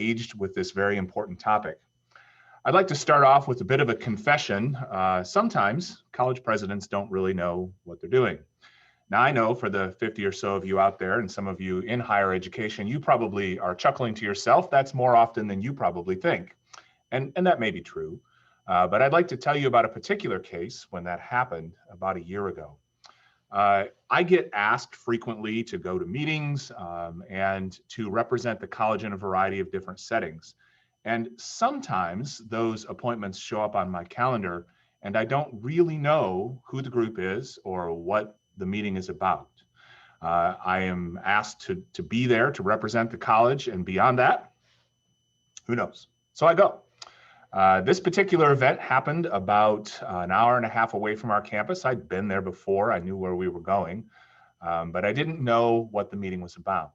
engaged with this very important topic. I'd like to start off with a bit of a confession. Sometimes college presidents don't really know what they're doing. Now, I know for the 50 or so of you out there and some of you in higher education, you probably are chuckling to yourself. That's more often than you probably think. And that may be true. But I'd like to tell you about a particular case when that happened about a year ago. I get asked frequently to go to meetings and to represent the college in a variety of different settings. And sometimes those appointments show up on my calendar and I don't really know who the group is or what the meeting is about. I am asked to be there to represent the college, and beyond that, who knows? So I go. This particular event happened about an hour and a half away from our campus. I'd been there before. I knew where we were going, but I didn't know what the meeting was about.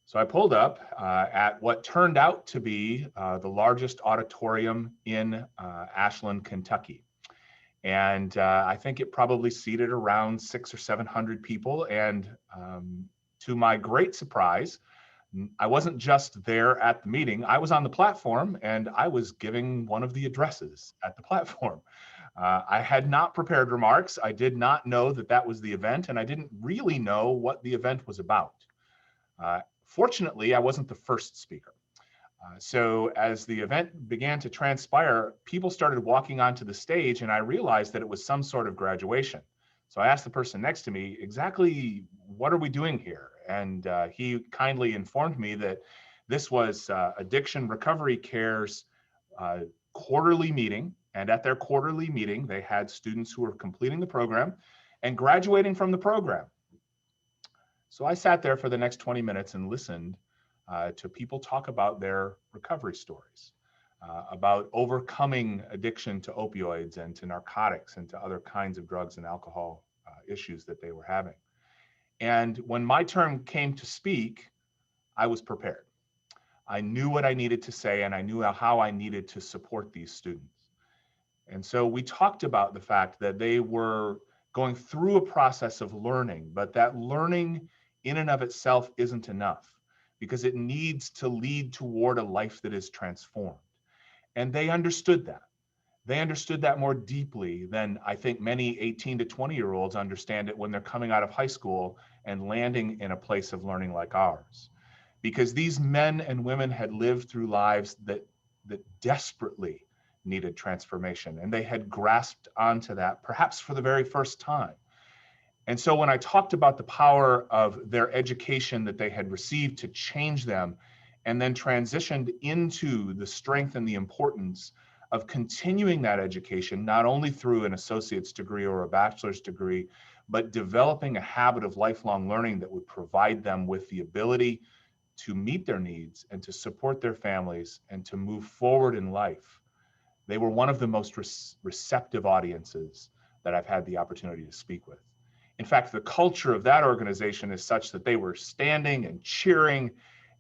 So I pulled up at what turned out to be the largest auditorium in Ashland, Kentucky. And I think it probably seated around 600 or 700 people. And to my great surprise, I wasn't just there at the meeting. I was on the platform and I was giving one of the addresses at the platform. I had not prepared remarks. I did not know that that was the event, and I didn't really know what the event was about. Fortunately, I wasn't the first speaker. So as the event began to transpire, people started walking onto the stage, and I realized that it was some sort of graduation. So I asked the person next to me, exactly what are we doing here? And he kindly informed me that this was Addiction Recovery Care's quarterly meeting. And at their quarterly meeting, they had students who were completing the program and graduating from the program. So I sat there for the next 20 minutes and listened to people talk about their recovery stories, about overcoming addiction to opioids and to narcotics and to other kinds of drugs and alcohol issues that they were having. And when my turn came to speak, I was prepared. I knew what I needed to say, and I knew how I needed to support these students. And so we talked about the fact that they were going through a process of learning, but that learning in and of itself isn't enough, because it needs to lead toward a life that is transformed. And they understood that. They understood that more deeply than I think many 18 to 20-year-olds understand it when they're coming out of high school and landing in a place of learning like ours. Because these men and women had lived through lives that desperately needed transformation, and they had grasped onto that perhaps for the very first time. And so when I talked about the power of their education that they had received to change them, and then transitioned into the strength and the importance of continuing that education, not only through an associate's degree or a bachelor's degree, but developing a habit of lifelong learning that would provide them with the ability to meet their needs and to support their families and to move forward in life. They were one of the most receptive audiences that I've had the opportunity to speak with. In fact, the culture of that organization is such that they were standing and cheering,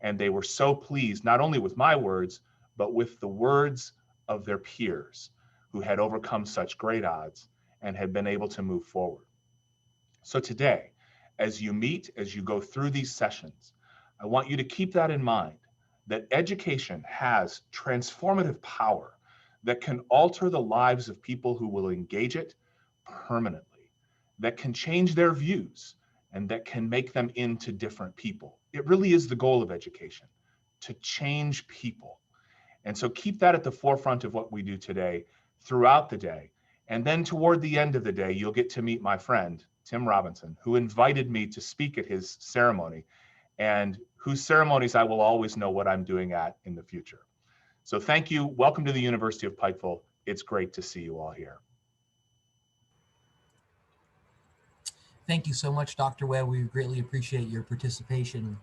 and they were so pleased, not only with my words, but with the words of their peers who had overcome such great odds and had been able to move forward. So today, as you meet, as you go through these sessions, I want you to keep that in mind, that education has transformative power that can alter the lives of people who will engage it permanently, that can change their views, and that can make them into different people. It really is the goal of education, to change people. And so keep that at the forefront of what we do today, throughout the day. And then toward the end of the day, you'll get to meet my friend, Tim Robinson, who invited me to speak at his ceremony, and whose ceremonies I will always know what I'm doing at in the future. So thank you. Welcome to the University of Pikeville. It's great to see you all here. Thank you so much, Dr. Webb. We greatly appreciate your participation.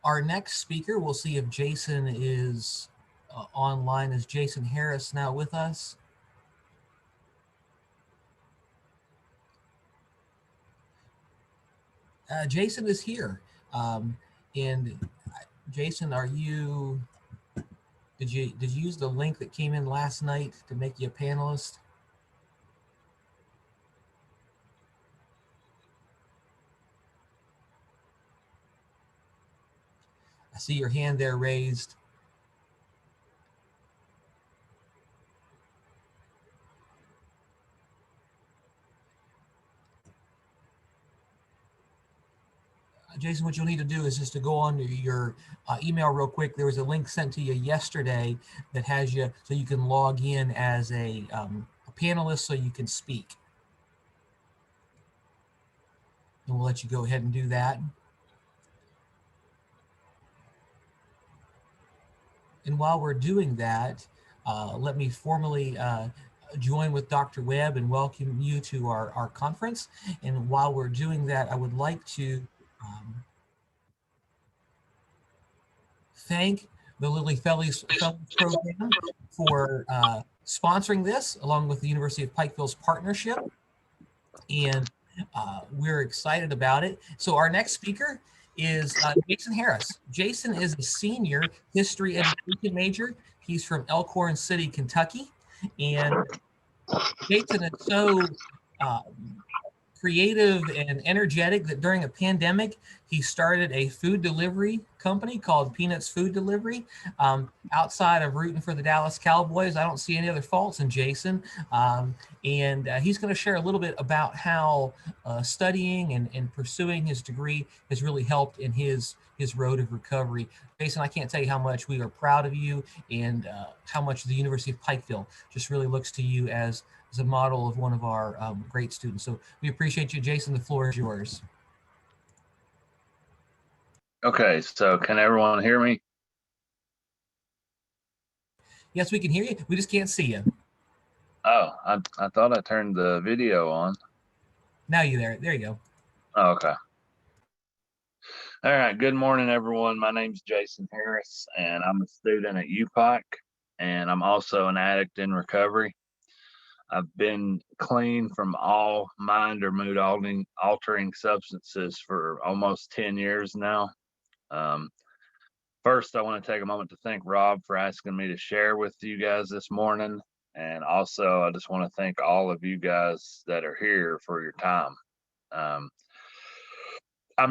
Our next speaker, we'll see if Jason is online. Is Jason Harris now with us? Jason is here. And Jason, did you use the link that came in last night to make you a panelist? I see your hand there raised. Jason, what you'll need to do is just to go on to your email real quick. There was a link sent to you yesterday that has you so you can log in as a panelist so you can speak. And we'll let you go ahead and do that. And while we're doing that, let me formally join with Dr. Webb and welcome you to our conference. And while we're doing that, I would like to thank the Lilly Fellows Program for sponsoring this, along with the University of Pikeville's partnership. And we're excited about it. So our next speaker is Jason Harris. Jason is a senior history education major. He's from Elkhorn City, Kentucky. And Jason is so creative and energetic that during a pandemic, he started a food delivery company called Peanuts Food Delivery. Outside of rooting for the Dallas Cowboys, I don't see any other faults in Jason. And he's going to share a little bit about how studying and pursuing his degree has really helped in his road of recovery. Jason, I can't tell you how much we are proud of you and how much the University of Pikeville just really looks to you as a model of one of our great students. So we appreciate you, Jason. The floor is yours. Okay, so can everyone hear me? Yes, we can hear you. We just can't see you. Oh, I thought I turned the video on. Now you're there. There you go. Oh, okay. All right. Good morning, everyone. My name's Jason Harris, and I'm a student at UPike, and I'm also an addict in recovery. I've been clean from all mind or mood altering substances for almost 10 years now. First, I want to take a moment to thank Rob for asking me to share with you guys this morning. And also, I just want to thank all of you guys that are here for your time. I'm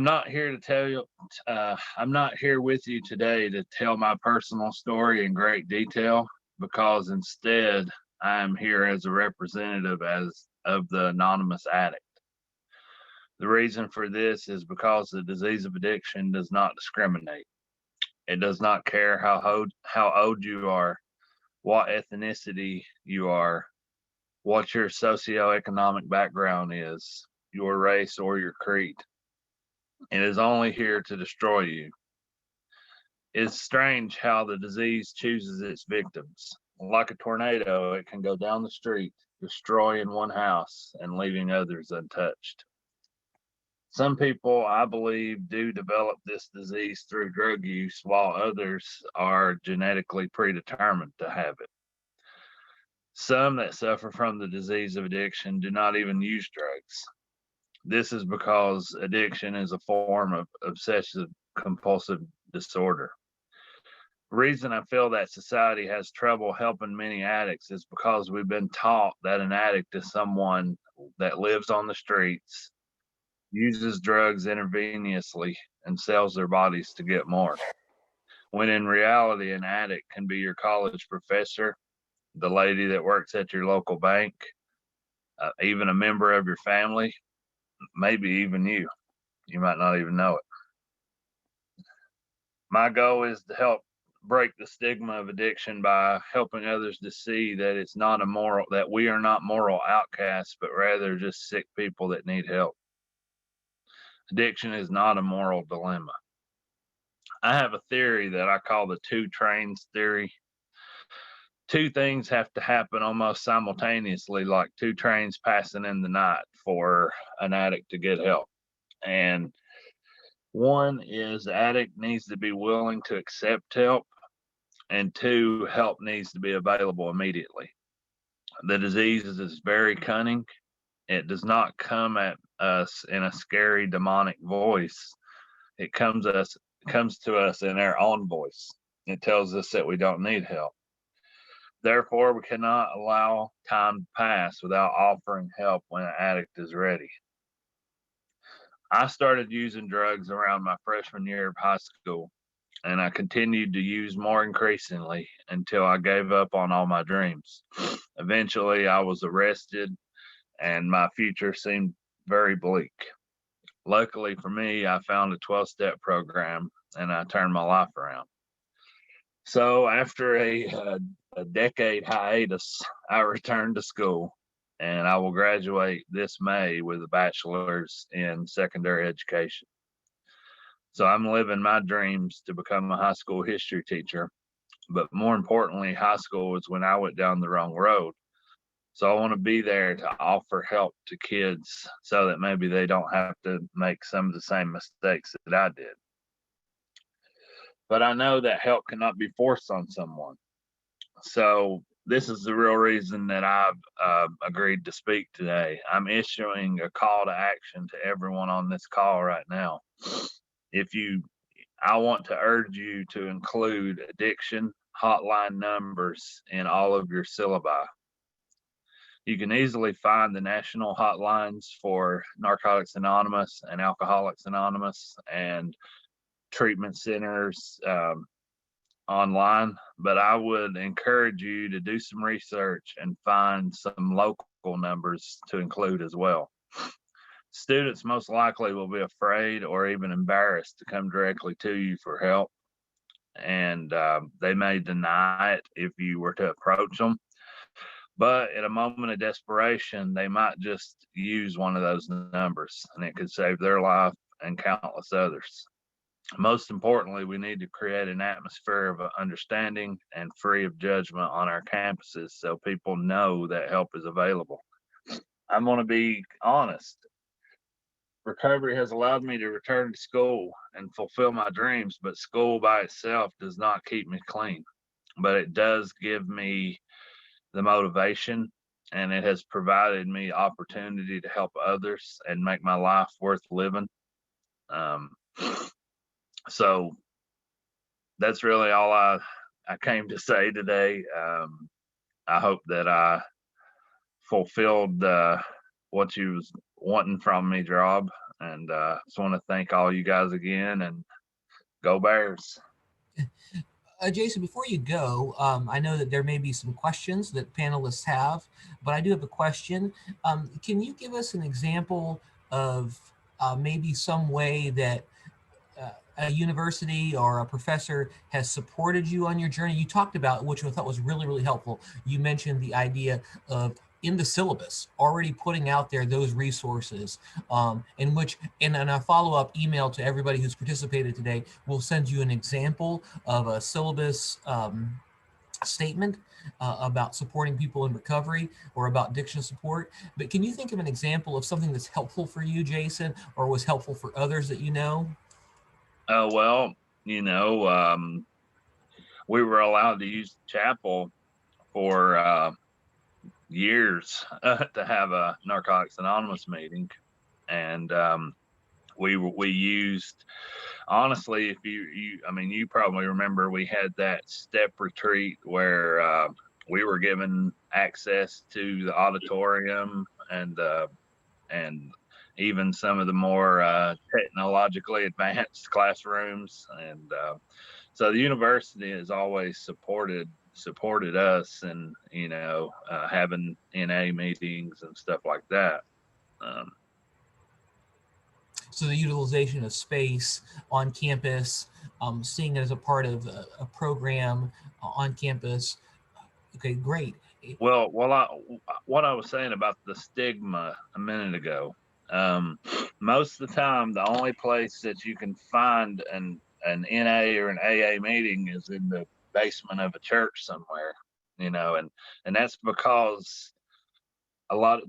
not here to tell you, I'm not here with you today to tell my personal story in great detail, because instead, I am here as a representative of the anonymous addict. The reason for this is because the disease of addiction does not discriminate. It does not care how old you are, what ethnicity you are, what your socioeconomic background is, your race, or your creed. It is only here to destroy you. It's strange how the disease chooses its victims. Like a tornado, it can go down the street, destroying one house and leaving others untouched. Some people, I believe, do develop this disease through drug use, while others are genetically predetermined to have it. Some that suffer from the disease of addiction do not even use drugs. This is because addiction is a form of obsessive compulsive disorder. The reason I feel that society has trouble helping many addicts is because we've been taught that an addict is someone that lives on the streets, uses drugs intravenously, and sells their bodies to get more. When in reality, an addict can be your college professor, the lady that works at your local bank, even a member of your family, maybe even you. You might not even know it. My goal is to help break the stigma of addiction by helping others to see that it's not that we are not moral outcasts, but rather just sick people that need help. Addiction is not a moral dilemma. I have a theory that I call the two trains theory. Two things have to happen almost simultaneously, like two trains passing in the night, for an addict to get help. And one is the addict needs to be willing to accept help, and two, help needs to be available immediately. The disease is very cunning. It does not come at us in a scary demonic voice. It comes to us in our own voice. It tells us that we don't need help. Therefore, we cannot allow time to pass without offering help when an addict is ready. I started using drugs around my freshman year of high school. and I continued to use more increasingly until I gave up on all my dreams. Eventually, I was arrested, and my future seemed very bleak. Luckily for me, I found a 12-step program, and I turned my life around. So after a decade hiatus, I returned to school, and I will graduate this May with a bachelor's in secondary education. So I'm living my dreams to become a high school history teacher. But more importantly, high school is when I went down the wrong road. So I want to be there to offer help to kids so that maybe they don't have to make some of the same mistakes that I did. But I know that help cannot be forced on someone. So this is the real reason that I've agreed to speak today. I'm issuing a call to action to everyone on this call right now. I want to urge you to include addiction hotline numbers in all of your syllabi. You can easily find the national hotlines for Narcotics Anonymous and Alcoholics Anonymous and treatment centers online, but I would encourage you to do some research and find some local numbers to include as well. Students most likely will be afraid or even embarrassed to come directly to you for help, and they may deny it if you were to approach them. But at a moment of desperation, they might just use one of those numbers, and it could save their life and countless others. Most importantly, we need to create an atmosphere of understanding and free of judgment on our campuses so people know that help is available. I'm going to be honest. Recovery has allowed me to return to school and fulfill my dreams, but school by itself does not keep me clean. But it does give me the motivation, and it has provided me opportunity to help others and make my life worth living. So that's really all I came to say today. I hope that I fulfilled what you was wanting from me, Rob. And just want to thank all you guys again, and go Bears. Jason, before you go, I know that there may be some questions that panelists have, but I do have a question. Can you give us an example of maybe some way that a university or a professor has supported you on your journey? You talked about, which I thought was really, really helpful. You mentioned the idea of in the syllabus, already putting out there those resources, in which, and a follow-up email to everybody who's participated today, will send you an example of a syllabus statement about supporting people in recovery or about addiction support. But can you think of an example of something that's helpful for you, Jason, or was helpful for others that you know? Well, we were allowed to use the chapel for years to have a Narcotics Anonymous meeting, and we used, honestly, if you probably remember, we had that step retreat where we were given access to the auditorium and even some of the more technologically advanced classrooms, and so the university has always supported us, and having NA meetings and stuff like that. So the utilization of space on campus, seeing it as a part of a program on campus. Okay, great. Well, what I was saying about the stigma a minute ago, most of the time, the only place that you can find an NA or an AA meeting is in the basement of a church somewhere, and that's because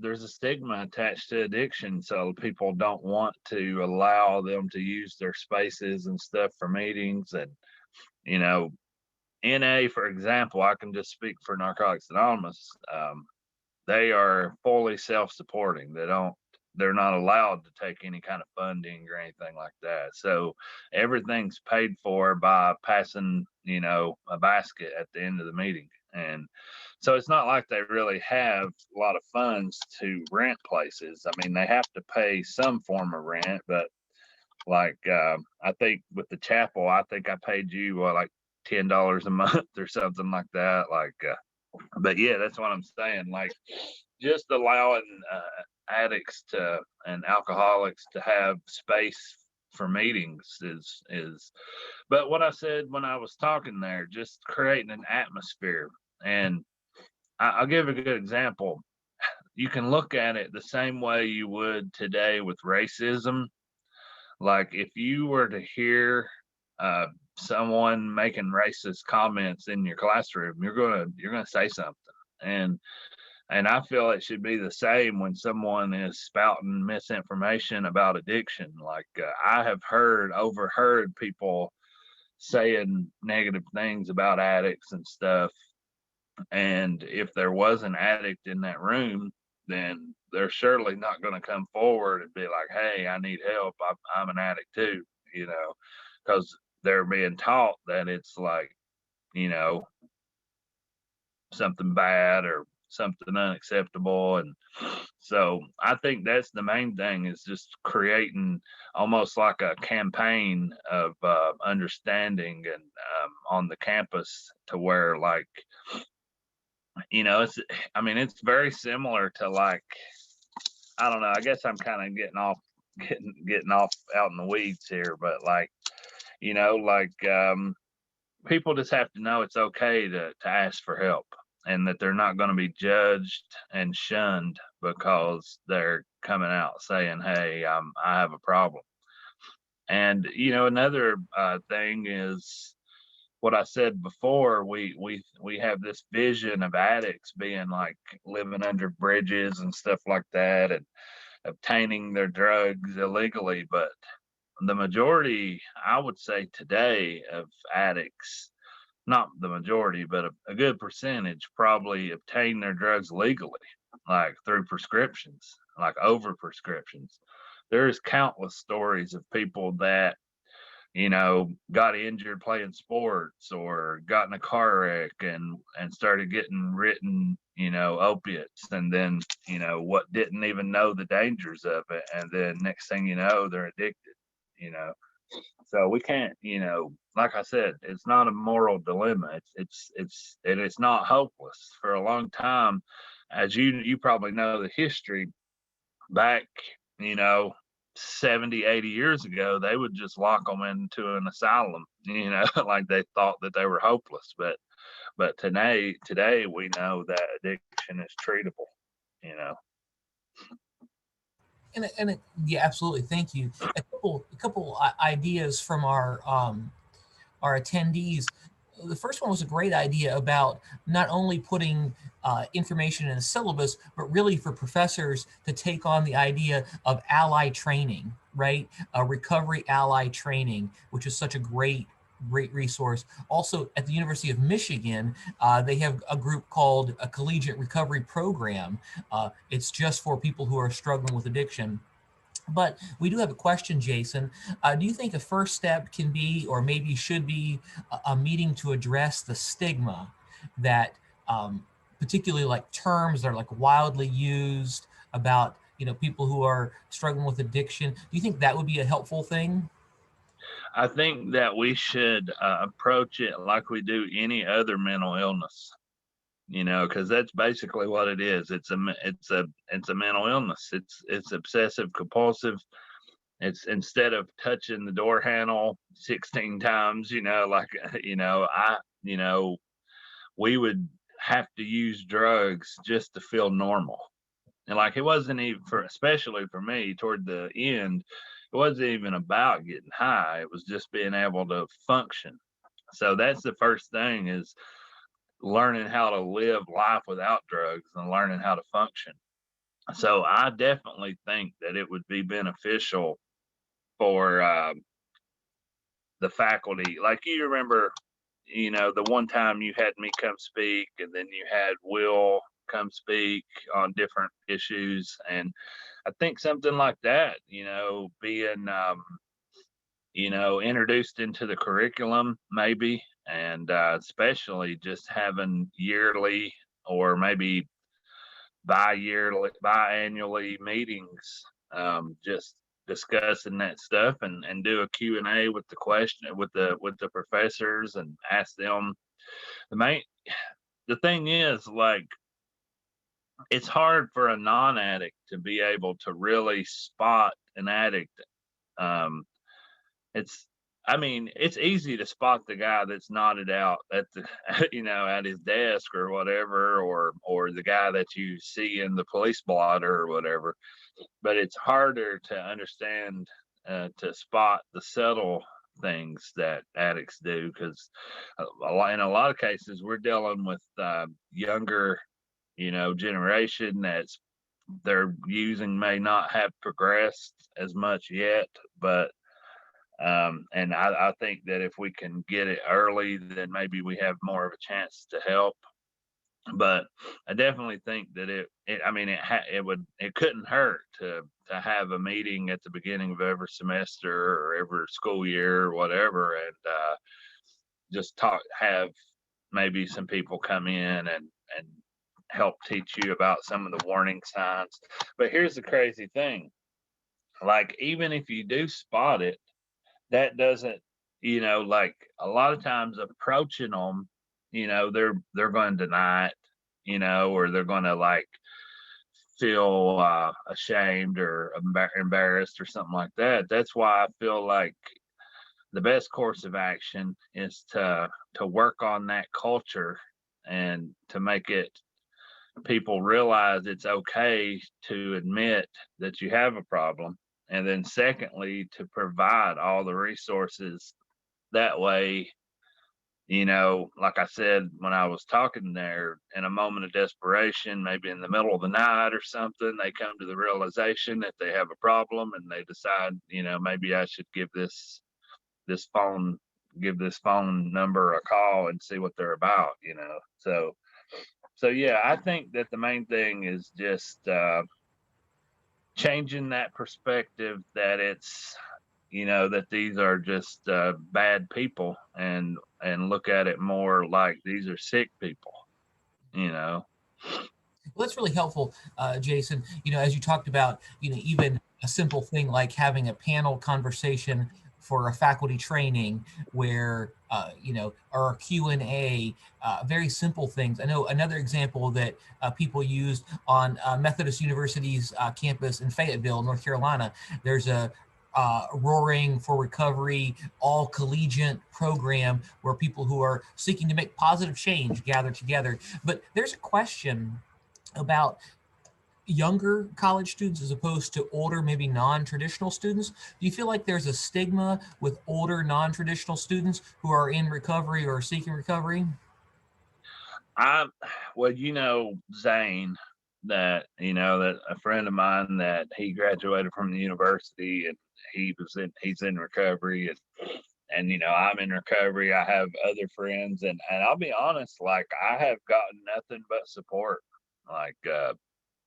there's a stigma attached to addiction, so people don't want to allow them to use their spaces and stuff for meetings. And NA, for example, I can just speak for Narcotics Anonymous. They are fully self-supporting. They're not allowed to take any kind of funding or anything like that. So everything's paid for by passing, a basket at the end of the meeting. And so it's not like they really have a lot of funds to rent places. I mean, they have to pay some form of rent, but Like, I think with the chapel, I think I paid you like $10 a month or something like that. Like, but yeah, that's what I'm saying. Like, just allowing addicts to and alcoholics to have space for meetings is. But what I said when I was talking there, just creating an atmosphere. And I'll give a good example. You can look at it the same way you would today with racism. Like, if you were to hear uh, someone making racist comments in your classroom, you're gonna say something. And I feel it should be the same when someone is spouting misinformation about addiction. Like, I have overheard people saying negative things about addicts and stuff. And if there was an addict in that room, then they're surely not going to come forward and be like, "Hey, I need help. I'm an addict too," because they're being taught that it's like, you know, something bad or something unacceptable. And so I think that's the main thing, is just creating almost like a campaign of understanding and on the campus, to where, like, it's very similar to, like, I don't know, I guess I'm kind of getting off out in the weeds here, but like, people just have to know it's okay to ask for help, and that they're not going to be judged and shunned because they're coming out saying, "Hey, I have a problem." And another thing is what I said before. We have this vision of addicts being like living under bridges and stuff like that, and obtaining their drugs illegally. But the majority, I would say today, of addicts, not the majority, but a good percentage, probably obtain their drugs legally, like through prescriptions, like over prescriptions. There's countless stories of people that got injured playing sports, or got in a car wreck and started getting written, opiates, and then, what, didn't even know the dangers of it. And then next thing you know, they're addicted, you know. So we can't, like I said, it's not a moral dilemma. It's not hopeless. For a long time, as you probably know the history, back, you know, 70, 80 years ago, they would just lock them into an asylum, like they thought that they were hopeless. But today we know that addiction is treatable, you know. Yeah, absolutely. Thank you. A couple ideas from our attendees. The first one was a great idea about not only putting information in a syllabus, but really for professors to take on the idea of ally training, right? Recovery ally training, which is such a great resource. Also, at the University of Michigan, they have a group called a Collegiate Recovery Program. It's just for people who are struggling with addiction. But we do have a question, Jason. Do you think a first step can be, or maybe should be, a meeting to address the stigma that, particularly like terms that are like wildly used about, people who are struggling with addiction? Do you think that would be a helpful thing? I think that we should approach it like we do any other mental illness, because that's basically what it is. It's a mental illness. It's obsessive compulsive. It's, instead of touching the door handle 16 times, we would have to use drugs just to feel normal. And like, it wasn't even especially for me toward the end, it wasn't even about getting high. It was just being able to function. So that's the first thing, is learning how to live life without drugs and learning how to function. So I definitely think that it would be beneficial for the faculty. Like, you remember, the one time you had me come speak, and then you had Will come speak on different issues. And I think something like that, being, introduced into the curriculum, maybe, and especially just having yearly, or maybe biannually meetings, just discussing that stuff and do a Q&A with the professors and ask them. The thing is, like, it's hard for a non-addict to be able to really spot an addict. It's easy to spot the guy that's nodded out at the at his desk or whatever, or the guy that you see in the police blotter or whatever. But it's harder to understand, to spot the subtle things that addicts do, because in a lot of cases we're dealing with younger generation that's they're using may not have progressed as much yet, but and I think that if we can get it early, then maybe we have more of a chance to help. But I definitely think that it couldn't hurt to have a meeting at the beginning of every semester or every school year or whatever, and just have maybe some people come in and help teach you about some of the warning signs. But here's the crazy thing. Like, even if you do spot it, that doesn't, like, a lot of times approaching them, they're going to deny it, or they're going to, like, feel ashamed or embarrassed or something like that. That's why I feel like the best course of action is to work on that culture and to make it people realize it's okay to admit that you have a problem. And then secondly, to provide all the resources. That way, like I said, when I was talking there, in a moment of desperation, maybe in the middle of the night or something, they come to the realization that they have a problem, and they decide, maybe I should give this phone number a call and see what they're about, So yeah, I think that the main thing is just changing that perspective that it's, that these are just bad people, and look at it more like these are sick people, Well, that's really helpful, Jason. As you talked about, even a simple thing like having a panel conversation for a faculty training where, or a Q&A, very simple things. I know another example that people used on Methodist University's campus in Fayetteville, North Carolina. There's a Roaring for Recovery, all collegiate program where people who are seeking to make positive change gather together. But there's a question about younger college students as opposed to older, maybe non-traditional students. Do you feel like there's a stigma with older non-traditional students who are in recovery or seeking recovery? Zane, that a friend of mine, that he graduated from the university, and he's in recovery, and I'm in recovery. I have other friends, and I'll be honest, like, I have gotten nothing but support. Like,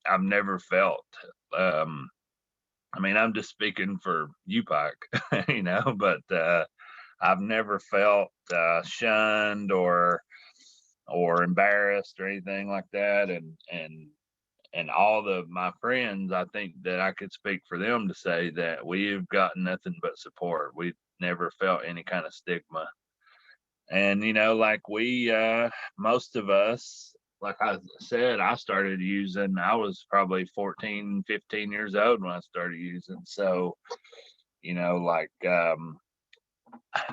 I've never felt, I'm just speaking for UPike, but I've never felt shunned or embarrassed or anything like that. And all of my friends, I think that I could speak for them to say that we've gotten nothing but support. We've never felt any kind of stigma. And, like most of us, like I said, I was probably 14, 15 years old when I started using. So,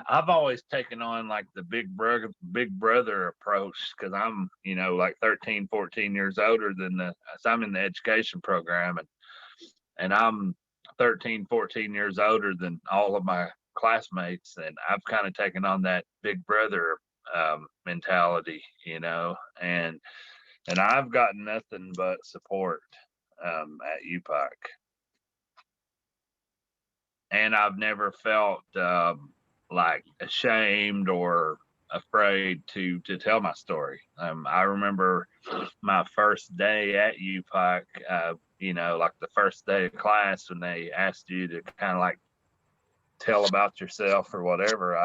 I've always taken on like the big brother approach, because I'm, like 13, 14 years older so I'm in the education program, and I'm 13, 14 years older than all of my classmates. And I've kind of taken on that big brother mentality, and I've gotten nothing but support at UPike. And I've never felt like ashamed or afraid to tell my story. I remember my first day at UPike, like the first day of class, when they asked you to kind of like tell about yourself or whatever.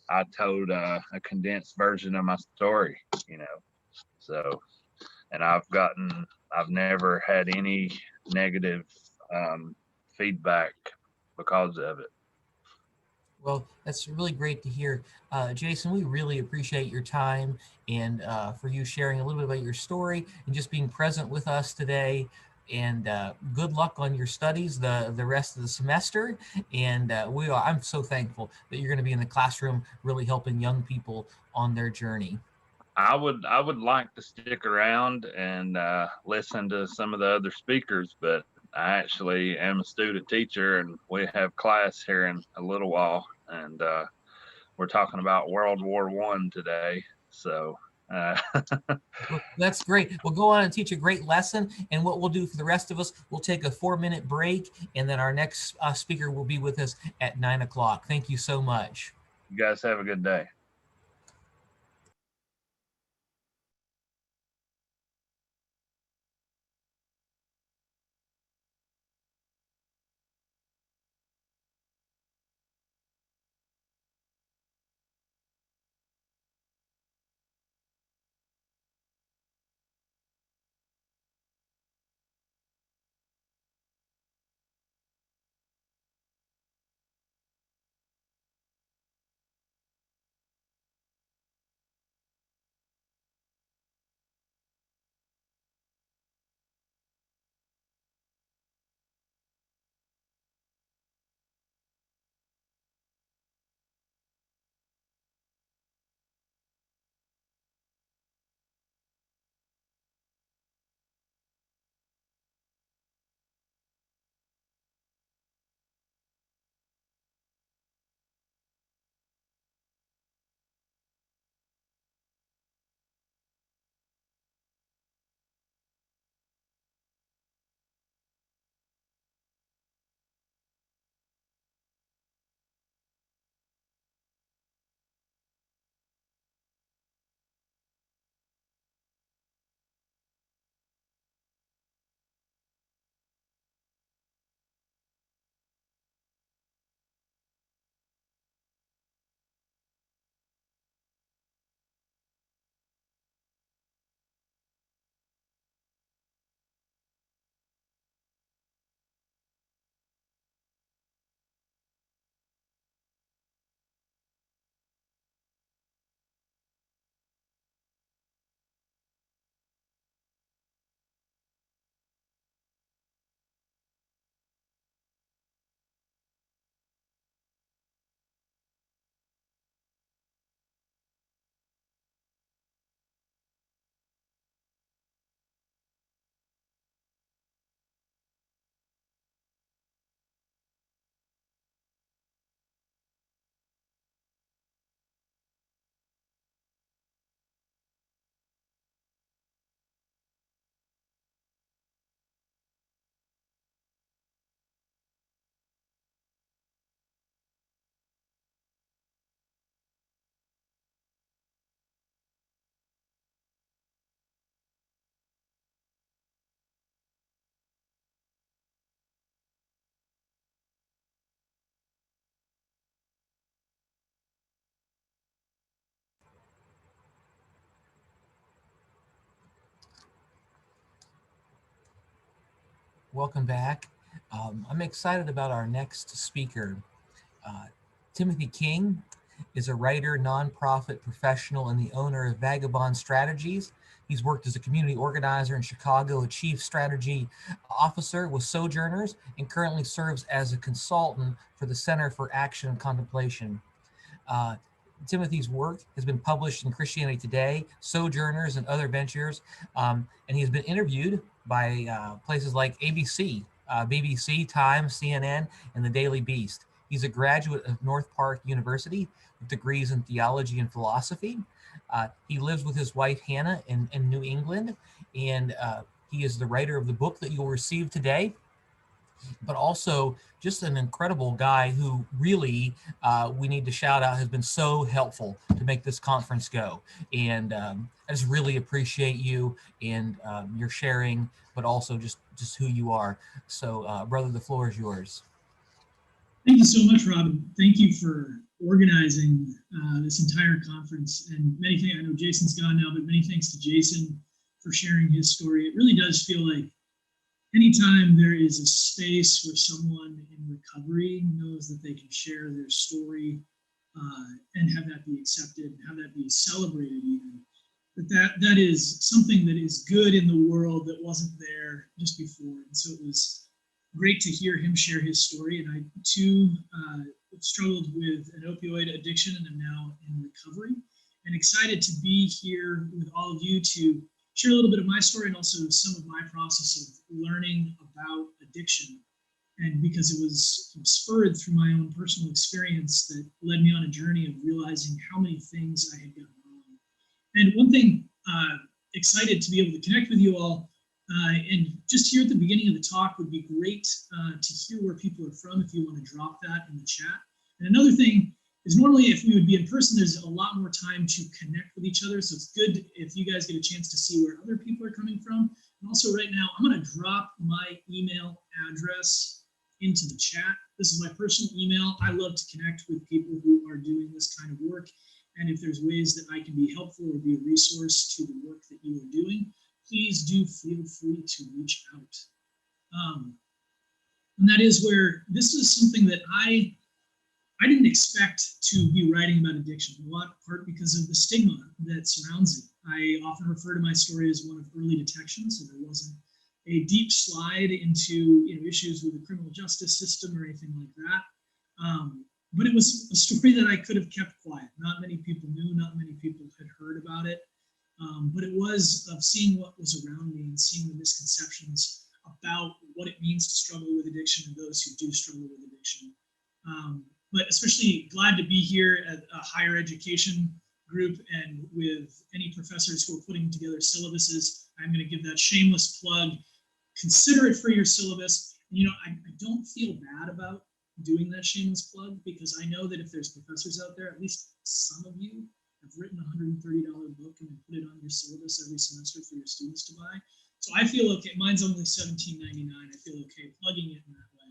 I told a condensed version of my story, So, and I've never had any negative feedback because of it. Well, that's really great to hear. Jason, we really appreciate your time and for you sharing a little bit about your story and just being present with us today. And good luck on your studies the rest of the semester. And I'm so thankful that you're going to be in the classroom really helping young people on their journey. I would like to stick around and listen to some of the other speakers, but I actually am a student teacher, and we have class here in a little while, and we're talking about World War I today. So Well, that's great. We'll go on and teach a great lesson. And what we'll do for the rest of us, we'll take a 4-minute break, and then our next speaker will be with us at 9 o'clock. Thank you so much. you guys have a good day. Welcome back. I'm excited about our next speaker. Uh, Timothy King is a writer, nonprofit professional, and the owner of Vagabond Strategies. He's worked as a community organizer in Chicago, a chief strategy officer with Sojourners, and currently serves as a consultant for the Center for Action and Contemplation. Timothy's work has been published in Christianity Today, Sojourners, and other ventures, and he has been interviewed by places like ABC, BBC, Times, CNN, and the Daily Beast. He's a graduate of North Park University with degrees in theology and philosophy. He lives with his wife, Hannah, in New England, and he is the writer of the book that you'll receive today, but also just an incredible guy who really we need to shout out has been so helpful to make this conference go. And I just really appreciate you and your sharing, but also just who you are. So brother, the floor is yours. Thank you so much, Robin. Thank you for organizing this entire conference, and many thanks. I know Jason's gone now, but many thanks to Jason for sharing his story. It really does feel like anytime there is a space where someone in recovery knows that they can share their story and have that be accepted, have that be celebrated even, that is something that is good in the world that wasn't there just before. And so it was great to hear him share his story. And I too struggled with an opioid addiction and am now in recovery, and excited to be here with all of you to share a little bit of my story and also some of my process of learning about addiction. And because it was spurred through my own personal experience that led me on a journey of realizing how many things I had gotten wrong. And one thing, excited to be able to connect with you all, and just here at the beginning of the talk would be great to hear where people are from if you want to drop that in the chat. And another thing is, normally if we would be in person, there's a lot more time to connect with each other. So it's good if you guys get a chance to see where other people are coming from. And also right now, I'm going to drop my email address into the chat. This is my personal email. I love to connect with people who are doing this kind of work. And if there's ways that I can be helpful or be a resource to the work that you are doing, please do feel free to reach out. And that is where this is something that I didn't expect to be writing about addiction, a lot part because of the stigma that surrounds it. I often refer to my story as one of early detection, so there wasn't a deep slide into issues with the criminal justice system or anything like that. But it was a story that I could have kept quiet. Not many people knew, not many people had heard about it. But it was of seeing what was around me and seeing the misconceptions about what it means to struggle with addiction and those who do struggle with addiction. But especially glad to be here at a higher education group and with any professors who are putting together syllabuses. I'm going to give that shameless plug. Consider it for your syllabus. I don't feel bad about doing that shameless plug, because I know that if there's professors out there, at least some of you have written a $130 book and put it on your syllabus every semester for your students to buy. So I feel okay. Mine's only $17.99. I feel okay plugging it in that way.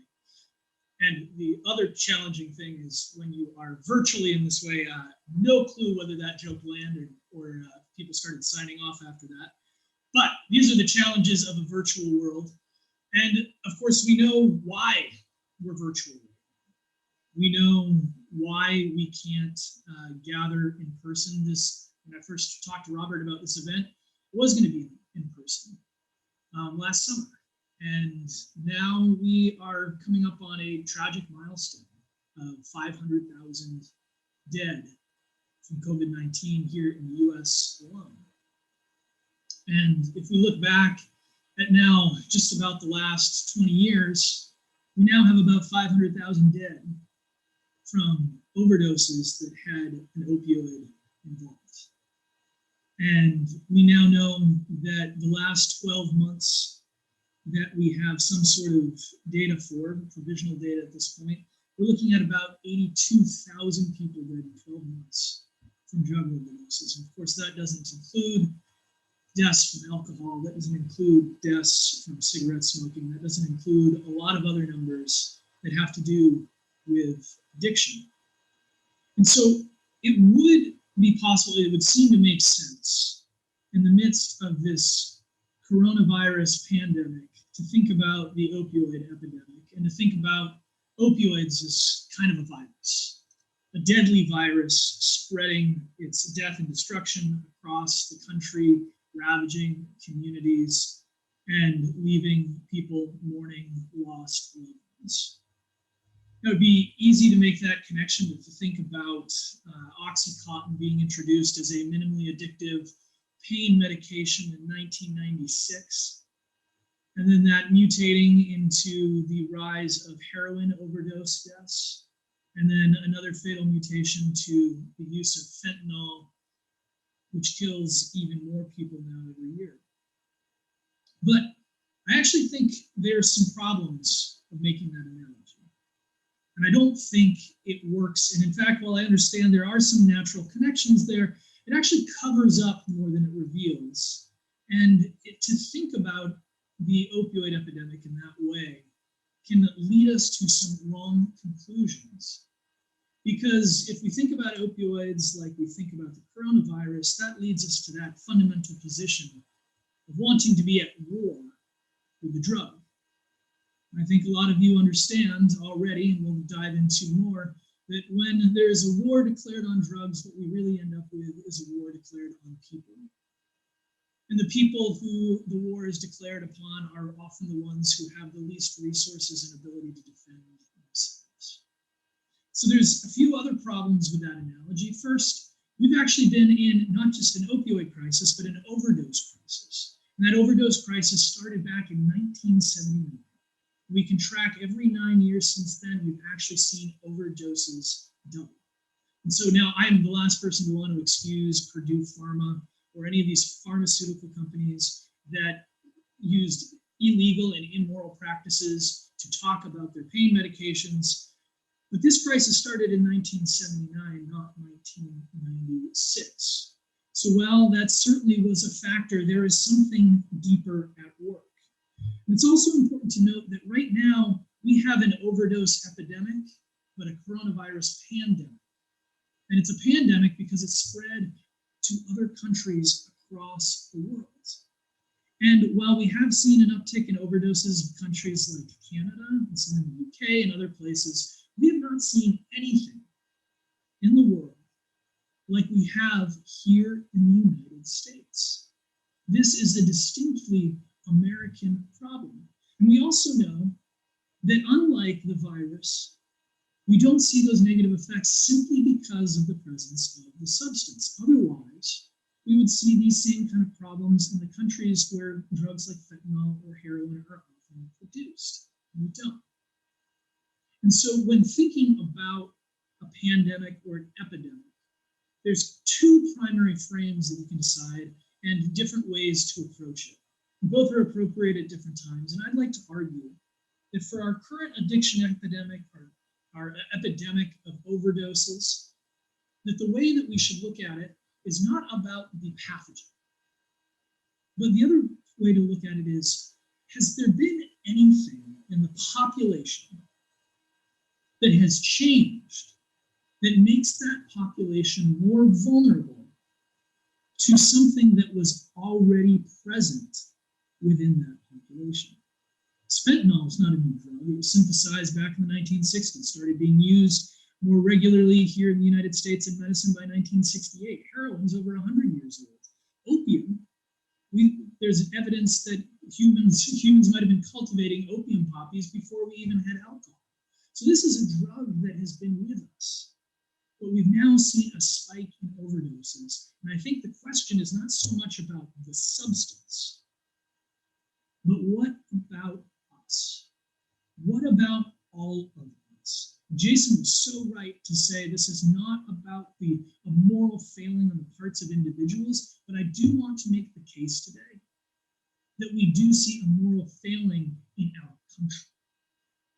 And the other challenging thing is when you are virtually in this way, no clue whether that joke landed or people started signing off after that. But these are the challenges of a virtual world. And of course, we know why we're virtual. We know why we can't gather in person. When I first talked to Robert about this event, it was going to be in person last summer. And now we are coming up on a tragic milestone of 500,000 dead from COVID-19 here in the US alone. And if we look back at now just about the last 20 years, we now have about 500,000 dead from overdoses that had an opioid involved. And we now know that the last 12 months that we have some sort of data for, provisional data at this point, we're looking at about 82,000 people dead in 12 months from drug overdoses. And of course, that doesn't include deaths from alcohol, that doesn't include deaths from cigarette smoking, that doesn't include a lot of other numbers that have to do with addiction. And so it would be possible, it would seem to make sense in the midst of this coronavirus pandemic to think about the opioid epidemic and to think about opioids as kind of a virus, a deadly virus spreading its death and destruction across the country, ravaging communities and leaving people mourning lost loved ones. It would be easy to make that connection, but to think about Oxycontin being introduced as a minimally addictive pain medication in 1996, and then that mutating into the rise of heroin overdose deaths, and then another fatal mutation to the use of fentanyl, which kills even more people now every year. But I actually think there's some problems of making that analogy. And I don't think it works. And in fact, while I understand there are some natural connections there, it actually covers up more than it reveals. And to think about the opioid epidemic in that way can lead us to some wrong conclusions. Because if we think about opioids like we think about the coronavirus, that leads us to that fundamental position of wanting to be at war with the drug, I think a lot of you understand already, and we'll dive into more, that when there is a war declared on drugs, what we really end up with is a war declared on people. And the people who the war is declared upon are often the ones who have the least resources and ability to defend themselves. So there's a few other problems with that analogy. First, we've actually been in not just an opioid crisis, but an overdose crisis. And that overdose crisis started back in 1979. We can track every 9 years since then, we've actually seen overdoses double. And so now I'm the last person to want to excuse Purdue Pharma or any of these pharmaceutical companies that used illegal and immoral practices to talk about their pain medications. But this crisis started in 1979, not 1996. So while that certainly was a factor, there is something deeper at work. And it's also important to note that right now we have an overdose epidemic, but a coronavirus pandemic. And it's a pandemic because it's spread to other countries across the world. And while we have seen an uptick in overdoses in countries like Canada and some in the UK and other places, we have not seen anything in the world like we have here in the United States. This is a distinctly American problem. And we also know that unlike the virus, we don't see those negative effects simply because of the presence of the substance. Otherwise, we would see these same kind of problems in the countries where drugs like fentanyl or heroin are often produced. And we don't. And so when thinking about a pandemic or an epidemic, there's two primary frames that you can decide and different ways to approach it. Both are appropriate at different times. And I'd like to argue that for our current addiction epidemic, our epidemic of overdoses, that the way that we should look at it is not about the pathogen. But the other way to look at it is, has there been anything in the population that has changed that makes that population more vulnerable to something that was already present within that population? Fentanyl is not a new drug. It was synthesized back in the 1960s, started being used more regularly here in the United States in medicine by 1968. Heroin is over 100 years old. Opium, there's evidence that humans might have been cultivating opium poppies before we even had alcohol. So this is a drug that has been with us. But we've now seen a spike in overdoses. And I think the question is not so much about the substance, but what about us? What about all of us? Jason was so right to say this is not about a moral failing on the parts of individuals, but I do want to make the case today that we do see a moral failing in our country,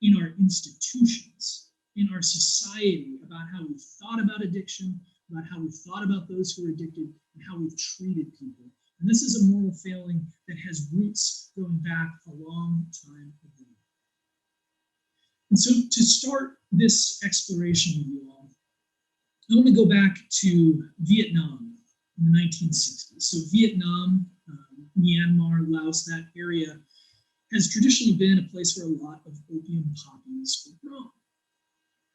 in our institutions, in our society, about how we've thought about addiction, about how we've thought about those who are addicted, and how we've treated people. And this is a moral failing that has roots going back a long time ago. And so to start this exploration with you all, I want to go back to Vietnam in the 1960s. So Vietnam, Myanmar, Laos, that area has traditionally been a place where a lot of opium poppies were grown.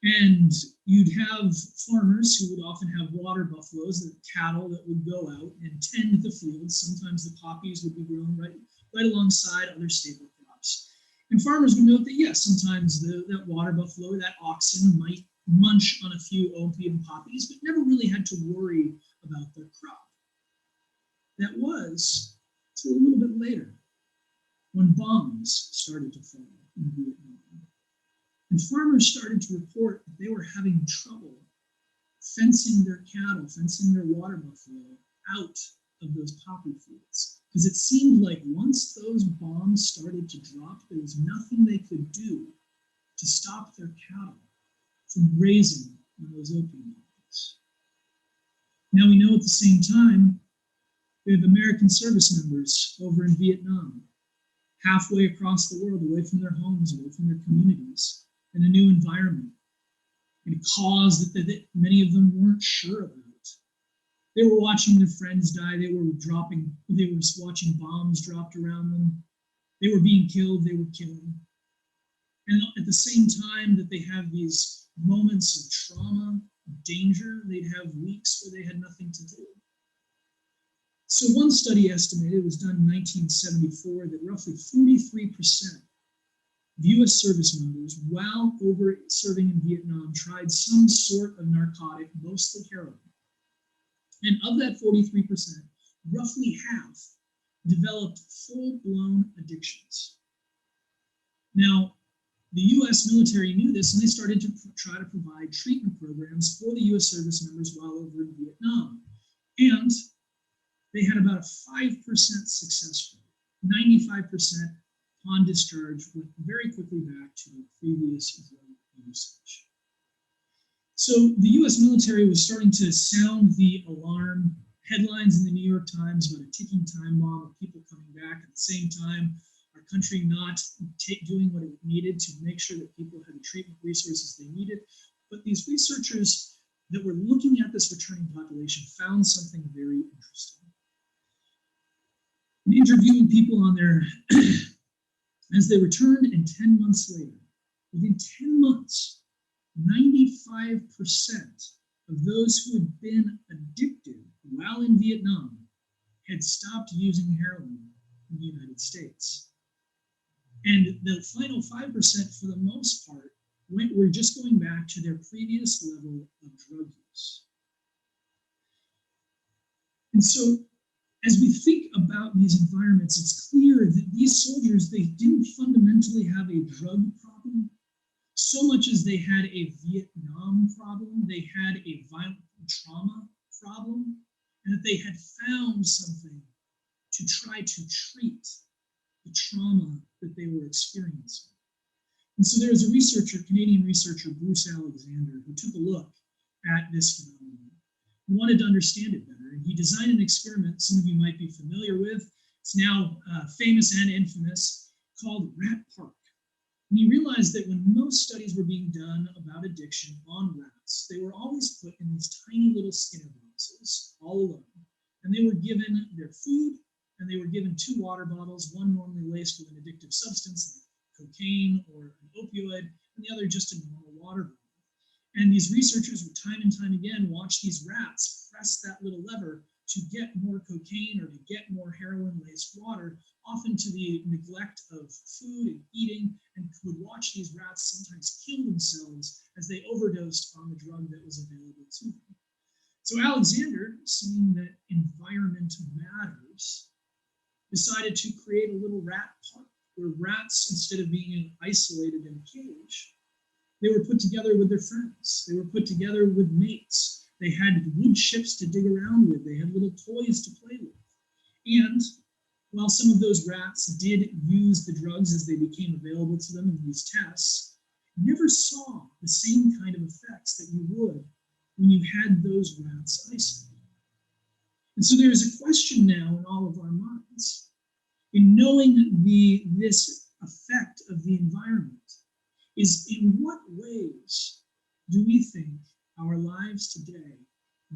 And you'd have farmers who would often have water buffaloes, the cattle that would go out and tend the fields. Sometimes the poppies would be grown right alongside other staple crops. And farmers would note that, yes, sometimes that water buffalo, that oxen might munch on a few opium poppies, but never really had to worry about their crop. That was until a little bit later, when bombs started to fall in Vietnam. And farmers started to report that they were having trouble fencing their cattle, fencing their water buffalo out of those poppy fields. Because it seemed like once those bombs started to drop, there was nothing they could do to stop their cattle from grazing on those opium poppies. Now we know at the same time, we have American service members over in Vietnam, halfway across the world, away from their homes, away from their communities, in a new environment, in a cause that many of them weren't sure about. They were watching their friends die. They were watching bombs dropped around them. They were being killed. They were killing. And at the same time that they have these moments of trauma, danger, they'd have weeks where they had nothing to do. So one study estimated, it was done in 1974, that roughly 43% of US service members, while over serving in Vietnam, tried some sort of narcotic, mostly heroin. And of that 43%, roughly half developed full-blown addictions. Now, the US military knew this, and they started to try to provide treatment programs for the US service members while over in Vietnam. And they had about a 5% success rate. 95% upon discharge went very quickly back to their previous drug usage. So the US military was starting to sound the alarm. Headlines in the New York Times about a ticking time bomb of people coming back. At the same time, our country not doing what it needed to make sure that people had the treatment resources they needed. But these researchers that were looking at this returning population found something very interesting. In interviewing people on their, as they returned, and 10 months later, within 10 months, 95% of those who had been addicted while in Vietnam had stopped using heroin in the United States. And the final 5%, for the most part, were just going back to their previous level of drug use. And so, as we think about these environments, it's clear that these soldiers, they didn't fundamentally have a drug problem so much as they had a Vietnam problem, they had a violent trauma problem, and that they had found something to try to treat the trauma that they were experiencing. And so there's a researcher, Canadian researcher, Bruce Alexander, who took a look at this phenomenon. He wanted to understand it better, and he designed an experiment some of you might be familiar with. It's now famous and infamous, called Rat Park. And he realized that when most studies were being done about addiction on rats, they were always put in these tiny little Skinner boxes, all alone. And they were given their food, and they were given 2 water bottles, one normally laced with an addictive substance, like cocaine or an opioid, and the other just a normal water bottle. And these researchers would time and time again watch these rats press that little lever to get more cocaine or to get more heroin-laced water, often to the neglect of food and eating, and would watch these rats sometimes kill themselves as they overdosed on the drug that was available to them. So Alexander, seeing that environment matters, decided to create a little rat park where rats, instead of being isolated in a cage, they were put together with their friends. They were put together with mates. They had wood chips to dig around with. They had little toys to play with. And while some of those rats did use the drugs as they became available to them in these tests, you never saw the same kind of effects that you would when you had those rats isolated. And so there's a question now in all of our minds. In knowing this effect of the environment, is in what ways do we think our lives today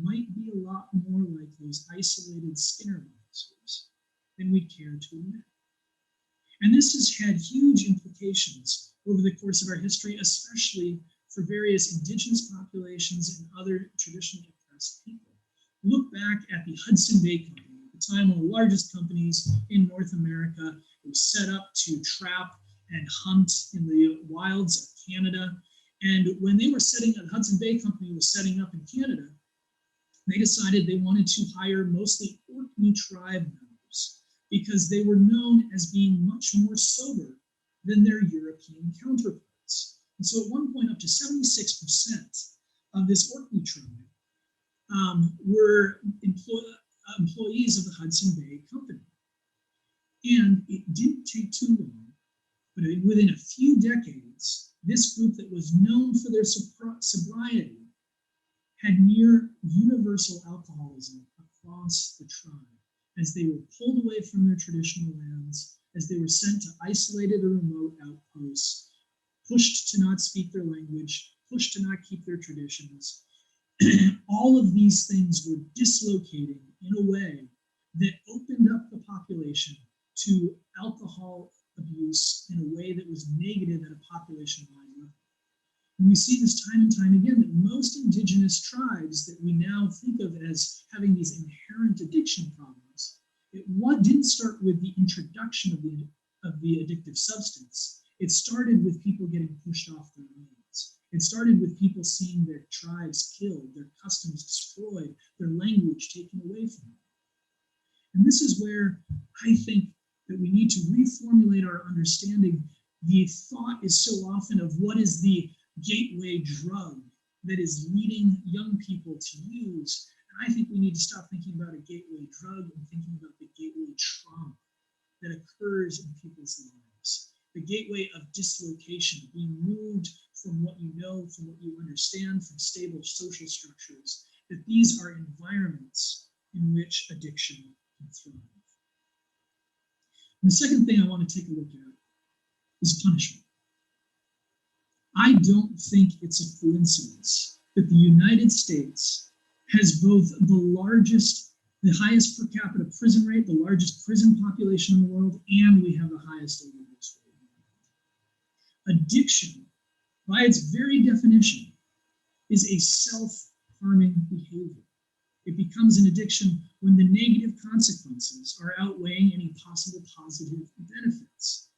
might be a lot more like those isolated Skinner boxes than we care to admit? And this has had huge implications over the course of our history, especially for various indigenous populations and other traditionally oppressed people. Look back at the Hudson Bay Company, at the time one of the largest companies in North America. It was set up to trap and hunt in the wilds of Canada. And when they were the Hudson Bay Company was setting up in Canada, they decided they wanted to hire mostly Orkney tribe members because they were known as being much more sober than their European counterparts. And so at one point, up to 76% of this Orkney tribe were employees of the Hudson Bay Company. And it didn't take too long, but within a few decades, this group that was known for their sobriety had near universal alcoholism across the tribe as they were pulled away from their traditional lands, as they were sent to isolated or remote outposts, pushed to not speak their language, pushed to not keep their traditions. All of these things were dislocating in a way that opened up the population to alcohol abuse in a way that was negative at a population-wide level. And we see this time and time again that most indigenous tribes that we now think of as having these inherent addiction problems, it didn't start with the introduction of the addictive substance. It started with people getting pushed off their lands. It started with people seeing their tribes killed, their customs destroyed, their language taken away from them. And this is where I think that we need to reformulate our understanding. The thought is so often of what is the gateway drug that is leading young people to use. And I think we need to stop thinking about a gateway drug and thinking about the gateway trauma that occurs in people's lives. The gateway of dislocation, being moved from what you know, from what you understand, from stable social structures, that these are environments in which addiction can thrive. And the second thing I want to take a look at is punishment. I don't think it's a coincidence that the United States has both the highest per capita prison rate, the largest prison population in the world, and we have the highest overdose rate in the world. Addiction, by its very definition, is a self-harming behavior. It becomes an addiction when the negative consequences are outweighing any possible positive benefits.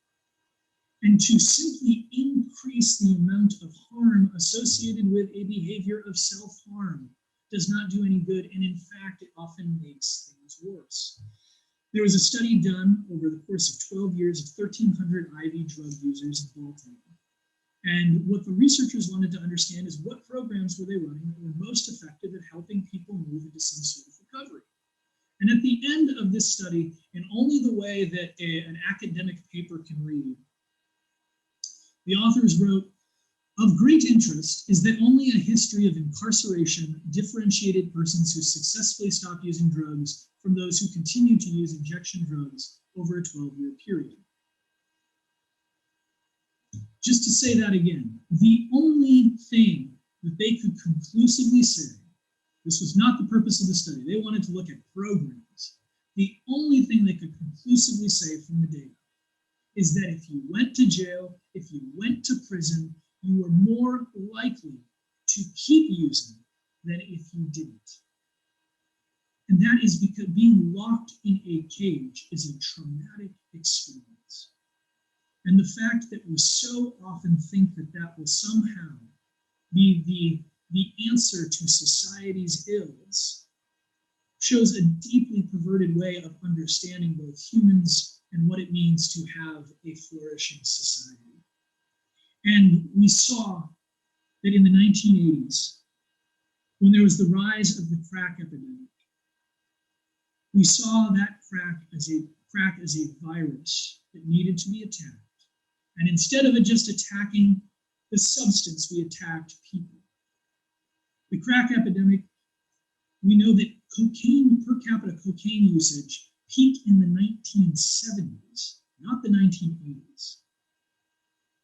And to simply increase the amount of harm associated with a behavior of self-harm does not do any good, and in fact, it often makes things worse. There was a study done over the course of 12 years of 1,300 IV drug users in Baltimore. And what the researchers wanted to understand is what programs were they running that were most effective at helping people move into some sort of recovery. And at the end of this study, in only the way that an academic paper can read, the authors wrote, "Of great interest is that only a history of incarceration differentiated persons who successfully stopped using drugs from those who continued to use injection drugs over a 12-year period." Just to say that again, the only thing that they could conclusively say, this was not the purpose of the study, they wanted to look at programs. The only thing they could conclusively say from the data is that if you went to jail, if you went to prison, you were more likely to keep using than if you didn't. And that is because being locked in a cage is a traumatic experience. And the fact that we so often think that that will somehow be the answer to society's ills shows a deeply perverted way of understanding both humans and what it means to have a flourishing society. And we saw that in the 1980s, when there was the rise of the crack epidemic, we saw that crack as a virus that needed to be attacked. And instead of it just attacking the substance, we attacked people. The crack epidemic, we know that per capita cocaine usage peaked in the 1970s, not the 1980s.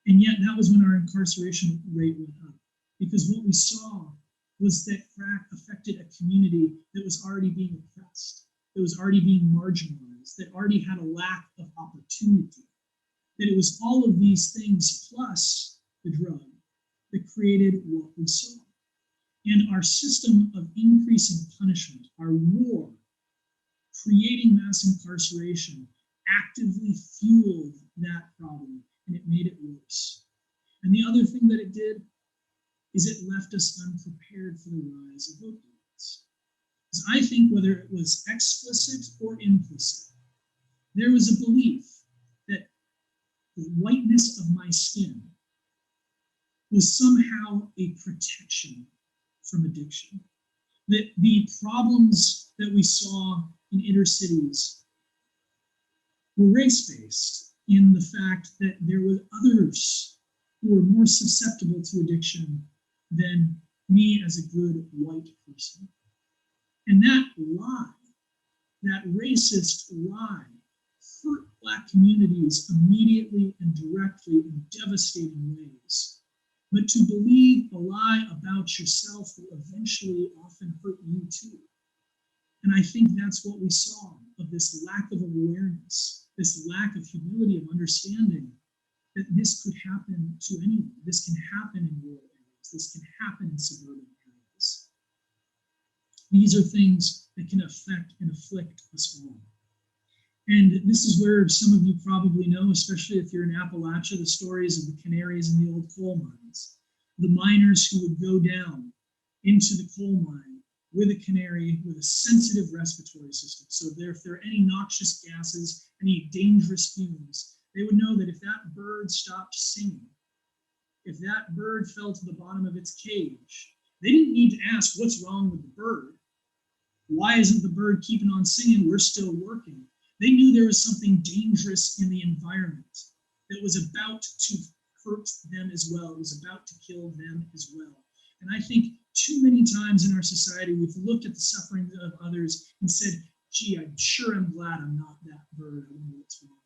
And yet that was when our incarceration rate went up, because what we saw was that crack affected a community that was already being oppressed, that was already being marginalized, that already had a lack of opportunity. That it was all of these things plus the drug that created what we saw. And our system of increasing punishment, our war, creating mass incarceration, actively fueled that problem, and it made it worse. And the other thing that it did is it left us unprepared for the rise of opioids. Because I think whether it was explicit or implicit, there was a belief that the whiteness of my skin was somehow a protection from addiction. That the problems that we saw in inner cities were race-based in the fact that there were others who were more susceptible to addiction than me as a good white person. And that lie, that racist lie, hurt Black communities immediately and directly in devastating ways. But to believe a lie about yourself will eventually often hurt you too. And I think that's what we saw of this lack of awareness this lack of humility of understanding that this could happen to anyone. This can happen in rural areas. This can happen in suburban areas. These are things that can affect and afflict us all. And this is where some of you probably know, especially if you're in Appalachia, the stories of the canaries in the old coal mines. The miners who would go down into the coal mine with a canary with a sensitive respiratory system. So if there are any noxious gases, any dangerous fumes, they would know that if that bird stopped singing, if that bird fell to the bottom of its cage, they didn't need to ask, what's wrong with the bird? Why isn't the bird keeping on singing? We're still working. They knew there was something dangerous in the environment that was about to hurt them as well. It was about to kill them as well. And I think too many times in our society, we've looked at the suffering of others and said, gee, I'm glad I'm not that bird. I wonder what's wrong.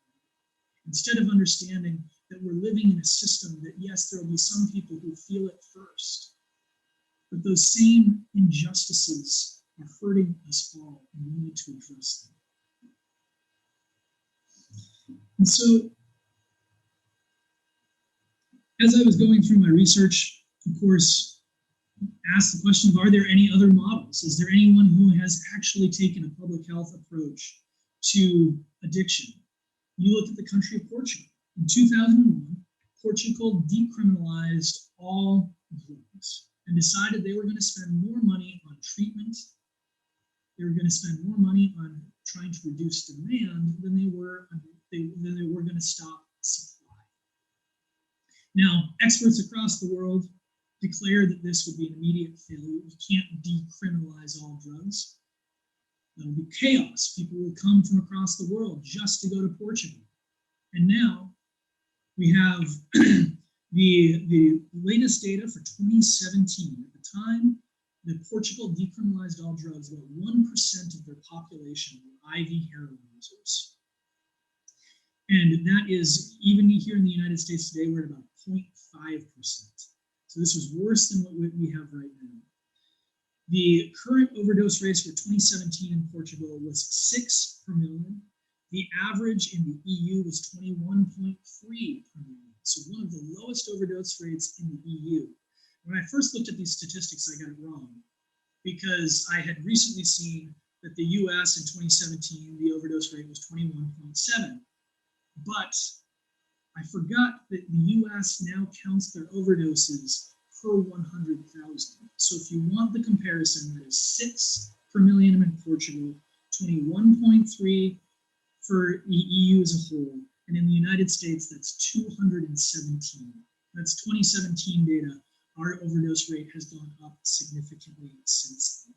Instead of understanding that we're living in a system that, yes, there will be some people who feel it first, but those same injustices are hurting us all, and we need to address them. And so, as I was going through my research, of course, asked the question of, are there any other models? Is there anyone who has actually taken a public health approach to addiction? You look at the country of Portugal. In 2001, Portugal decriminalized all drugs and decided they were going to spend more money on treatment. They were going to spend more money on trying to reduce demand than they were going to stop supply. Now, experts across the world declared that this would be an immediate failure. You can't decriminalize all drugs. That'll be chaos. People will come from across the world just to go to Portugal. And now we have the latest data for 2017. At the time that Portugal decriminalized all drugs, about 1% of their population were IV heroin users. And that is, even here in the United States today, we're at about 0.5%. So this was worse than what we have right now. The current overdose rates for 2017 in Portugal was 6 per million. The average in the EU was 21.3 per million. So one of the lowest overdose rates in the EU. When I first looked at these statistics, I got it wrong because I had recently seen that the US in 2017, the overdose rate was 21.7. But I forgot that the US now counts their overdoses per 100,000. So if you want the comparison, that is 6 per million in Portugal, 21.3 for the EU as a whole, and in the United States, that's 217. That's 2017 data. Our overdose rate has gone up significantly since then.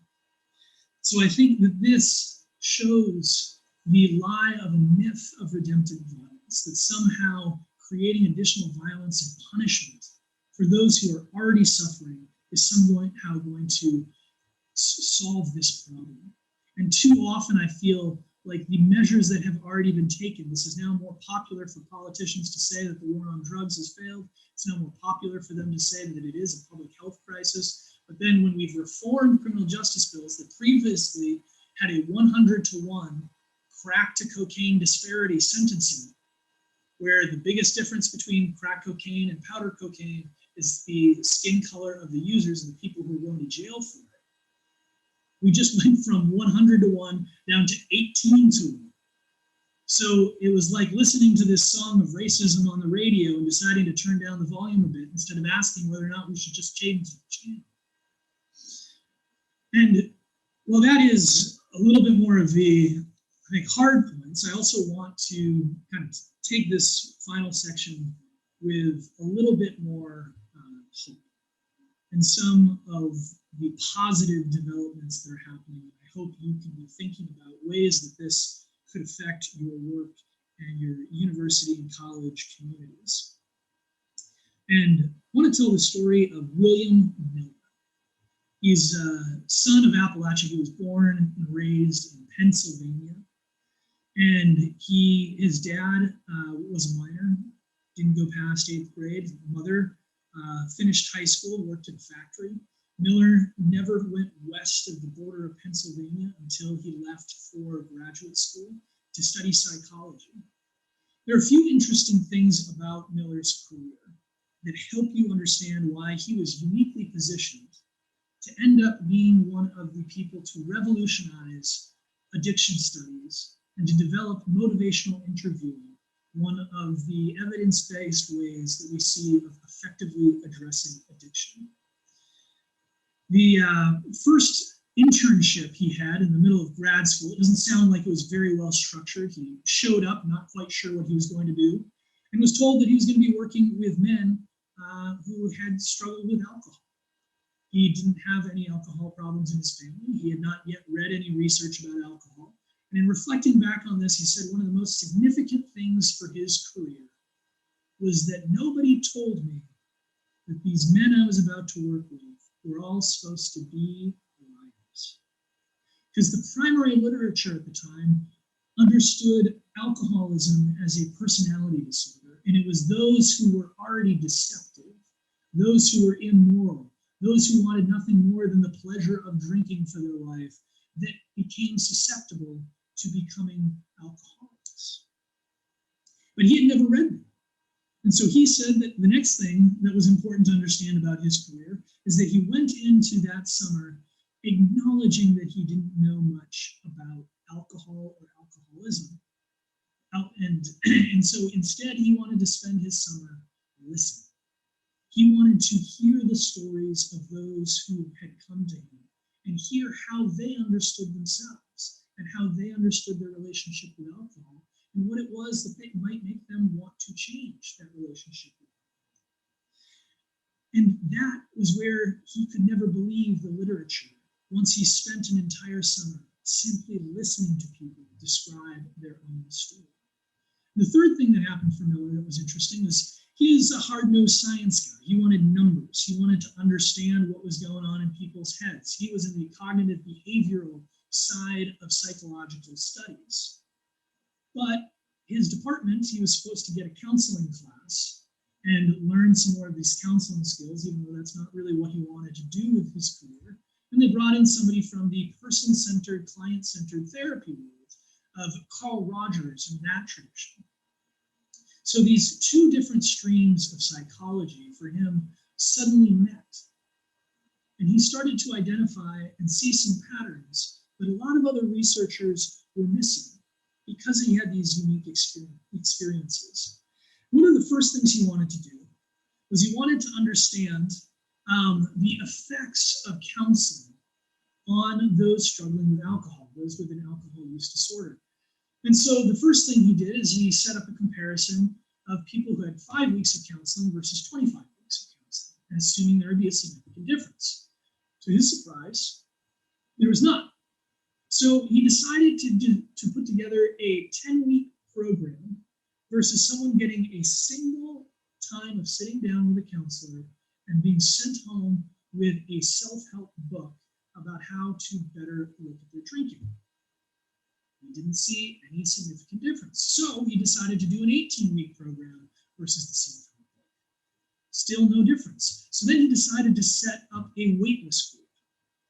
So I think that this shows the lie of a myth of redemptive violence, that somehow creating additional violence and punishment for those who are already suffering is somehow going to solve this problem. And too often I feel like the measures that have already been taken, this is now more popular for politicians to say that the war on drugs has failed. It's now more popular for them to say that it is a public health crisis. But then when we've reformed criminal justice bills that previously had a 100-to-1 crack to cocaine disparity sentencing, where the biggest difference between crack cocaine and powder cocaine is the skin color of the users and the people who are going to jail for it. We just went from 100-to-1 down to 18-to-1. So it was like listening to this song of racism on the radio and deciding to turn down the volume a bit instead of asking whether or not we should just change the channel. And well, that is a little bit more of the, I think, hard points. I also want to kind of take this final section with a little bit more hope and some of the positive developments that are happening. I hope you can be thinking about ways that this could affect your work and your university and college communities. And I want to tell the story of William Miller. He's a son of Appalachia. He was born and raised in Pennsylvania. And his dad was a miner, didn't go past 8th grade. Mother finished high school, worked in a factory. Miller never went west of the border of Pennsylvania until he left for graduate school to study psychology. There are a few interesting things about Miller's career that help you understand why he was uniquely positioned to end up being one of the people to revolutionize addiction studies and to develop motivational interviewing, one of the evidence-based ways that we see of effectively addressing addiction. The first internship he had in the middle of grad school, it doesn't sound like it was very well structured. He showed up not quite sure what he was going to do and was told that he was going to be working with men who had struggled with alcohol. He didn't have any alcohol problems in his family. He had not yet read any research about alcohol. And in reflecting back on this, he said one of the most significant things for his career was that nobody told me that these men I was about to work with were all supposed to be liars. Because the primary literature at the time understood alcoholism as a personality disorder, and it was those who were already deceptive, those who were immoral, those who wanted nothing more than the pleasure of drinking for their life that became susceptible to becoming alcoholics. But he had never read them. And so he said that the next thing that was important to understand about his career is that he went into that summer acknowledging that he didn't know much about alcohol or alcoholism. And so instead, he wanted to spend his summer listening. He wanted to hear the stories of those who had come to him and hear how they understood themselves and how they understood their relationship with alcohol and what it was that might make them want to change that relationship with alcohol. And that was where he could never believe the literature once he spent an entire summer simply listening to people describe their own story. The third thing that happened for Miller that was interesting was he is a hard-nosed science guy. He wanted numbers. He wanted to understand what was going on in people's heads. He was in the cognitive behavioral side of psychological studies. But his department, he was supposed to get a counseling class and learn some more of these counseling skills, even though that's not really what he wanted to do with his career. And they brought in somebody from the person-centered, client-centered therapy world of Carl Rogers and that tradition. So these two different streams of psychology for him suddenly met. And he started to identify and see some patterns that a lot of other researchers were missing because he had these unique experiences. One of the first things he wanted to do was he wanted to understand the effects of counseling on those struggling with alcohol, those with an alcohol use disorder. And so the first thing he did is he set up a comparison of people who had 5 weeks of counseling versus 25 weeks of counseling, and assuming there would be a significant difference. To his surprise, there was none. So he decided to put together a 10-week program versus someone getting a single time of sitting down with a counselor and being sent home with a self-help book about how to better look at their drinking. He didn't see any significant difference. So he decided to do an 18-week program versus the self-help book. Still no difference. So then he decided to set up a waitlist group,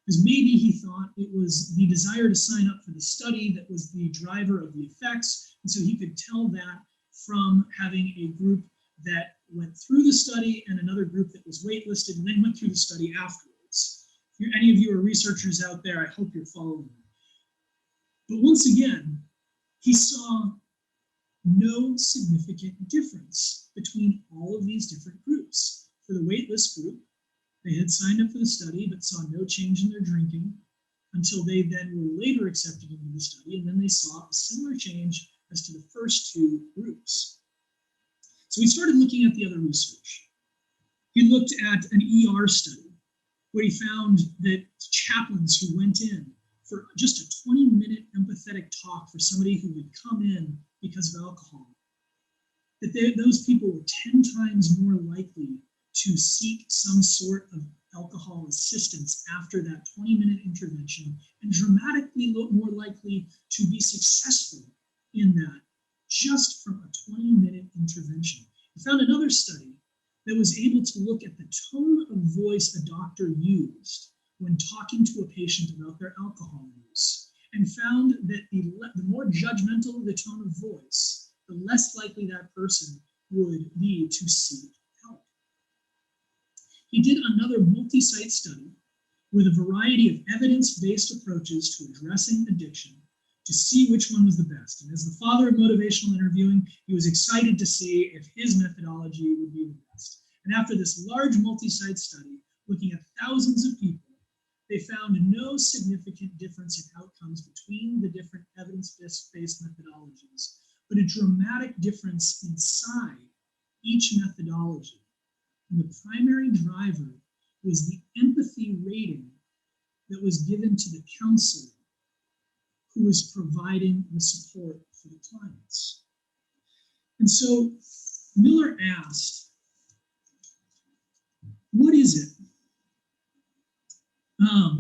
because maybe he thought it was the desire to sign up for the study that was the driver of the effects. And so he could tell that from having a group that went through the study and another group that was waitlisted and then went through the study afterwards. If any of you are researchers out there, I hope you're following me. But once again, he saw no significant difference between all of these different groups. For the waitlist group, they had signed up for the study but saw no change in their drinking until they then were later accepted into the study, and then they saw a similar change as to the first two groups. So he started looking at the other research. He looked at an ER study where he found that chaplains who went in for just a 20-minute empathetic talk for somebody who would come in because of alcohol, that those people were 10 times more likely to seek some sort of alcohol assistance after that 20-minute intervention and dramatically more likely to be successful in that just from a 20-minute intervention. He found another study that was able to look at the tone of voice a doctor used when talking to a patient about their alcohol use, and found that the more judgmental the tone of voice, the less likely that person would be to seek help. He did another multi-site study with a variety of evidence-based approaches to addressing addiction to see which one was the best. And as the father of motivational interviewing, he was excited to see if his methodology would be the best. And after this large multi-site study, looking at thousands of people, they found no significant difference in outcomes between the different evidence-based methodologies, but a dramatic difference inside each methodology. And the primary driver was the empathy rating that was given to the counselor who was providing the support for the clients. And so Miller asked, what is it?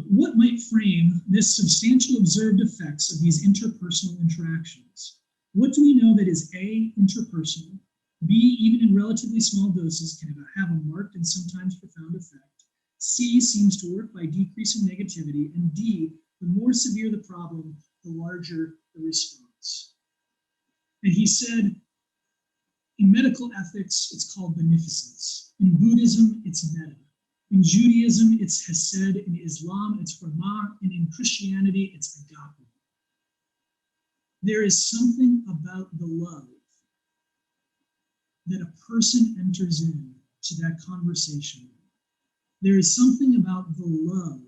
What might frame this substantial observed effects of these interpersonal interactions? What do we know that is A, interpersonal, B, even in relatively small doses, can have a marked and sometimes profound effect, C, seems to work by decreasing negativity, and D, the more severe the problem, the larger the response? And he said, in medical ethics, it's called beneficence. In Buddhism, it's metta. In Judaism, it's hesed. In Islam, it's rahmah. And in Christianity, it's agape. There is something about the love that a person enters into that conversation. There is something about the love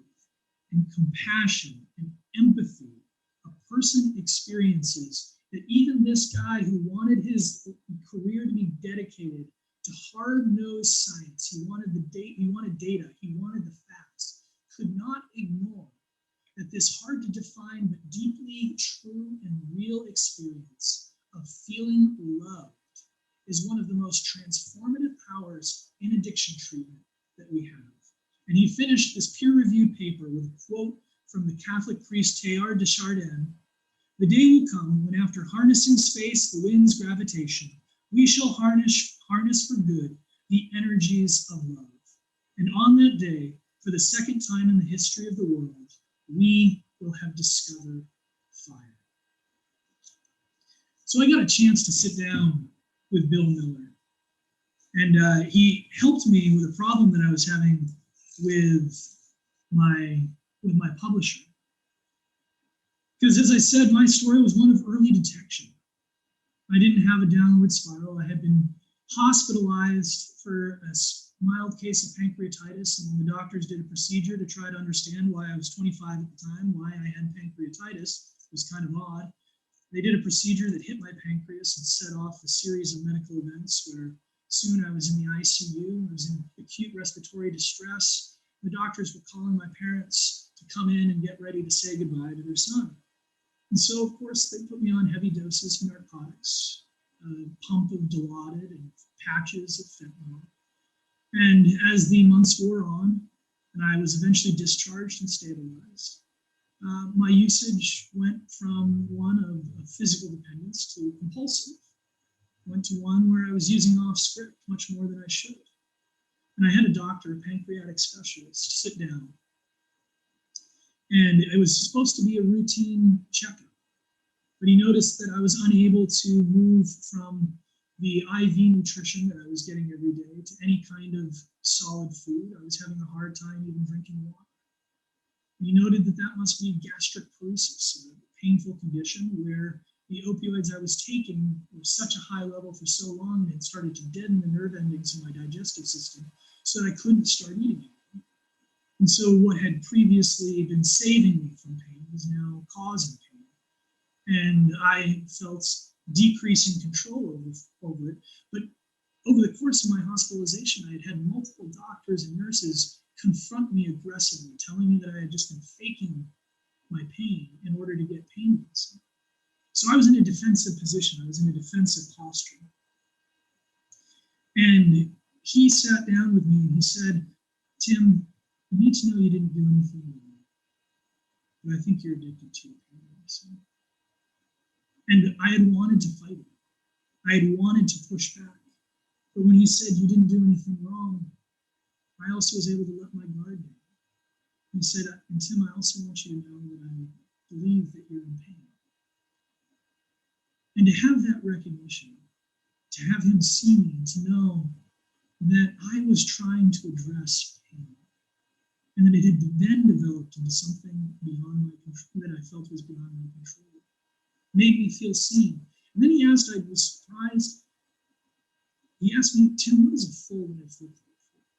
and compassion and empathy a person experiences that even this guy who wanted his career to be dedicated to hard-nosed science, he wanted data, he wanted the facts, could not ignore that this hard to define but deeply true and real experience of feeling loved is one of the most transformative powers in addiction treatment that we have. And he finished this peer-reviewed paper with a quote from the Catholic priest Teilhard de Chardin: "The day will come when, after harnessing space, the wind's gravitation, we shall harness for good the energies of love. And on that day, for the second time in the history of the world, we will have discovered fire." So I got a chance to sit down with Bill Miller, and he helped me with a problem that I was having with my publisher. Because as I said, my story was one of early detection. I didn't have a downward spiral. I had been hospitalized for a mild case of pancreatitis, and when the doctors did a procedure to try to understand why I was 25 at the time, why I had pancreatitis, it was kind of odd. They did a procedure that hit my pancreas and set off a series of medical events where soon I was in the ICU. I was in acute respiratory distress. The doctors were calling my parents to come in and get ready to say goodbye to their son. And so, of course, they put me on heavy doses of narcotics, a pump of Dilaudid and patches of fentanyl. And as the months wore on, and I was eventually discharged and stabilized, my usage went from one of physical dependence to compulsive. Went to one where I was using off script much more than I should. And I had a doctor, a pancreatic specialist, sit down. And it was supposed to be a routine checkup. But he noticed that I was unable to move from the IV nutrition that I was getting every day to any kind of solid food. I was having a hard time even drinking water. And he noted that that must be gastric paresis, a painful condition where the opioids I was taking were such a high level for so long that it started to deaden the nerve endings in my digestive system so that I couldn't start eating again. And so what had previously been saving me from pain was now causing pain. And I felt decreasing control over it. But over the course of my hospitalization, I had multiple doctors and nurses confront me aggressively, telling me that I had just been faking my pain in order to get pain medicine. So I was in a defensive position. I was in a defensive posture. And he sat down with me and he said, "Tim, you need to know you didn't do anything wrong, but I think you're addicted to pain medicine." And I had wanted to fight it. I had wanted to push back. But when he said, "You didn't do anything wrong," I also was able to let my guard down. He said, "And Tim, I also want you to know that I believe that you're in pain." And And to have that recognition, to have him see me, and to know that I was trying to address pain, and that it had then developed into something beyond my control, that I felt was beyond my control, made me feel seen. And then he asked, I was surprised, he asked me, Tim, what is a full life look like for you?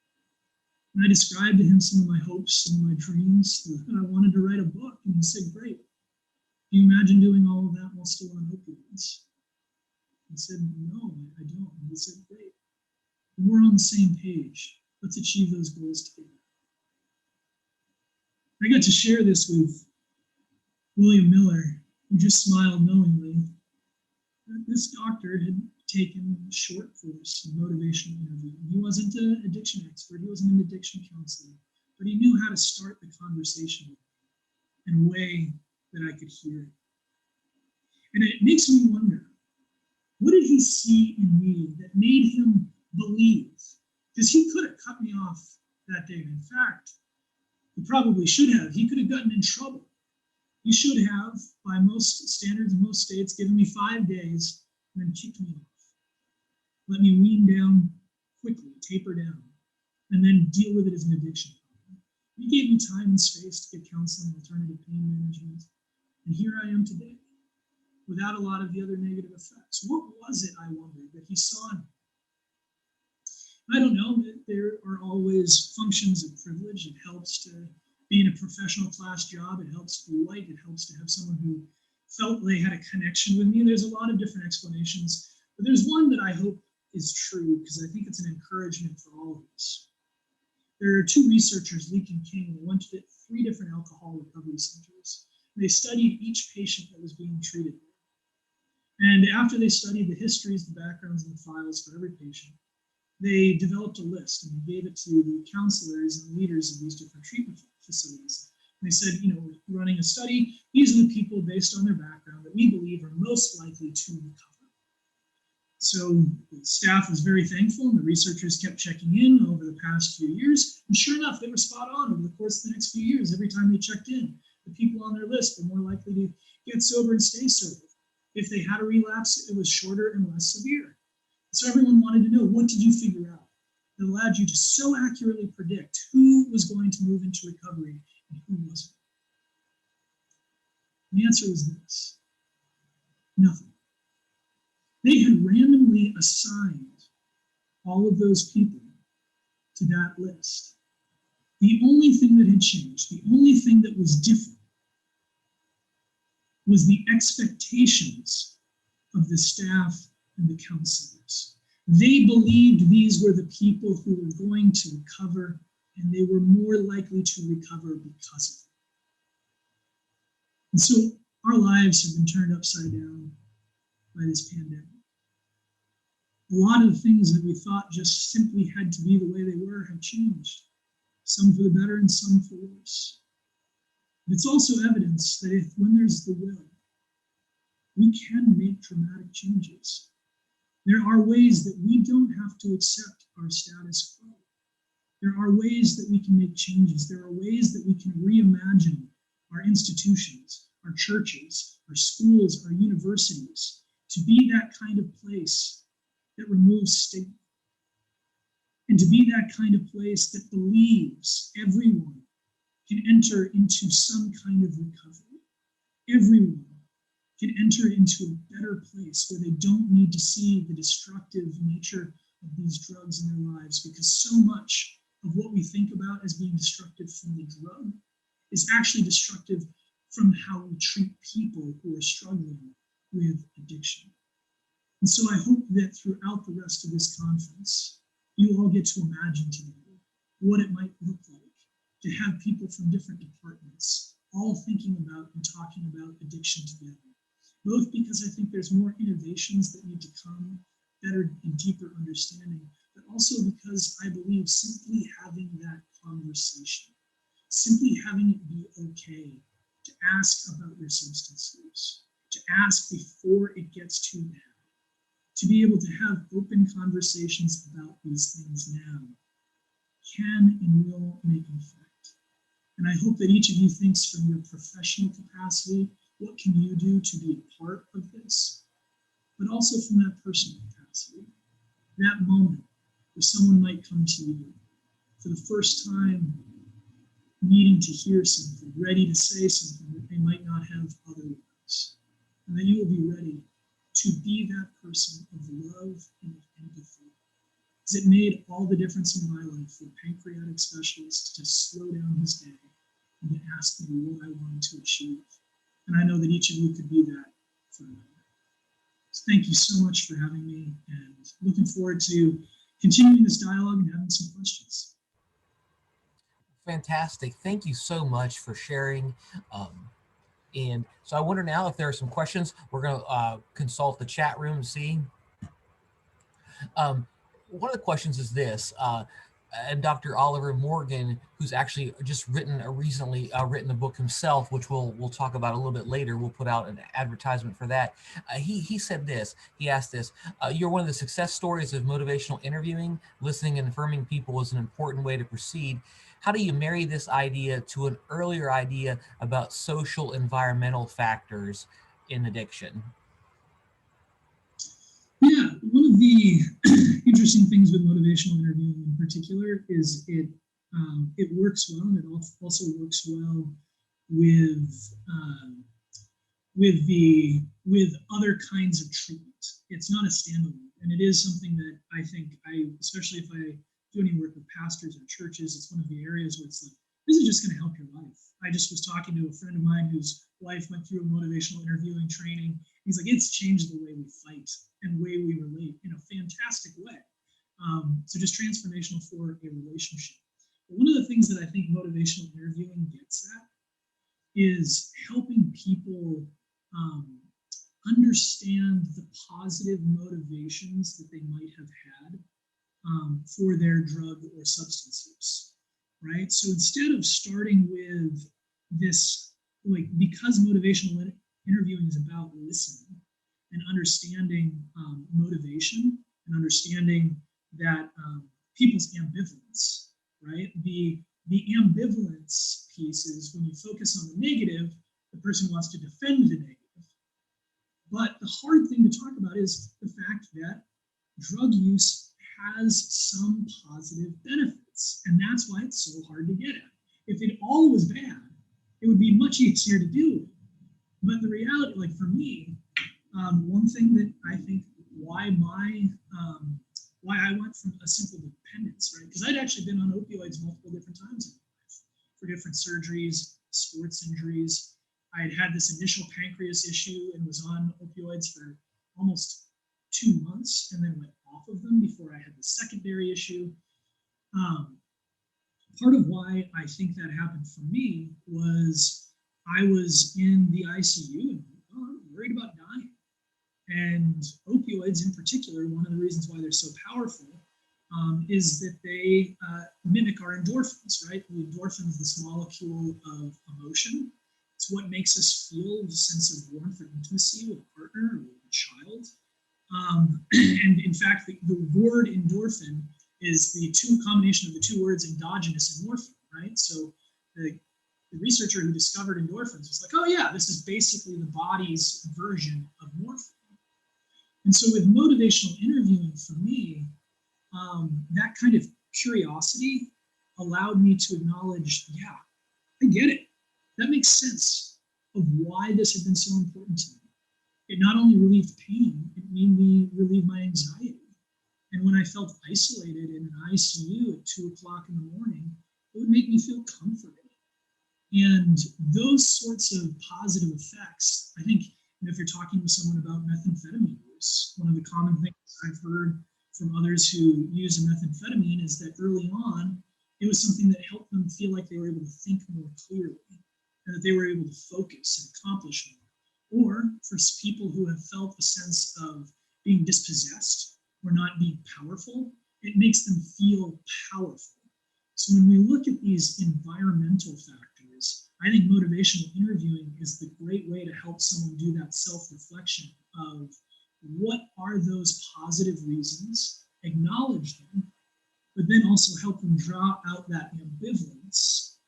And I described to him some of my hopes, some of my dreams, that I wanted to write a book. And he said, great. Do you imagine doing all of that while still on opioids? I said, no, I don't. And he said, great. We're on the same page. Let's achieve those goals together. I got to share this with William Miller, who just smiled knowingly. This doctor had taken a short course in motivational interviewing. He wasn't an addiction expert, he wasn't an addiction counselor, but he knew how to start the conversation in a way that I could hear it. And it makes me wonder, what did he see in me that made him believe? Because he could have cut me off that day. In fact, he probably should have. He could have gotten in trouble. He should have, by most standards in most states, given me 5 days and then kicked me off. Let me wean down quickly, taper down, and then deal with it as an addiction problem. He gave me time and space to get counseling, alternative pain management, and here I am today, without a lot of the other negative effects. What was it, I wondered, that he saw in me? I don't know, that there are always functions of privilege. It helps to be in a professional class job. It helps to be white. It helps to have someone who felt they had a connection with me. There's a lot of different explanations, but there's one that I hope is true, because I think it's an encouragement for all of us. There are 2 researchers, Leake and King, who went to 3 different alcohol recovery centers. They studied each patient that was being treated. And after they studied the histories, the backgrounds, and the files for every patient, they developed a list and they gave it to the counselors and leaders of these different treatment facilities. And they said, we're running a study. These are the people based on their background that we believe are most likely to recover. So the staff was very thankful, and the researchers kept checking in over the past few years. And sure enough, they were spot on over the course of the next few years. Every time they checked in, the people on their list were more likely to get sober and stay sober. If they had a relapse, it was shorter and less severe. So everyone wanted to know, what did you figure out that allowed you to so accurately predict who was going to move into recovery and who wasn't? The answer was this: nothing. They had randomly assigned all of those people to that list. The only thing that had changed, the only thing that was different, was the expectations of the staff and the counselors. They believed these were the people who were going to recover, and they were more likely to recover because of it. And so our lives have been turned upside down by this pandemic. A lot of the things that we thought just simply had to be the way they were have changed, some for the better and some for worse. But it's also evidence that when there's the will, we can make dramatic changes. There are ways that we don't have to accept our status quo. There are ways that we can make changes. There are ways that we can reimagine our institutions, our churches, our schools, our universities, to be that kind of place that removes stigma, and to be that kind of place that believes everyone can enter into some kind of recovery. Everyone can enter into a better place where they don't need to see the destructive nature of these drugs in their lives, because so much of what we think about as being destructive from the drug is actually destructive from how we treat people who are struggling with addiction. And so I hope that throughout the rest of this conference, you all get to imagine together what it might look like to have people from different departments all thinking about and talking about addiction together. Both because I think there's more innovations that need to come, better and deeper understanding, but also because I believe simply having that conversation, simply having it be okay to ask about your substance use, to ask before it gets too bad, to be able to have open conversations about these things now can and will make an effect. And I hope that each of you thinks from your professional capacity, what can you do to be a part of this? but also from that personal capacity. That moment where someone might come to you for the first time, needing to hear something, ready to say something that they might not have otherwise. And then you will be ready to be that person of love and of empathy. Because it made all the difference in my life for a pancreatic specialist to slow down his day and to ask me what I wanted to achieve. And I know that each of you could be that for another. So thank you so much for having me, and looking forward to continuing this dialogue and having some questions. Fantastic. Thank you so much for sharing. And so I wonder now if there are some questions. We're going to consult the chat room to see. One of the questions is this, and Dr. Oliver Morgan, who's actually just recently written a book himself, which we'll talk about a little bit later. We'll put out an advertisement for that. He said this, he asked this, you're one of the success stories of motivational interviewing. Listening and affirming people is an important way to proceed. How do you marry this idea to an earlier idea about social environmental factors in addiction? Yeah, one of the interesting things with motivational interviewing in particular is it works well, and it also works well with other kinds of treatment. It's not a standalone, and it is something that I think especially if I do any work with pastors or churches, it's one of the areas where it's like, this is just going to help your life. I just was talking to a friend of mine whose wife went through a motivational interviewing training. He's like, it's changed the way we fight and the way we relate in a fantastic way. So just transformational for a relationship. But one of the things that I think motivational interviewing gets at is helping people understand the positive motivations that they might have had for their drug or substance use, right? So instead of starting with this, because motivational interviewing is about listening and understanding motivation and understanding that people's ambivalence, right? The ambivalence piece is when you focus on the negative, the person wants to defend the negative. But the hard thing to talk about is the fact that drug use has some positive benefits, and that's why it's so hard to get at. If it all was bad, it would be much easier to deal with. But the reality, for me, one thing that I think why I went from a simple dependence, right? Because I'd actually been on opioids multiple different times in my life for different surgeries, sports injuries. I had this initial pancreas issue and was on opioids for almost 2 months and then went off of them before I had the secondary issue. Part of why I think that happened for me was I was in the ICU and I'm worried about dying. And opioids in particular, one of the reasons why they're so powerful is that they mimic our endorphins, right? The endorphins, this molecule of emotion. It's what makes us feel a sense of warmth or intimacy with a partner or with a child. And in fact, the word endorphin is the combination of the two words endogenous and morphine, right? So the researcher who discovered endorphins was like, oh yeah, this is basically the body's version of morphine. And so with motivational interviewing for me, that kind of curiosity allowed me to acknowledge, yeah, I get it. That makes sense of why this had been so important to me. It not only relieved pain, it made me relieve my anxiety. And when I felt isolated in an ICU at 2 o'clock in the morning, it would make me feel comforted. And those sorts of positive effects, I think, if you're talking with someone about methamphetamine use, one of the common things I've heard from others who use a methamphetamine is that early on, it was something that helped them feel like they were able to think more clearly and that they were able to focus and accomplish more. Or for people who have felt a sense of being dispossessed or not being powerful, it makes them feel powerful. So when we look at these environmental factors, I think motivational interviewing is the great way to help someone do that self-reflection of what are those positive reasons, acknowledge them, but then also help them draw out that ambivalence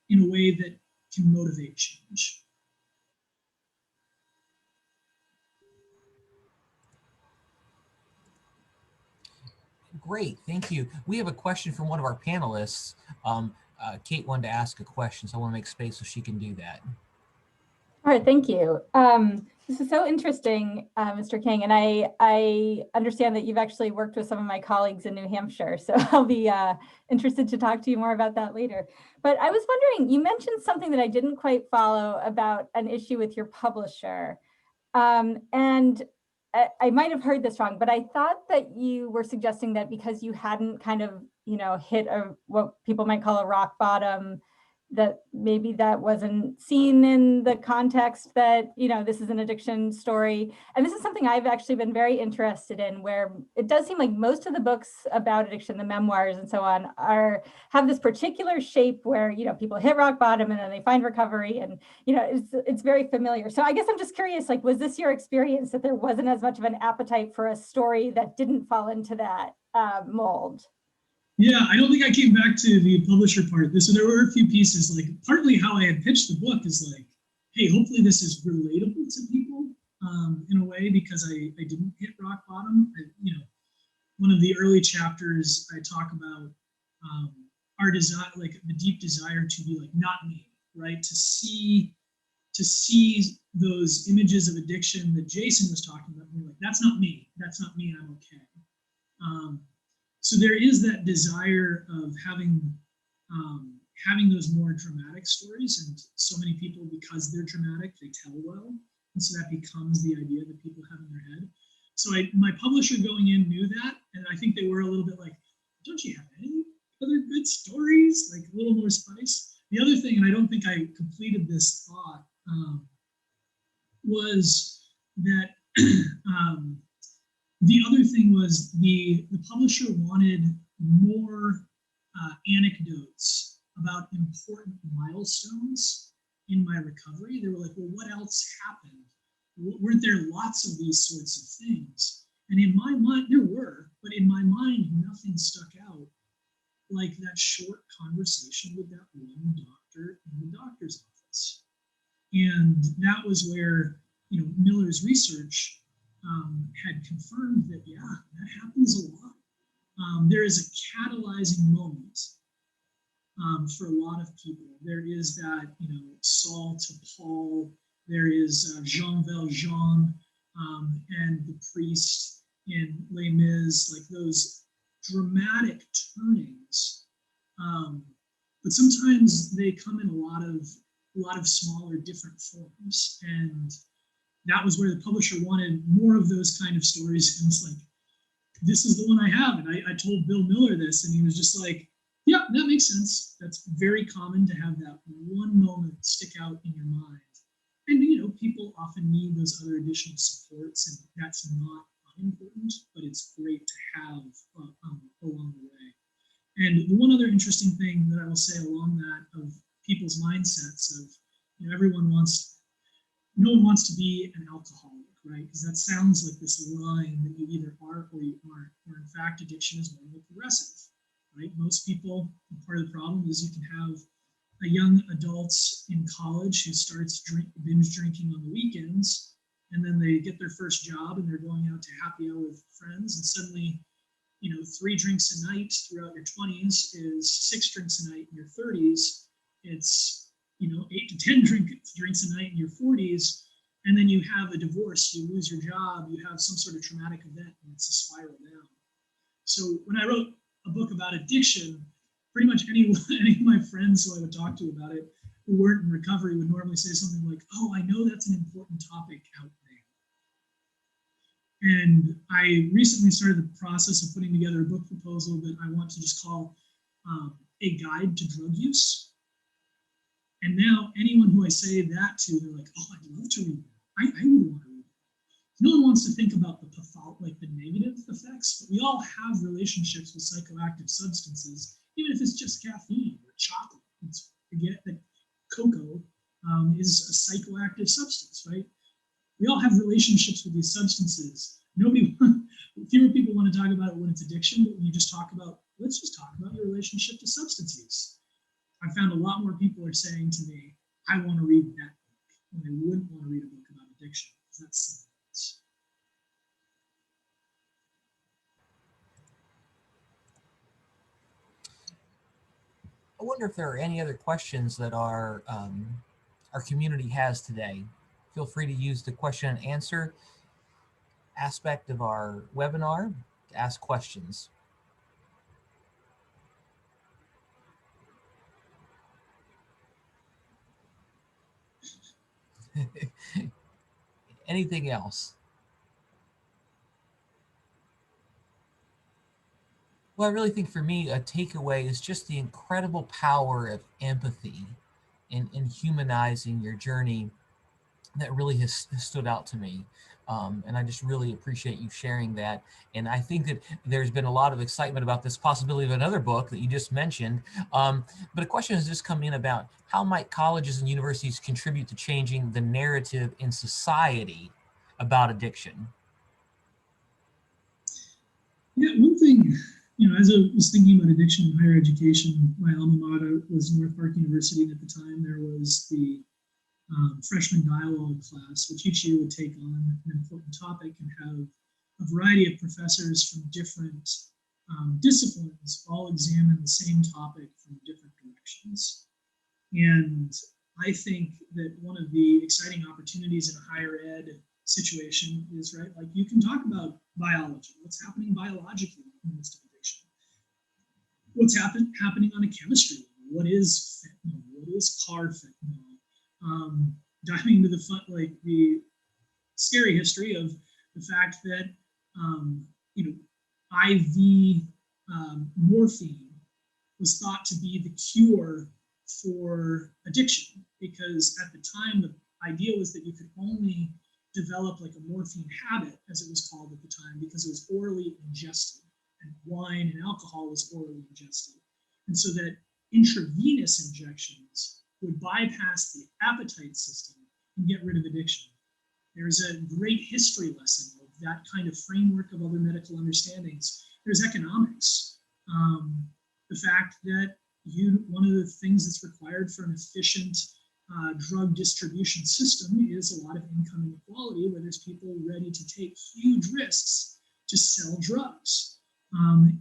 in a way that can motivate change. Great, thank you. We have a question from one of our panelists. Kate wanted to ask a question, so I want to make space so she can do that. All right, thank you. This is so interesting, Mr. King, and I understand that you've actually worked with some of my colleagues in New Hampshire, so I'll be interested to talk to you more about that later. But I was wondering, you mentioned something that I didn't quite follow about an issue with your publisher. And I might have heard this wrong, but I thought that you were suggesting that because you hadn't kind of, hit what people might call a rock bottom, that maybe that wasn't seen in the context that, this is an addiction story. And this is something I've actually been very interested in, where it does seem like most of the books about addiction, the memoirs and so on, have this particular shape where, people hit rock bottom and then they find recovery, and, it's very familiar. So I guess I'm just curious, like, was this your experience that there wasn't as much of an appetite for a story that didn't fall into that mold? Yeah, I don't think I came back to the publisher part. So there were a few pieces, like partly how I had pitched the book is like, hey, hopefully this is relatable to people in a way, because I didn't hit rock bottom. One of the early chapters I talk about our desire, like the deep desire to be like, not me, right? To see those images of addiction that Jason was talking about. And we're like, that's not me. That's not me. I'm okay. So there is that desire of having those more dramatic stories, and so many people, because they're dramatic, they tell well, and so that becomes the idea that people have in their head. So my publisher going in knew that, and I think they were a little bit like, don't you have any other good stories, like a little more spice? The other thing, and I don't think I completed this thought, was that the other thing was the publisher wanted more anecdotes about important milestones in my recovery. They were like, well, what else happened? Weren't there lots of these sorts of things? And in my mind, there were, but in my mind, nothing stuck out like that short conversation with that one doctor in the doctor's office. And that was where, Miller's research had confirmed that, yeah, that happens a lot. There is a catalyzing moment for a lot of people. There is that, Saul to Paul. There is Jean Valjean and the priest in Les Mis, like those dramatic turnings. But sometimes they come in a lot of smaller, different forms. And that was where the publisher wanted more of those kind of stories. And it's like, this is the one I have. And I told Bill Miller this, and he was just like, yeah, that makes sense. That's very common to have that one moment stick out in your mind. And, people often need those other additional supports, and that's not unimportant, but it's great to have along the way. And the one other interesting thing that I will say along that of people's mindsets of, no one wants to be an alcoholic, right? Because that sounds like this line that you either are or you aren't, or in fact, addiction is normally progressive, right? Most people, part of the problem is you can have a young adult in college who starts binge drinking on the weekends, and then they get their first job and they're going out to happy hour with friends, and suddenly, 3 drinks a night throughout your 20s is 6 drinks a night in your 30s. It's 8 to 10 drinks a night in your 40s, and then you have a divorce, you lose your job, you have some sort of traumatic event, and it's a spiral down. So when I wrote a book about addiction, pretty much any of my friends who I would talk to about it who weren't in recovery would normally say something like, oh, I know that's an important topic out there. And I recently started the process of putting together a book proposal that I want to just call A Guide to Drug Use. And now anyone who I say that to, they're like, oh, I'd love to read that. I would want to read it. No one wants to think about the negative effects, but we all have relationships with psychoactive substances, even if it's just caffeine or chocolate. Forget that cocoa is a psychoactive substance, right? We all have relationships with these substances. Fewer people want to talk about it when it's addiction, but when you just talk about, let's just talk about your relationship to substance use. I found a lot more people are saying to me, I want to read that book, when they wouldn't want to read a book about addiction, because that's something else. I wonder if there are any other questions that our community has today. Feel free to use the question and answer aspect of our webinar to ask questions. Anything else? Well, I really think for me, a takeaway is just the incredible power of empathy in humanizing your journey that really has stood out to me. And I just really appreciate you sharing that. And I think that there's been a lot of excitement about this possibility of another book that you just mentioned. But a question has just come in about how might colleges and universities contribute to changing the narrative in society about addiction? Yeah, one thing, as I was thinking about addiction in higher education, my alma mater was North Park University, and at the time there was the freshman dialogue class, which each year would take on an important topic and have a variety of professors from different disciplines all examine the same topic from different directions. And I think that one of the exciting opportunities in a higher ed situation is, right, like you can talk about biology, what's happening biologically in the midst of addiction, what's happening on a chemistry level, what is fentanyl, what is carfentanil, diving into the scary history of the fact that IV morphine was thought to be the cure for addiction, because at the time the idea was that you could only develop like a morphine habit, as it was called at the time, because it was orally ingested, and wine and alcohol was orally ingested, and so that intravenous injections would bypass the appetite system and get rid of addiction. There's a great history lesson of that kind of framework of other medical understandings. There's economics. The fact that one of the things that's required for an efficient drug distribution system is a lot of income inequality, where there's people ready to take huge risks to sell drugs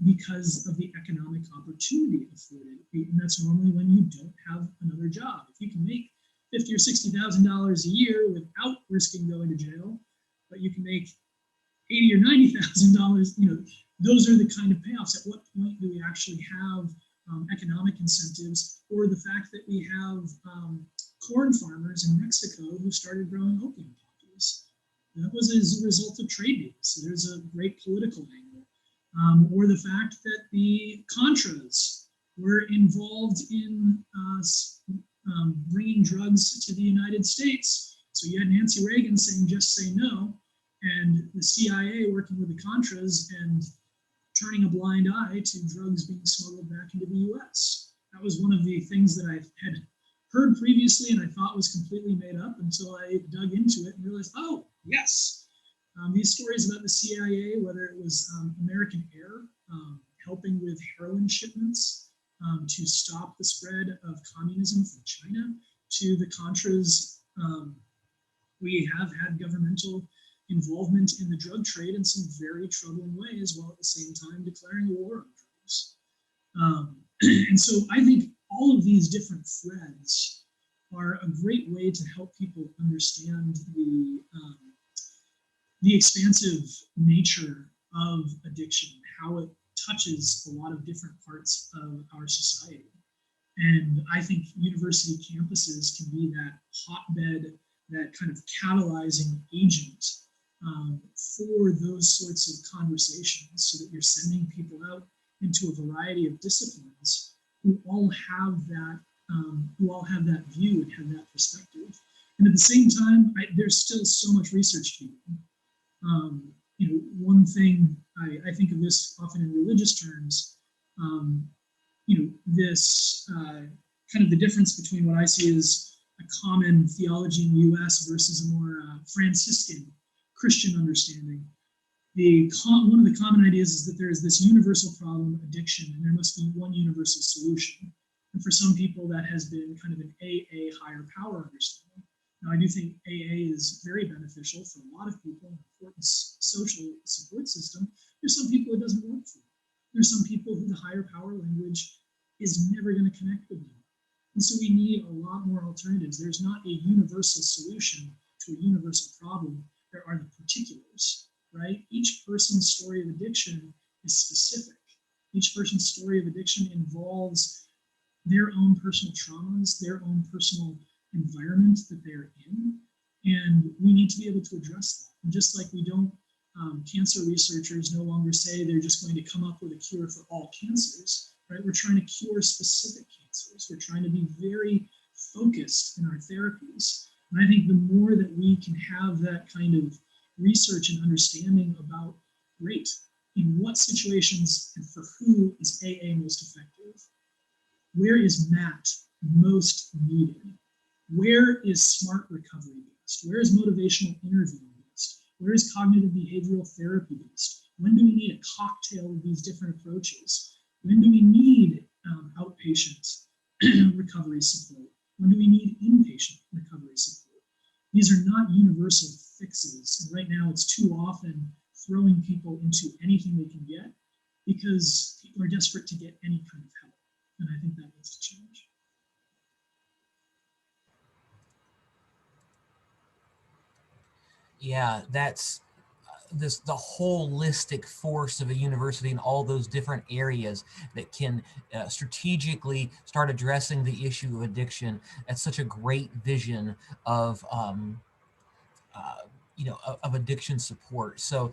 because of the economic opportunity afforded. And that's normally when you don't have another job. If you can make $50,000 or $60,000 a year without risking going to jail, but you can make $80,000 or $90,000, those are the kind of payoffs. At what point do we actually have economic incentives, or the fact that we have corn farmers in Mexico who started growing opium poppies? That was as a result of trade deals. So there's a great political angle. Or the fact that the Contras were involved in bringing drugs to the United States. So you had Nancy Reagan saying, just say no, and the CIA working with the Contras and turning a blind eye to drugs being smuggled back into the US. That was one of the things that I had heard previously and I thought was completely made up until I dug into it and realized, oh, yes. These stories about the CIA, whether it was American Air helping with heroin shipments to stop the spread of communism from China, to the Contras, we have had governmental involvement in the drug trade in some very troubling ways, while at the same time declaring a war on drugs. And so I think all of these different threads are a great way to help people understand the expansive nature of addiction, how it touches a lot of different parts of our society. And I think university campuses can be that hotbed, that kind of catalyzing agent for those sorts of conversations, so that you're sending people out into a variety of disciplines who all have that view and have that perspective. And at the same time, there's still so much research to be done. One thing I think of this often in religious terms, this kind of the difference between what I see as a common theology in the US versus a more Franciscan Christian understanding. One of the common ideas is that there is this universal problem, addiction, and there must be one universal solution. And for some people, that has been kind of an AA higher power understanding. Now, I do think AA is very beneficial for a lot of people, an important social support system. There's some people it doesn't work for. There's some people who the higher power language is never going to connect with them. And so we need a lot more alternatives. There's not a universal solution to a universal problem. There are the particulars, right? Each person's story of addiction is specific. Each person's story of addiction involves their own personal traumas, their own personal environment that they're in. And we need to be able to address that. And just like we don't, cancer researchers no longer say they're just going to come up with a cure for all cancers, right? We're trying to cure specific cancers. We're trying to be very focused in our therapies. And I think the more that we can have that kind of research and understanding about, great, in what situations and for who is AA most effective? Where is MAT most needed? Where is smart recovery best? Where is motivational interviewing best? Where is cognitive behavioral therapy best? When do we need a cocktail of these different approaches? When do we need outpatient recovery support? When do we need inpatient recovery support? These are not universal fixes. And right now it's too often throwing people into anything they can get because people are desperate to get any kind of help. And I think that needs to change. Yeah, that's the holistic force of a university in all those different areas that can strategically start addressing the issue of addiction. That's such a great vision of of addiction support. So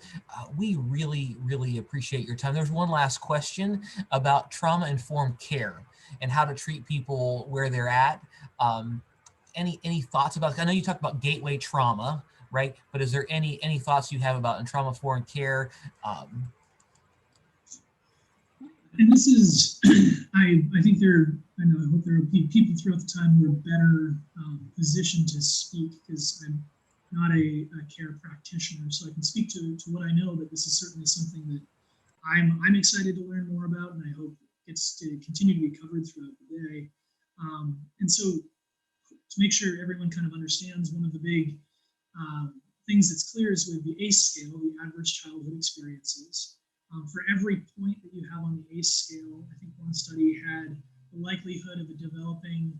we really, really appreciate your time. There's one last question about trauma-informed care and how to treat people where they're at. Any thoughts about, I know you talked about gateway trauma, right? But is there any thoughts you have about trauma-informed care? And this is, I think I hope there will be people throughout the time who are better positioned to speak, because I'm not a care practitioner, so I can speak to what I know, but this is certainly something that I'm excited to learn more about, and I hope gets to continue to be covered throughout the day. And so to make sure everyone kind of understands, one of the big things that's clear is with the ACE scale, the adverse childhood experiences. For every point that you have on the ACE scale, I think one study had the likelihood of developing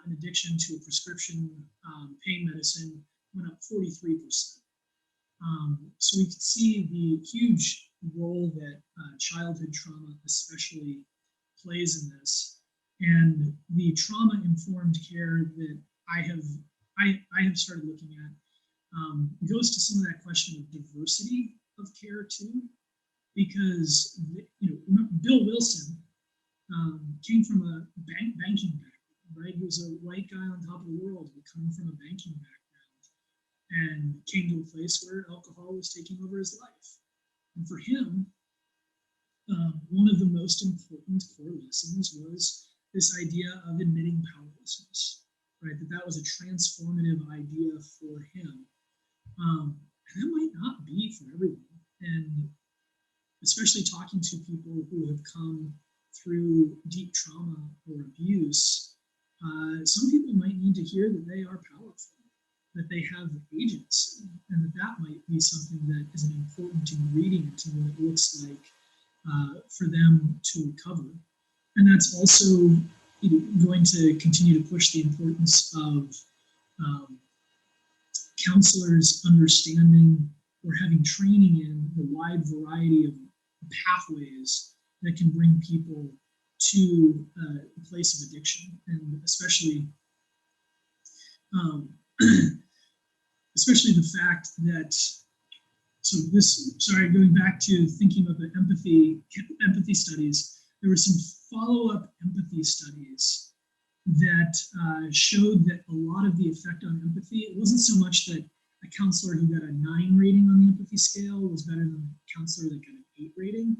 an addiction to a prescription pain medicine went up 43%. So we could see the huge role that childhood trauma especially plays in this. And the trauma-informed care that I have started looking at goes to some of that question of diversity of care too, because remember, Bill Wilson came from a banking background, right? He was a white guy on top of the world, but coming from a banking background, and came to a place where alcohol was taking over his life. And for him, one of the most important core lessons was this idea of admitting powerlessness, right? That was a transformative idea for him. And that might not be for everyone. And especially talking to people who have come through deep trauma or abuse, some people might need to hear that they are powerful, that they have agency, and that might be something that is an important ingredient in what it looks like for them to recover. And that's also going to continue to push the importance of counselors understanding or having training in the wide variety of pathways that can bring people to a place of addiction, and especially the fact that, going back to thinking about the empathy studies, there were some follow-up empathy studies that showed that a lot of the effect on empathy, it wasn't so much that a counselor who got a 9 rating on the empathy scale was better than a counselor that got an 8 rating.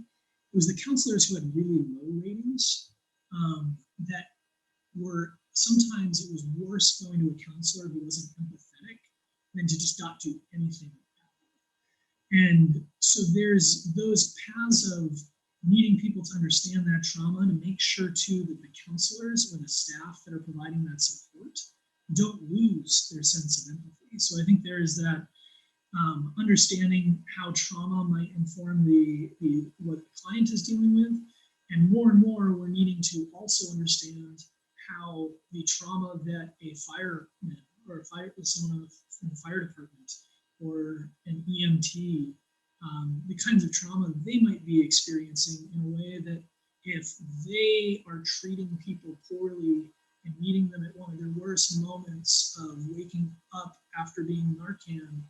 It was the counselors who had really low ratings that were, sometimes it was worse going to a counselor who wasn't empathetic than to just not do anything. And so there's those paths of needing people to understand that trauma, to make sure too that the counselors or the staff that are providing that support don't lose their sense of empathy. So I think there is that understanding how trauma might inform what the client is dealing with, And more, we're needing to also understand how the trauma that a fireman or someone from the fire department or an EMT, the kinds of trauma they might be experiencing in a way that if they are treating people poorly and meeting them at one of their worst moments of waking up after being Narcan,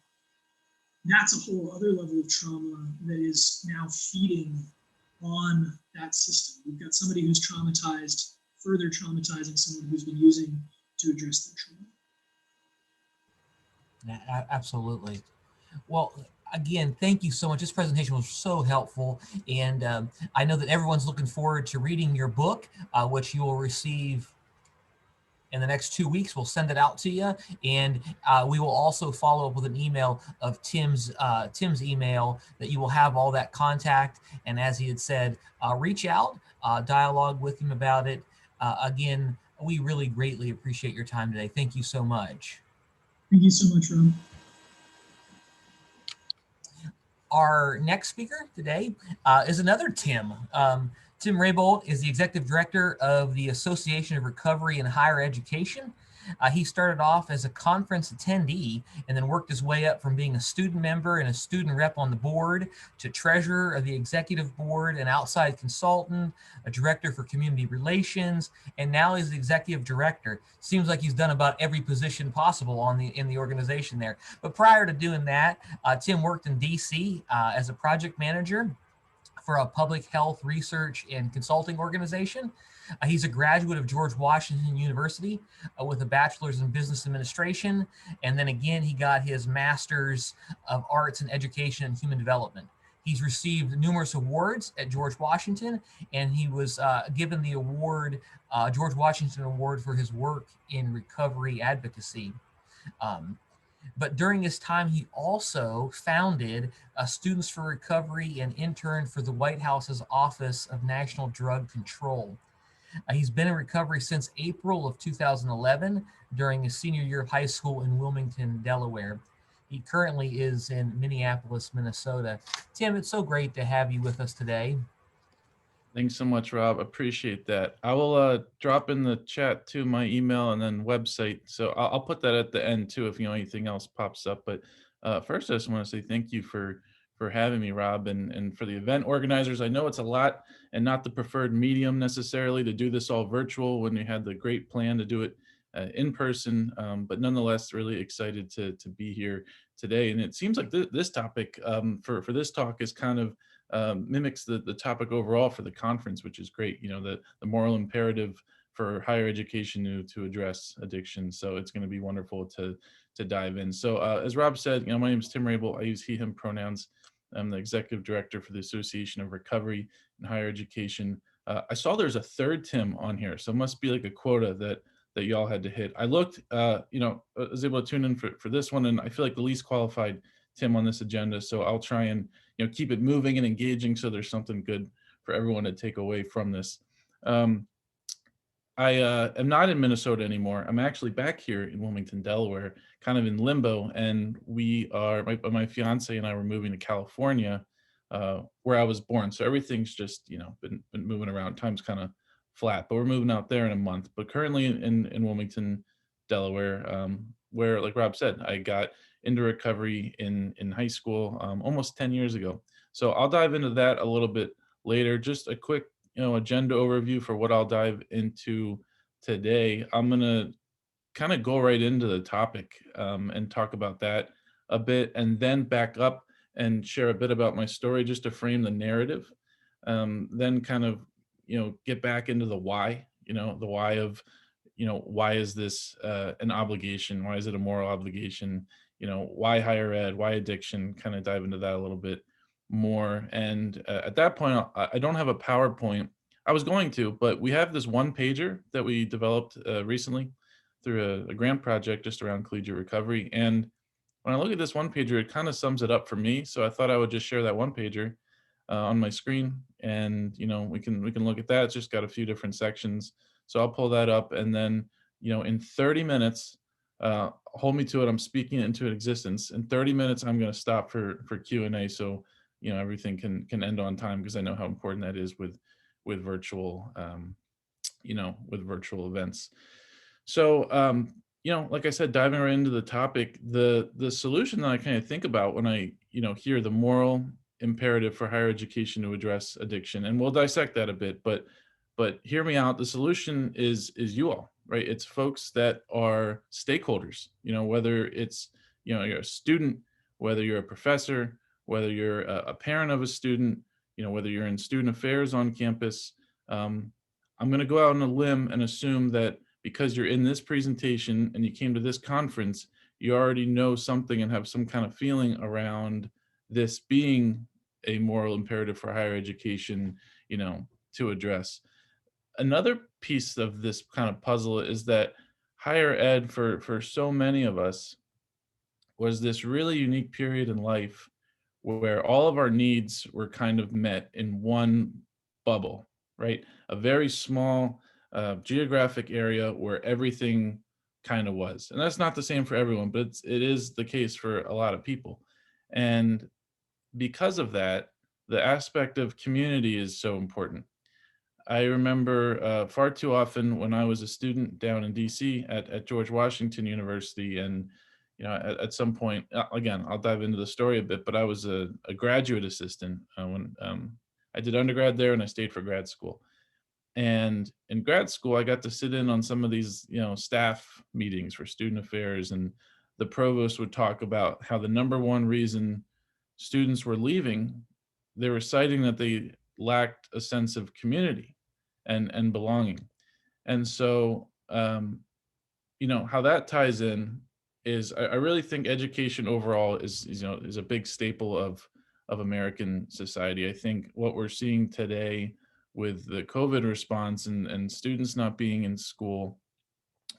that's a whole other level of trauma that is now feeding on that system. We've got somebody who's traumatized, further traumatizing someone who's been using to address their trauma. Yeah, absolutely. Well, again, thank you so much. This presentation was so helpful. And I know that everyone's looking forward to reading your book, which you will receive in the next 2 weeks. We'll send it out to you. And we will also follow up with an email of Tim's email that you will have all that contact. And as he had said, reach out, dialogue with him about it. Again, we really greatly appreciate your time today. Thank you so much. Thank you so much, Rob. Our next speaker today is another Tim. Tim Rabolt is the Executive Director of the Association of Recovery in Higher Education. He started off as a conference attendee and then worked his way up from being a student member and a student rep on the board to treasurer of the executive board, an outside consultant, a director for community relations, and now he's the executive director. Seems like he's done about every position possible in the organization there. But prior to doing that, Tim worked in DC as a project manager for a public health research and consulting organization. He's a graduate of George Washington University with a bachelor's in business administration. And then again, he got his master's of arts in education and human development. He's received numerous awards at George Washington, and he was given the award, George Washington Award, for his work in recovery advocacy. But during his time, he also founded Students for Recovery and interned for the White House's Office of National Drug Control. He's been in recovery since April of 2011 during his senior year of high school in Wilmington, Delaware. He currently is in Minneapolis, Minnesota. Tim, it's so great to have you with us today. Thanks so much, Rob. Appreciate that. I will drop in the chat too my email and then website. So I'll put that at the end too if anything else pops up. But first, I just want to say thank you for having me, Rob, and for the event organizers. I know it's a lot and not the preferred medium necessarily to do this all virtual when you had the great plan to do it in person, but nonetheless, really excited to be here today. And it seems like this topic for this talk is kind of mimics the topic overall for the conference, which is great. You know, the moral imperative for higher education to address addiction. So it's going to be wonderful to dive in. So as Rob said, my name is Tim Rabolt. I use he, him pronouns. I'm the executive director for the Association of Recovery in Higher Education. I saw there's a third Tim on here, so it must be like a quota that y'all had to hit. I looked, I was able to tune in for this one, and I feel like the least qualified Tim on this agenda. So I'll try and keep it moving and engaging so there's something good for everyone to take away from this. I am not in Minnesota anymore. I'm actually back here in Wilmington, Delaware, kind of in limbo. And we are, my fiance and I were moving to California, where I was born. So everything's just, been moving around. Time's kind of flat, but we're moving out there in a month. But currently in Wilmington, Delaware, where, like Rob said, I got into recovery in high school almost 10 years ago. So I'll dive into that a little bit later. Just a quick agenda overview for what I'll dive into today. I'm gonna kind of go right into the topic and talk about that a bit, and then back up and share a bit about my story just to frame the narrative. Then kind of get back into the why, the why of why is this an obligation? Why is it a moral obligation? Why higher ed? Why addiction? Kind of dive into that a little bit more. And at that point, I don't have a PowerPoint. I was going to, but we have this one pager that we developed recently through a grant project just around collegiate recovery. And when I look at this one pager, it kind of sums it up for me. So I thought I would just share that one pager on my screen, and we can look at that. It's just got a few different sections. So I'll pull that up, and then in 30 minutes, hold me to it. I'm speaking it into existence. In 30 minutes, I'm going to stop for Q&A. So everything can end on time, because I know how important that is with virtual, with virtual events. So, like I said, diving right into the topic, the solution that I kind of think about when I, hear the moral imperative for higher education to address addiction, and we'll dissect that a bit, but hear me out. The solution is you all, right? It's folks that are stakeholders, whether it's, you're a student, whether you're a professor, whether you're a parent of a student, whether you're in student affairs on campus. I'm going to go out on a limb and assume that because you're in this presentation and you came to this conference, you already know something and have some kind of feeling around this being a moral imperative for higher education, to address. Another piece of this kind of puzzle is that higher ed for so many of us was this really unique period in life where all of our needs were kind of met in one bubble, right? A very small geographic area where everything kind of was. And that's not the same for everyone, but it is the case for a lot of people. And because of that, the aspect of community is so important. I remember far too often when I was a student down in DC at George Washington University, and at some point, again, I'll dive into the story a bit, but I was a graduate assistant when I did undergrad there, and I stayed for grad school. And in grad school, I got to sit in on some of these, staff meetings for student affairs, and the provost would talk about how the number one reason students were leaving, they were citing that they lacked a sense of community and belonging. And so, how that ties in is I really think education overall is a big staple of American society. I think what we're seeing today with the COVID response and students not being in school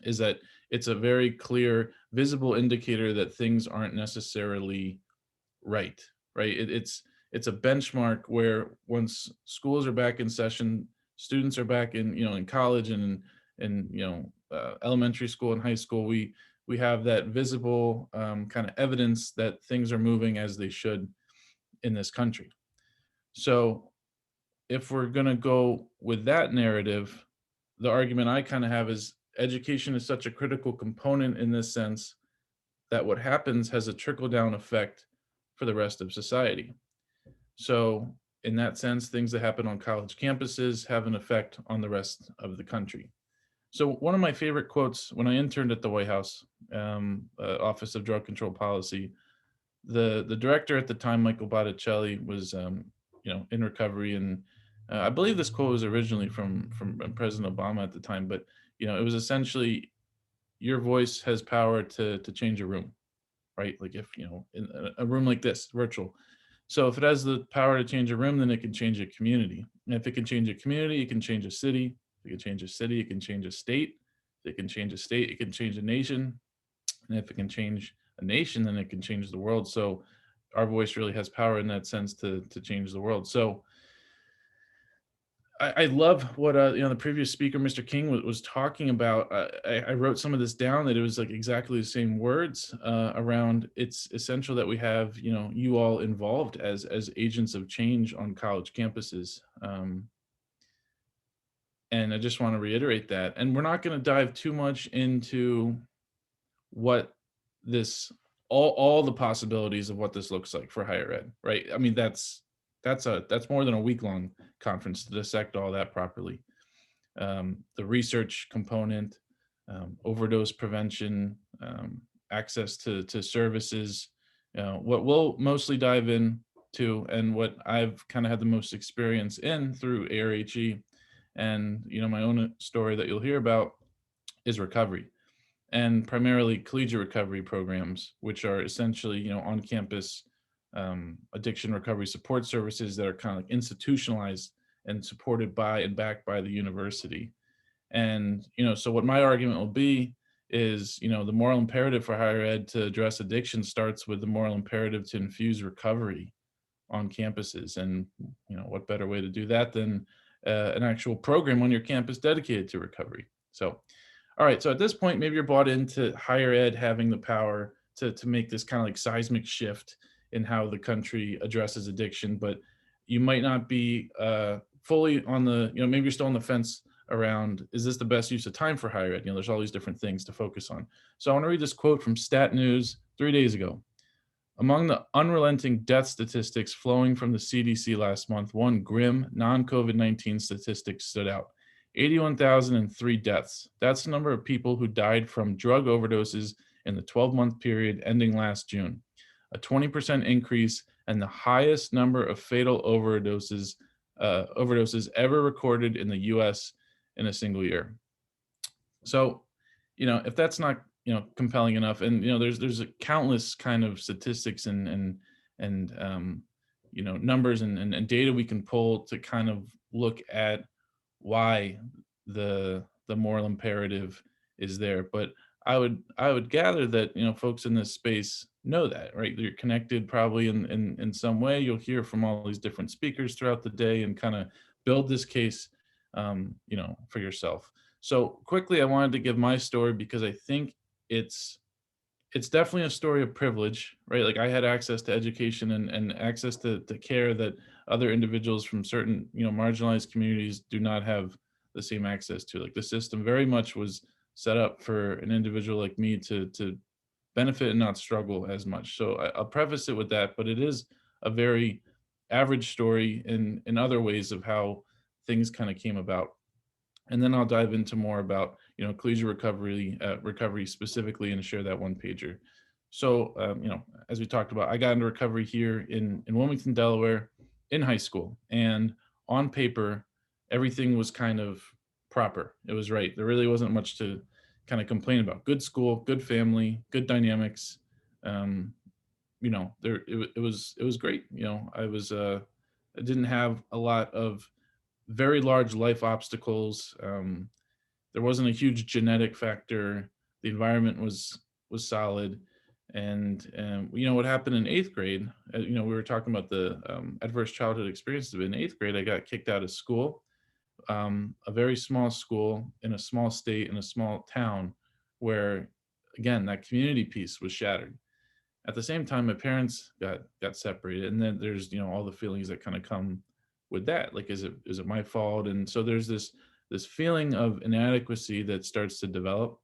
is that it's a very clear, visible indicator that things aren't necessarily right? It's a benchmark where once schools are back in session, students are back in college and elementary school and high school, we have that visible kind of evidence that things are moving as they should in this country. So if we're going to go with that narrative, the argument I kind of have is education is such a critical component in this sense that what happens has a trickle-down effect for the rest of society. So in that sense, things that happen on college campuses have an effect on the rest of the country. So one of my favorite quotes when I interned at the White House, Office of Drug Control Policy, the director at the time, Michael Botticelli, was in recovery, and I believe this quote was originally from President Obama at the time, but it was essentially, your voice has power to change a room, right? Like if in a room like this, virtual. So if it has the power to change a room, then it can change a community. And if it can change a community, it can change a city. If it can change a city, it can change a state. If it can change a state, it can change a nation. And if it can change a nation, then it can change the world. So our voice really has power in that sense to change the world. So I love what the previous speaker, Mr. King, was talking about. I wrote some of this down, that it was like exactly the same words around. It's essential that we have you all involved as agents of change on college campuses, and I just want to reiterate that. And we're not going to dive too much into what this all the possibilities of what this looks like for higher ed, right? I mean, that's more than a week-long conference to dissect all that properly. The research component, overdose prevention, access to services, what we'll mostly dive into, and what I've kind of had the most experience in through ARHE, and my own story that you'll hear about, is recovery, and primarily collegiate recovery programs, which are essentially on-campus addiction recovery support services that are kind of like institutionalized and supported by and backed by the university. And so what my argument will be is the moral imperative for higher ed to address addiction starts with the moral imperative to infuse recovery on campuses. And what better way to do that than an actual program on your campus dedicated to recovery. So all right, so at this point, maybe you're bought into higher ed having the power to make this kind of like seismic shift in how the country addresses addiction, but you might not be fully on the, maybe you're still on the fence around, is this the best use of time for higher ed? There's all these different things to focus on. So I want to read this quote from Stat News 3 days ago. Among the unrelenting death statistics flowing from the CDC last month, one grim non-COVID-19 statistic stood out. 81,003 deaths. That's the number of people who died from drug overdoses in the 12-month period ending last June. A 20% increase and the highest number of fatal overdoses ever recorded in the US in a single year. So, if that's not, compelling enough, and, there's a countless kind of statistics and numbers and data we can pull to kind of look at why the moral imperative is there. But I would gather that, folks in this space know that, right? You're connected probably in some way. You'll hear from all these different speakers throughout the day and kind of build this case, for yourself. So quickly, I wanted to give my story because I think it's definitely a story of privilege, right? Like I had access to education and access to care that other individuals from certain, marginalized communities do not have the same access to. Like the system very much was set up for an individual like me to benefit and not struggle as much. So I'll preface it with that, but it is a very average story in other ways of how things kind of came about. And then I'll dive into more about, collegiate recovery specifically and share that one pager. So, as we talked about, I got into recovery here in Wilmington, Delaware in high school. And on paper, everything was kind of proper. It was right. There really wasn't much to kind of complain about. Good school, good family, good dynamics. It was great. I didn't have a lot of very large life obstacles. There wasn't a huge genetic factor. The environment was solid. And what happened in 8th grade, we were talking about the adverse childhood experiences. In 8th grade, I got kicked out of school, a very small school in a small state in a small town where, again, that community piece was shattered. At the same time, my parents got separated. And then there's, all the feelings that kind of come with that. Like, is it my fault? And so there's this feeling of inadequacy that starts to develop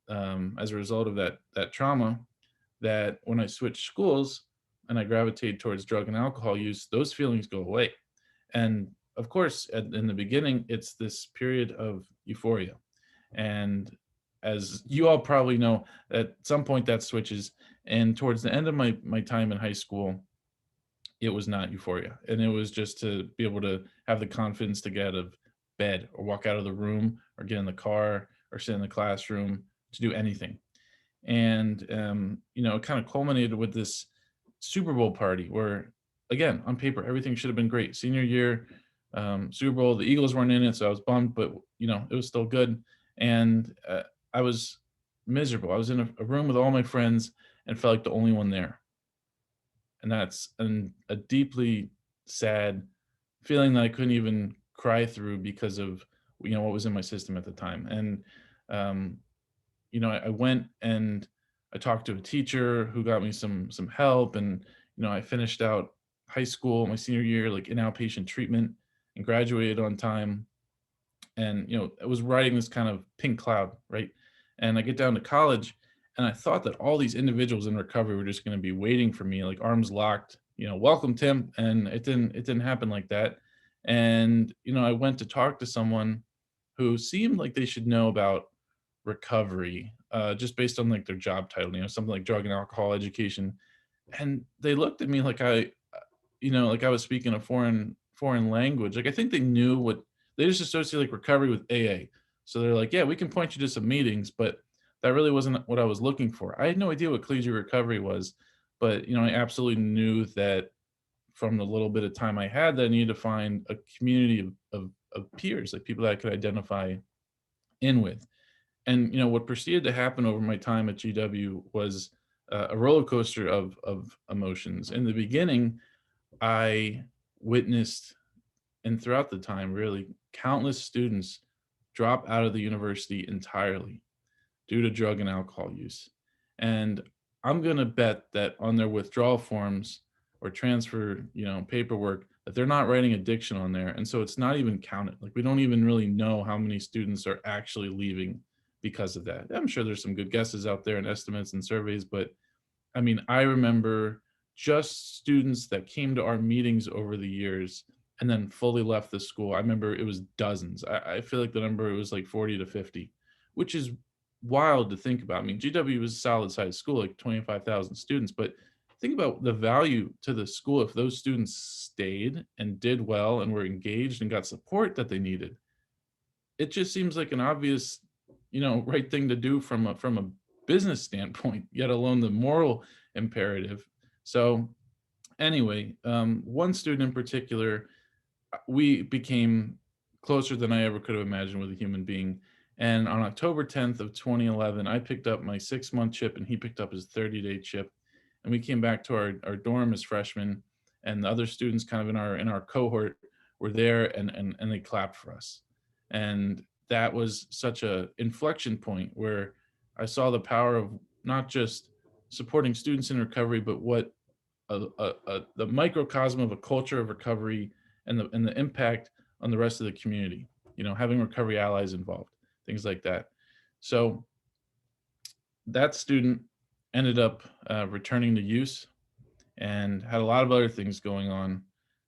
as a result of that trauma, that when I switch schools and I gravitate towards drug and alcohol use, those feelings go away. And of course, in the beginning, it's this period of euphoria. And as you all probably know, at some point that switches. And towards the end of my time in high school, it was not euphoria. And it was just to be able to have the confidence to get out of bed or walk out of the room or get in the car or sit in the classroom to do anything. And, it kind of culminated with this Super Bowl party where, again, on paper, everything should have been great. Senior year, Super Bowl, the Eagles weren't in it, so I was bummed, but, it was still good. And I was miserable. I was in a room with all my friends and felt like the only one there. And that's a deeply sad feeling that I couldn't even cry through because of, what was in my system at the time. And, I went and I talked to a teacher who got me some help. And, I finished out high school, my senior year, like in outpatient treatment, and graduated on time. And, I was riding this kind of pink cloud, right? And I get down to college, and I thought that all these individuals in recovery were just going to be waiting for me, like arms locked, welcome, Tim. And it didn't happen like that. And, I went to talk to someone who seemed like they should know about recovery, just based on like their job title, something like drug and alcohol education. And they looked at me like I was speaking a foreign language. Like, I think they knew they just associate like recovery with AA. So they're like, yeah, we can point you to some meetings, but that really wasn't what I was looking for. I had no idea what collegiate recovery was, but, I absolutely knew that from the little bit of time I had, that I needed to find a community of peers, like people that I could identify in with. And, what proceeded to happen over my time at GW was a roller coaster of emotions. In the beginning, I witnessed, and throughout the time, really, countless students drop out of the university entirely due to drug and alcohol use. And I'm going to bet that on their withdrawal forms or transfer, paperwork, that they're not writing addiction on there. And so it's not even counted. Like, we don't even really know how many students are actually leaving because of that. I'm sure there's some good guesses out there and estimates and surveys, but I mean, I remember just students that came to our meetings over the years and then fully left the school. I remember it was dozens. I feel like the number was like 40 to 50, which is wild to think about. I mean, GW was a solid sized school, like 25,000 students, but think about the value to the school if those students stayed and did well and were engaged and got support that they needed. It just seems like an obvious, right thing to do from a business standpoint, yet alone the moral imperative. So anyway, one student in particular, we became closer than I ever could have imagined with a human being. And on October 10th of 2011, I picked up my 6-month chip and he picked up his 30-day chip. And we came back to our dorm as freshmen, and the other students kind of in our cohort were there, and they clapped for us. And that was such a inflection point where I saw the power of not just supporting students in recovery, but what the microcosm of a culture of recovery and the impact on the rest of the community, having recovery allies involved, things like that. So that student ended up returning to use and had a lot of other things going on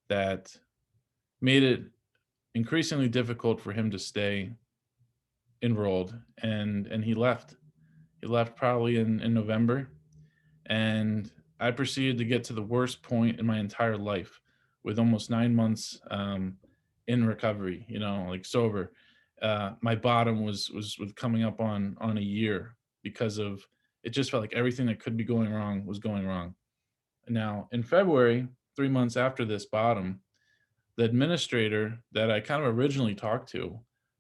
that made it increasingly difficult for him to stay enrolled. And he left. He left probably in November. And I proceeded to get to the worst point in my entire life with almost 9 months in recovery, like sober. My bottom was coming up on a year because of, it just felt like everything that could be going wrong was going wrong. Now, in February, 3 months after this bottom, the administrator that I kind of originally talked to,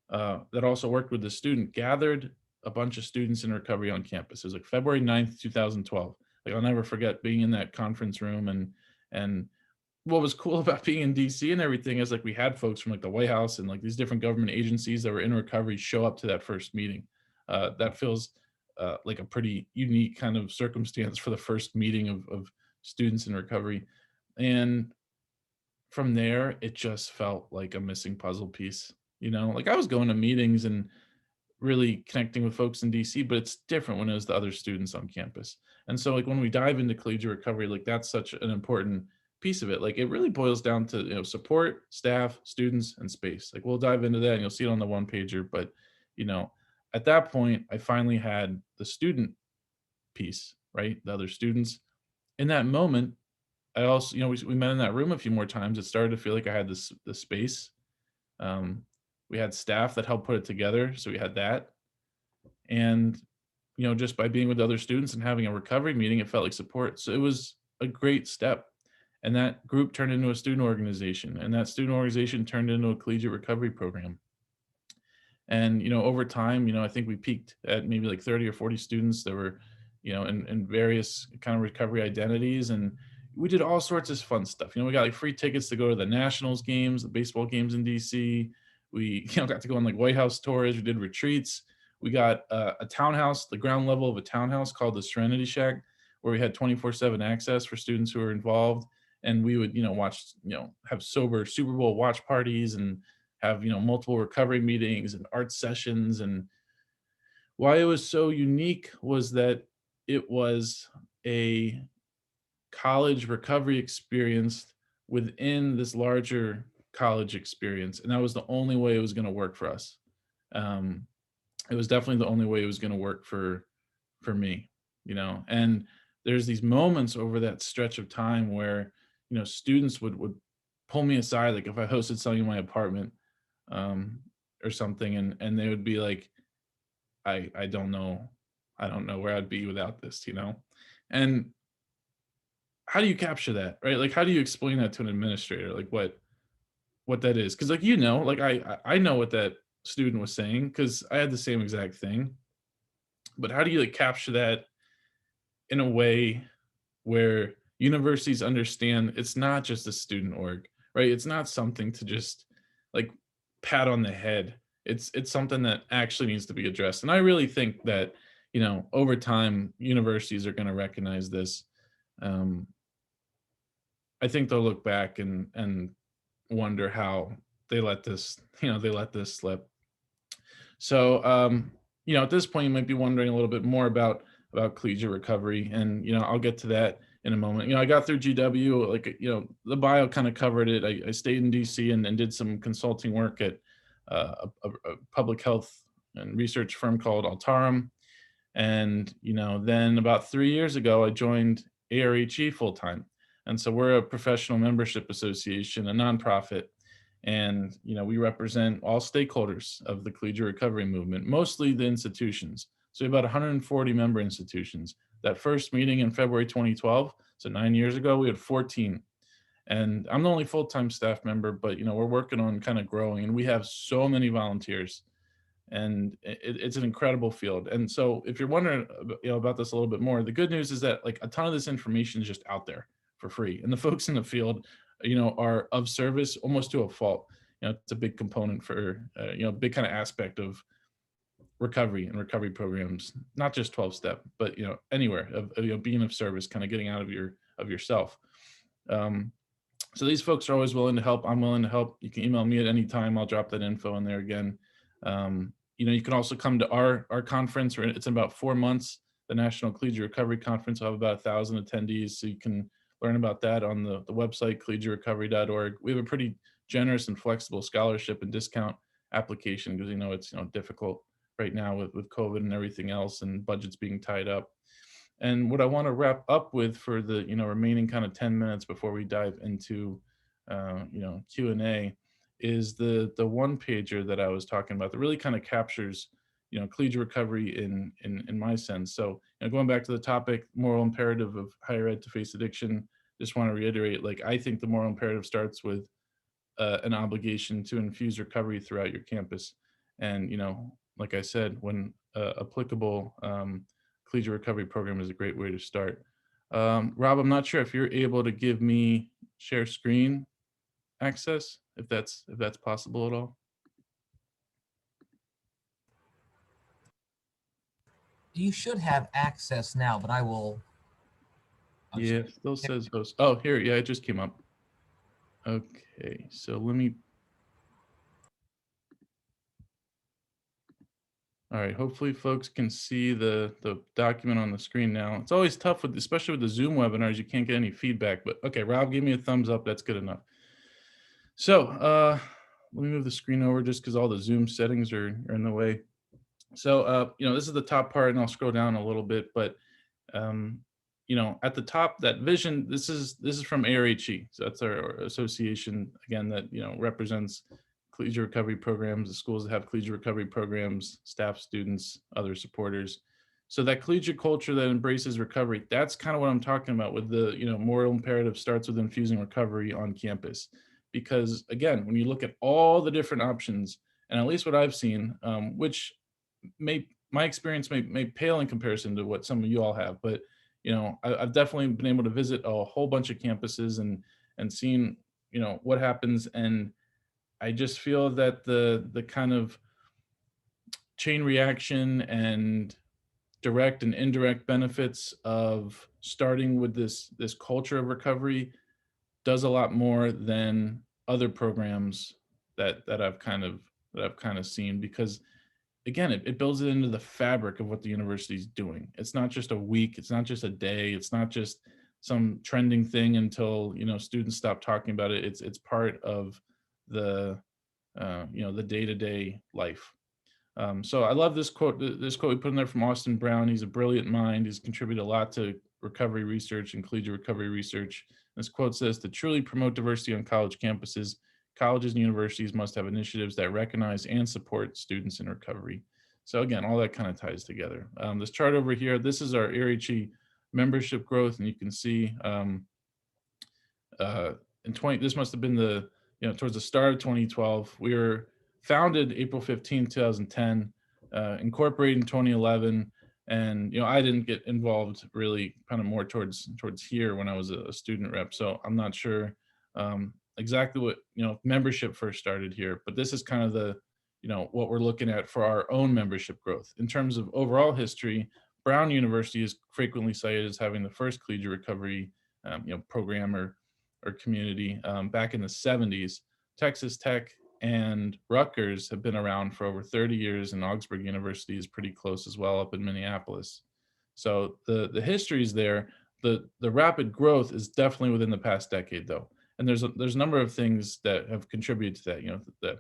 that also worked with the student, gathered a bunch of students in recovery on campus. It was like February 9th, 2012. Like, I'll never forget being in that conference room. And what was cool about being in DC and everything is, like, we had folks from like the White House and like these different government agencies that were in recovery show up to that first meeting. That feels like a pretty unique kind of circumstance for the first meeting of students in recovery. And from there, it just felt like a missing puzzle piece. Like, I was going to meetings and really connecting with folks in DC, but it's different when it was the other students on campus. And so, like, when we dive into collegiate recovery, like, that's such an important piece of it. Like, it really boils down to, support, staff, students, and space. Like, we'll dive into that and you'll see it on the one pager. But, at that point, I finally had the student piece, right? The other students. In that moment, I also, we met in that room a few more times. It started to feel like I had the space. We had staff that helped put it together. So we had that. And, just by being with other students and having a recovery meeting, it felt like support. So it was a great step. And that group turned into a student organization. And that student organization turned into a collegiate recovery program. And, over time, I think we peaked at maybe like 30 or 40 students that were, in various kind of recovery identities. And we did all sorts of fun stuff. We got like free tickets to go to the Nationals games, the baseball games in DC. We, got to go on like White House tours. We did retreats. We got a townhouse, the ground level of a townhouse called the Serenity Shack, where we had 24/7 access for students who were involved. And we would, watch, have sober Super Bowl watch parties and have, multiple recovery meetings and art sessions. And why it was so unique was that it was a college recovery experience within this larger college experience. And that was the only way it was going to work for us. It was definitely the only way it was going to work for me, and there's these moments over that stretch of time where, students would pull me aside, like if I hosted something in my apartment or something, and they would be like, I don't know where I'd be without this, and how do you capture that, right? Like, how do you explain that to an administrator, like what that is? Because, like, like I know what that student was saying because I had the same exact thing, but how do you like capture that in a way where universities understand it's not just a student org, right? It's not something to just like pat on the head. It's something that actually needs to be addressed. And I really think that, over time, universities are going to recognize this. I think they'll look back and wonder how they let this, they let this slip. So, at this point, you might be wondering a little bit more about collegiate recovery, and I'll get to that in a moment. I got through GW, like the bio kind of covered it. I stayed in DC and did some consulting work at a public health and research firm called Altarum, and then about 3 years ago, I joined ARHE full time, and so we're a professional membership association, a nonprofit. And we represent all stakeholders of the collegiate recovery movement, mostly the institutions. So we have about 140 member institutions. That first meeting in February 2012, so 9 years ago, we had 14. And I'm the only full-time staff member, but we're working on kind of growing, and we have so many volunteers, and it's an incredible field. And so if you're wondering about this a little bit more, the good news is that like a ton of this information is just out there for free, and the folks in the field are of service almost to a fault. It's a big component for, big kind of aspect of recovery and recovery programs, not just 12-step, but, anywhere of being of service, kind of getting out of yourself. So these folks are always willing to help. I'm willing to help. You can email me at any time. I'll drop that info in there again. You can also come to our conference. It's in about 4 months, the National Collegiate Recovery Conference. I'll have about 1,000 attendees, so you can learn about that on the website, collegiaterecovery.org. We have a pretty generous and flexible scholarship and discount application because it's difficult right now with COVID and everything else, and budgets being tied up. And what I want to wrap up with for the remaining kind of 10 minutes before we dive into Q&A is the one pager that I was talking about that really kind of captures collegiate recovery in my sense. So going back to the topic, moral imperative of higher ed to face addiction, just want to reiterate, like, I think the moral imperative starts with an obligation to infuse recovery throughout your campus. And like I said, when applicable, collegiate recovery program is a great way to start. Rob, I'm not sure if you're able to give me share screen access, if that's possible at all. You should have access now, but I will. Yeah, it still says host. Oh, here, yeah, it just came up. Okay, so let me. All right, hopefully folks can see the document on the screen now. It's always tough especially with the Zoom webinars, you can't get any feedback, but okay, Rob, give me a thumbs up, that's good enough. So let me move the screen over just because all the Zoom settings are in the way. So, this is the top part, and I'll scroll down a little bit, but, at the top, that vision, this is from ARHE. So that's our association, again, that, represents collegiate recovery programs, the schools that have collegiate recovery programs, staff, students, other supporters. So that collegiate culture that embraces recovery, that's kind of what I'm talking about with the, moral imperative starts with infusing recovery on campus. Because again, when you look at all the different options, and at least what I've seen, which my experience may pale in comparison to what some of you all have, but I've definitely been able to visit a whole bunch of campuses and seen what happens, and I just feel that the kind of chain reaction and direct and indirect benefits of starting with this culture of recovery does a lot more than other programs that I've kind of seen, because again, it builds it into the fabric of what the university is doing. It's not just a week, it's not just a day, it's not just some trending thing until students stop talking about it. It's part of the the day-to-day life. So I love this quote. This quote we put in there from Austin Brown. He's a brilliant mind. He's contributed a lot to recovery research and collegiate recovery research. This quote says, "To truly promote diversity on college campuses, colleges and universities must have initiatives that recognize and support students in recovery." So again, all that kind of ties together. This chart over here, this is our ARHE membership growth, and you can see this must have been the towards the start of 2012. We were founded April 15, 2010, incorporated in 2011. And, I didn't get involved really kind of more towards here when I was a student rep. So I'm not sure exactly what, membership first started here, but this is kind of the, what we're looking at for our own membership growth. In terms of overall history, Brown University is frequently cited as having the first collegiate recovery, program or community back in the 70s. Texas Tech and Rutgers have been around for over 30 years, and Augsburg University is pretty close as well up in Minneapolis. So the history is there. The rapid growth is definitely within the past decade, though. And there's a number of things that have contributed to that. You know, the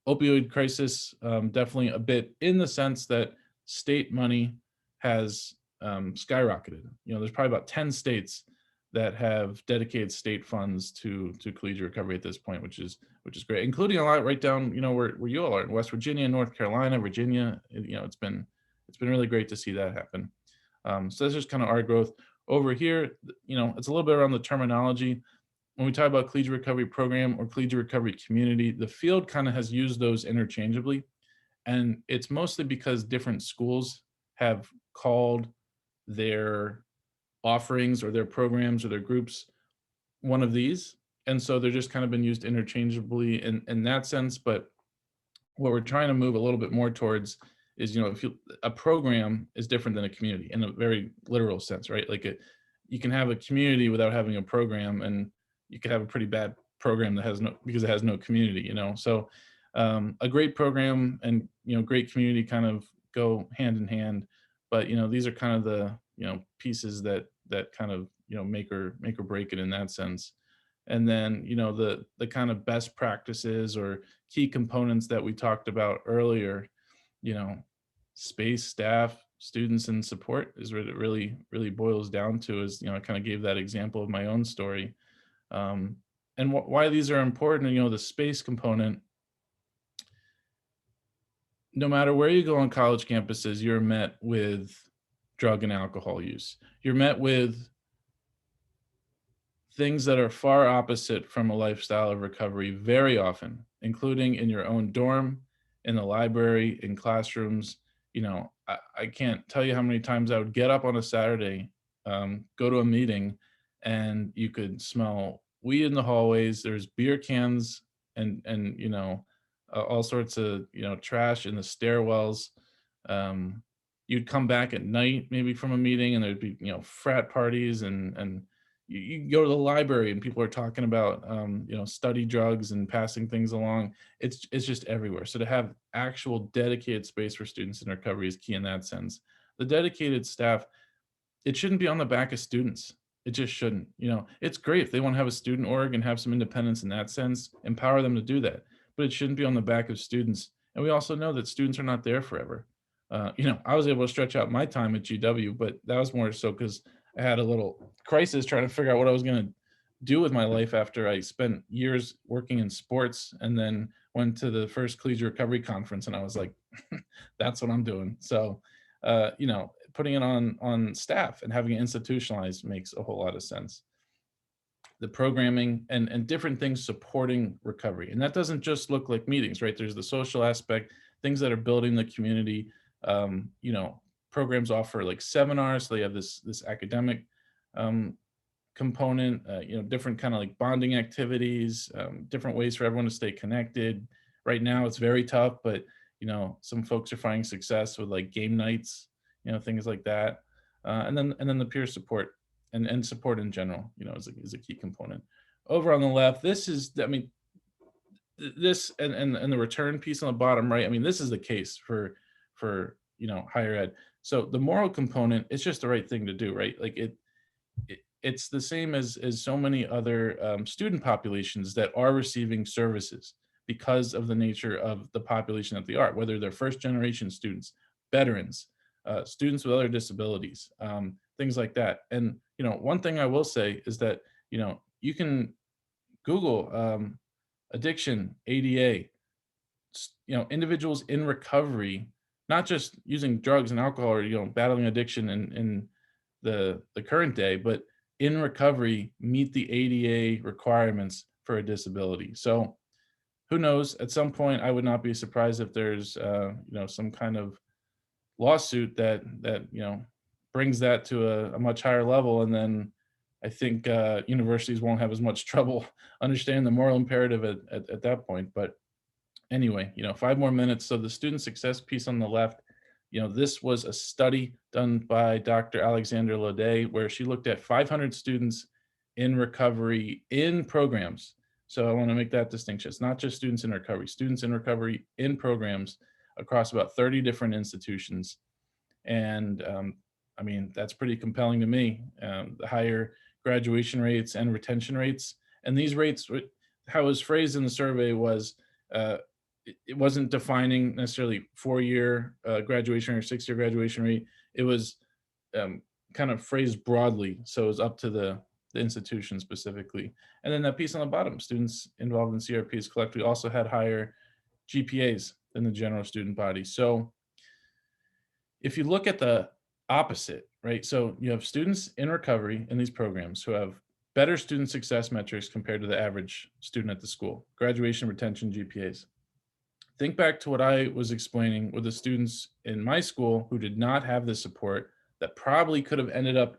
opioid crisis, definitely a bit, in the sense that state money has skyrocketed. You know, there's probably about 10 states that have dedicated state funds to collegiate recovery at this point, which is great, including a lot right down, you know, where you all are in West Virginia, North Carolina, Virginia. You know, it's been really great to see that happen. So that's just kind of our growth over here. You know, it's a little bit around the terminology. When we talk about collegiate recovery program or collegiate recovery community, the field kind of has used those interchangeably. And it's mostly because different schools have called their offerings or their programs or their groups one of these. And so they're just kind of been used interchangeably in that sense. But what we're trying to move a little bit more towards is, you know, a program is different than a community in a very literal sense, right? Like you can have a community without having a program, and you could have a pretty bad program that has because it has no community, you know? So a great program and, you know, great community kind of go hand in hand. But, you know, these are kind of the, you know, pieces that kind of, you know, make or break it in that sense. And then, you know, the kind of best practices or key components that we talked about earlier, you know, space, staff, students, and support is what it really boils down to. Is, you know, I kind of gave that example of my own story. And why these are important, you know, the space component. No matter where you go on college campuses, you're met with drug and alcohol use. You're met with things that are far opposite from a lifestyle of recovery very often, including in your own dorm, in the library, in classrooms. You know, I can't tell you how many times I would get up on a Saturday, go to a meeting, and you could smell weed in the hallways. There's beer cans and you know, all sorts of, you know, trash in the stairwells. You'd come back at night maybe from a meeting, and there'd be, you know, frat parties, and you go to the library and people are talking about, you know, study drugs and passing things along. It's just everywhere. So to have actual dedicated space for students in recovery is key in that sense. The dedicated staff, it shouldn't be on the back of students. It just shouldn't. You know, it's great if they want to have a student org and have some independence in that sense, empower them to do that. But it shouldn't be on the back of students. And we also know that students are not there forever. You know, I was able to stretch out my time at GW, but that was more so because I had a little crisis trying to figure out what I was going to do with my life after I spent years working in sports, and then went to the first collegiate recovery conference, and I was like, that's what I'm doing. So, you know, putting it on staff and having it institutionalized makes a whole lot of sense. The programming and different things supporting recovery. And that doesn't just look like meetings, right? There's the social aspect, things that are building the community. You know, programs offer like seminars, so they have this academic component, you know, different kind of like bonding activities, different ways for everyone to stay connected. Right now it's very tough, but, you know, some folks are finding success with like game nights, you know, things like that. And then the peer support and support in general, you know, is a key component. Over on the left, this is, I mean, this and the return piece on the bottom right, I mean, this is the case for you know, higher ed. So the moral component, it's just the right thing to do, right? Like it's the same as so many other student populations that are receiving services because of the nature of the population that they are, whether they're first generation students, veterans, students with other disabilities, things like that. And, you know, one thing I will say is that, you know, you can Google addiction, ADA, you know, individuals in recovery, not just using drugs and alcohol or, you know, battling addiction in the current day, but in recovery, meet the ADA requirements for a disability. So who knows, at some point, I would not be surprised if there's, you know, some kind of lawsuit that you know, brings that to a much higher level. And then I think universities won't have as much trouble understanding the moral imperative at that point. But anyway, you know, 5 more minutes. So the student success piece on the left, you know, this was a study done by Dr. Alexandra Gaudet, where she looked at 500 students in recovery in programs So I want to make that distinction. It's not just students in recovery in programs across about 30 different institutions. And I mean, that's pretty compelling to me. The higher graduation rates and retention rates. And these rates, how it was phrased in the survey was, it wasn't defining necessarily 4-year graduation or 6-year graduation rate. It was kind of phrased broadly. So it was up to the institution specifically. And then that piece on the bottom, students involved in CRPs collectively also had higher GPAs than the general student body. So if you look at the opposite, right? So you have students in recovery in these programs who have better student success metrics compared to the average student at the school, graduation, retention, GPAs. Think back to what I was explaining with the students in my school who did not have the support that probably could have ended up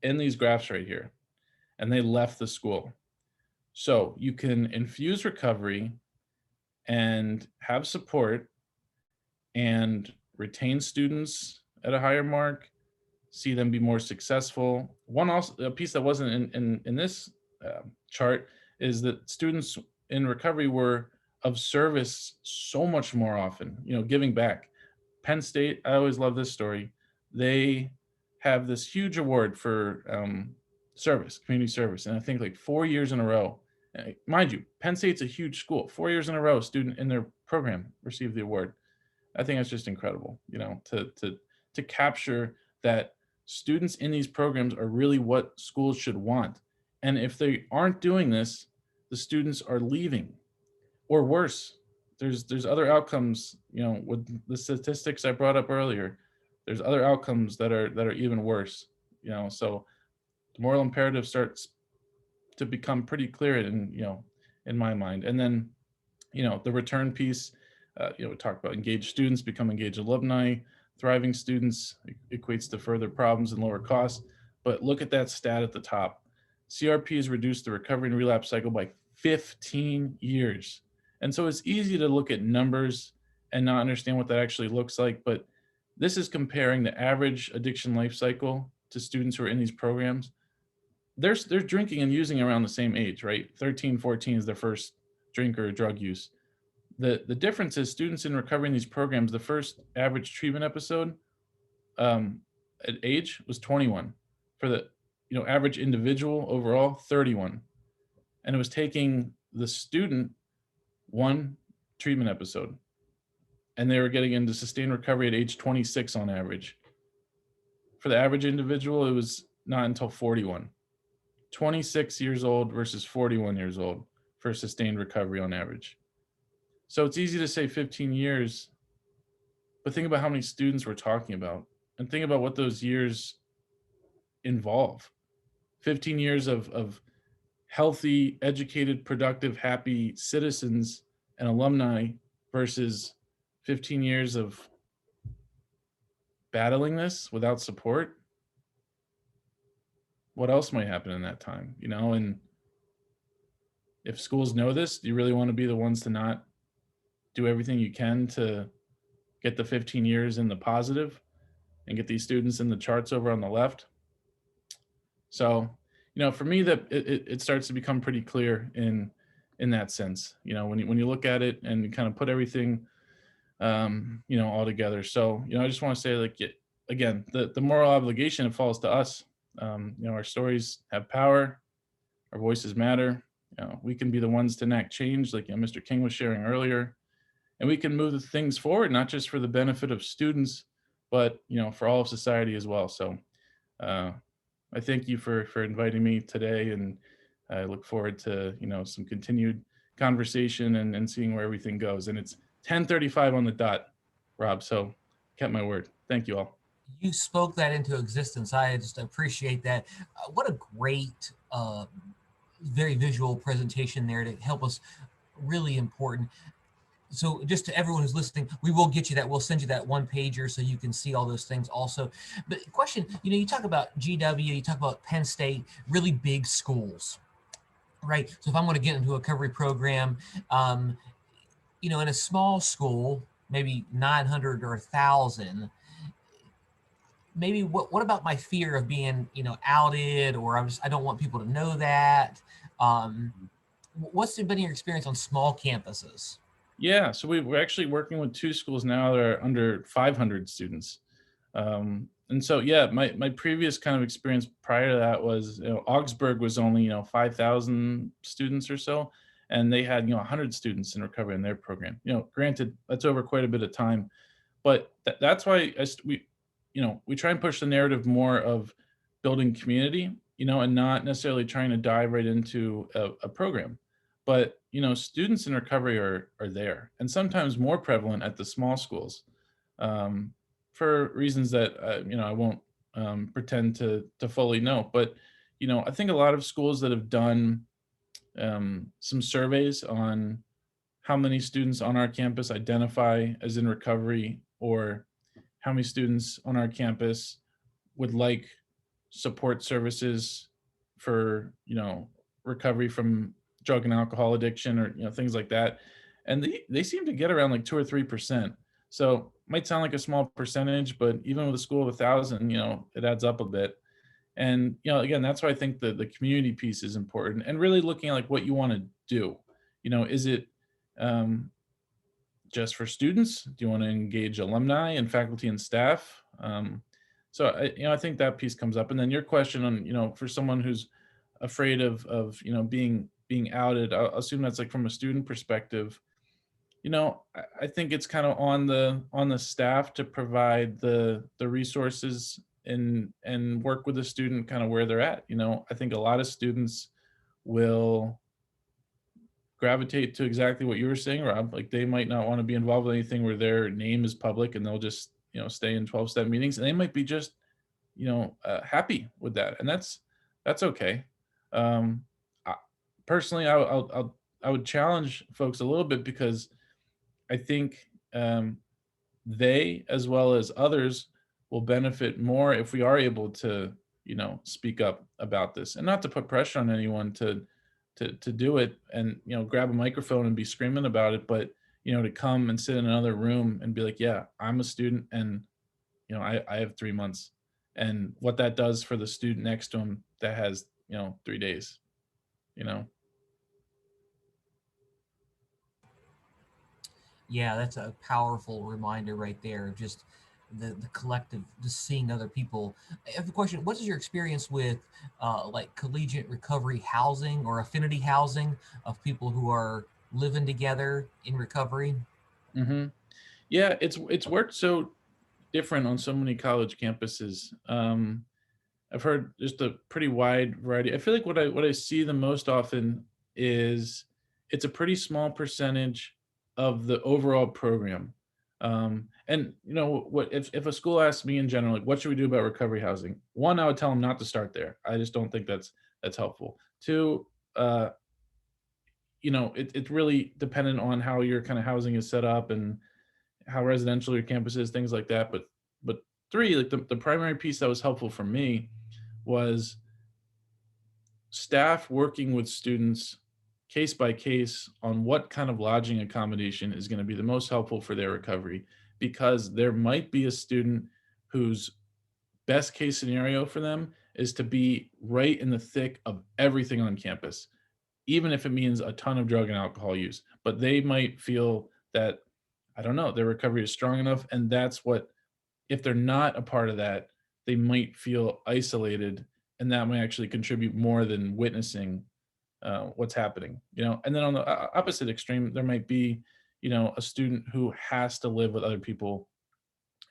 in these graphs right here, and they left the school. So you can infuse recovery and have support and retain students at a higher mark, see them be more successful. A piece that wasn't in this chart is that students in recovery were of service so much more often, giving back. Penn State, I always love this story. They have this huge award for service, community service. And I think like 4 years in a row, mind you, Penn State's a huge school, 4 years in a row, a student in their program received the award. I think that's just incredible, to capture that students in these programs are really what schools should want. And if they aren't doing this, the students are leaving, or worse, there's other outcomes, with the statistics I brought up earlier, there's other outcomes that are even worse, so the moral imperative starts to become pretty clear in my mind. And then, the return piece, we talked about engaged students become engaged alumni, thriving students equates to further problems and lower costs. But look at that stat at the top. CRP has reduced the recovery and relapse cycle by 15 years. And so it's easy to look at numbers and not understand what that actually looks like. But this is comparing the average addiction life cycle to students who are in these programs. They're drinking and using around the same age, right? 13, 14 is their first drink or drug use. The difference is students in recovery in these programs, the first average treatment episode at age was 21. For the average individual overall, 31. And it was taking the student one treatment episode. And they were getting into sustained recovery at age 26 on average. For the average individual, it was not until 41. 26 years old versus 41 years old for sustained recovery on average. So it's easy to say 15 years, but think about how many students we're talking about and think about what those years involve. 15 years of healthy, educated, productive, happy citizens and alumni versus 15 years of battling this without support. What else might happen in that time, and if schools know this, do you really want to be the ones to not do everything you can to get the 15 years in the positive and get these students in the charts over on the left? So, for me, that it starts to become pretty clear in that sense, when you look at it and you kind of put everything, all together. So, I just want to say, again, the moral obligation, it falls to us. Our stories have power, our voices matter. We can be the ones to enact change, like Mr. King was sharing earlier, and we can move the things forward, not just for the benefit of students, but for all of society as well. So I thank you for inviting me today, and I look forward to some continued conversation and seeing where everything goes. And it's 10:35 on the dot, Rob. So kept my word. Thank you all. You spoke that into existence. I just appreciate that. What a great, very visual presentation there to help us. Really important. So just to everyone who's listening, we will get you that. We'll send you that one pager so you can see all those things also. But question, you talk about GW, you talk about Penn State, really big schools, right? So if I'm going to get into a recovery program, in a small school, maybe 900 or 1,000, maybe what about my fear of being, outed, or I don't want people to know that. What's been your experience on small campuses? Yeah, so we're actually working with 2 schools now that are under 500 students. And so, yeah, my previous kind of experience prior to that was, Augsburg was only, 5,000 students or so, and they had, 100 students in recovery in their program. Granted, that's over quite a bit of time, but that's why we try and push the narrative more of building community, and not necessarily trying to dive right into a program. But students in recovery are there, and sometimes more prevalent at the small schools, for reasons that I won't pretend to fully know. But I think a lot of schools that have done some surveys on how many students on our campus identify as in recovery, or how many students on our campus would like support services for recovery from drug and alcohol addiction, or things like that, and they seem to get around like 2 or 3%. So might sound like a small percentage, but even with a school of 1,000, it adds up a bit. And again, that's why I think the community piece is important, and really looking at like what you want to do. Is it just for students? Do you want to engage alumni and faculty and staff? So I think that piece comes up. And then your question on, for someone who's afraid of being outed, I'll assume that's like from a student perspective. I think it's kind of on the staff to provide the resources and work with the student kind of where they're at. I think a lot of students will gravitate to exactly what you were saying, Rob. Like, they might not want to be involved with anything where their name is public, and they'll just stay in 12-step meetings, and they might be just happy with that, and that's okay. Personally, I would challenge folks a little bit, because I think they, as well as others, will benefit more if we are able to speak up about this, and not to put pressure on anyone to do it and grab a microphone and be screaming about it, but to come and sit in another room and be like, yeah, I'm a student, and I have 3 months, and what that does for the student next to him that has 3 days. Yeah, that's a powerful reminder right there. Just the collective, just seeing other people. I have a question. What is your experience with like collegiate recovery housing or affinity housing of people who are living together in recovery? Mm-hmm. Yeah, it's worked so different on so many college campuses. I've heard just a pretty wide variety. I feel like what I see the most often is it's a pretty small percentage of the overall program. And what if a school asks me in general, like, what should we do about recovery housing? One, I would tell them not to start there. I just don't think that's helpful. Two, it's really dependent on how your kind of housing is set up and how residential your campus is, things like that. But three, like the primary piece that was helpful for me was staff working with students case by case on what kind of lodging accommodation is going to be the most helpful for their recovery, because there might be a student whose best case scenario for them is to be right in the thick of everything on campus, even if it means a ton of drug and alcohol use. But they might feel that, I don't know, their recovery is strong enough, and that's what, if they're not a part of that, they might feel isolated, and that might actually contribute more than witnessing what's happening. And then on the opposite extreme, there might be a student who has to live with other people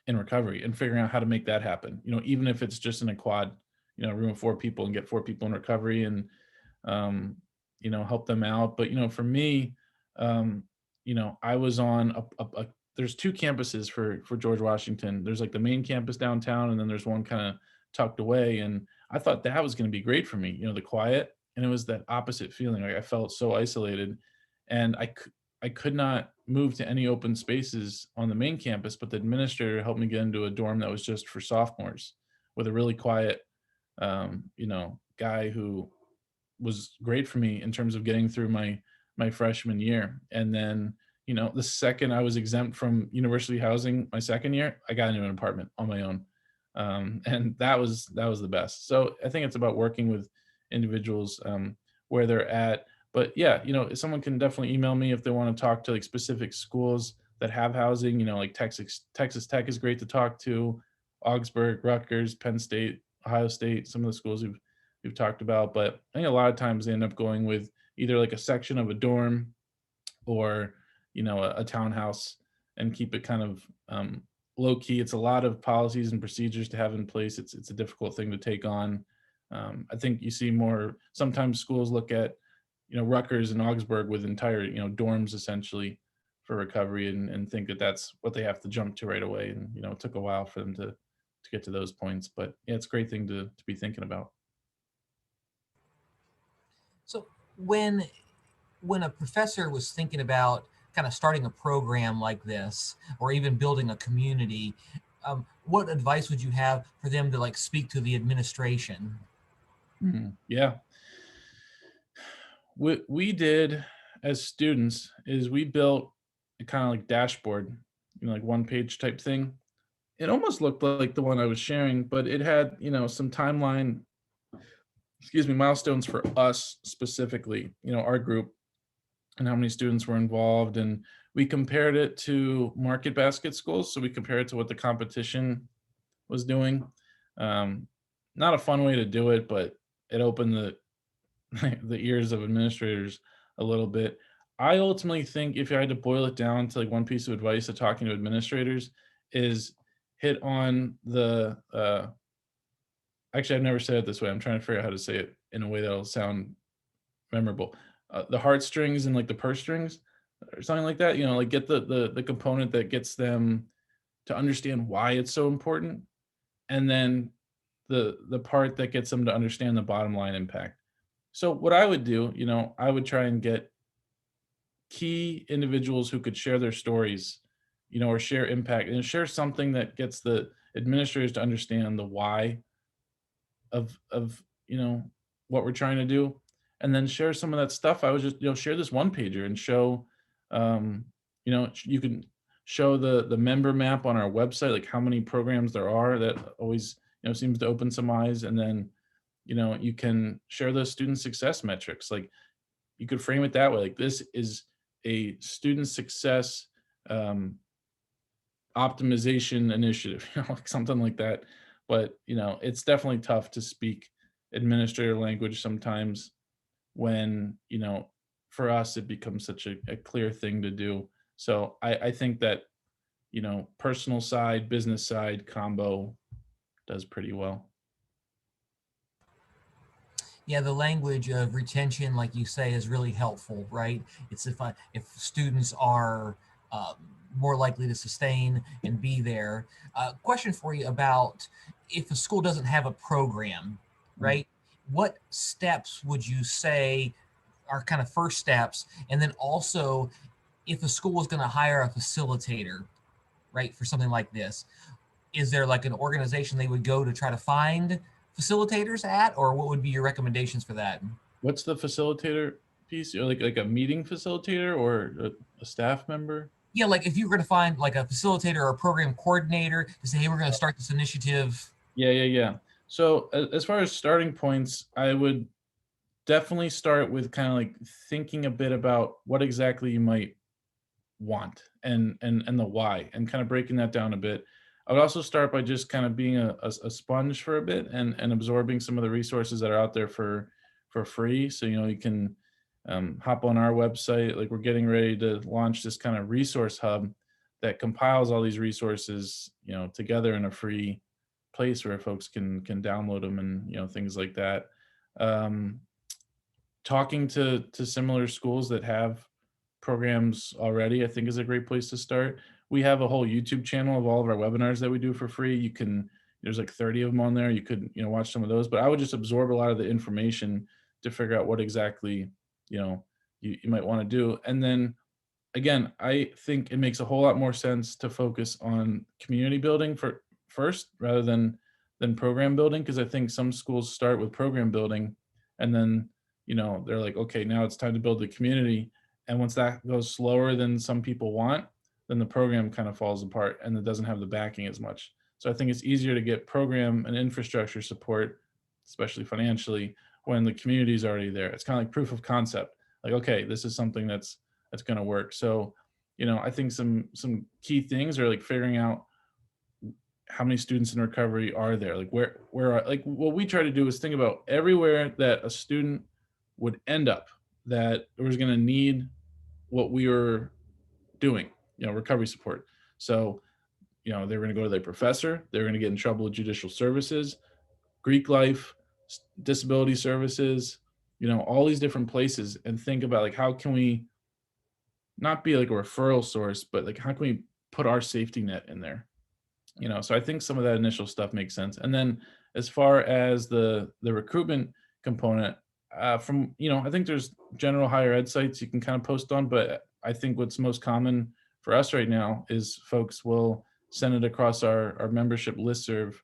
in recovery, and figuring out how to make that happen, even if it's just in a quad room of 4 people, and get 4 people in recovery, and help them out. But for me, I was on there's 2 campuses for George Washington. There's like the main campus downtown, and then there's one kind of tucked away, and I thought that was going to be great for me, the quiet. And it was that opposite feeling. Like, I felt so isolated, and I could not move to any open spaces on the main campus. But the administrator helped me get into a dorm that was just for sophomores, with a really quiet guy who was great for me in terms of getting through my freshman year. And then the second I was exempt from university housing my second year, I got into an apartment on my own, and that was the best. So I think it's about working with individuals where they're at, But yeah, someone can definitely email me if they want to talk to like specific schools that have housing, like Texas Tech is great to talk to, Augsburg, Rutgers, Penn State, Ohio State, some of the schools we've talked about. But I think a lot of times they end up going with either like a section of a dorm or, a townhouse, and keep it kind of low key. It's a lot of policies and procedures to have in place. It's a difficult thing to take on. I think you see more, sometimes schools look at, Rutgers and Augsburg with entire, dorms essentially for recovery, and think that that's what they have to jump to right away. And, it took a while for them to get to those points, but yeah, it's a great thing to be thinking about. So when a professor was thinking about kind of starting a program like this, or even building a community, what advice would you have for them to like speak to the administration? Yeah. What we did as students is we built a kind of like dashboard, like one-page type thing. It almost looked like the one I was sharing, but it had, some timeline, milestones for us specifically, our group, and how many students were involved. And we compared it to market basket schools. So we compared it to what the competition was doing. Not a fun way to do it, but it opened the ears of administrators a little bit. I ultimately think if I had to boil it down to like one piece of advice to talking to administrators is hit on the, actually, I've never said it this way. I'm trying to figure out how to say it in a way that'll sound memorable. The heartstrings and like the purse strings or something like that, like get the component that gets them to understand why it's so important. And then the part that gets them to understand the bottom line impact. So what I would do, I would try and get key individuals who could share their stories, or share impact, and share something that gets the administrators to understand the why of what we're trying to do, and then share some of that stuff. I would just share this one pager and show, you can show the member map on our website, like how many programs there are. That always seems to open some eyes. And then you can share those student success metrics. Like you could frame it that way, like this is a student success optimization initiative, like something like that. But it's definitely tough to speak administrator language sometimes when for us it becomes such a clear thing to do. So I think that personal side, business side combo does pretty well. Yeah, the language of retention, like you say, is really helpful, right? It's if students are more likely to sustain and be there. Question for you about if a school doesn't have a program, right? What steps would you say are kind of first steps? And then also, if a school is going to hire a facilitator, right, for something like this, is there like an organization they would go to try to find facilitators at, or what would be your recommendations for that? What's the facilitator piece? Like a meeting facilitator or a staff member? Yeah, like if you were going to find like a facilitator or a program coordinator to say, hey, we're going to start this initiative. Yeah. So as far as starting points, I would definitely start with kind of like thinking a bit about what exactly you might want and the why, and kind of breaking that down a bit. I would also start by just kind of being a sponge for a bit and absorbing some of the resources that are out there for free. So, you can hop on our website. Like we're getting ready to launch this kind of resource hub that compiles all these resources, together in a free place where folks can download them and, things like that. Talking to similar schools that have programs already, I think is a great place to start. We have a whole YouTube channel of all of our webinars that we do for free. There's like 30 of them on there. You could, watch some of those, but I would just absorb a lot of the information to figure out what exactly, you might want to do. And then again, I think it makes a whole lot more sense to focus on community building first rather than program building. Cause I think some schools start with program building and then, they're like, okay, now it's time to build the community. And once that goes slower than some people want, then the program kind of falls apart and it doesn't have the backing as much. So I think it's easier to get program and infrastructure support, especially financially, when the community is already there. It's kind of like proof of concept. like, okay, this is something that's going to work. So, I think some key things are like figuring out how many students in recovery are there, like where are, like what we try to do is think about everywhere that a student would end up that was going to need what we were doing, recovery support. So, they're going to go to their professor, they're going to get in trouble with judicial services, Greek life, disability services, all these different places, and think about like, how can we not be like a referral source, but like, how can we put our safety net in there? So I think some of that initial stuff makes sense. And then as far as the recruitment component, from, I think there's general higher ed sites you can kind of post on, but I think what's most common for us right now is folks will send it across our membership listserv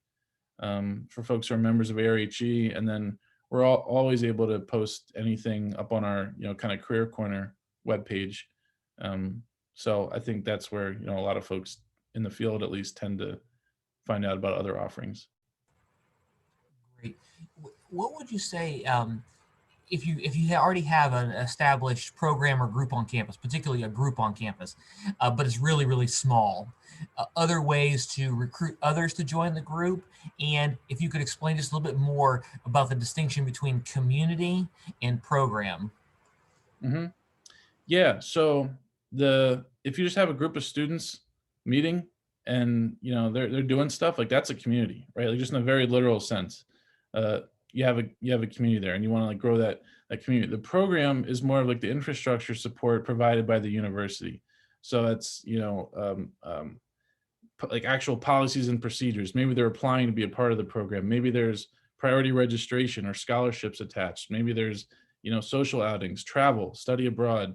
for folks who are members of ARHE. And then we're always able to post anything up on our, kind of career corner webpage. So I think that's where, a lot of folks in the field at least tend to find out about other offerings. Great. What would you say if you already have an established program or group on campus, particularly a group on campus, but it's really, really small, other ways to recruit others to join the group? And if you could explain just a little bit more about the distinction between community and program. Mm-hmm. Yeah. So if you just have a group of students meeting and, they're doing stuff, like that's a community, right? Like just in a very literal sense. You have a community there and you want to like grow that community. The program is more of like the infrastructure support provided by the university. So that's, like actual policies and procedures. Maybe they're applying to be a part of the program. Maybe there's priority registration or scholarships attached. Maybe there's, social outings, travel, study abroad,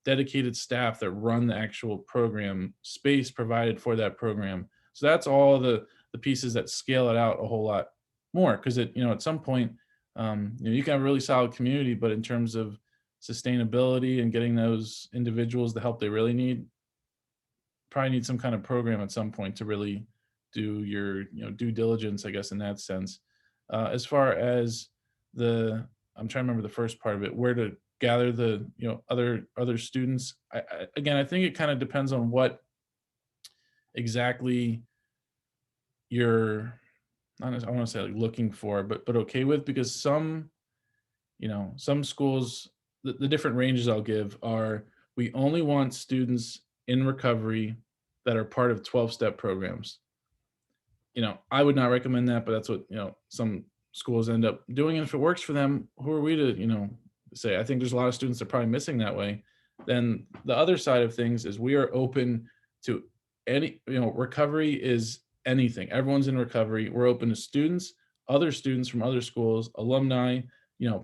dedicated staff that run the actual program, space provided for that program. So that's all the pieces that scale it out a whole lot more, because at some point, you can have a really solid community, but in terms of sustainability and getting those individuals the help they really need, probably need some kind of program at some point to really do your due diligence, I guess, in that sense. As far as I'm trying to remember the first part of it, where to gather the other students. I think it kind of depends on what exactly you're, I want to say like looking for, but okay with, because some schools, the different ranges I'll give are, we only want students in recovery that are part of 12-step programs. I would not recommend that, but that's what, some schools end up doing. And if it works for them, who are we to, say? I think there's a lot of students that are probably missing that way. Then the other side of things is we are open to any, recovery is anything. Everyone's in recovery. We're open to students, other students from other schools, alumni,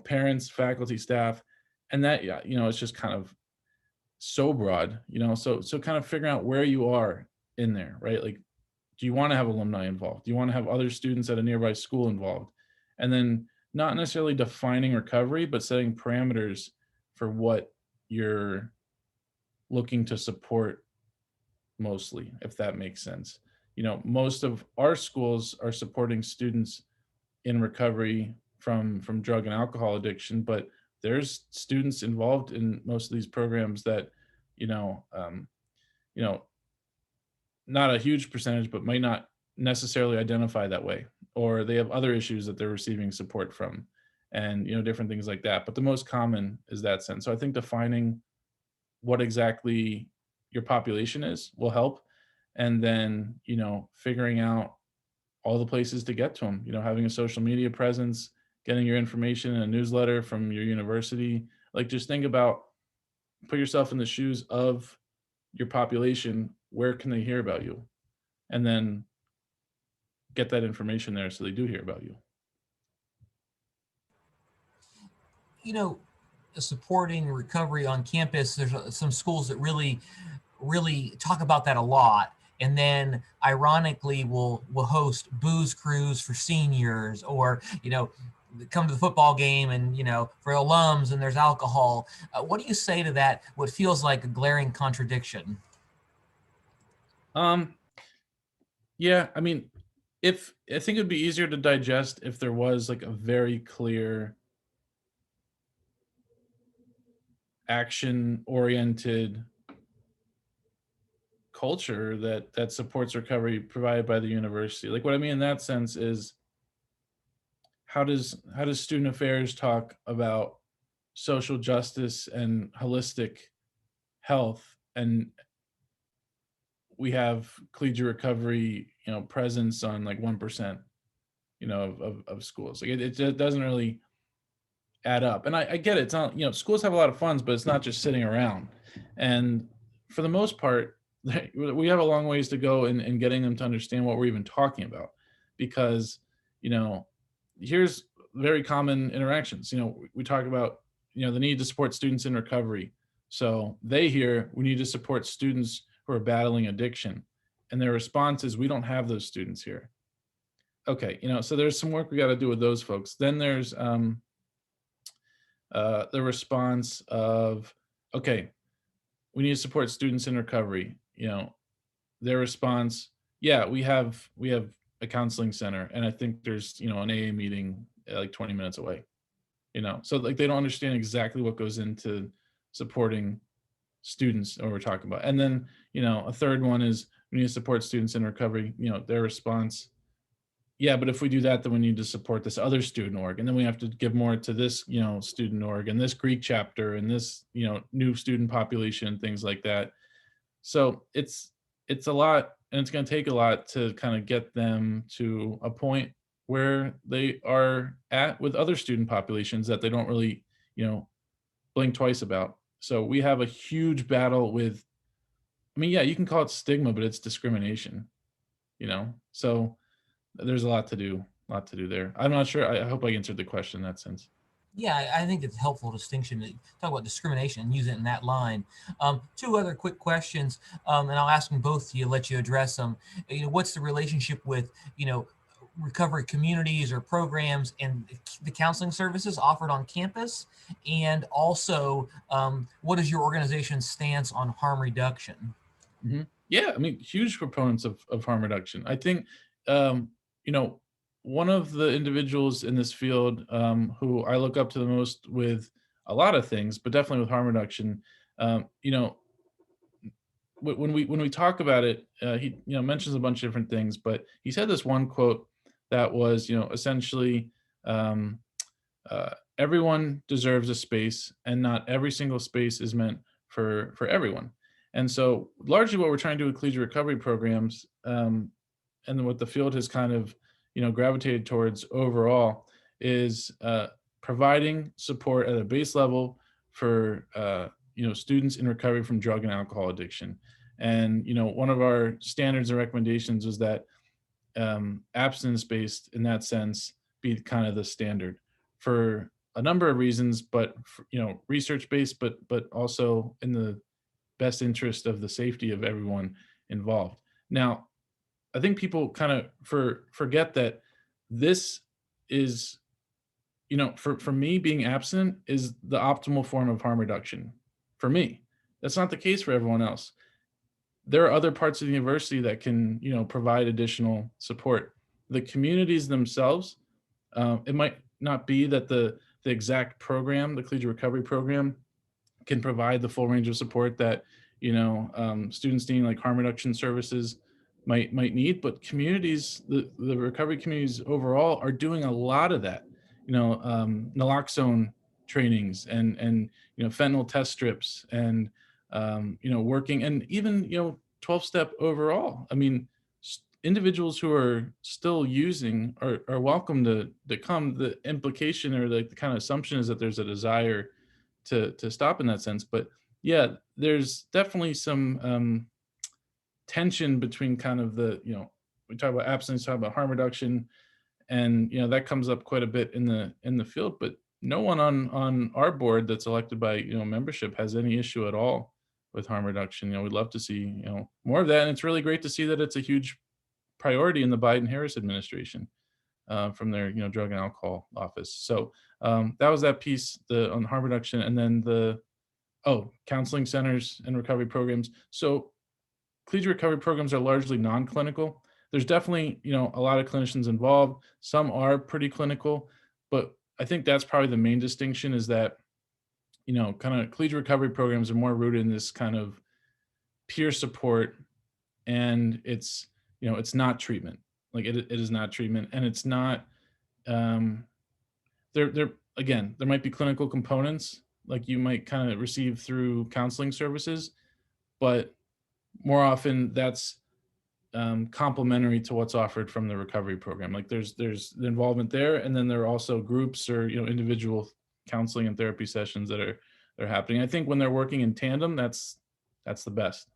parents, faculty, staff. And that, it's just kind of so broad, so kind of figuring out where you are in there, right? Like, do you want to have alumni involved? Do you want to have other students at a nearby school involved? And then not necessarily defining recovery, but setting parameters for what you're looking to support mostly, if that makes sense. Most of our schools are supporting students in recovery from drug and alcohol addiction, but there's students involved in most of these programs that, not a huge percentage, but might not necessarily identify that way, or they have other issues that they're receiving support from, and, different things like that. But the most common is that sense. So I think defining what exactly your population is will help. And then, figuring out all the places to get to them, having a social media presence, getting your information in a newsletter from your university. Like, just think about, put yourself in the shoes of your population. Where can they hear about you? And then get that information there so they do hear about you. Supporting recovery on campus, there's some schools that really talk about that a lot. And then ironically will host booze crews for seniors, or, come to the football game and, for alums, and there's alcohol. What do you say to that? What feels like a glaring contradiction? Yeah, I mean, I think it'd be easier to digest if there was like a very clear action-oriented culture that supports recovery provided by the university. Like, what I mean in that sense is, how does student affairs talk about social justice and holistic health, and we have collegiate recovery, presence on like 1%, of schools. Like it doesn't really add up. And I get it. It's not, schools have a lot of funds, but it's not just sitting around. And for the most part, we have a long ways to go in getting them to understand what we're even talking about, because, here's very common interactions. We talk about, the need to support students in recovery. So they hear we need to support students who are battling addiction. And their response is, we don't have those students here. Okay, so there's some work we got to do with those folks. Then there's the response of, okay, we need to support students in recovery. Their response, yeah, we have a counseling center, and I think there's an AA meeting like 20 minutes away. So like they don't understand exactly what goes into supporting students or we're talking about. And then a third one is, we need to support students in recovery. Their response, yeah, but if we do that, then we need to support this other student org, and then we have to give more to this student org and this Greek chapter and this new student population, things like that. So it's a lot, and it's going to take a lot to kind of get them to a point where they are at with other student populations that they don't really blink twice about. So we have a huge battle with, yeah, you can call it stigma, but it's discrimination, so there's a lot to do there. I'm not sure. I hope I answered the question in that sense. Yeah, I think it's a helpful distinction to talk about discrimination and use it in that line. Two other quick questions, and I'll ask them both to you, let you address them. What's the relationship with, recovery communities or programs and the counseling services offered on campus? And also, what is your organization's stance on harm reduction? Mm-hmm. Yeah, huge proponents of harm reduction. I think, one of the individuals in this field who I look up to the most with a lot of things, but definitely with harm reduction, when we talk about it, he mentions a bunch of different things, but he said this one quote that was, essentially, everyone deserves a space, and not every single space is meant for everyone. And so largely what we're trying to do with collegiate recovery programs, and what the field has kind of gravitated towards overall, is providing support at a base level for students in recovery from drug and alcohol addiction. And one of our standards and recommendations was that abstinence-based, in that sense, be kind of the standard for a number of reasons, but research-based, but also in the best interest of the safety of everyone involved. Now, I think people kind of forget that this is, for me, being abstinent is the optimal form of harm reduction. For me, that's not the case for everyone else. There are other parts of the university that can, provide additional support. The communities themselves, it might not be that the exact program, the collegiate recovery program, can provide the full range of support that, students needing like harm reduction services might need, but communities, the recovery communities overall are doing a lot of that, naloxone trainings and fentanyl test strips and, working, and even, 12-step overall. Individuals who are still using are welcome to come. The implication or the kind of assumption is that there's a desire to stop in that sense. But yeah, there's definitely some tension between kind of the, we talk about abstinence, talk about harm reduction, and that comes up quite a bit in the field. But no one on our board that's elected by membership has any issue at all with harm reduction. We'd love to see more of that, and it's really great to see that it's a huge priority in the Biden-Harris administration from their drug and alcohol office. So that was that piece on harm reduction, and then the counseling centers and recovery programs. So collegiate recovery programs are largely non-clinical. There's definitely a lot of clinicians involved. Some are pretty clinical, but I think that's probably the main distinction, is that kind of collegiate recovery programs are more rooted in this kind of peer support, and it's not treatment. Like it is not treatment, and it's not. There again, there might be clinical components like you might kind of receive through counseling services, but more often that's complementary to what's offered from the recovery program. Like there's the involvement there, and then there are also groups or individual counseling and therapy sessions that are happening. I think when they're working in tandem, that's the best.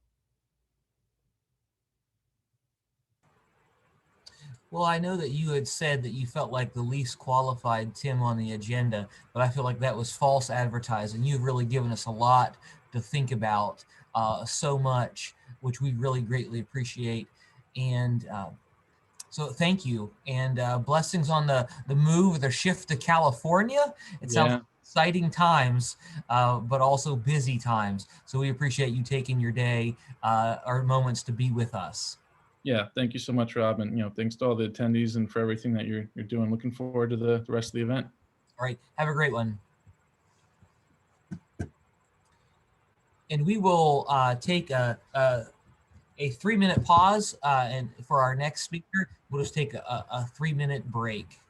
Well, I know that you had said that you felt like the least qualified Tim on the agenda, but I feel like that was false advertising. You've really given us a lot to think about, so much, which we really greatly appreciate. And so thank you. And blessings on the move, the shift to California. It sounds like exciting times, but also busy times. So we appreciate you taking your day or moments to be with us. Yeah, thank you so much, Rob, and thanks to all the attendees and for everything that you're doing. Looking forward to the rest of the event. All right, have a great one. And we will take a 3-minute pause, and for our next speaker, we'll just take a 3-minute break.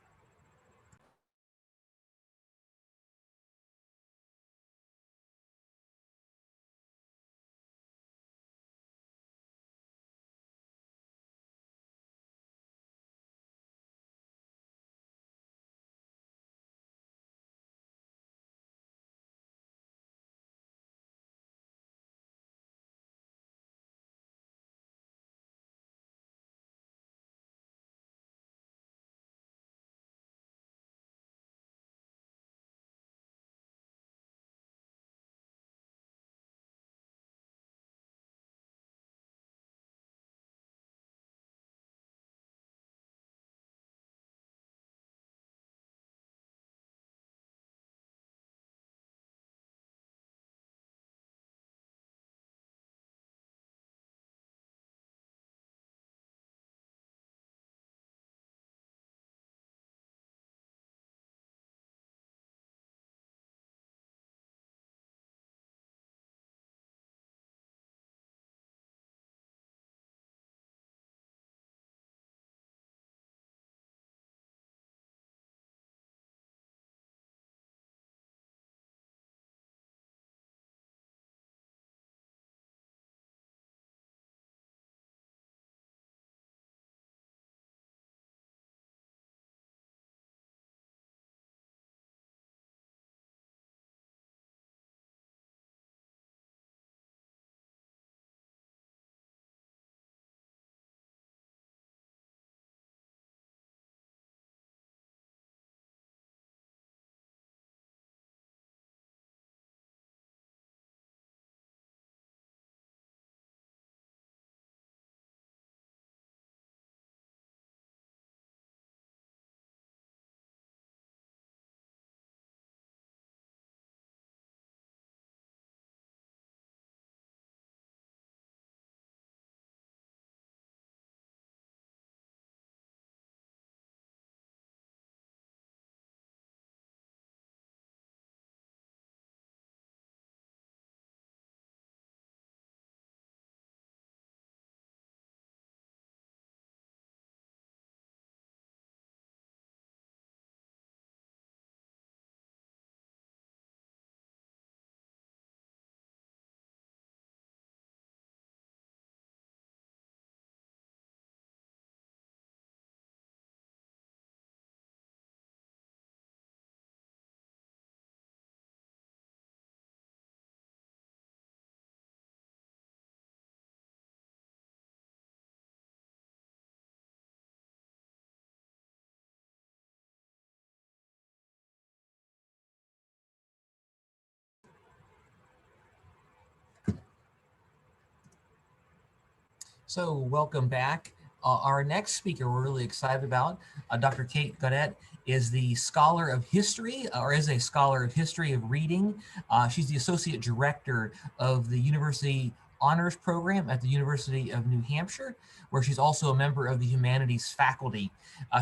So welcome back. Our next speaker we're really excited about, Dr. Kate Gaudet, is the scholar of history, or is a scholar of history of reading. She's the associate director of the University honors program at the University of New Hampshire, where she's also a member of the Humanities faculty.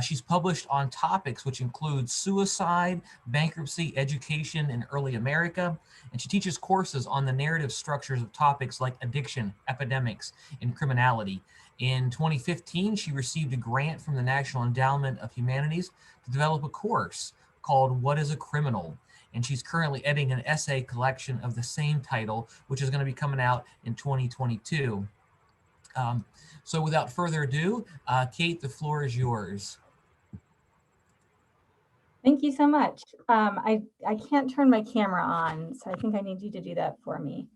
She's published on topics which include suicide, bankruptcy, education in early America, and she teaches courses on the narrative structures of topics like addiction, epidemics, and criminality. In 2015, she received a grant from the National Endowment of Humanities to develop a course called What is a Criminal? And she's currently editing an essay collection of the same title, which is going to be coming out in 2022. So without further ado, Kate, the floor is yours. Thank you so much. I can't turn my camera on, so I think I need you to do that for me.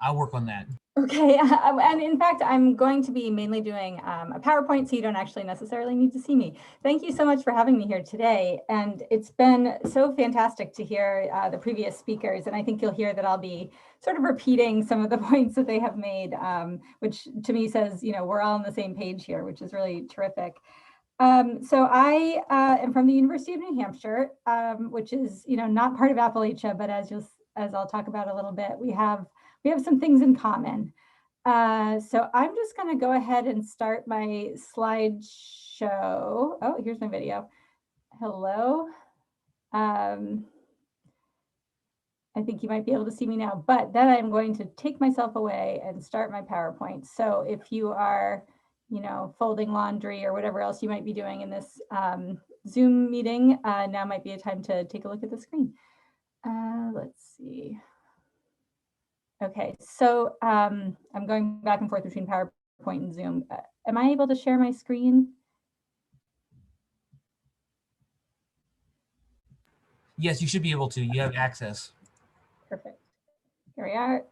I'll work on that. Okay, and in fact, I'm going to be mainly doing a PowerPoint, so you don't actually necessarily need to see me. Thank you so much for having me here today. And it's been so fantastic to hear the previous speakers. And I think you'll hear that I'll be sort of repeating some of the points that they have made, which to me says, you know, we're all on the same page here, which is really terrific. So I am from the University of New Hampshire, which is, you know, not part of Appalachia, but as I'll talk about a little bit, we have some things in common. So I'm just going to go ahead and start my slideshow. Oh, here's my video. Hello. I think you might be able to see me now, but then I'm going to take myself away and start my PowerPoint. So if you are, you know, folding laundry or whatever else you might be doing in this Zoom meeting, now might be a time to take a look at the screen. Let's see. Okay, so I'm going back and forth between PowerPoint and Zoom. Am I able to share my screen? Yes, you should be able to. You have access. Perfect. Here we are.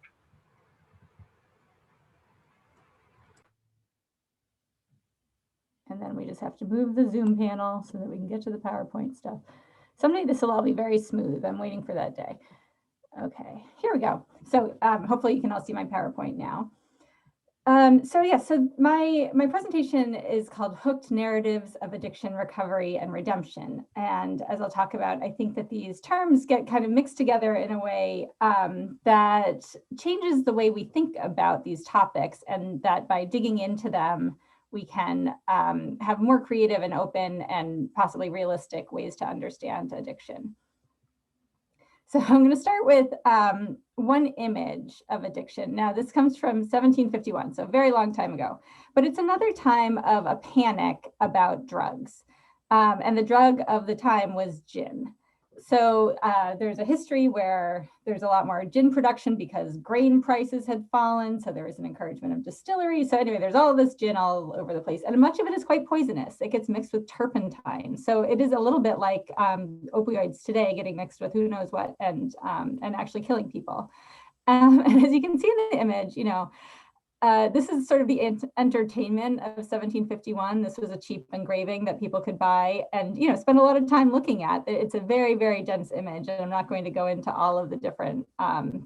And then we just have to move the Zoom panel so that we can get to the PowerPoint stuff. Someday this will all be very smooth. I'm waiting for that day. Okay, here we go. So hopefully you can all see my PowerPoint now. So my presentation is called Hooked Narratives of Addiction, Recovery, and Redemption. And as I'll talk about, I think that these terms get kind of mixed together in a way that changes the way we think about these topics, and that by digging into them, we can have more creative and open and possibly realistic ways to understand addiction. So I'm going to start with one image of addiction. Now, this comes from 1751, so a very long time ago, but it's another time of a panic about drugs. And the drug of the time was gin. So there's a history where there's a lot more gin production because grain prices had fallen. So there was an encouragement of distillery. So anyway, there's all this gin all over the place. And much of it is quite poisonous. It gets mixed with turpentine. So it is a little bit like opioids today getting mixed with who knows what and actually killing people. And as you can see in the image, you know, this is sort of the entertainment of 1751. This was a cheap engraving that people could buy and, you know, spend a lot of time looking at. It's a very, very dense image, and I'm not going to go into all of the different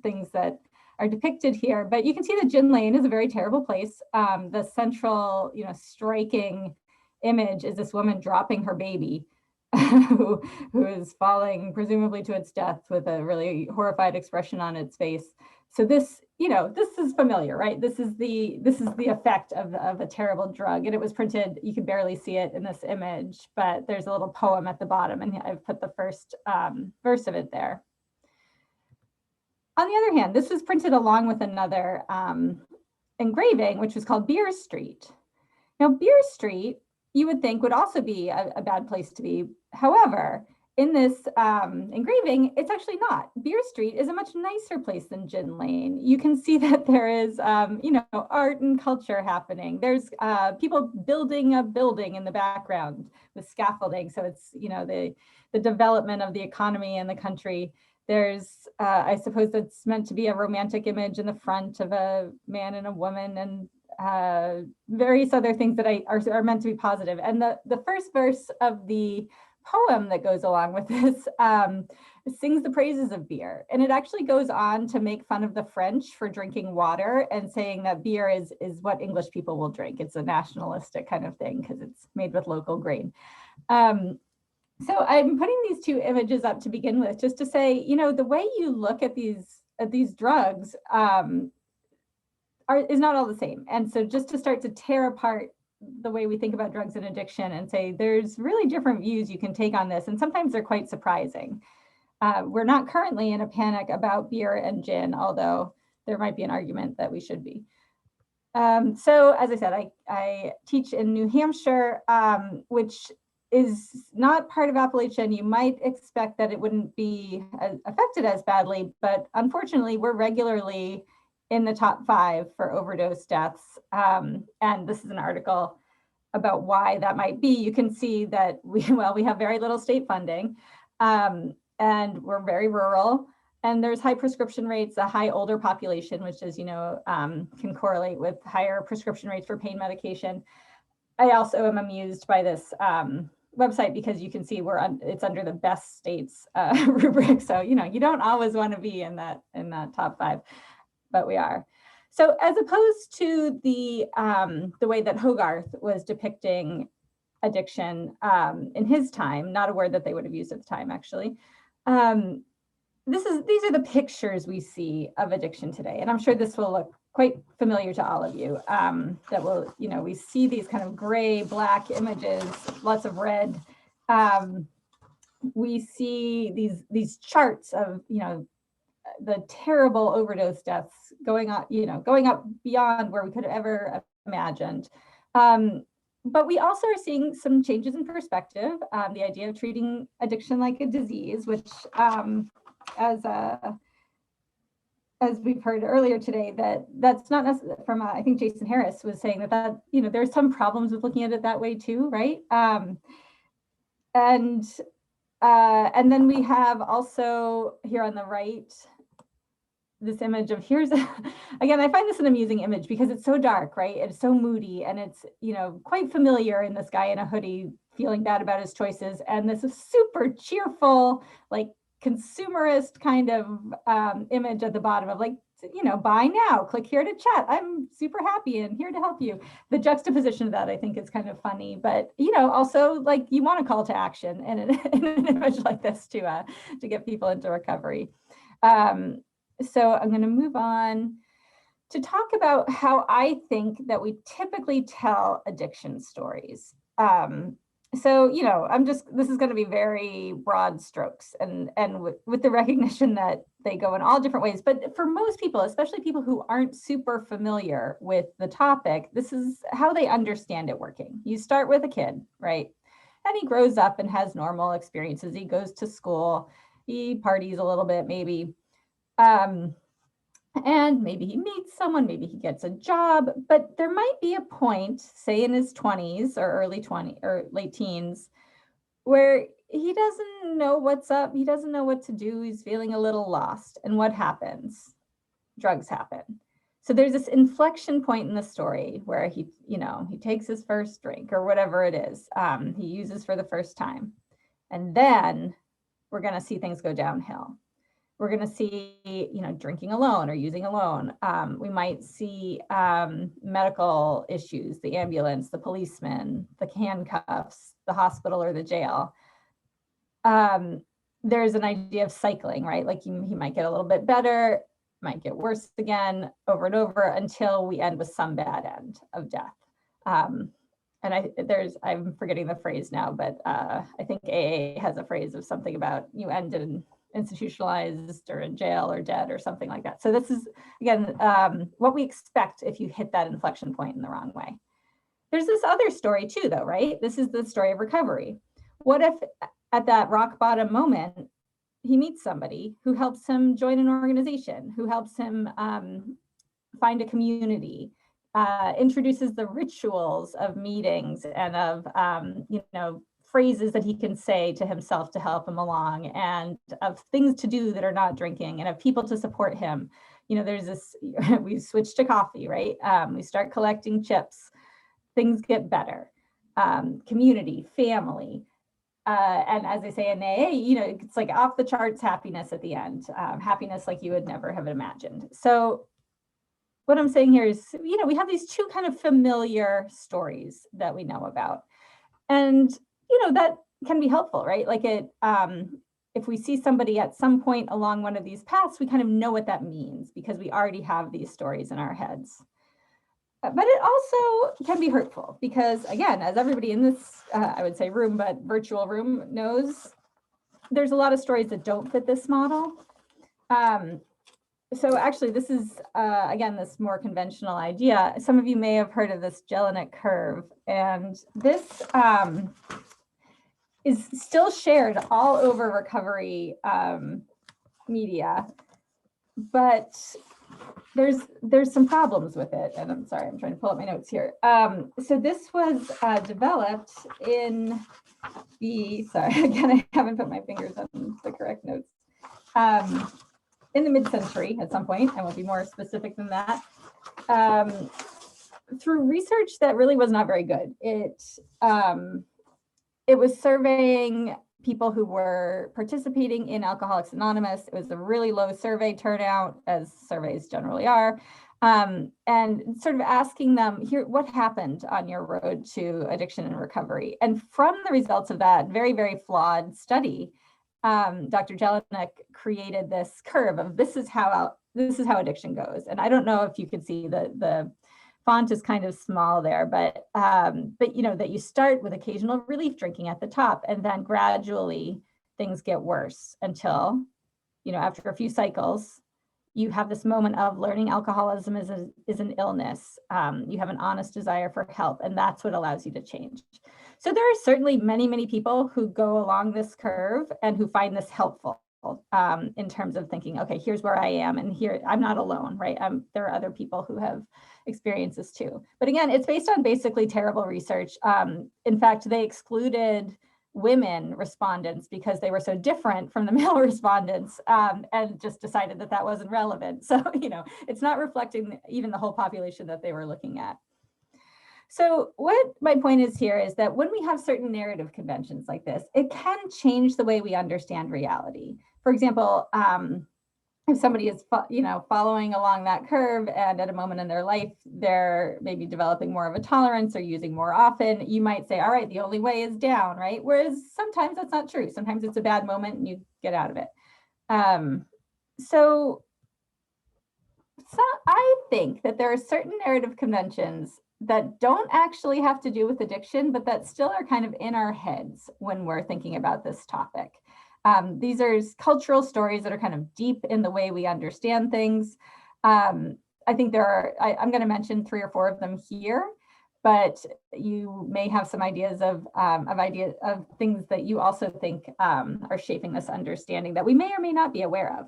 things that are depicted here, but you can see that Gin Lane is a very terrible place. The central, you know, striking image is this woman dropping her baby who is falling presumably to its death with a really horrified expression on its face. So this, you know, this is familiar, right? This is the effect of a terrible drug. And it was printed, you can barely see it in this image, but there's a little poem at the bottom, and I've put the first verse of it there. On the other hand, this was printed along with another engraving, which was called Beer Street. Now, Beer Street, you would think would also be a bad place to be. However, in this engraving, it's actually not. Beer Street is a much nicer place than Gin Lane. You can see that there is, you know, art and culture happening. There's people building a building in the background with scaffolding. So it's, you know, the development of the economy in the country. There's, I suppose that's meant to be a romantic image in the front of a man and a woman, and various other things that are meant to be positive. And the first verse of the poem that goes along with this sings the praises of beer. And it actually goes on to make fun of the French for drinking water and saying that beer is what English people will drink. It's a nationalistic kind of thing because it's made with local grain. So I'm putting these two images up to begin with, just to say, you know, the way you look at these drugs is not all the same. And so just to start to tear apart the way we think about drugs and addiction and say, there's really different views you can take on this. And sometimes they're quite surprising. We're not currently in a panic about beer and gin, although there might be an argument that we should be. So as I said, I teach in New Hampshire, which is not part of Appalachia, and you might expect that it wouldn't be affected as badly, but unfortunately we're regularly in the top 5 for overdose deaths. And this is an article about why that might be. You can see that we have very little state funding, and we're very rural, and there's high prescription rates, a high older population, which, as you know, can correlate with higher prescription rates for pain medication. I also am amused by this website because you can see it's under the best states rubric. So, you know, you don't always want to be in that top 5, but we are. So as opposed to the way that Hogarth was depicting addiction in his time, not a word that they would have used at the time, actually. These are the pictures we see of addiction today. And I'm sure this will look quite familiar to all of you, that will, you know, we see these kind of gray, black images, lots of red. We see these charts of, you know, the terrible overdose deaths going up beyond where we could have ever imagined. But we also are seeing some changes in perspective. The idea of treating addiction like a disease, which as we've heard earlier today, that's not necessarily from, I think Jason Harris was saying that, you know, there's some problems with looking at it that way too, right? And then we have also here on the right, this image of again, I find this an amusing image because it's so dark, right? It's so moody, and it's, you know, quite familiar in this guy in a hoodie feeling bad about his choices. And this is super cheerful, like consumerist kind of image at the bottom of, like, you know, buy now, click here to chat. I'm super happy and here to help you. The juxtaposition of that, I think, is kind of funny, but, you know, also, like, you want a call to action in an image like this to get people into recovery. So I'm going to move on to talk about how I think that we typically tell addiction stories. So, you know, this is going to be very broad strokes and with the recognition that they go in all different ways. But for most people, especially people who aren't super familiar with the topic, this is how they understand it working. You start with a kid, right? And he grows up and has normal experiences. He goes to school, he parties a little bit, maybe. And maybe he meets someone, maybe he gets a job, but there might be a point, say in his 20s or early 20s or late teens, where he doesn't know what's up. He doesn't know what to do. He's feeling a little lost. And what happens? Drugs happen. So there's this inflection point in the story where he takes his first drink or whatever it is he uses for the first time. And then we're going to see things go downhill. We're going to see, you know, drinking alone or using alone. We might see medical issues, the ambulance, the policeman, the handcuffs, the hospital or the jail. There's an idea of cycling, right? Like he might get a little bit better, might get worse again over and over until we end with some bad end of death. And I'm forgetting the phrase now, but I think AA has a phrase of something about you end in institutionalized or in jail or dead or something like that. So this is, again, what we expect if you hit that inflection point in the wrong way. There's this other story too, though, right? This is the story of recovery. What if at that rock bottom moment, he meets somebody who helps him join an organization, who helps him find a community, introduces the rituals of meetings and of, you know, phrases that he can say to himself to help him along, and of things to do that are not drinking, and of people to support him. You know, there's this, we switch to coffee, right? We start collecting chips, things get better. Community, family. And as I say in AA, you know, it's like off the charts happiness at the end, happiness like you would never have imagined. So what I'm saying here is, you know, we have these two kind of familiar stories that we know about. And you know, that can be helpful, right? Like if we see somebody at some point along one of these paths, we kind of know what that means because we already have these stories in our heads. But it also can be hurtful because, again, as everybody in this, I would say room, but virtual room knows, there's a lot of stories that don't fit this model. So actually, this is, again, this more conventional idea. Some of you may have heard of this Jelinek curve, and this is still shared all over recovery media, but there's some problems with it, and I'm sorry, I'm trying to pull up my notes here. So this was developed in the, sorry, again, I haven't put my fingers on the correct notes. In the mid-century at some point, I won't be more specific than that, through research that really was not very good. It was surveying people who were participating in Alcoholics Anonymous. It was a really low survey turnout, as surveys generally are, and sort of asking them, here, what happened on your road to addiction and recovery? And from the results of that very, very flawed study, Dr. Jelinek created this curve of this is how addiction goes. And I don't know if you can see the font is kind of small there, but you know, that you start with occasional relief drinking at the top, and then gradually things get worse until, you know, after a few cycles, you have this moment of learning alcoholism is an illness. You have an honest desire for help, and that's what allows you to change. So there are certainly many, many people who go along this curve and who find this helpful in terms of thinking, okay, here's where I am, and here I'm not alone, right? There are other people who have experienced this too. But again, it's based on basically terrible research. In fact, they excluded women respondents because they were so different from the male respondents, and just decided that that wasn't relevant. So, you know, it's not reflecting even the whole population that they were looking at. So what my point is here is that when we have certain narrative conventions like this, it can change the way we understand reality. For example, if somebody is, you know, following along that curve and at a moment in their life, they're maybe developing more of a tolerance or using more often, you might say, all right, the only way is down, right? Whereas sometimes that's not true. Sometimes it's a bad moment and you get out of it. So I think that there are certain narrative conventions that don't actually have to do with addiction, but that still are kind of in our heads when we're thinking about this topic. These are cultural stories that are kind of deep in the way we understand things. I think there are, I'm going to mention 3 or 4 of them here, but you may have some ideas of things that you also think are shaping this understanding that we may or may not be aware of.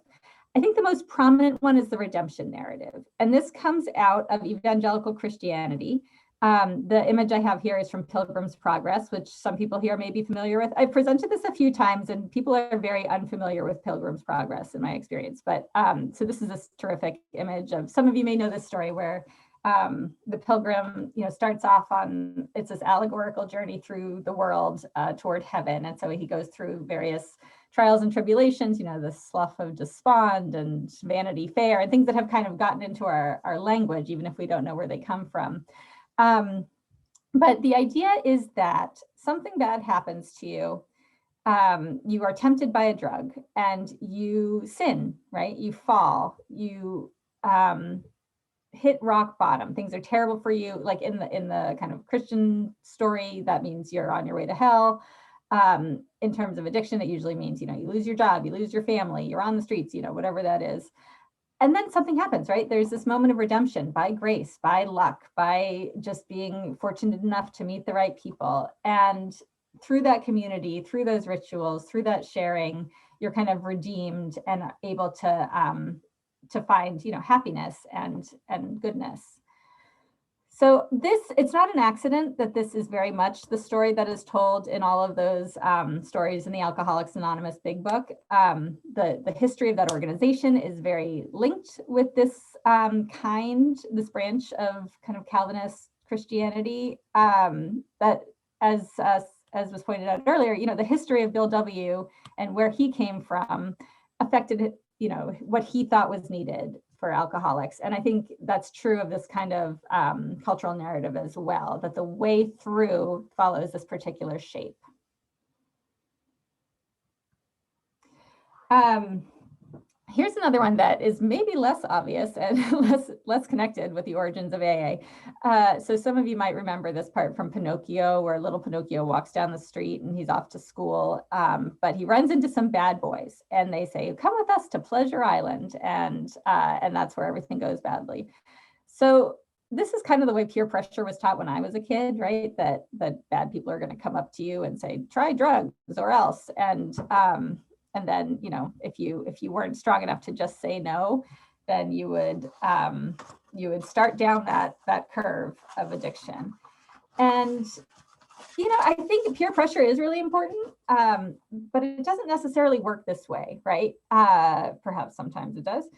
I think the most prominent one is the redemption narrative. And this comes out of evangelical Christianity. The image I have here is from Pilgrim's Progress, which some people here may be familiar with. I've presented this a few times and people are very unfamiliar with Pilgrim's Progress in my experience. But so this is a terrific image of, some of you may know this story where the pilgrim, you know, starts off on, it's this allegorical journey through the world toward heaven. And so he goes through various trials and tribulations, you know, the slough of despond and Vanity Fair and things that have kind of gotten into our language, even if we don't know where they come from. But the idea is that something bad happens to you. You are tempted by a drug and you sin, right? You fall, you hit rock bottom. Things are terrible for you. Like in the kind of Christian story, that means you're on your way to hell. In terms of addiction, it usually means, you know, you lose your job, you lose your family, you're on the streets, you know, whatever that is. And then something happens, right? There's this moment of redemption by grace, by luck, by just being fortunate enough to meet the right people. And through that community, through those rituals, through that sharing, you're kind of redeemed and able to find, you know, happiness and goodness. So it's not an accident that this is very much the story that is told in all of those stories in the Alcoholics Anonymous Big Book. The history of that organization is very linked with this branch of kind of Calvinist Christianity that, as was pointed out earlier, you know, the history of Bill W. and where he came from affected, you know, what he thought was needed for alcoholics. And I think that's true of this kind of cultural narrative as well, that the way through follows this particular shape. Here's another one that is maybe less obvious and less connected with the origins of AA. So some of you might remember this part from Pinocchio, where little Pinocchio walks down the street and he's off to school, but he runs into some bad boys and they say, "Come with us to Pleasure Island," and that's where everything goes badly. So this is kind of the way peer pressure was taught when I was a kid, right? That bad people are going to come up to you and say, "Try drugs or else," and then, you know, if you weren't strong enough to just say no, then you would start down that curve of addiction. And, you know, I think peer pressure is really important, but it doesn't necessarily work this way, right? Perhaps sometimes it does.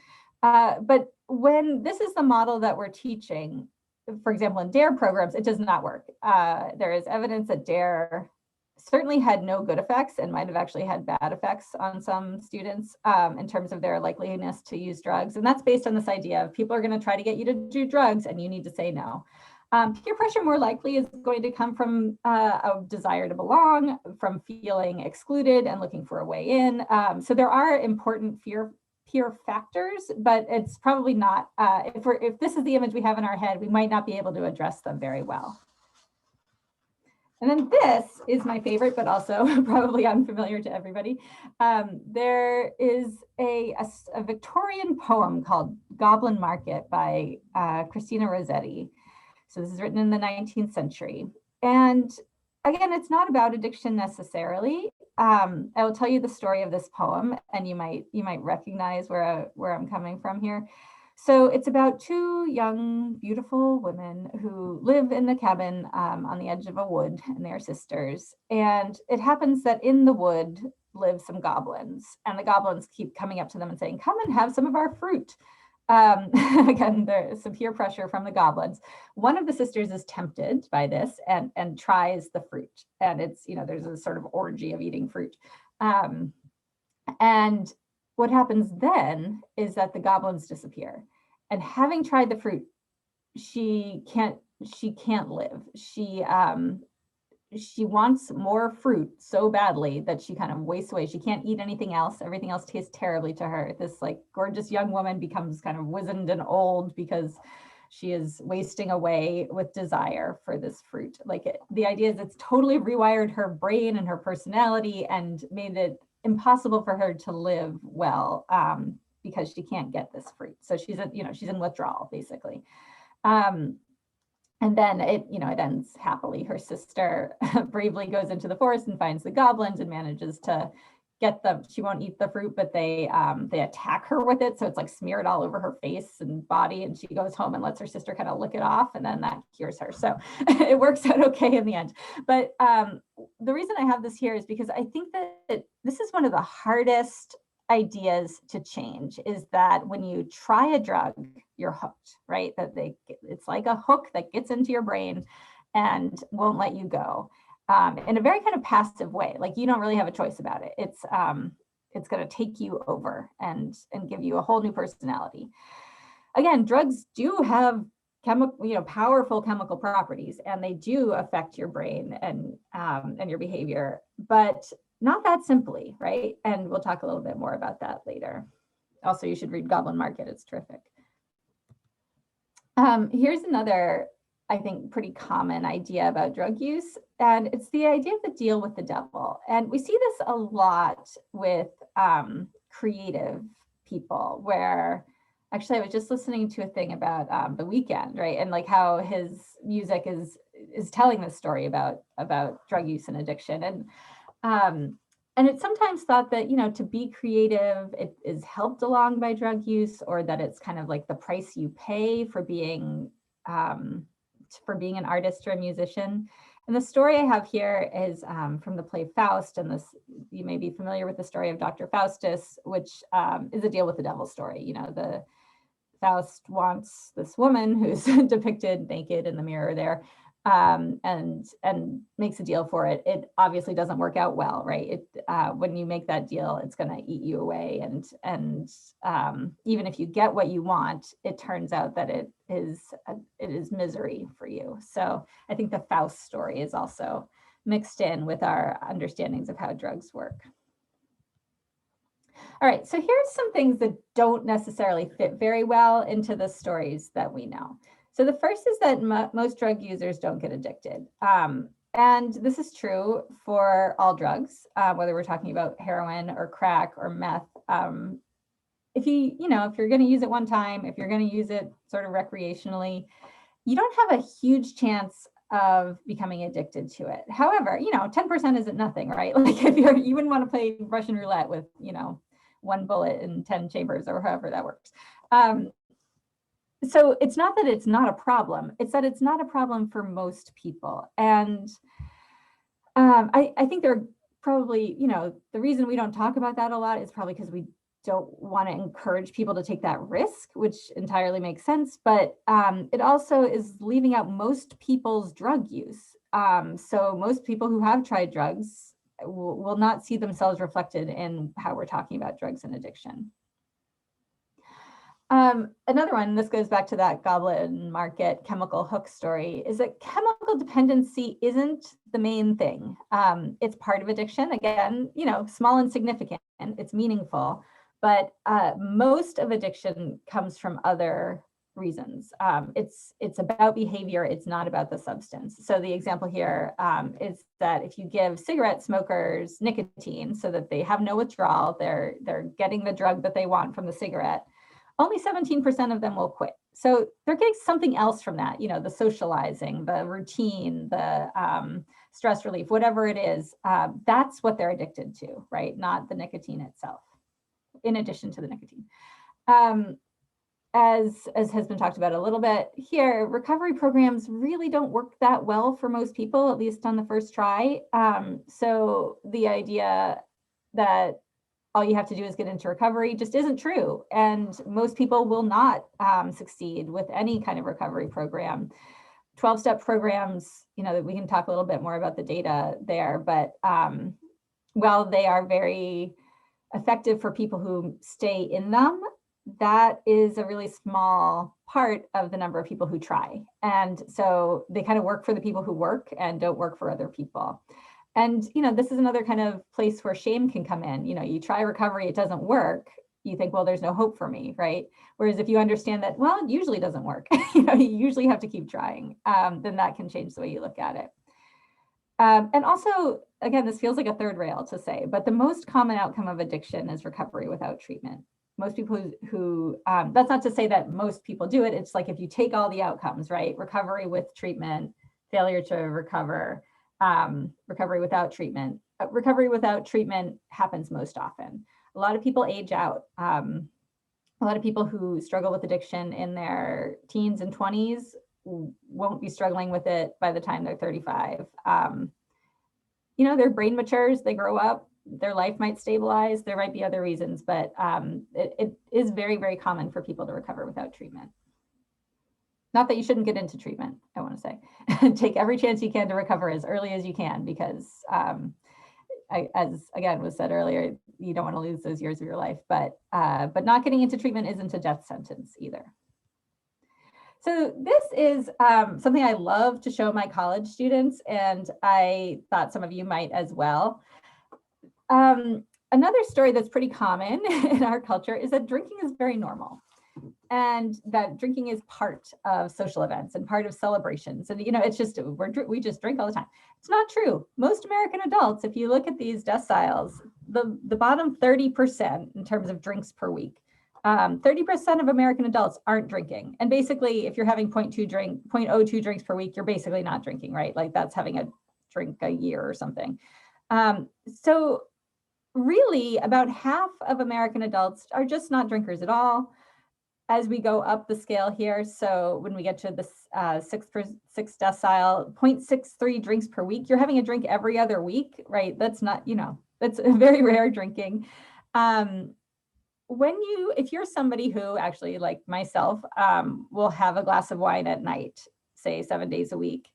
But when this is the model that we're teaching, for example, in DARE programs, it does not work. There is evidence that DARE certainly had no good effects and might have actually had bad effects on some students in terms of their likeliness to use drugs. And that's based on this idea of people are going to try to get you to do drugs and you need to say no. Peer pressure more likely is going to come from a desire to belong, from feeling excluded and looking for a way in. So there are important peer factors, but it's probably not, if this is the image we have in our head, we might not be able to address them very well. And then this is my favorite, but also probably unfamiliar to everybody. There is a Victorian poem called Goblin Market by Christina Rossetti. So this is written in the 19th century. And again, it's not about addiction necessarily. I will tell you the story of this poem and you might recognize where I'm coming from here. So it's about two young, beautiful women who live in the cabin on the edge of a wood, and they're sisters. And it happens that in the wood live some goblins, and the goblins keep coming up to them and saying, "Come and have some of our fruit." Again, there's some peer pressure from the goblins. One of the sisters is tempted by this and tries the fruit. And it's, you know, there's a sort of orgy of eating fruit. And what happens then is that the goblins disappear. And having tried the fruit, she can't live. She wants more fruit so badly that she kind of wastes away. She can't eat anything else. Everything else tastes terribly to her. This like gorgeous young woman becomes kind of wizened and old because she is wasting away with desire for this fruit. Like the idea is it's totally rewired her brain and her personality and made it impossible for her to live well because she can't get this fruit. So she's in withdrawal basically. And then it ends happily. Her sister bravely goes into the forest and finds the goblins and manages to get them. She won't eat the fruit, but they attack her with it. So it's like smeared all over her face and body. And she goes home and lets her sister kind of lick it off, and then that cures her. So it works out okay in the end. But the reason I have this here is because I think that this is one of the hardest ideas to change, is that when you try a drug, you're hooked, right? That it's like a hook that gets into your brain and won't let you go. In a very kind of passive way, like you don't really have a choice about it. It's going to take you over and give you a whole new personality. Again, drugs do have powerful chemical properties, and they do affect your brain and your behavior, but not that simply, right? And we'll talk a little bit more about that later. Also, you should read Goblin Market. It's terrific. Here's another, I think, pretty common idea about drug use, and it's the idea of the deal with the devil. And we see this a lot with creative people, where actually I was just listening to a thing about The Weeknd, right? And like how his music is telling this story about drug use and addiction. And it's sometimes thought that, to be creative, it is helped along by drug use, or that it's kind of like the price you pay for being an artist or a musician. And the story I have here is from the play Faust, and this, you may be familiar with the story of Dr. Faustus, which is a deal with the devil story. The Faust wants this woman who's depicted naked in the mirror there, and makes a deal for it. It obviously doesn't work out well, right? When you make that deal, it's going to eat you away, and even if you get what you want, it turns out that it is misery for you. So I think the Faust story is also mixed in with our understandings of how drugs work. All right, so here's some things that don't necessarily fit very well into the stories that we know. So the first is that most drug users don't get addicted. And this is true for all drugs, whether we're talking about heroin or crack or meth. If you're going to use it one time, if you're going to use it sort of recreationally, you don't have a huge chance of becoming addicted to it. However, 10% isn't nothing, right? Like if you wouldn't want to play Russian roulette with, one bullet in 10 chambers or however that works. So it's not that it's not a problem, it's that it's not a problem for most people. And I think there are probably, the reason we don't talk about that a lot is probably because we don't want to encourage people to take that risk, which entirely makes sense. But it also is leaving out most people's drug use. So most people who have tried drugs will not see themselves reflected in how we're talking about drugs and addiction. Another one, this goes back to that Goblin Market chemical hook story, is that chemical dependency isn't the main thing. It's part of addiction. Again, small and significant, it's meaningful, but most of addiction comes from other reasons. It's about behavior. It's not about the substance. So the example here is that if you give cigarette smokers nicotine so that they have no withdrawal, they're getting the drug that they want from the cigarette, only 17% of them will quit. So they're getting something else from that, the socializing, the routine, the stress relief, whatever it is, that's what they're addicted to, right? Not the nicotine itself, in addition to the nicotine. As has been talked about a little bit here, recovery programs really don't work that well for most people, at least on the first try. So the idea that all you have to do is get into recovery just isn't true. And most people will not succeed with any kind of recovery program. 12-step programs, that we can talk a little bit more about the data there, but while they are very effective for people who stay in them, that is a really small part of the number of people who try. And so they kind of work for the people who work and don't work for other people. And, this is another kind of place where shame can come in. You try recovery, it doesn't work. You think, well, there's no hope for me, right? Whereas if you understand that, well, it usually doesn't work, you usually have to keep trying, then that can change the way you look at it. And also, again, this feels like a third rail to say, but the most common outcome of addiction is recovery without treatment. Most people who that's not to say that most people do it. It's like if you take all the outcomes, right? Recovery with treatment, failure to recover, recovery without treatment. Recovery without treatment happens most often. A lot of people age out. A lot of people who struggle with addiction in their teens and 20s won't be struggling with it by the time they're 35. Their brain matures, they grow up, their life might stabilize. There might be other reasons, but it is very, very common for people to recover without treatment. Not that you shouldn't get into treatment, I want to say. Take every chance you can to recover as early as you can, because as again was said earlier, you don't want to lose those years of your life, but not getting into treatment isn't a death sentence either. So this is something I love to show my college students, and I thought some of you might as well. Another story that's pretty common in our culture is that drinking is very normal, and that drinking is part of social events and part of celebrations. And, it's just, we just drink all the time. It's not true. Most American adults, if you look at these deciles, the bottom 30% in terms of drinks per week, 30% of American adults aren't drinking. And basically, if you're having 0.02 drinks per week, you're basically not drinking, right? Like that's having a drink a year or something. So really about half of American adults are just not drinkers at all. As we go up the scale here, so when we get to the sixth decile, 0.63 drinks per week, you're having a drink every other week, right? That's not, that's a very rare drinking. If you're somebody who actually, like myself, will have a glass of wine at night, say 7 days a week,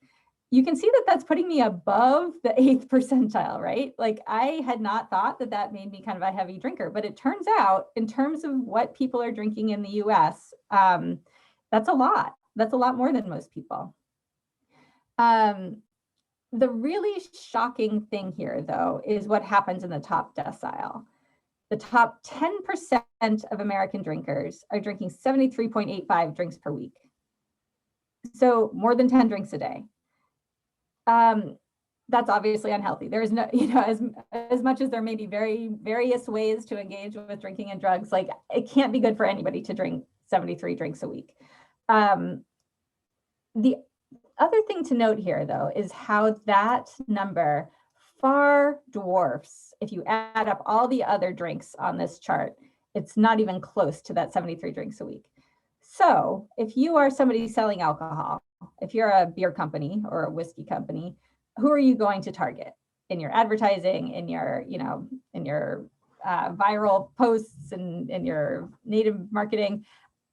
you can see that that's putting me above the 8th percentile, right? Like I had not thought that made me kind of a heavy drinker, but it turns out in terms of what people are drinking in the US, that's a lot. That's a lot more than most people. The really shocking thing here, though, is what happens in the top decile. The top 10% of American drinkers are drinking 73.85 drinks per week. So more than 10 drinks a day. That's obviously unhealthy. There is no, as much as there may be various ways to engage with drinking and drugs, like it can't be good for anybody to drink 73 drinks a week. The other thing to note here, though, is how that number far dwarfs, if you add up all the other drinks on this chart, it's not even close to that 73 drinks a week. So if you are somebody selling alcohol, if you're a beer company or a whiskey company, who are you going to target in your advertising, in your, viral posts and in your native marketing?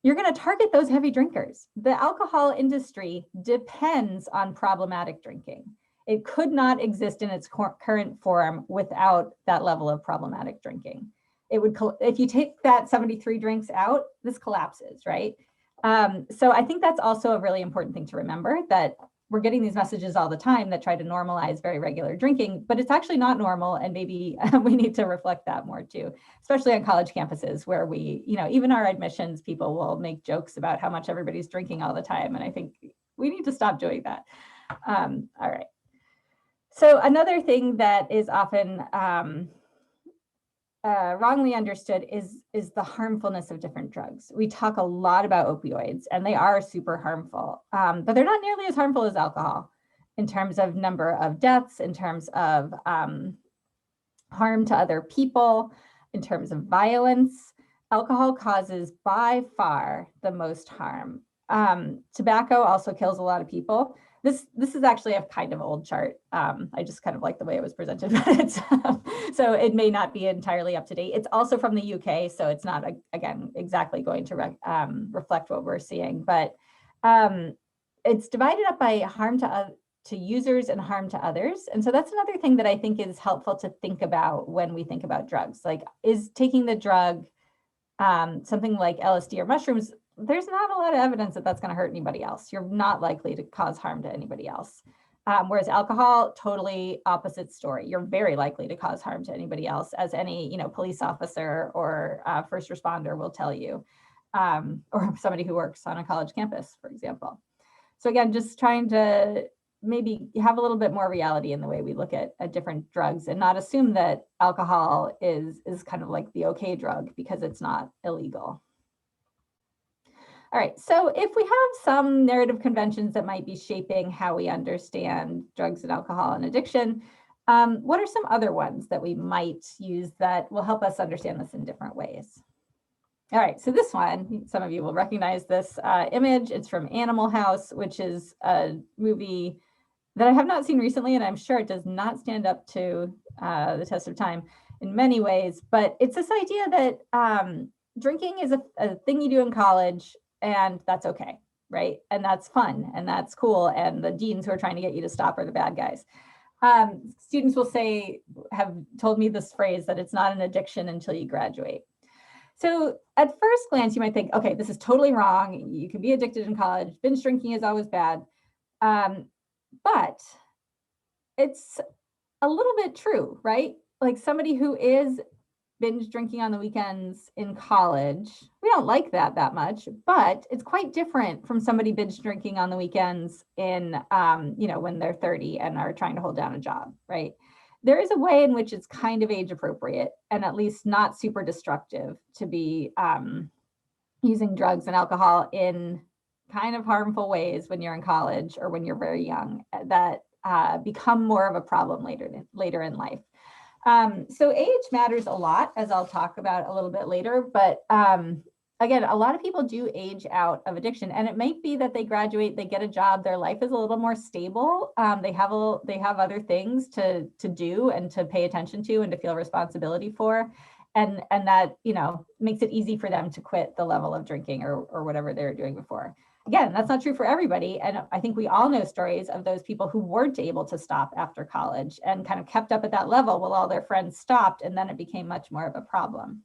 You're going to target those heavy drinkers. The alcohol industry depends on problematic drinking. It could not exist in its current form without that level of problematic drinking. It would, if you take that 73 drinks out, this collapses, right? So I think that's also a really important thing to remember, that we're getting these messages all the time that try to normalize very regular drinking, but it's actually not normal. And maybe we need to reflect that more too, especially on college campuses where we, even our admissions people will make jokes about how much everybody's drinking all the time. And I think we need to stop doing that. All right. So another thing that is often wrongly understood is the harmfulness of different drugs. We talk a lot about opioids, and they are super harmful, but they're not nearly as harmful as alcohol in terms of number of deaths, in terms of harm to other people, in terms of violence. Alcohol causes by far the most harm. Tobacco also kills a lot of people. This is actually a kind of old chart. I just kind of like the way it was presented, but it's, so it may not be entirely up to date. It's also from the UK, so it's not, again, exactly going to reflect what we're seeing, but it's divided up by harm to users and harm to others. And so that's another thing that I think is helpful to think about when we think about drugs. Like, is taking the drug something like LSD or mushrooms? There's not a lot of evidence that that's going to hurt anybody else. You're not likely to cause harm to anybody else. Whereas alcohol, totally opposite story. You're very likely to cause harm to anybody else, as any police officer or first responder will tell you, or somebody who works on a college campus, for example. So again, just trying to maybe have a little bit more reality in the way we look at different drugs, and not assume that alcohol is kind of like the okay drug because it's not illegal. All right, so if we have some narrative conventions that might be shaping how we understand drugs and alcohol and addiction, what are some other ones that we might use that will help us understand this in different ways? All right, so this one, some of you will recognize this image. It's from Animal House, which is a movie that I have not seen recently, and I'm sure it does not stand up to the test of time in many ways, but it's this idea that drinking is a thing you do in college, and that's okay, right? And that's fun, and that's cool, and the deans who are trying to get you to stop are the bad guys. Students will have told me this phrase, that it's not an addiction until you graduate. So at first glance, you might think, okay, this is totally wrong. You can be addicted in college. Binge drinking is always bad. But it's a little bit true, right? Like, somebody who is binge drinking on the weekends in college, we don't like that much, but it's quite different from somebody binge drinking on the weekends in, when they're 30 and are trying to hold down a job, right? There is a way in which it's kind of age appropriate and at least not super destructive to be using drugs and alcohol in kind of harmful ways when you're in college or when you're very young, that become more of a problem later in life. So age matters a lot, as I'll talk about a little bit later, but again, a lot of people do age out of addiction, and it might be that they graduate, they get a job, their life is a little more stable. They have other things to do and to pay attention to and to feel responsibility for. And that, makes it easy for them to quit the level of drinking or whatever they were doing before. Again, that's not true for everybody. And I think we all know stories of those people who weren't able to stop after college and kind of kept up at that level while all their friends stopped, and then it became much more of a problem.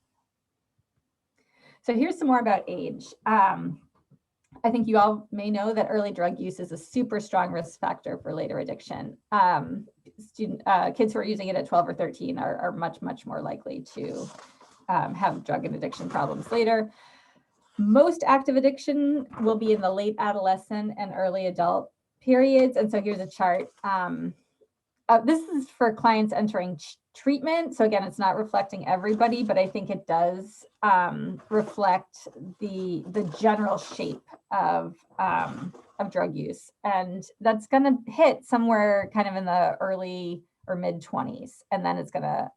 So here's some more about age. I think you all may know that early drug use is a super strong risk factor for later addiction. Kids who are using it at 12 or 13 are much, much more likely to have drug and addiction problems later. Most active addiction will be in the late adolescent and early adult periods. And so here's a chart. This is for clients entering treatment. So again, it's not reflecting everybody, but I think it does reflect the general shape of drug use. And that's going to hit somewhere kind of in the early or mid 20s. And then it's going to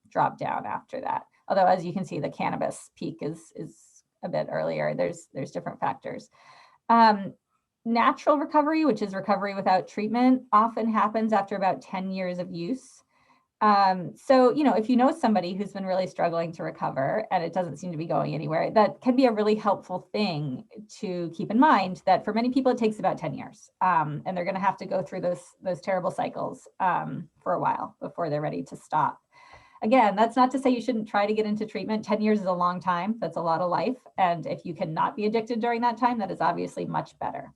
drop down after that. Although, as you can see, the cannabis peak is a bit earlier. There's different factors. Natural recovery, which is recovery without treatment, often happens after about 10 years of use. So, if you know somebody who's been really struggling to recover and it doesn't seem to be going anywhere, that can be a really helpful thing to keep in mind, that for many people, it takes about 10 years. And they're going to have to go through those terrible cycles for a while before they're ready to stop. Again, that's not to say you shouldn't try to get into treatment. 10 years is a long time. That's a lot of life. And if you cannot be addicted during that time, that is obviously much better.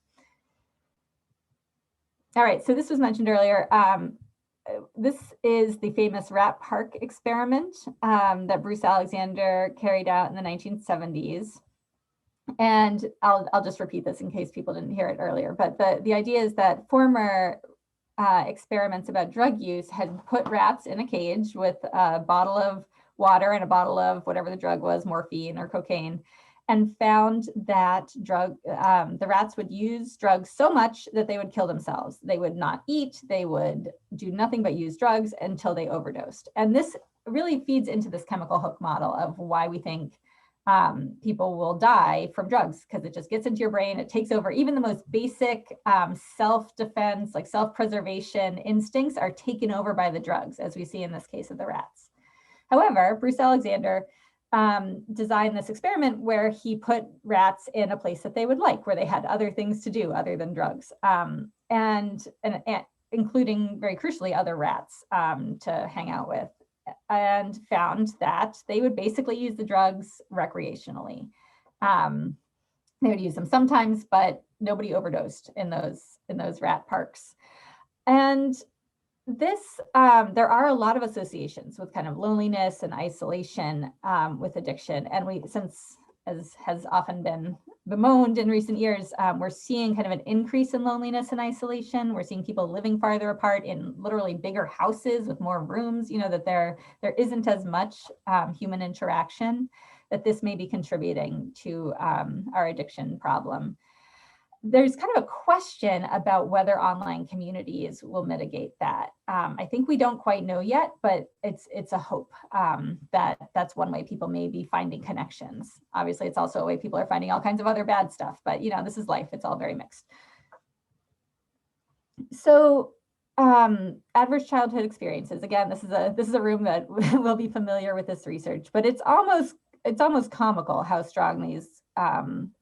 All right, so this was mentioned earlier. This is the famous rat park experiment that Bruce Alexander carried out in the 1970s. And I'll just repeat this in case people didn't hear it earlier. But the idea is that former experiments about drug use had put rats in a cage with a bottle of water and a bottle of whatever the drug was, morphine or cocaine, and found that the rats would use drugs so much that they would kill themselves. They would not eat, they would do nothing but use drugs until they overdosed. And this really feeds into this chemical hook model of why we think people will die from drugs, because it just gets into your brain, it takes over. Even the most basic self-defense, like self-preservation instincts are taken over by the drugs, as we see in this case of the rats. However, Bruce Alexander designed this experiment where he put rats in a place that they would like, where they had other things to do other than drugs, and including, very crucially, other rats to hang out with, and found that they would basically use the drugs recreationally. They would use them sometimes, but nobody overdosed in those rat parks. And this, there are a lot of associations with kind of loneliness and isolation with addiction. And since, as has often been bemoaned in recent years, we're seeing kind of an increase in loneliness and isolation. We're seeing people living farther apart in literally bigger houses with more rooms, that there isn't as much human interaction, that this may be contributing to our addiction problem. There's kind of a question about whether online communities will mitigate that. I think we don't quite know yet, but it's a hope that that's one way people may be finding connections. Obviously, it's also a way people are finding all kinds of other bad stuff, but this is life. It's all very mixed. So adverse childhood experiences. Again, this is a room that will be familiar with this research, but it's almost comical how strong these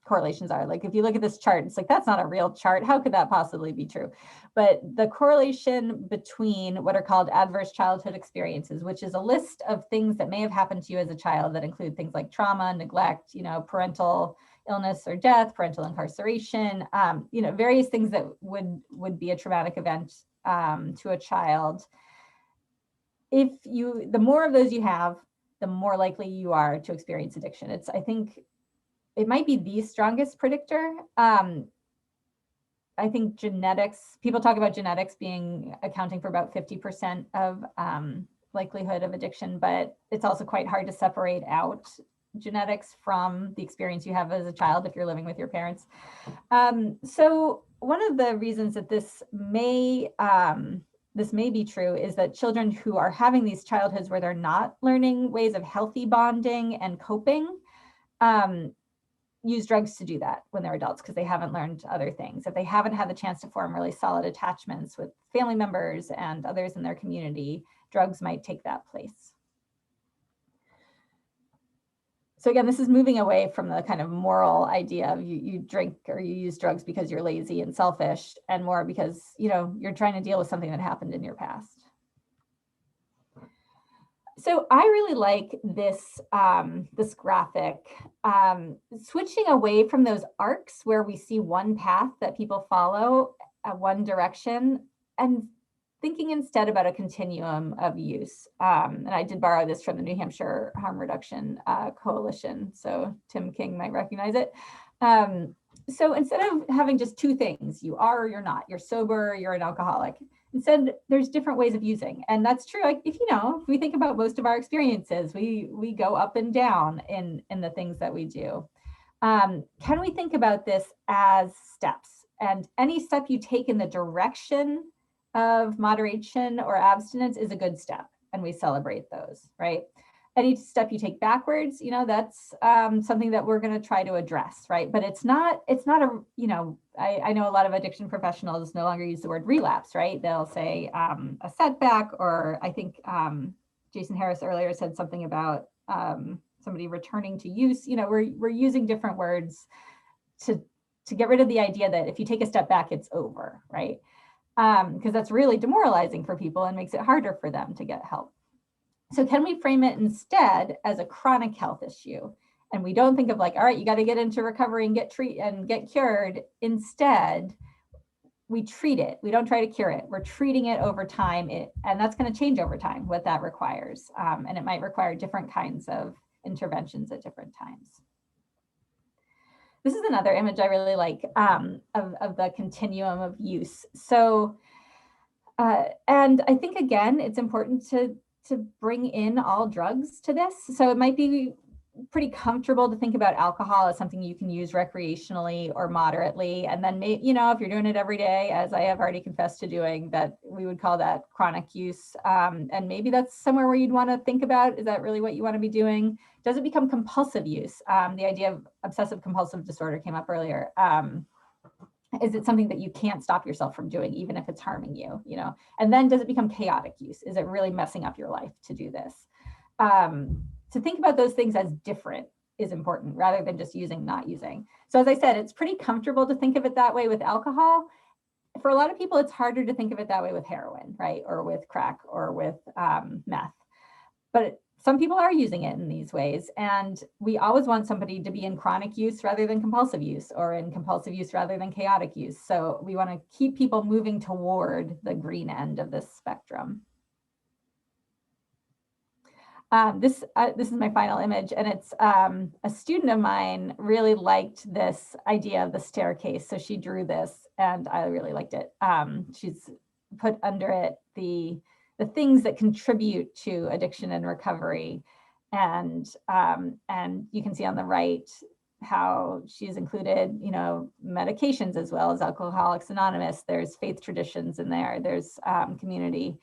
correlations are. Like if you look at this chart, it's like, that's not a real chart. How could that possibly be true? But the correlation between what are called adverse childhood experiences, which is a list of things that may have happened to you as a child that include things like trauma, neglect, parental illness or death, parental incarceration, various things that would be a traumatic event to a child. The more of those you have, the more likely you are to experience addiction. I think it might be the strongest predictor. I think genetics, people talk about genetics accounting for about 50% of likelihood of addiction, but it's also quite hard to separate out genetics from the experience you have as a child if you're living with your parents. So one of the reasons that this may be true is that children who are having these childhoods where they're not learning ways of healthy bonding and coping use drugs to do that when they're adults, because they haven't learned other things. If they haven't had the chance to form really solid attachments with family members and others in their community, drugs might take that place. So again, this is moving away from the kind of moral idea of you drink or you use drugs because you're lazy and selfish, and more because you're trying to deal with something that happened in your past. So I really like this this graphic, switching away from those arcs where we see one path that people follow, one direction, and thinking instead about a continuum of use. And I did borrow this from the New Hampshire Harm Reduction Coalition, so Tim King might recognize it. So instead of having just two things, you are or you're not, you're sober, you're an alcoholic, instead there's different ways of using. And that's true. Like if we think about most of our experiences, we go up and down in the things that we do. Can we think about this as steps? And any step you take in the direction of moderation or abstinence is a good step, and we celebrate those, right? Any step you take backwards, that's something that we're going to try to address, right? But it's not a, I know a lot of addiction professionals no longer use the word relapse, right? They'll say a setback, or I think Jason Harris earlier said something about somebody returning to use. We're using different words to get rid of the idea that if you take a step back, it's over, right? Because that's really demoralizing for people and makes it harder for them to get help. So can we frame it instead as a chronic health issue? And we don't think of like, all right, you got to get into recovery and get cured. Instead, we treat it. We don't try to cure it. We're treating it over time. And that's going to change over time, what that requires. And it might require different kinds of interventions at different times. This is another image I really like of the continuum of use. So, and I think, again, it's important to bring in all drugs to this. So it might be pretty comfortable to think about alcohol as something you can use recreationally or moderately. And then, if you're doing it every day, as I have already confessed to doing, that we would call that chronic use. And maybe that's somewhere where you'd want to think about, is that really what you want to be doing? Does it become compulsive use? The idea of obsessive compulsive disorder came up earlier. Is it something that you can't stop yourself from doing, even if it's harming you, And then does it become chaotic use? Is it really messing up your life to do this? To think about those things as different is important rather than just using, not using. So as I said, it's pretty comfortable to think of it that way with alcohol. For a lot of people, it's harder to think of it that way with heroin, right? Or with crack or with meth. But some people are using it in these ways, and we always want somebody to be in chronic use rather than compulsive use, or in compulsive use rather than chaotic use. So we want to keep people moving toward the green end of this spectrum. This is my final image, and it's a student of mine really liked this idea of the staircase. So she drew this, and I really liked it. She's put under it the things that contribute to addiction and recovery. And you can see on the right how she's included, medications as well as Alcoholics Anonymous. There's faith traditions in there. There's community.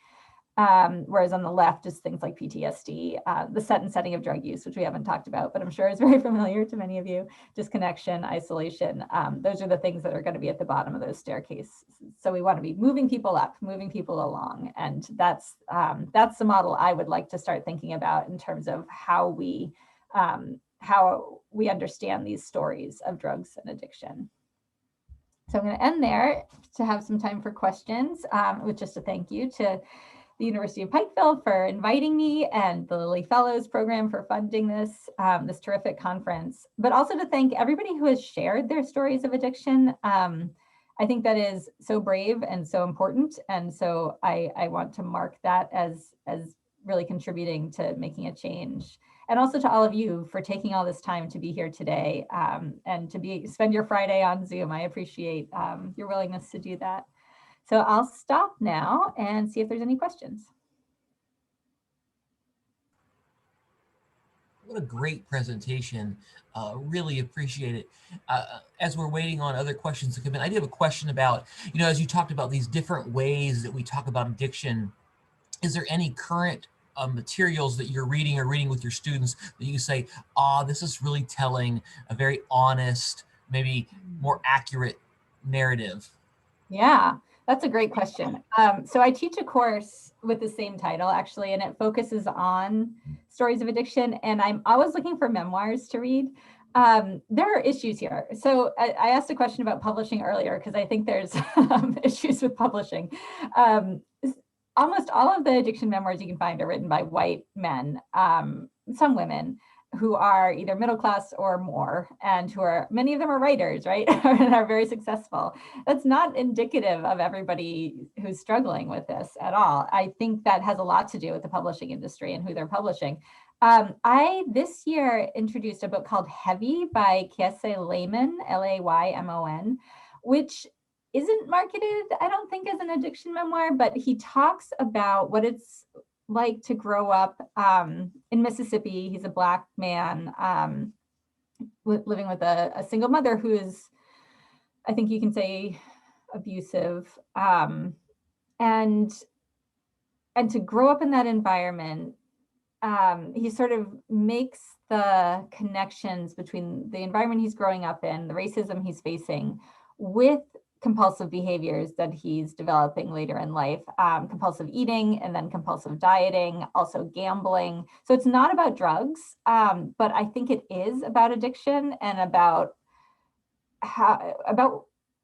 Whereas on the left is things like PTSD, the set and setting of drug use, which we haven't talked about, but I'm sure is very familiar to many of you. Disconnection, isolation. Those are the things that are going to be at the bottom of those staircases. So we want to be moving people up, moving people along. And that's the model I would like to start thinking about in terms of how we understand these stories of drugs and addiction. So I'm going to end there to have some time for questions, with just a thank you to the University of Pikeville for inviting me, and the Lilly Fellows program for funding this terrific conference, but also to thank everybody who has shared their stories of addiction. I think that is so brave and so important. And so I want to mark that as really contributing to making a change. And also to all of you for taking all this time to be here today, and to spend your Friday on Zoom. I appreciate your willingness to do that. So I'll stop now and see if there's any questions. What a great presentation. Really appreciate it. As we're waiting on other questions to come in, I do have a question about, as you talked about these different ways that we talk about addiction, is there any current materials that you're reading or reading with your students that you say, this is really telling a very honest, maybe more accurate narrative? Yeah. That's a great question. So I teach a course with the same title, actually, and it focuses on stories of addiction. And I'm always looking for memoirs to read. There are issues here. So I asked a question about publishing earlier, because I think there's issues with publishing. Almost all of the addiction memoirs you can find are written by white men, some women, who are either middle class or more, and who are, many of them are writers, right, and are very successful. That's not indicative of everybody who's struggling with this at all. I think that has a lot to do with the publishing industry and who they're publishing. I this year introduced a book called Heavy by Kiese Laymon, Laymon, which isn't marketed, I don't think, as an addiction memoir, but he talks about what it's like to grow up in Mississippi. He's a Black man living with a single mother who is, I think you can say, abusive, and to grow up in that environment. He sort of makes the connections between the environment he's growing up in, the racism he's facing, with compulsive behaviors that he's developing later in life, compulsive eating and then compulsive dieting, also gambling. So it's not about drugs, but I think it is about addiction and about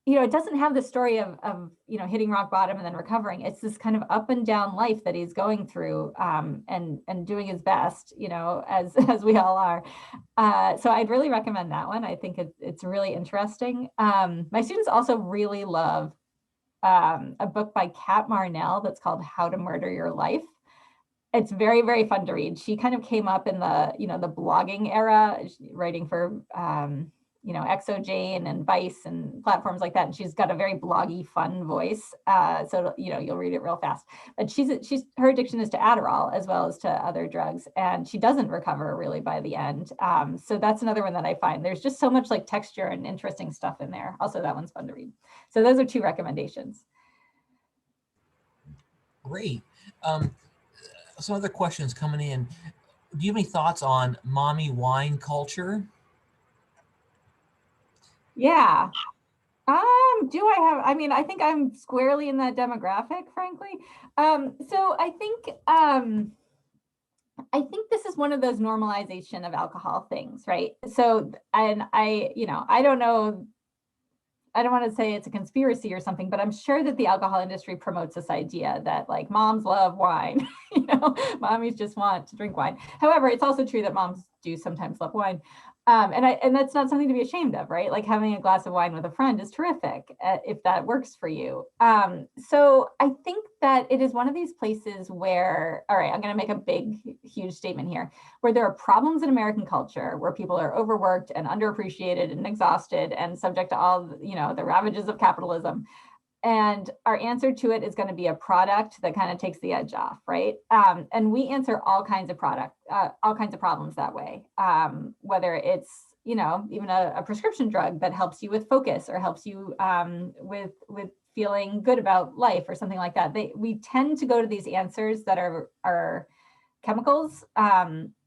it doesn't have the story of hitting rock bottom and then recovering. It's this kind of up and down life that he's going through, and doing his best, as we all are. So I'd really recommend that one. I think it's really interesting. My students also really love a book by Kat Marnell that's called How to Murder Your Life. It's very, very fun to read. She kind of came up in the blogging era, writing for XOJane and Vice and platforms like that. And she's got a very bloggy, fun voice. So you'll read it real fast. But her addiction is to Adderall as well as to other drugs, and she doesn't recover really by the end. So that's another one that I find there's just so much like texture and interesting stuff in there. Also, that one's fun to read. So those are two recommendations. Great. Some other questions coming in. Do you have any thoughts on mommy wine culture? Yeah. I think I'm squarely in that demographic, frankly. So I think this is one of those normalization of alcohol things, right? So, and I don't know, I don't want to say it's a conspiracy or something, but I'm sure that the alcohol industry promotes this idea that like moms love wine, mommies just want to drink wine. However, it's also true that moms do sometimes love wine. And that's not something to be ashamed of, right? Like having a glass of wine with a friend is terrific if that works for you. So I think that it is one of these places where, all right, I'm going to make a big, huge statement here, where there are problems in American culture where people are overworked and underappreciated and exhausted and subject to all, the ravages of capitalism. And our answer to it is going to be a product that kind of takes the edge off, right? And we answer all kinds of problems that way. Whether it's, even a prescription drug that helps you with focus or helps you with feeling good about life or something like that. We tend to go to these answers that are chemicals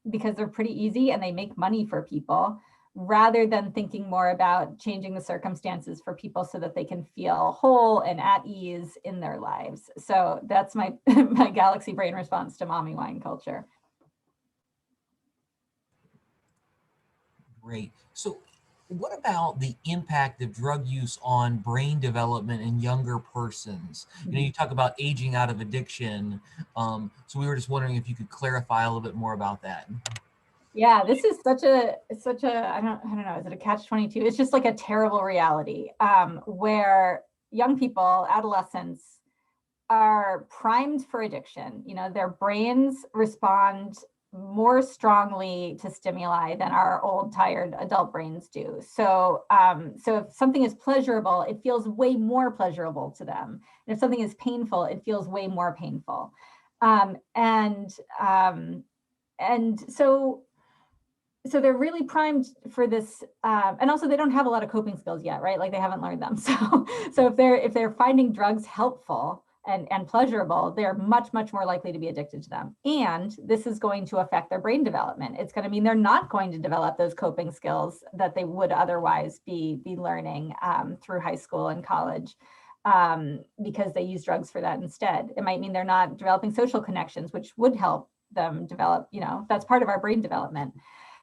because they're pretty easy and they make money for people, rather than thinking more about changing the circumstances for people so that they can feel whole and at ease in their lives. So that's my my galaxy brain response to mommy wine culture. Great. So what about the impact of drug use on brain development in younger persons? You talk about aging out of addiction. So we were just wondering if you could clarify a little bit more about that. Yeah, this is such a I don't know, is it a catch-22? It's just like a terrible reality where young people, adolescents, are primed for addiction. Their brains respond more strongly to stimuli than our old, tired adult brains do. So, so if something is pleasurable, it feels way more pleasurable to them. And if something is painful, it feels way more painful. And so they're really primed for this, and also they don't have a lot of coping skills yet, right? Like they haven't learned them. So if they're finding drugs helpful and pleasurable, they're much, much more likely to be addicted to them. And this is going to affect their brain development. It's going to mean they're not going to develop those coping skills that they would otherwise be learning through high school and college because they use drugs for that instead. It might mean they're not developing social connections, which would help them develop, that's part of our brain development.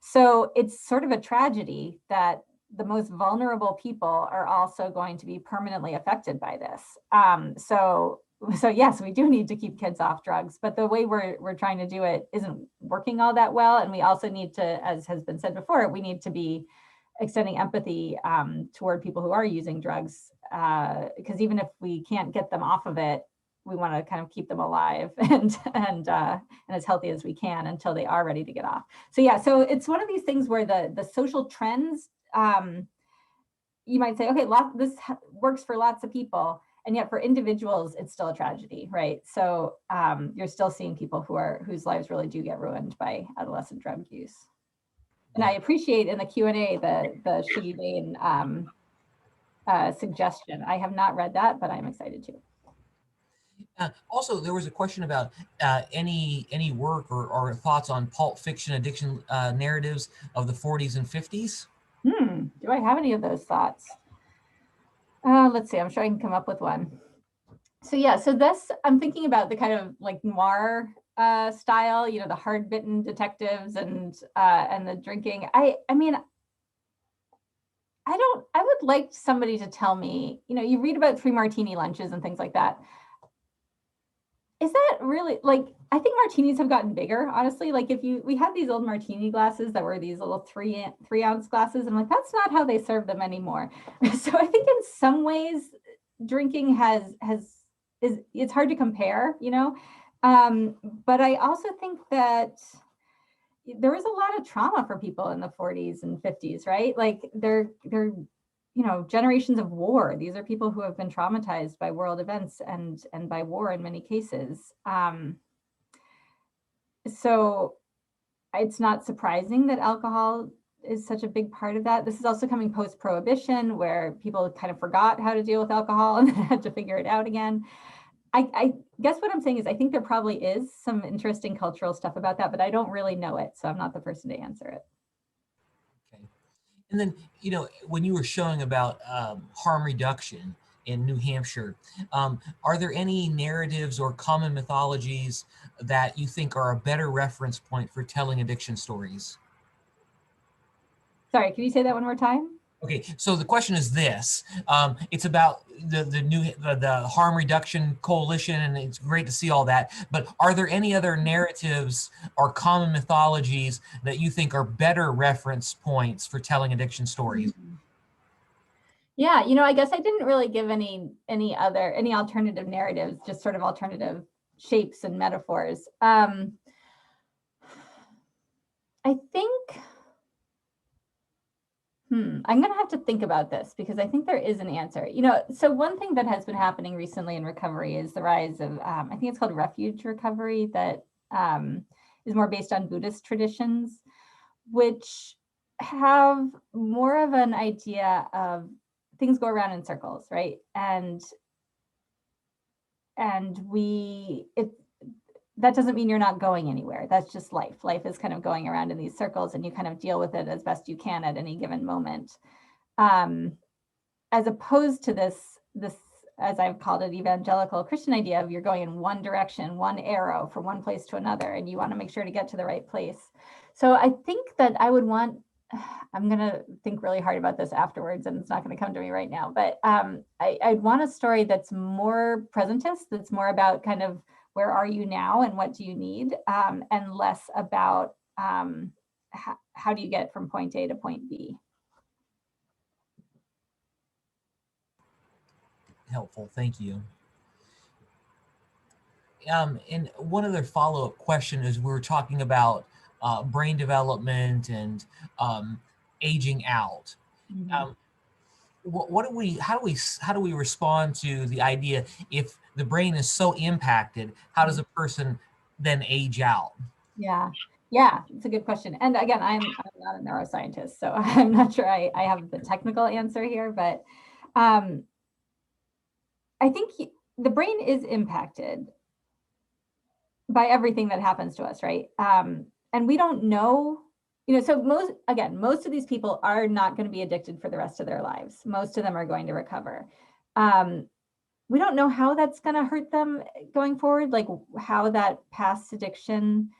So it's sort of a tragedy that the most vulnerable people are also going to be permanently affected by this. So so yes, we do need to keep kids off drugs, but the way we're trying to do it isn't working all that well. And we also need to, as has been said before, we need to be extending empathy toward people who are using drugs, because even if we can't get them off of it, we want to kind of keep them alive and as healthy as we can until they are ready to get off. So yeah, so it's one of these things where the social trends, you might say, okay, this works for lots of people, and yet for individuals, it's still a tragedy, right? So you're still seeing people whose lives really do get ruined by adolescent drug use. And I appreciate in the Q&A the Shiggy Bain suggestion. I have not read that, but I'm excited to. Also, there was a question about any work or thoughts on pulp fiction addiction narratives of the 40s and 50s. Do I have any of those thoughts? Let's see, I'm sure I can come up with one. So yeah, so this, I'm thinking about the kind of like noir style, you know, the hard-bitten detectives and the drinking. I mean, I would like somebody to tell me, you know, you read about 3 martini lunches and things like that. Is that really, like, I think martinis have gotten bigger, honestly. Like we had these old martini glasses that were these little 3-ounce glasses. I'm like, that's not how they serve them anymore. So I think in some ways drinking it's hard to compare, you know? But I also think that there was a lot of trauma for people in the 40s and 50s, right? Like they're you know, generations of war. These are people who have been traumatized by world events and by war in many cases. So it's not surprising that alcohol is such a big part of that. This is also coming post-prohibition, where people kind of forgot how to deal with alcohol and had to figure it out again. I guess what I'm saying is I think there probably is some interesting cultural stuff about that, but I don't really know it, so I'm not the person to answer it. And then, you know, when you were showing about harm reduction in New Hampshire, are there any narratives or common mythologies that you think are a better reference point for telling addiction stories? Sorry, can you say that one more time? Okay, so the question is this: it's about the harm reduction coalition, and it's great to see all that. But are there any other narratives or common mythologies that you think are better reference points for telling addiction stories? Yeah, you know, I guess I didn't really give any alternative narratives, just sort of alternative shapes and metaphors. I think. I'm going to have to think about this because I think there is an answer. You know, so one thing that has been happening recently in recovery is the rise of, I think it's called refuge recovery, that is more based on Buddhist traditions, which have more of an idea of things go around in circles, right? And that doesn't mean you're not going anywhere. That's just life. Life is kind of going around in these circles, and you kind of deal with it as best you can at any given moment. As opposed to this, as I've called it, evangelical Christian idea of you're going in one direction, one arrow from one place to another, and you want to make sure to get to the right place. So I think that I would want, I'm going to think really hard about this afterwards, and it's not going to come to me right now, but I'd want a story that's more presentist, that's more about kind of where are you now and what do you need, and less about how do you get from point A to point B. Helpful, thank you. And one other follow-up question is, we were talking about brain development and aging out. Mm-hmm. How do we respond to the idea, if the brain is so impacted, how does a person then age out? Yeah, it's a good question. And again, I'm not a neuroscientist, so I'm not sure I have the technical answer here, but I think the brain is impacted by everything that happens to us, right? And we don't know, you know, so most of these people are not going to be addicted for the rest of their lives. Most of them are going to recover. We don't know how that's going to hurt them going forward, like how that past addiction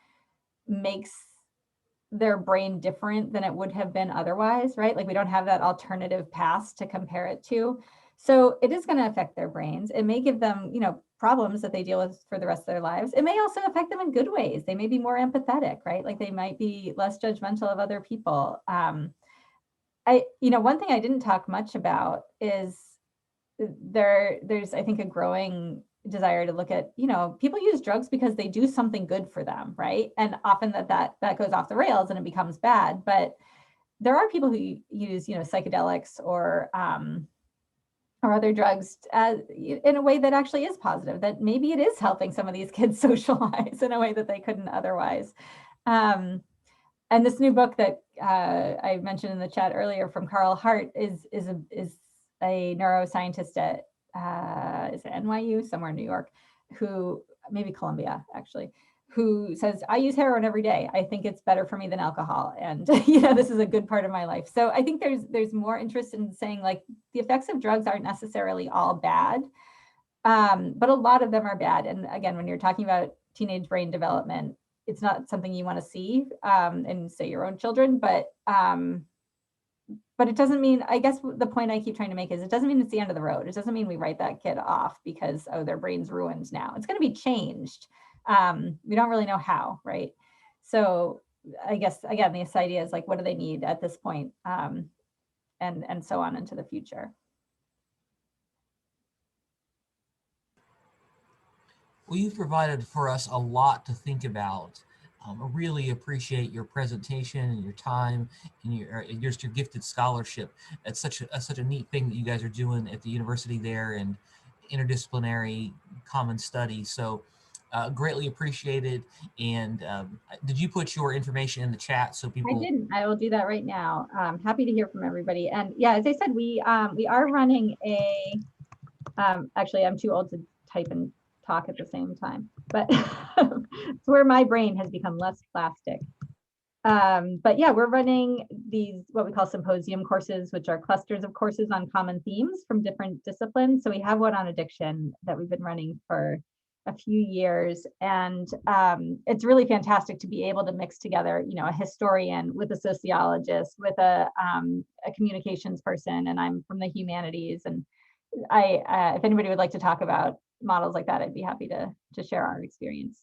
makes their brain different than it would have been otherwise, right? Like we don't have that alternative past to compare it to. So it is going to affect their brains. It may give them, problems that they deal with for the rest of their lives. It may also affect them in good ways. They may be more empathetic, right? Like they might be less judgmental of other people. One thing I didn't talk much about is there's, I think, a growing desire to look at, people use drugs because they do something good for them, right? And often that goes off the rails and it becomes bad. But there are people who use, psychedelics or other drugs in a way that actually is positive, that maybe it is helping some of these kids socialize in a way that they couldn't otherwise. And this new book that I mentioned in the chat earlier from Carl Hart is a neuroscientist at is it NYU, somewhere in New York, who, maybe Columbia actually, who says, I use heroin every day. I think it's better for me than alcohol. And this is a good part of my life. So I think there's more interest in saying, like, the effects of drugs aren't necessarily all bad, but a lot of them are bad. And again, when you're talking about teenage brain development, it's not something you want to see in, say, your own children, but it doesn't mean, I guess the point I keep trying to make is it doesn't mean it's the end of the road. It doesn't mean we write that kid off because, oh, their brain's ruined now. It's going to be changed. We don't really know how, right? So I guess, again, this idea is like, what do they need at this point? And so on into the future. Well, you've provided for us a lot to think about. I really appreciate your presentation and your time and your gifted scholarship. It's such a neat thing that you guys are doing at the university there, and interdisciplinary common study. So greatly appreciated. And did you put your information in the chat so people? I didn't. I will do that right now. Happy to hear from everybody. And yeah, as I said, we are running a. Actually, I'm too old to type and talk at the same time, but it's where my brain has become less plastic. But yeah, we're running these, what we call symposium courses, which are clusters of courses on common themes from different disciplines. So we have one on addiction that we've been running for a few years. And it's really fantastic to be able to mix together, a historian with a sociologist, with a communications person, and I'm from the humanities. And if anybody would like to talk about models like that, I'd be happy to share our experience.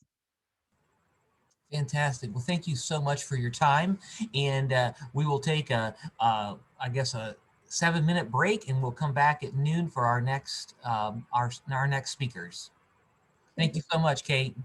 Fantastic. Well, thank you so much for your time. And we will take I guess a 7-minute break, and we'll come back at noon for our next our next speakers. Thank you so much, Kate.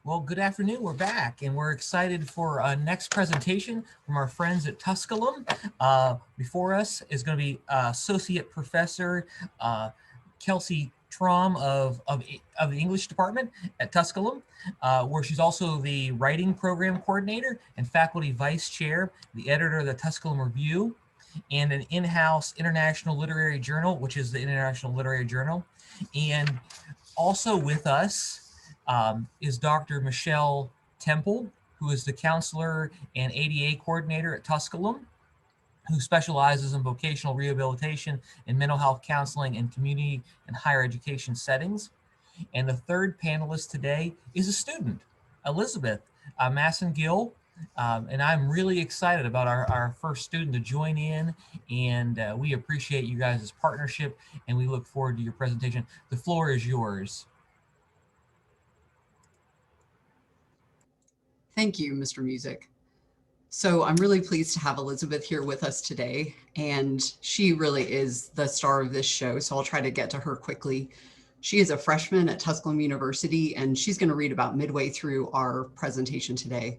Well, good afternoon. We're back, and we're excited for our next presentation from our friends at Tusculum. Before us is going to be Associate Professor Kelsey Traum of the English Department at Tusculum, where she's also the Writing Program Coordinator and Faculty Vice Chair, the editor of the Tusculum Review, and an in-house International Literary Journal, which is the International Literary Journal. And also with us is Dr. Michelle Temple, who is the counselor and ADA coordinator at Tusculum, who specializes in vocational rehabilitation and mental health counseling in community and higher education settings. And the third panelist today is a student, Elizabeth Massengill. And I'm really excited about our first student to join in, and we appreciate you guys' partnership, and we look forward to your presentation. The floor is yours. Thank you, Mr. Music. So I'm really pleased to have Elizabeth here with us today, and she really is the star of this show, so I'll try to get to her quickly. She is a freshman at Tusculum University, and she's going to read about midway through our presentation today.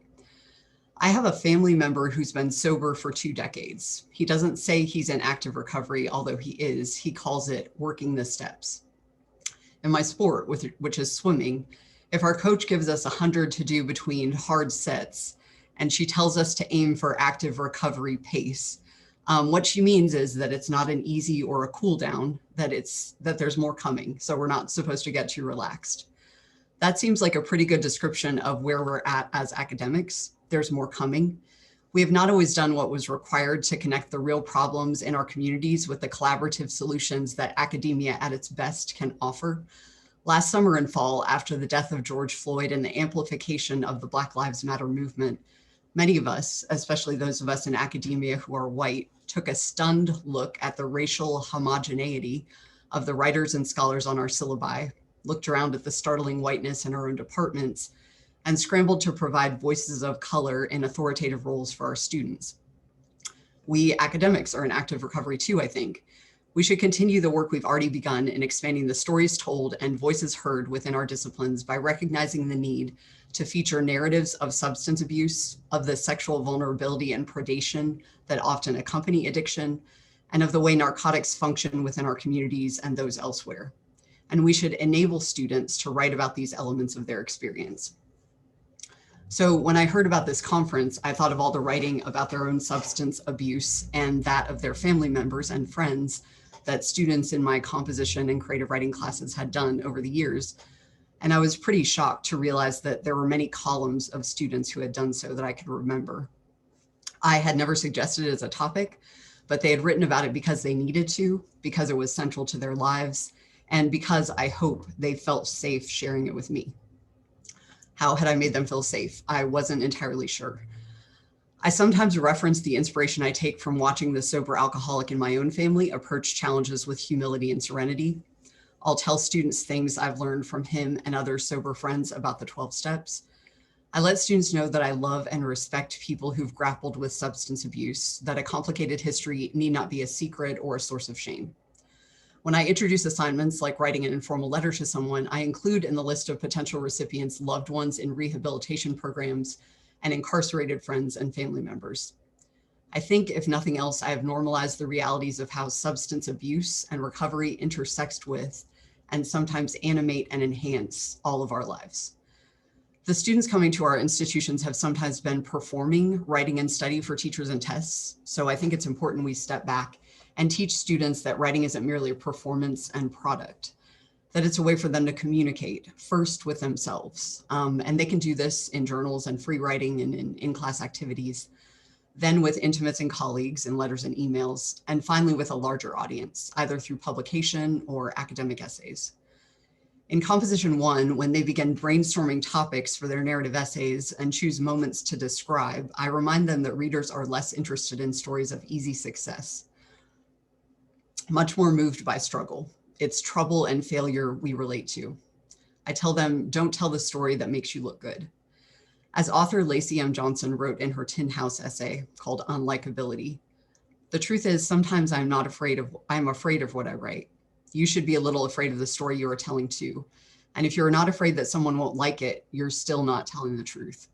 I have a family member who's been sober for 2 decades. He doesn't say he's in active recovery, although he is. He calls it working the steps. In my sport, which is swimming, if our coach gives us 100 to do between hard sets, and she tells us to aim for active recovery pace, what she means is that it's not an easy or a cool down, that there's more coming. So we're not supposed to get too relaxed. That seems like a pretty good description of where we're at as academics. There's more coming. We have not always done what was required to connect the real problems in our communities with the collaborative solutions that academia at its best can offer. Last summer and fall, after the death of George Floyd and the amplification of the Black Lives Matter movement, many of us, especially those of us in academia who are white, took a stunned look at the racial homogeneity of the writers and scholars on our syllabi, looked around at the startling whiteness in our own departments, and scrambled to provide voices of color in authoritative roles for our students. We academics are in active recovery too, I think. We should continue the work we've already begun in expanding the stories told and voices heard within our disciplines by recognizing the need to feature narratives of substance abuse, of the sexual vulnerability and predation that often accompany addiction, and of the way narcotics function within our communities and those elsewhere. And we should enable students to write about these elements of their experience. So when I heard about this conference, I thought of all the writing about their own substance abuse and that of their family members and friends that students in my composition and creative writing classes had done over the years. And I was pretty shocked to realize that there were many columns of students who had done so that I could remember. I had never suggested it as a topic, but they had written about it because they needed to, because it was central to their lives, and because I hope they felt safe sharing it with me. How had I made them feel safe? I wasn't entirely sure. I sometimes reference the inspiration I take from watching the sober alcoholic in my own family approach challenges with humility and serenity. I'll tell students things I've learned from him and other sober friends about the 12 steps. I let students know that I love and respect people who've grappled with substance abuse, that a complicated history need not be a secret or a source of shame. When I introduce assignments like writing an informal letter to someone, I include in the list of potential recipients loved ones in rehabilitation programs and incarcerated friends and family members. I think, if nothing else, I have normalized the realities of how substance abuse and recovery intersect with and sometimes animate and enhance all of our lives. The students coming to our institutions have sometimes been performing writing and study for teachers and tests, so I think it's important we step back and teach students that writing isn't merely a performance and product, that it's a way for them to communicate first with themselves. And they can do this in journals and free writing and in-class activities, then with intimates and colleagues in letters and emails, and finally with a larger audience, either through publication or academic essays. In Composition 1, when they begin brainstorming topics for their narrative essays and choose moments to describe, I remind them that readers are less interested in stories of easy success, much more moved by struggle. It's trouble and failure we relate to. I tell them, don't tell the story that makes you look good. As author Lacey M. Johnson wrote in her Tin House essay called Unlikability, the truth is sometimes I'm afraid of what I write. You should be a little afraid of the story you are telling too, And if you're not afraid that someone won't like it, you're still not telling the truth.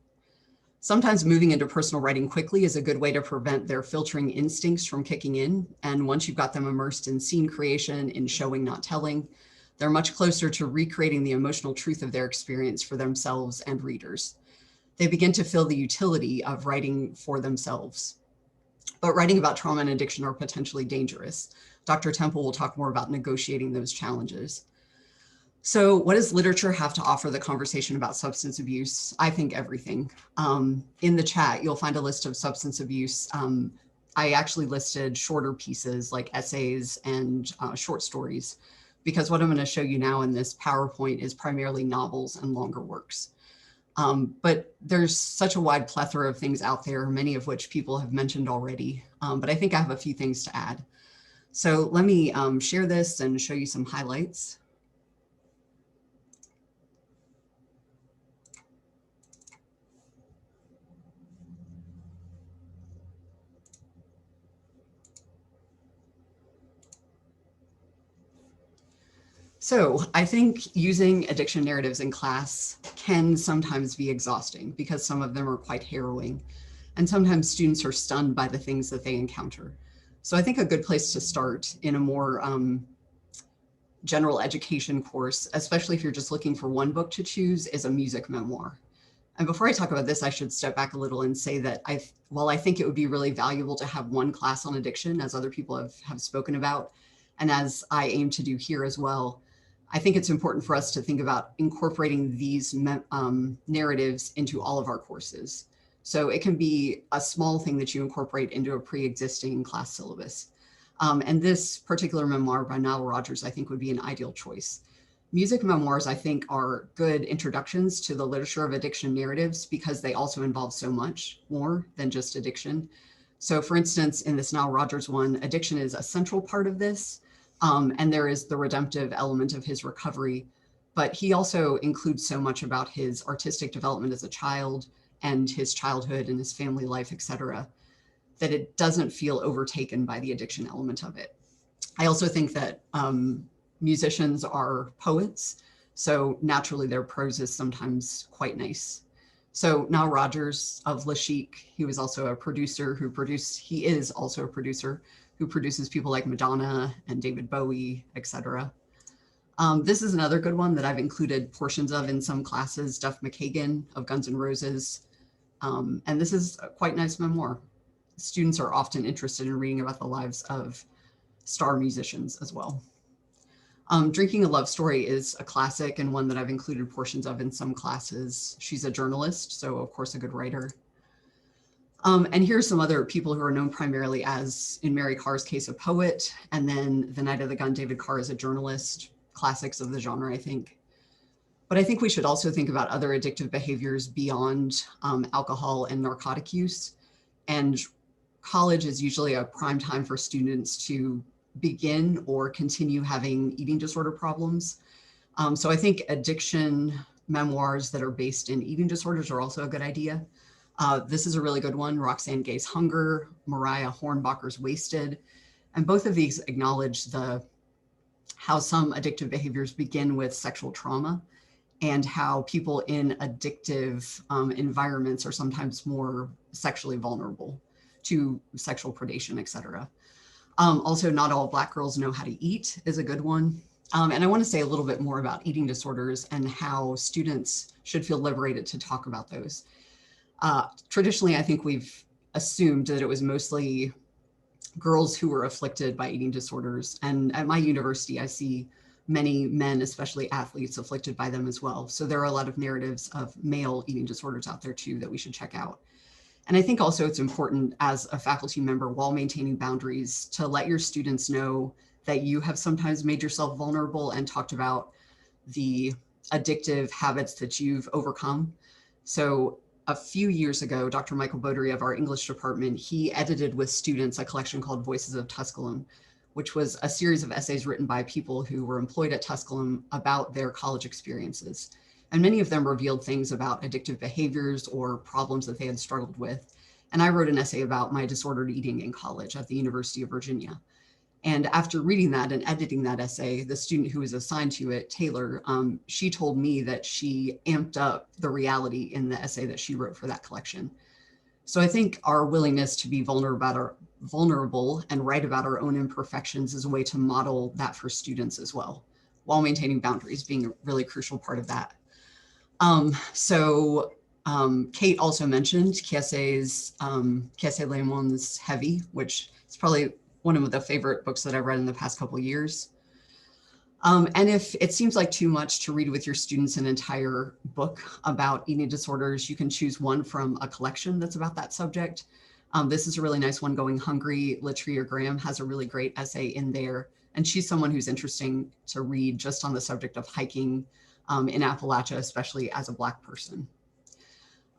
Sometimes moving into personal writing quickly is a good way to prevent their filtering instincts from kicking in. And once you've got them immersed in scene creation, in showing, not telling, they're much closer to recreating the emotional truth of their experience for themselves and readers. They begin to feel the utility of writing for themselves. But writing about trauma and addiction are potentially dangerous. Dr. Temple will talk more about negotiating those challenges. So what does literature have to offer the conversation about substance abuse? I think everything. In the chat, you'll find a list of substance abuse. I actually listed shorter pieces like essays and short stories, because what I'm going to show you now in this PowerPoint is primarily novels and longer works. But there's such a wide plethora of things out there, many of which people have mentioned already. But I think I have a few things to add. So let me share this and show you some highlights. So I think using addiction narratives in class can sometimes be exhausting because some of them are quite harrowing, and sometimes students are stunned by the things that they encounter. So I think a good place to start in a more general education course, especially if you're just looking for one book to choose, is a music memoir. And before I talk about this, I should step back a little and say that while I think it would be really valuable to have one class on addiction, as other people have spoken about, and as I aim to do here as well, I think it's important for us to think about incorporating these narratives into all of our courses. So it can be a small thing that you incorporate into a pre-existing class syllabus. And this particular memoir by Nile Rodgers, I think, would be an ideal choice. Music memoirs, I think, are good introductions to the literature of addiction narratives because they also involve so much more than just addiction. So for instance, in this Nile Rodgers one, addiction is a central part of this. And there is the redemptive element of his recovery, but he also includes so much about his artistic development as a child and his childhood and his family life, etc., that it doesn't feel overtaken by the addiction element of it. I also think that musicians are poets, so naturally their prose is sometimes quite nice. So Nile Rodgers of Le Chic, he was also a producer who produces people like Madonna and David Bowie, etc. This is another good one that I've included portions of in some classes, Duff McKagan of Guns N' Roses. And this is a quite nice memoir. Students are often interested in reading about the lives of star musicians as well. Drinking a Love Story is a classic and one that I've included portions of in some classes. She's a journalist, so of course a good writer. And here's some other people who are known primarily as, in Mary Karr's case, a poet, and then The Night of the Gun, David Karr is a journalist, classics of the genre, I think. But I think we should also think about other addictive behaviors beyond alcohol and narcotic use. And college is usually a prime time for students to begin or continue having eating disorder problems. So I think addiction memoirs that are based in eating disorders are also a good idea. This is a really good one, Roxane Gay's Hunger, Mariah Hornbacher's Wasted. And both of these acknowledge how some addictive behaviors begin with sexual trauma and how people in addictive environments are sometimes more sexually vulnerable to sexual predation, etc. Also, Not All Black Girls Know How to Eat is a good one. And I want to say a little bit more about eating disorders and how students should feel liberated to talk about those. Traditionally, I think we've assumed that it was mostly girls who were afflicted by eating disorders. And at my university, I see many men, especially athletes, afflicted by them as well. So there are a lot of narratives of male eating disorders out there too that we should check out. And I think also it's important as a faculty member, while maintaining boundaries, to let your students know that you have sometimes made yourself vulnerable and talked about the addictive habits that you've overcome. So a few years ago, Dr. Michael Bodery of our English department, he edited with students a collection called Voices of Tusculum, which was a series of essays written by people who were employed at Tusculum about their college experiences. And many of them revealed things about addictive behaviors or problems that they had struggled with. And I wrote an essay about my disordered eating in college at the University of Virginia. And after reading that and editing that essay, the student who was assigned to it, Taylor, she told me that she amped up the reality in the essay that she wrote for that collection. So I think our willingness to be vulnerable and write about our own imperfections is a way to model that for students as well, while maintaining boundaries being a really crucial part of that. Kate also mentioned Qu'est-ce le monde heavy, which is probably one of the favorite books that I've read in the past couple of years. And if it seems like too much to read with your students an entire book about eating disorders, you can choose one from a collection that's about that subject. This is a really nice one, Going Hungry. Latria Graham has a really great essay in there. And she's someone who's interesting to read just on the subject of hiking in Appalachia, especially as a Black person.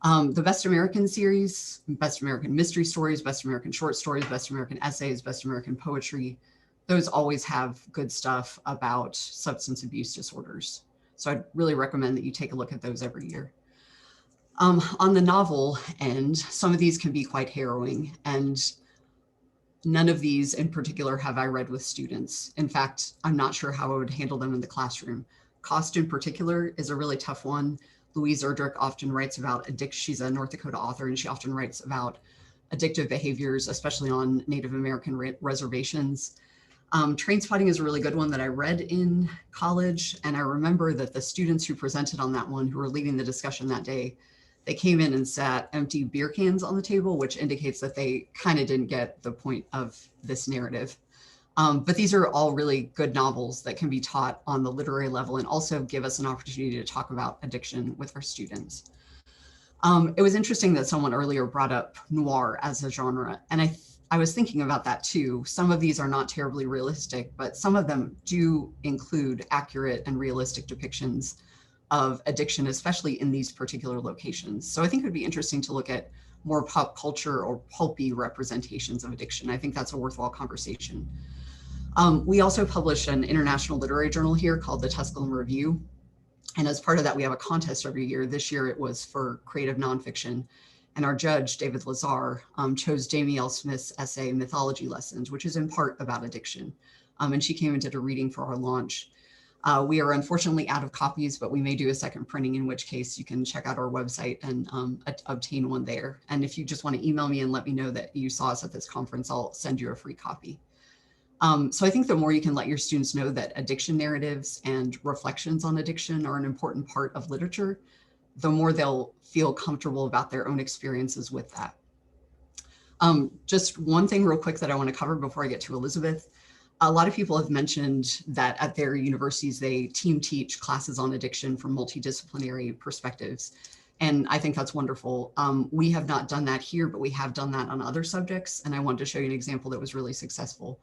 The Best American series, Best American Mystery Stories, Best American Short Stories, Best American Essays, Best American Poetry, those always have good stuff about substance abuse disorders. So I'd really recommend that you take a look at those every year. On the novel end, some of these can be quite harrowing, and none of these in particular have I read with students. In fact, I'm not sure how I would handle them in the classroom. Cost in particular is a really tough one. Louise Erdrich often writes about addiction. She's a North Dakota author, and she often writes about addictive behaviors, especially on Native American reservations. Trainspotting is a really good one that I read in college. And I remember that the students who presented on that one, who were leading the discussion that day, they came in and sat empty beer cans on the table, which indicates that they kind of didn't get the point of this narrative. But these are all really good novels that can be taught on the literary level and also give us an opportunity to talk about addiction with our students. It was interesting that someone earlier brought up noir as a genre, and I was thinking about that too. Some of these are not terribly realistic, but some of them do include accurate and realistic depictions of addiction, especially in these particular locations. So I think it would be interesting to look at more pop culture or pulpy representations of addiction. I think that's a worthwhile conversation. We also publish an international literary journal here called the Tusculum Review. And as part of that, we have a contest every year. This year it was for creative nonfiction. And our judge, David Lazar, chose Jamie L. Smith's essay, Mythology Lessons, which is in part about addiction. And she came and did a reading for our launch. We are unfortunately out of copies, but we may do a second printing, in which case you can check out our website and obtain one there. And if you just want to email me and let me know that you saw us at this conference, I'll send you a free copy. So I think the more you can let your students know that addiction narratives and reflections on addiction are an important part of literature, the more they'll feel comfortable about their own experiences with that. Just one thing real quick that I want to cover before I get to Elizabeth. A lot of people have mentioned that at their universities, they team teach classes on addiction from multidisciplinary perspectives. And I think that's wonderful. We have not done that here, but we have done that on other subjects. And I wanted to show you an example that was really successful.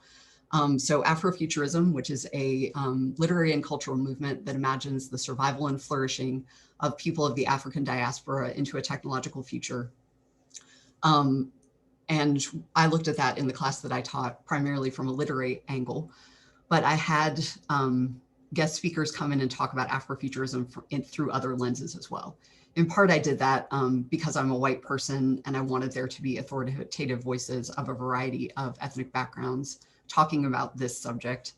So Afrofuturism, which is a literary and cultural movement that imagines the survival and flourishing of people of the African diaspora into a technological future. And I looked at that in the class that I taught primarily from a literary angle, but I had guest speakers come in and talk about Afrofuturism through other lenses as well. In part, I did that because I'm a white person and I wanted there to be authoritative voices of a variety of ethnic backgrounds talking about this subject,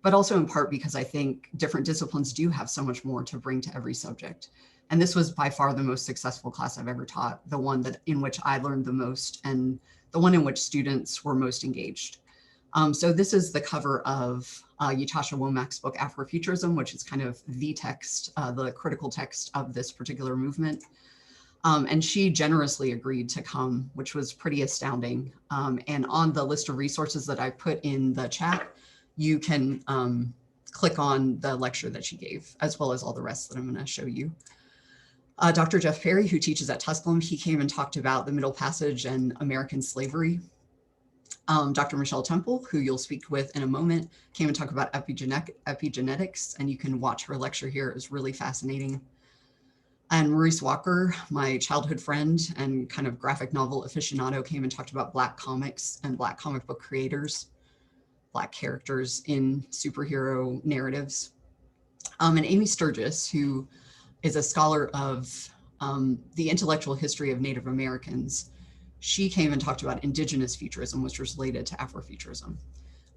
but also in part because I think different disciplines do have so much more to bring to every subject. And this was by far the most successful class I've ever taught, the one in which I learned the most and the one in which students were most engaged. So this is the cover of Ytasha Womack's book, Afrofuturism, which is kind of the text, the critical text of this particular movement. And she generously agreed to come, which was pretty astounding. And on the list of resources that I put in the chat, you can click on the lecture that she gave, as well as all the rest that I'm going to show you. Dr. Jeff Perry, who teaches at Tusculum, he came and talked about the Middle Passage and American slavery. Dr. Michelle Temple, who you'll speak with in a moment, came and talked about epigenetics, and you can watch her lecture here. It was really fascinating. And Maurice Walker, my childhood friend and kind of graphic novel aficionado, came and talked about Black comics and Black comic book creators, Black characters in superhero narratives. And Amy Sturgis, who is a scholar of the intellectual history of Native Americans, she came and talked about indigenous futurism, which was related to Afrofuturism.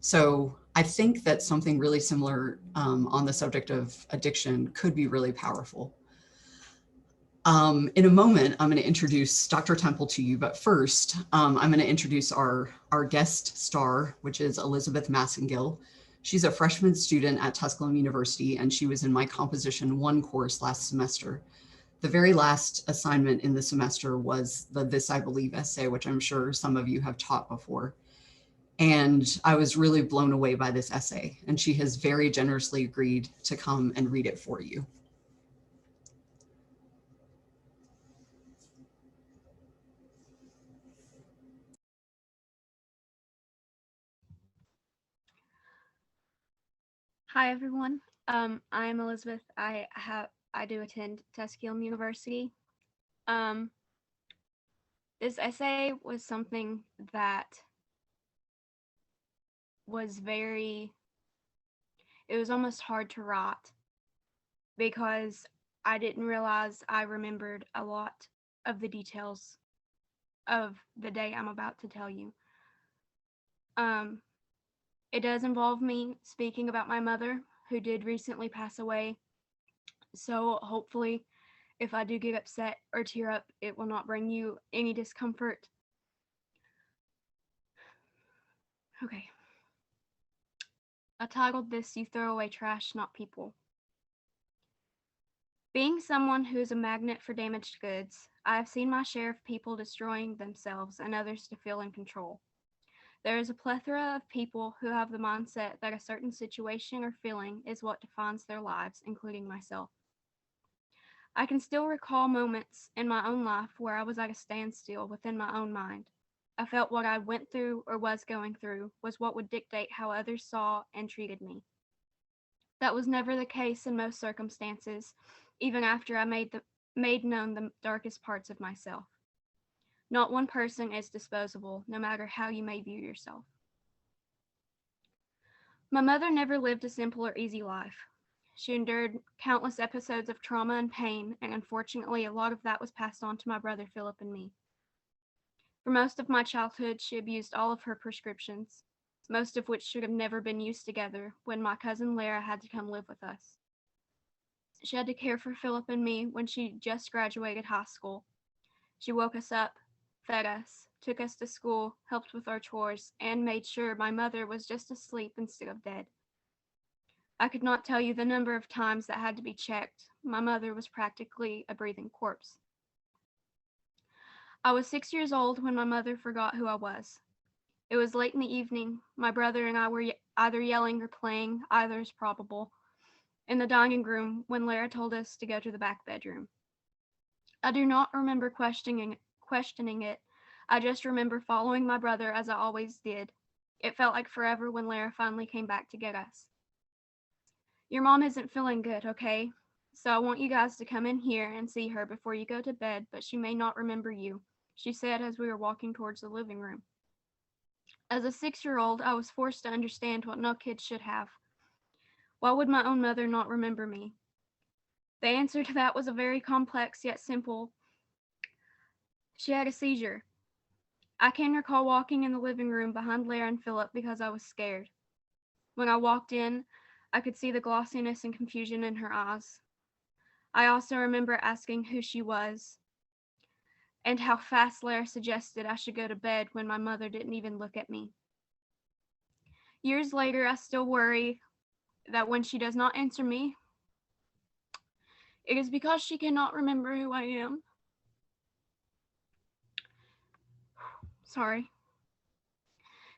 So I think that something really similar on the subject of addiction could be really powerful. In a moment, I'm going to introduce Dr. Temple to you, but first, I'm going to introduce our guest star, which is Elizabeth Massengill. She's a freshman student at Tusculum University, and she was in my Composition 1 course last semester. The very last assignment in the semester was the This I Believe essay, which I'm sure some of you have taught before. And I was really blown away by this essay, and she has very generously agreed to come and read it for you. Hi, everyone. I'm Elizabeth. I do attend Tusculum University. This essay was something that was it was almost hard to write because I didn't realize I remembered a lot of the details of the day I'm about to tell you. It does involve me speaking about my mother, who did recently pass away. So hopefully, if I do get upset or tear up, it will not bring you any discomfort. Okay. I titled this, "You Throw Away Trash, Not People." Being someone who is a magnet for damaged goods, I have seen my share of people destroying themselves and others to feel in control. There is a plethora of people who have the mindset that a certain situation or feeling is what defines their lives, including myself. I can still recall moments in my own life where I was at a standstill within my own mind. I felt what I went through or was going through was what would dictate how others saw and treated me. That was never the case in most circumstances, even after I made known the darkest parts of myself. Not one person is disposable, no matter how you may view yourself. My mother never lived a simple or easy life. She endured countless episodes of trauma and pain, and unfortunately, a lot of that was passed on to my brother Philip and me. For most of my childhood, she abused all of her prescriptions, most of which should have never been used together when my cousin Lara had to come live with us. She had to care for Philip and me when she just graduated high school. She woke us up, fed us, took us to school, helped with our chores, and made sure my mother was just asleep instead of dead. I could not tell you the number of times that had to be checked. My mother was practically a breathing corpse. I was 6 years old when my mother forgot who I was. It was late in the evening. My brother and I were either yelling or playing, either is probable, in the dining room when Lara told us to go to the back bedroom. I do not remember questioning it. I just remember following my brother as I always did. It felt like forever when Lara finally came back to get us. Your mom isn't feeling good, okay? So I want you guys to come in here and see her before you go to bed, but she may not remember you, she said as we were walking towards the living room. As a 6-year-old, I was forced to understand what no kid should have. Why would my own mother not remember me? The answer to that was a very complex yet simple. She had a seizure. I can recall walking in the living room behind Lara and Philip because I was scared. When I walked in, I could see the glossiness and confusion in her eyes. I also remember asking who she was and how fast Lara suggested I should go to bed when my mother didn't even look at me. Years later, I still worry that when she does not answer me, it is because she cannot remember who I am. Sorry.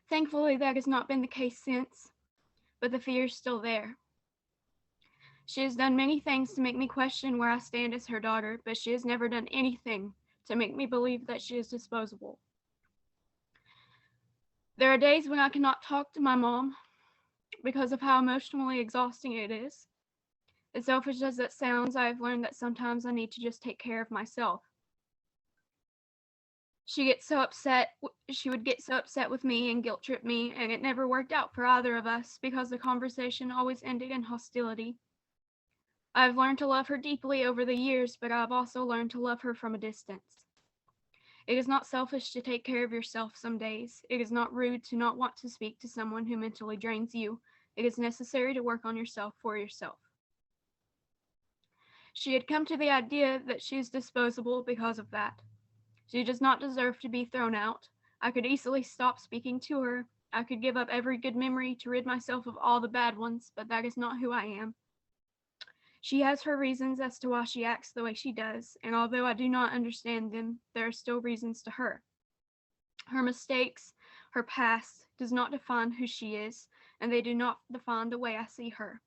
Thankfully, that has not been the case since, but the fear is still there. She has done many things to make me question where I stand as her daughter, but she has never done anything to make me believe that she is disposable. There are days when I cannot talk to my mom because of how emotionally exhausting it is. As selfish as that sounds, I have learned that sometimes I need to just take care of myself. She would get so upset with me and guilt trip me, and it never worked out for either of us because the conversation always ended in hostility. I've learned to love her deeply over the years, but I've also learned to love her from a distance. It is not selfish to take care of yourself some days. It is not rude to not want to speak to someone who mentally drains you. It is necessary to work on yourself for yourself. She had come to the idea that she is disposable because of that. She does not deserve to be thrown out. I could easily stop speaking to her. I could give up every good memory to rid myself of all the bad ones, but that is not who I am. She has her reasons as to why she acts the way she does, and although I do not understand them, there are still reasons to her. Her mistakes, her past, does not define who she is, and they do not define the way I see her.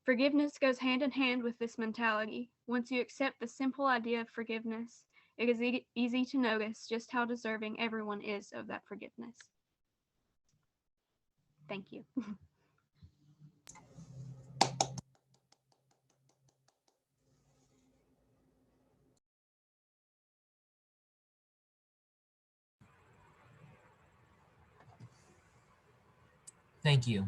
Forgiveness goes hand in hand with this mentality. Once you accept the simple idea of forgiveness, it is easy to notice just how deserving everyone is of that forgiveness. Thank you. Thank you.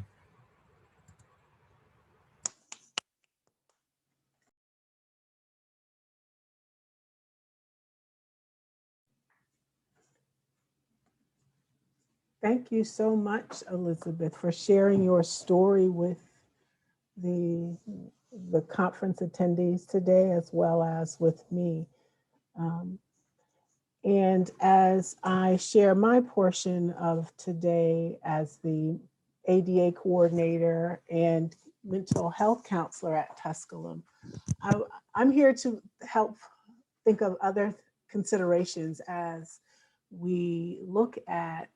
Thank you so much, Elizabeth, for sharing your story with the conference attendees today, as well as with me. And as I share my portion of today as the ADA coordinator and mental health counselor at Tusculum, I'm here to help think of other considerations as we look at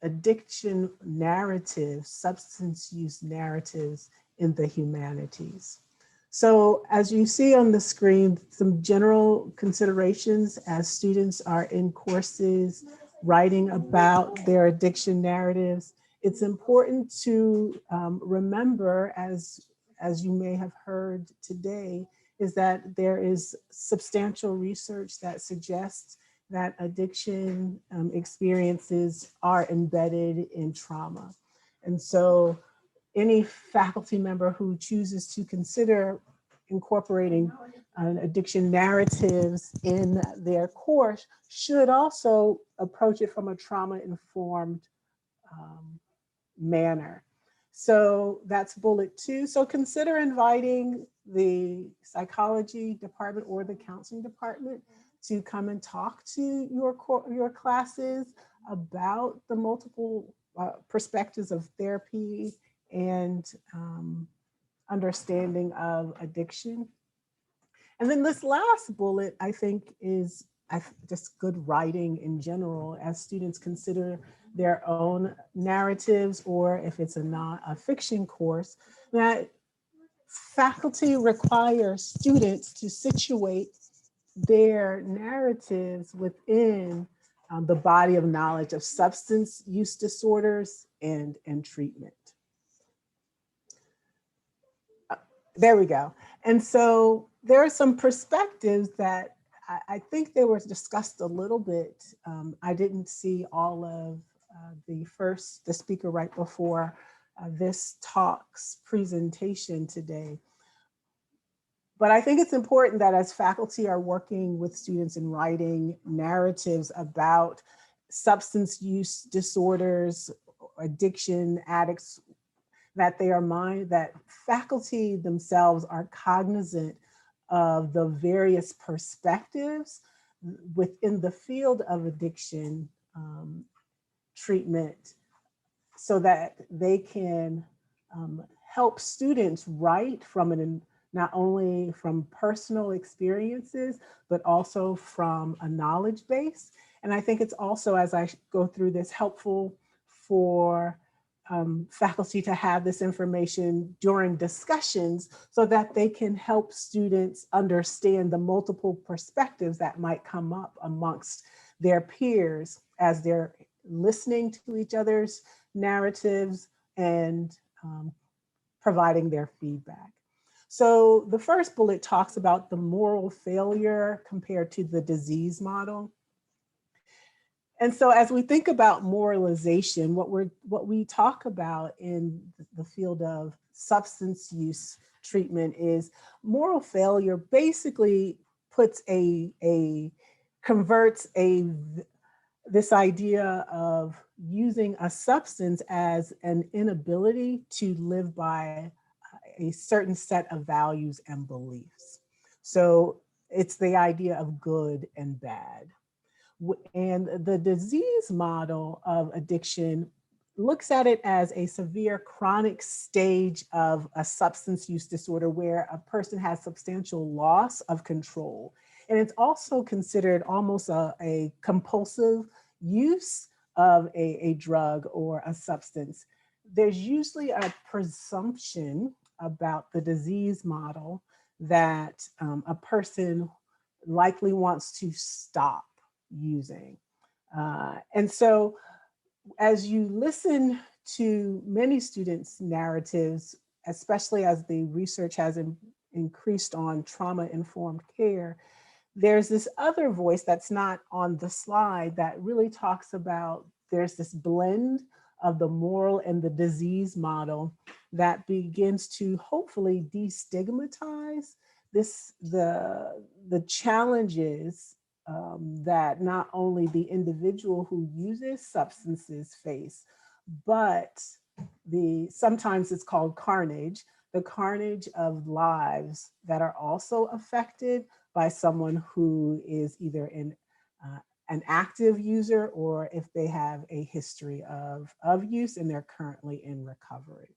addiction narratives, substance use narratives in the humanities. So as you see on the screen, some general considerations as students are in courses writing about their addiction narratives. It's important to remember, as you may have heard today, is that there is substantial research that suggests that addiction experiences are embedded in trauma. And so any faculty member who chooses to consider incorporating addiction narratives in their course should also approach it from a trauma-informed manner. So that's bullet 2. So consider inviting the psychology department or the counseling department to come and talk to your classes about the multiple perspectives of therapy and understanding of addiction. And then this last bullet, I think, is just good writing in general as students consider their own narratives, or if it's a fiction course, that faculty require students to situate their narratives within the body of knowledge of substance use disorders and treatment. There we go. And so there are some perspectives that I think they were discussed a little bit. I didn't see all of the speaker right before this talk's presentation today. But I think it's important that as faculty are working with students in writing narratives about substance use disorders, addiction, addicts, that faculty themselves are cognizant of the various perspectives within the field of addiction treatment, so that they can help students write from not only from personal experiences, but also from a knowledge base. And I think it's also, as I go through this, helpful for faculty to have this information during discussions so that they can help students understand the multiple perspectives that might come up amongst their peers as they're listening to each other's narratives and providing their feedback. So the first bullet talks about the moral failure compared to the disease model. And so as we think about moralization, what we talk about in the field of substance use treatment is moral failure basically puts converts this idea of using a substance as an inability to live by a certain set of values and beliefs. So it's the idea of good and bad. And the disease model of addiction looks at it as a severe chronic stage of a substance use disorder where a person has substantial loss of control. And it's also considered almost a compulsive use of a drug or a substance. There's usually a presumption about the disease model that a person likely wants to stop using. And so as you listen to many students' narratives, especially as the research has increased on trauma-informed care, there's this other voice that's not on the slide that really talks about there's this blend of the moral and the disease model that begins to hopefully destigmatize the challenges that not only the individual who uses substances face, but sometimes it's called carnage, the carnage of lives that are also affected by someone who is either an active user or if they have a history of use and they're currently in recovery.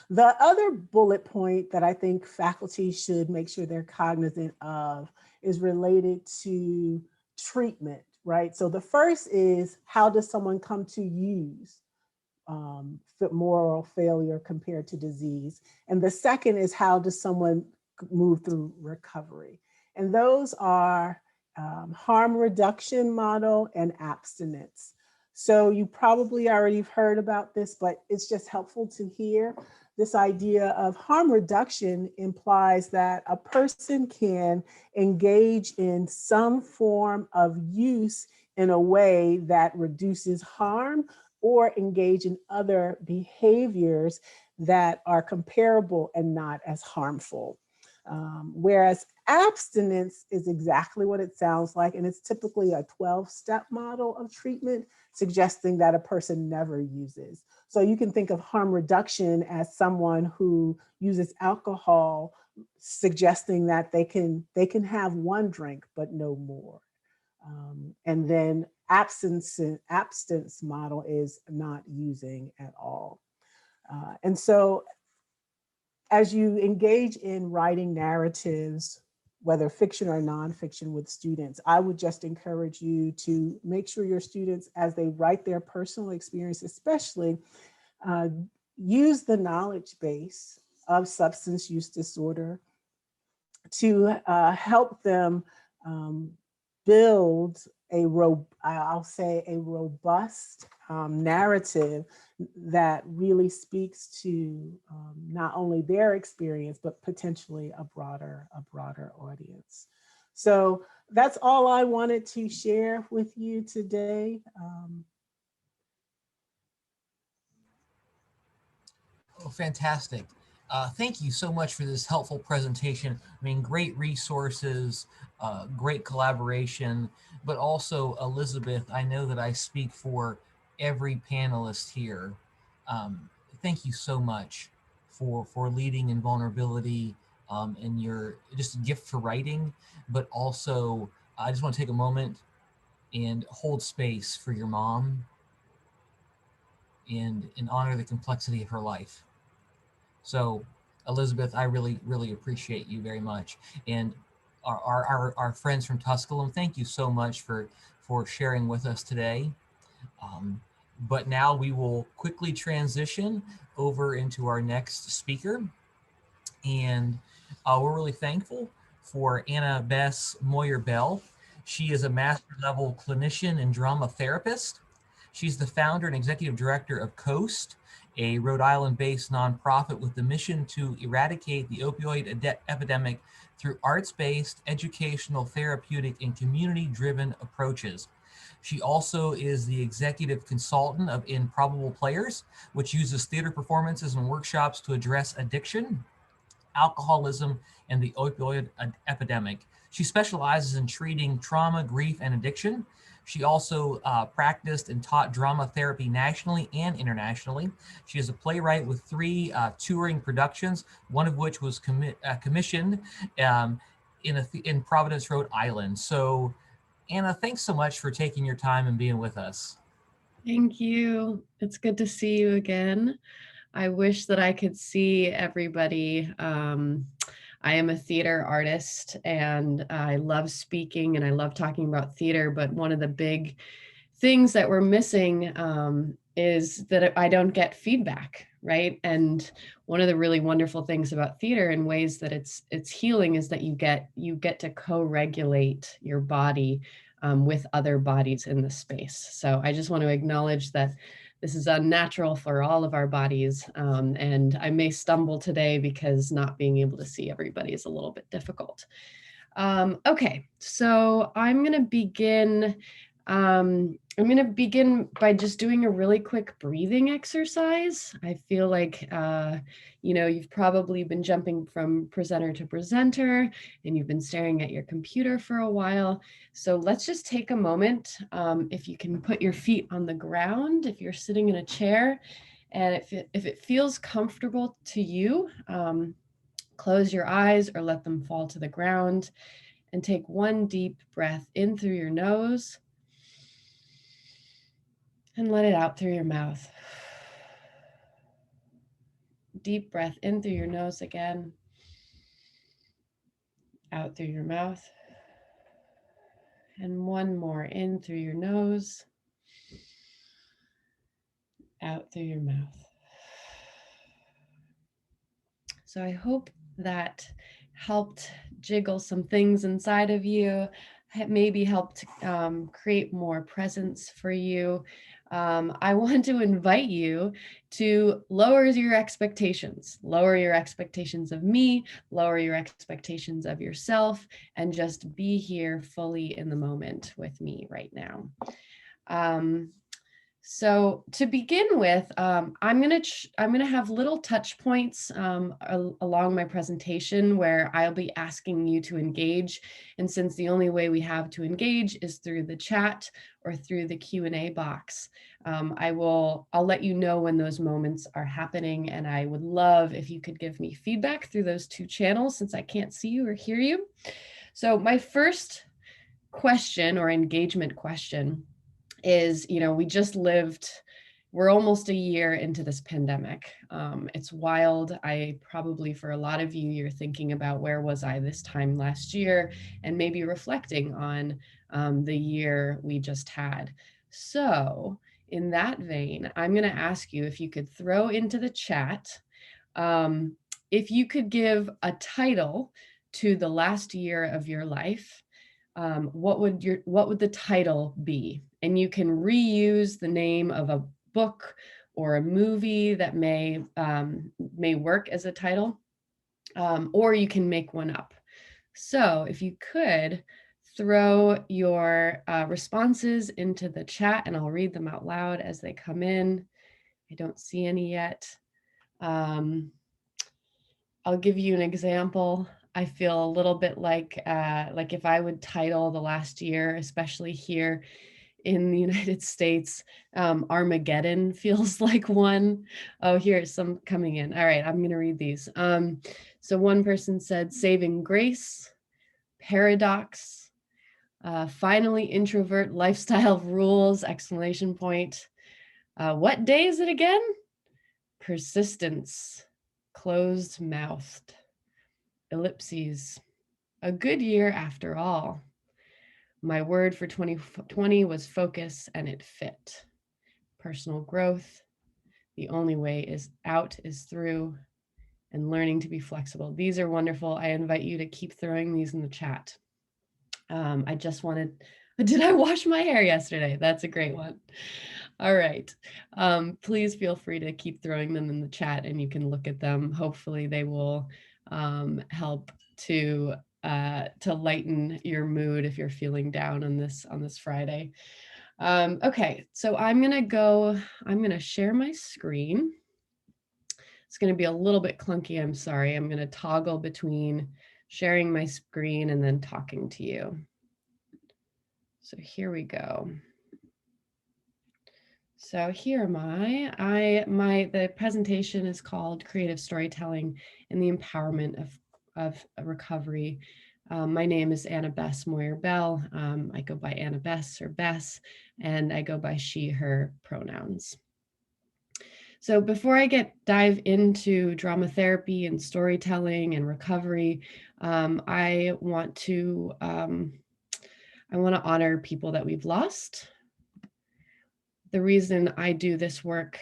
The other bullet point that I think faculty should make sure they're cognizant of is related to treatment, right? So the first is, how does someone come to use moral failure compared to disease? And the second is, how does someone move through recovery? And those are harm reduction model and abstinence. So you probably already heard about this, but it's just helpful to hear. This idea of harm reduction implies that a person can engage in some form of use in a way that reduces harm or engage in other behaviors that are comparable and not as harmful. Whereas abstinence is exactly what it sounds like, and it's typically a 12-step model of treatment, suggesting that a person never uses. So you can think of harm reduction as someone who uses alcohol, suggesting that they can have one drink, but no more. And then abstinence model is not using at all. And so as you engage in writing narratives, whether fiction or nonfiction with students, I would just encourage you to make sure your students, as they write their personal experience, especially, use the knowledge base of substance use disorder to help them build I'll say a robust narrative that really speaks to not only their experience, but potentially a broader audience. So that's all I wanted to share with you today. Oh, fantastic. Thank you so much for this helpful presentation. I mean, great resources, great collaboration, but also Elizabeth, I know that I speak for every panelist here. Thank you so much for leading in vulnerability and your just gift for writing, but also I just want to take a moment and hold space for your mom and honor the complexity of her life. So Elizabeth, I really, really appreciate you very much. And our friends from Tusculum, thank you so much for sharing with us today. But now we will quickly transition over into our next speaker. And we're really thankful for Anna Bess Moyer-Bell. She is a master level clinician and drama therapist. She's the founder and executive director of COAST, a Rhode Island-based nonprofit with the mission to eradicate the opioid epidemic through arts-based, educational, therapeutic, and community-driven approaches. She also is the executive consultant of Improbable Players, which uses theater performances and workshops to address addiction, alcoholism, and the opioid epidemic. She specializes in treating trauma, grief, and addiction. She also practiced and taught drama therapy nationally and internationally. She is a playwright with 3 touring productions, one of which was commissioned in Providence, Rhode Island. So, Anna, thanks so much for taking your time and being with us. Thank you. It's good to see you again. I wish that I could see everybody. I am a theater artist and I love speaking and I love talking about theater, but one of the big things that we're missing is that I don't get feedback, right? And one of the really wonderful things about theater in ways that it's healing is that you get to co-regulate your body with other bodies in the space. So I just want to acknowledge that this is unnatural for all of our bodies. And I may stumble today because not being able to see everybody is a little bit difficult. Okay, so I'm going to begin by just doing a really quick breathing exercise. I feel like, you've probably been jumping from presenter to presenter and you've been staring at your computer for a while. So let's just take a moment. If you can put your feet on the ground, if you're sitting in a chair, and if it feels comfortable to you, close your eyes or let them fall to the ground and take one deep breath in through your nose and let it out through your mouth. Deep breath in through your nose again, out through your mouth. And one more in through your nose, out through your mouth. So I hope that helped jiggle some things inside of you, maybe helped create more presence for you. I want to invite you to lower your expectations of me, lower your expectations of yourself, and just be here fully in the moment with me right now. So to begin with, I'm gonna have little touch points along my presentation where I'll be asking you to engage. And since the only way we have to engage is through the chat or through the Q&A box, I'll let you know when those moments are happening. And I would love if you could give me feedback through those 2 channels since I can't see you or hear you. So my first question or engagement question is, we're almost a year into this pandemic. It's wild. Probably for a lot of you, you're thinking about where was I this time last year and maybe reflecting on the year we just had. So in that vein, I'm going to ask you if you could throw into the chat, if you could give a title to the last year of your life, what would the title be? And you can reuse the name of a book or a movie that may work as a title, or you can make one up. So if you could throw your responses into the chat and I'll read them out loud as they come in. I don't see any yet. I'll give you an example. I feel a little bit like if I would title the last year, especially here in the United States, Armageddon feels like one. Oh, here's some coming in. All right, I'm going to read these. So one person said, Saving Grace, Paradox, Finally Introvert Lifestyle Rules, exclamation point. What day is it again? Persistence, Closed Mouthed, ellipses, A Good Year After All. My word for 2020 was focus, and it fit. Personal growth, the only way is out is through, and learning to be flexible. These are wonderful. I invite you to keep throwing these in the chat. Did I wash my hair yesterday? That's a great one. All right. Please feel free to keep throwing them in the chat and you can look at them. Hopefully they will help to lighten your mood if you're feeling down on this Friday. Okay, so I'm gonna share my screen. It's gonna be a little bit clunky, I'm sorry. I'm gonna toggle between sharing my screen and then talking to you. So here we go. So here am I. The presentation is called Creative Storytelling and the Empowerment of Recovery. My name is Anna Bess Moyer Bell. I go by Anna Bess or Bess, and I go by she, her pronouns. So before I dive into drama therapy and storytelling and recovery, I want to honor people that we've lost. The reason I do this work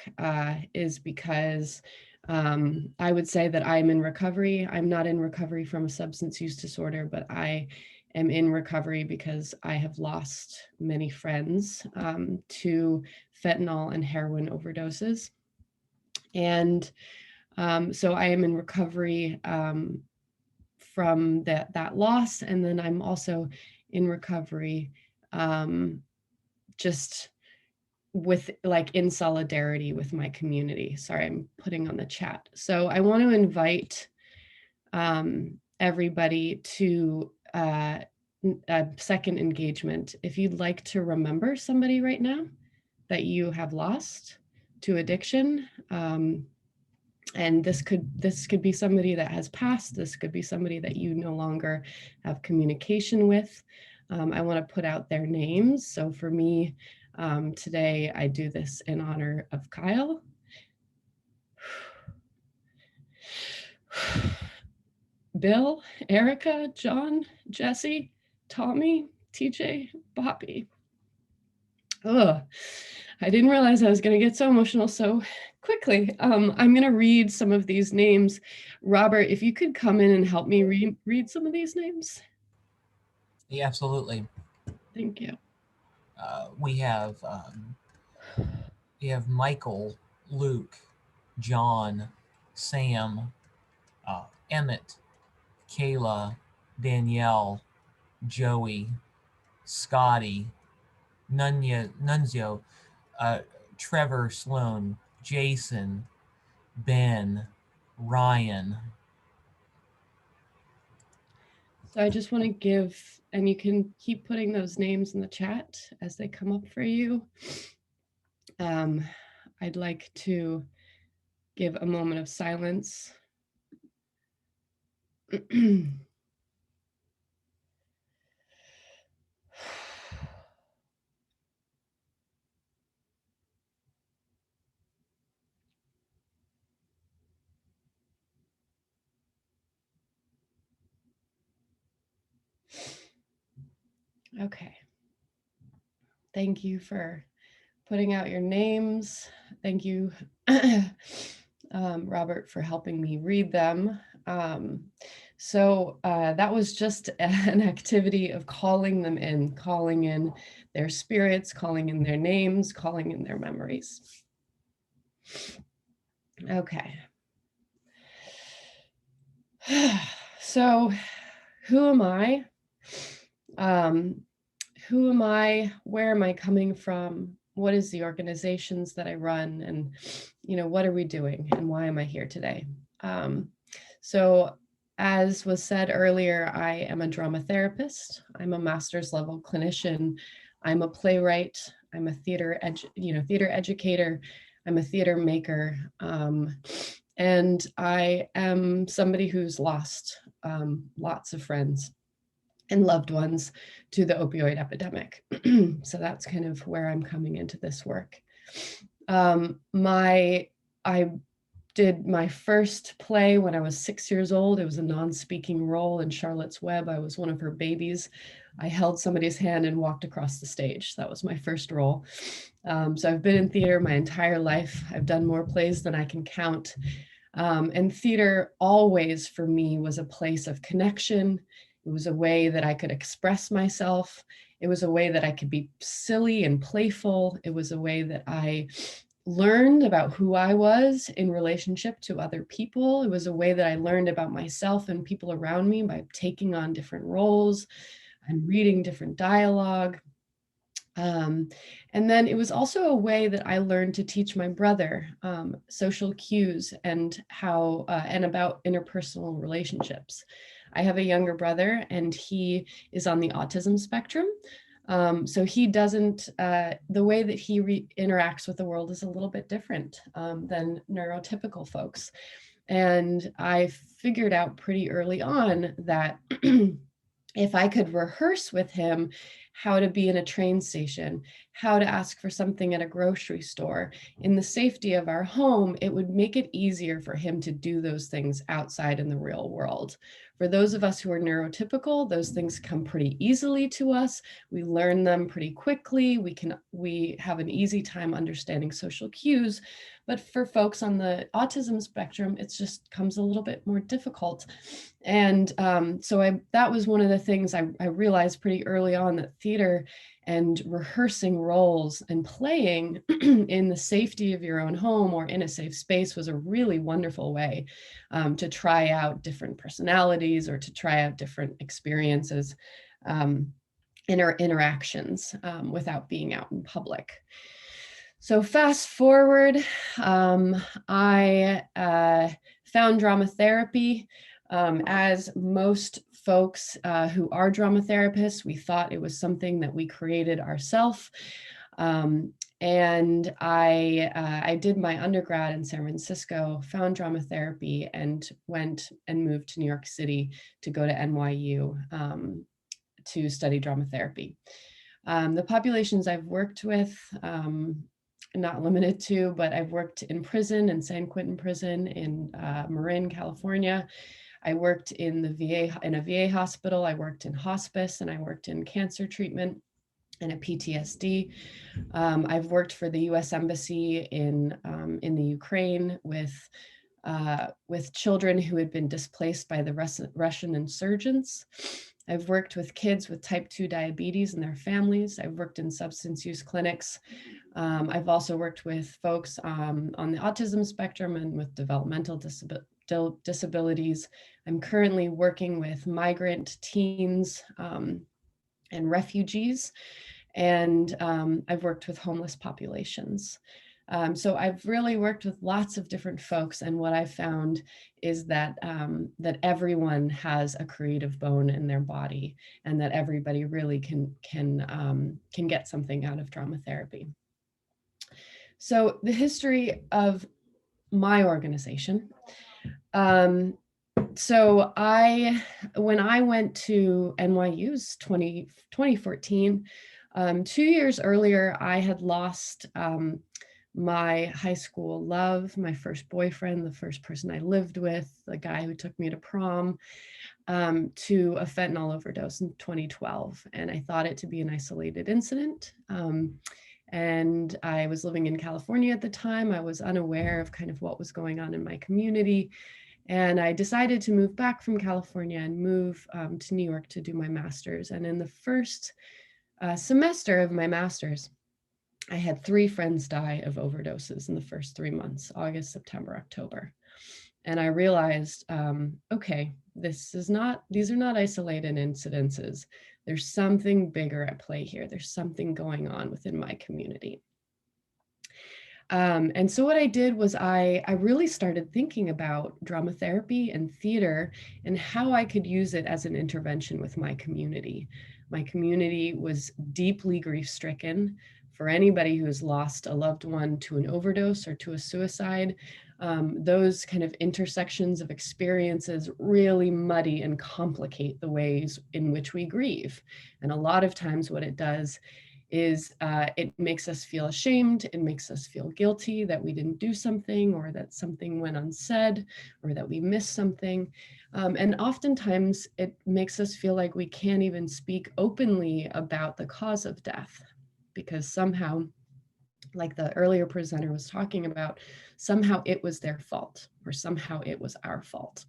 is because I would say that I'm in recovery. I'm not in recovery from a substance use disorder, but I am in recovery because I have lost many friends to fentanyl and heroin overdoses. And so I am in recovery from that loss. And then I'm also in recovery just with in solidarity with my community. Sorry, I'm putting on the chat. So I want to invite everybody to a second engagement. If you'd like to remember somebody right now that you have lost to addiction, and this could be somebody that has passed, this could be somebody that you no longer have communication with. I want to put out their names. So for me, today I do this in honor of Kyle. Bill, Erica, John, Jesse, Tommy, TJ, Bobby. Ugh, I didn't realize I was going to get so emotional so quickly. I'm going to read some of these names. Robert, if you could come in and help me read some of these names. Yeah, absolutely. Thank you. We have Michael, Luke, John, Sam, Emmett, Kayla, Danielle, Joey, Scotty, Nunzio, Trevor Sloan, Jason, Ben, Ryan. So I just want to give, and you can keep putting those names in the chat as they come up for you. I'd like to give a moment of silence. Okay. Thank you for putting out your names. Thank you, Robert, for helping me read them. So that was just an activity of calling them in, calling in their spirits, calling in their names, calling in their memories. Okay. So who am I? Who am I? Where am I coming from? What is the organizations that I run? And, what are we doing? And why am I here today? So as was said earlier, I am a drama therapist. I'm a master's level clinician. I'm a playwright. I'm a theater educator. I'm a theater maker. And I am somebody who's lost lots of friends and loved ones to the opioid epidemic. So that's kind of where I'm coming into this work. I did my first play when I was 6 years old. It was a non-speaking role in Charlotte's Web. I was one of her babies. I held somebody's hand and walked across the stage. That was my first role. So I've been in theater my entire life. I've done more plays than I can count. And theater always for me was a place of connection. It was a way that I could express myself. It was a way that I could be silly and playful. It was a way that I learned about who I was in relationship to other people. It was a way that I learned about myself and people around me by taking on different roles and reading different dialogue. And then it was also a way that I learned to teach my brother social cues and how and about interpersonal relationships. I have a younger brother and he is on the autism spectrum. So he doesn't, the way that he interacts with the world is a little bit different than neurotypical folks. And I figured out pretty early on that if I could rehearse with him how to be in a train station, how to ask for something at a grocery store, in the safety of our home, it would make it easier for him to do those things outside in the real world. For those of us who are neurotypical, those things come pretty easily to us. We learn them pretty quickly. We have an easy time understanding social cues. But for folks on the autism spectrum, it just comes a little bit more difficult. And so that was one of the things I realized pretty early on, that theater and rehearsing roles and playing in the safety of your own home or in a safe space was a really wonderful way to try out different personalities or to try out different experiences, interactions without being out in public. So fast forward, I found drama therapy. As most folks who are drama therapists, we thought it was something that we created ourselves. And I did my undergrad in San Francisco, found drama therapy, and went and moved to New York City to go to NYU to study drama therapy. The populations I've worked with, not limited to, but I've worked in prison, in San Quentin prison in Marin, California. I worked in the VA, in a VA hospital. I worked in hospice, and I worked in cancer treatment and a PTSD. I've worked for the U.S. Embassy in the Ukraine with children who had been displaced by the Russian insurgents. I've worked with kids with type 2 diabetes and their families. I've worked in substance use clinics. I've also worked with folks on the autism spectrum and with developmental disabilities. I'm currently working with migrant teens and refugees, and I've worked with homeless populations. So I've really worked with lots of different folks, and what I found is that that everyone has a creative bone in their body, and that everybody really can get something out of drama therapy. So the history of my organization. So when I went to NYU's 2014, 2 years earlier, I had lost my high school love, my first boyfriend, the first person I lived with, the guy who took me to prom, to a fentanyl overdose in 2012. And I thought it to be an isolated incident. And I was living in California at the time. I was unaware of kind of what was going on in my community. And I decided to move back from California and move to New York to do my master's. And in the first semester of my master's, I had 3 friends die of overdoses in the first 3 months, August, September, October. And I realized, okay, these are not isolated incidences. There's something bigger at play here. There's something going on within my community. And so what I did was I really started thinking about drama therapy and theater and how I could use it as an intervention with my community. My community was deeply grief-stricken. For anybody who has lost a loved one to an overdose or to a suicide, those kind of intersections of experiences really muddy and complicate the ways in which we grieve. And a lot of times what it does is it makes us feel ashamed, it makes us feel guilty that we didn't do something, or that something went unsaid, or that we missed something. And oftentimes it makes us feel like we can't even speak openly about the cause of death, because somehow, like the earlier presenter was talking about, somehow it was their fault, or somehow it was our fault.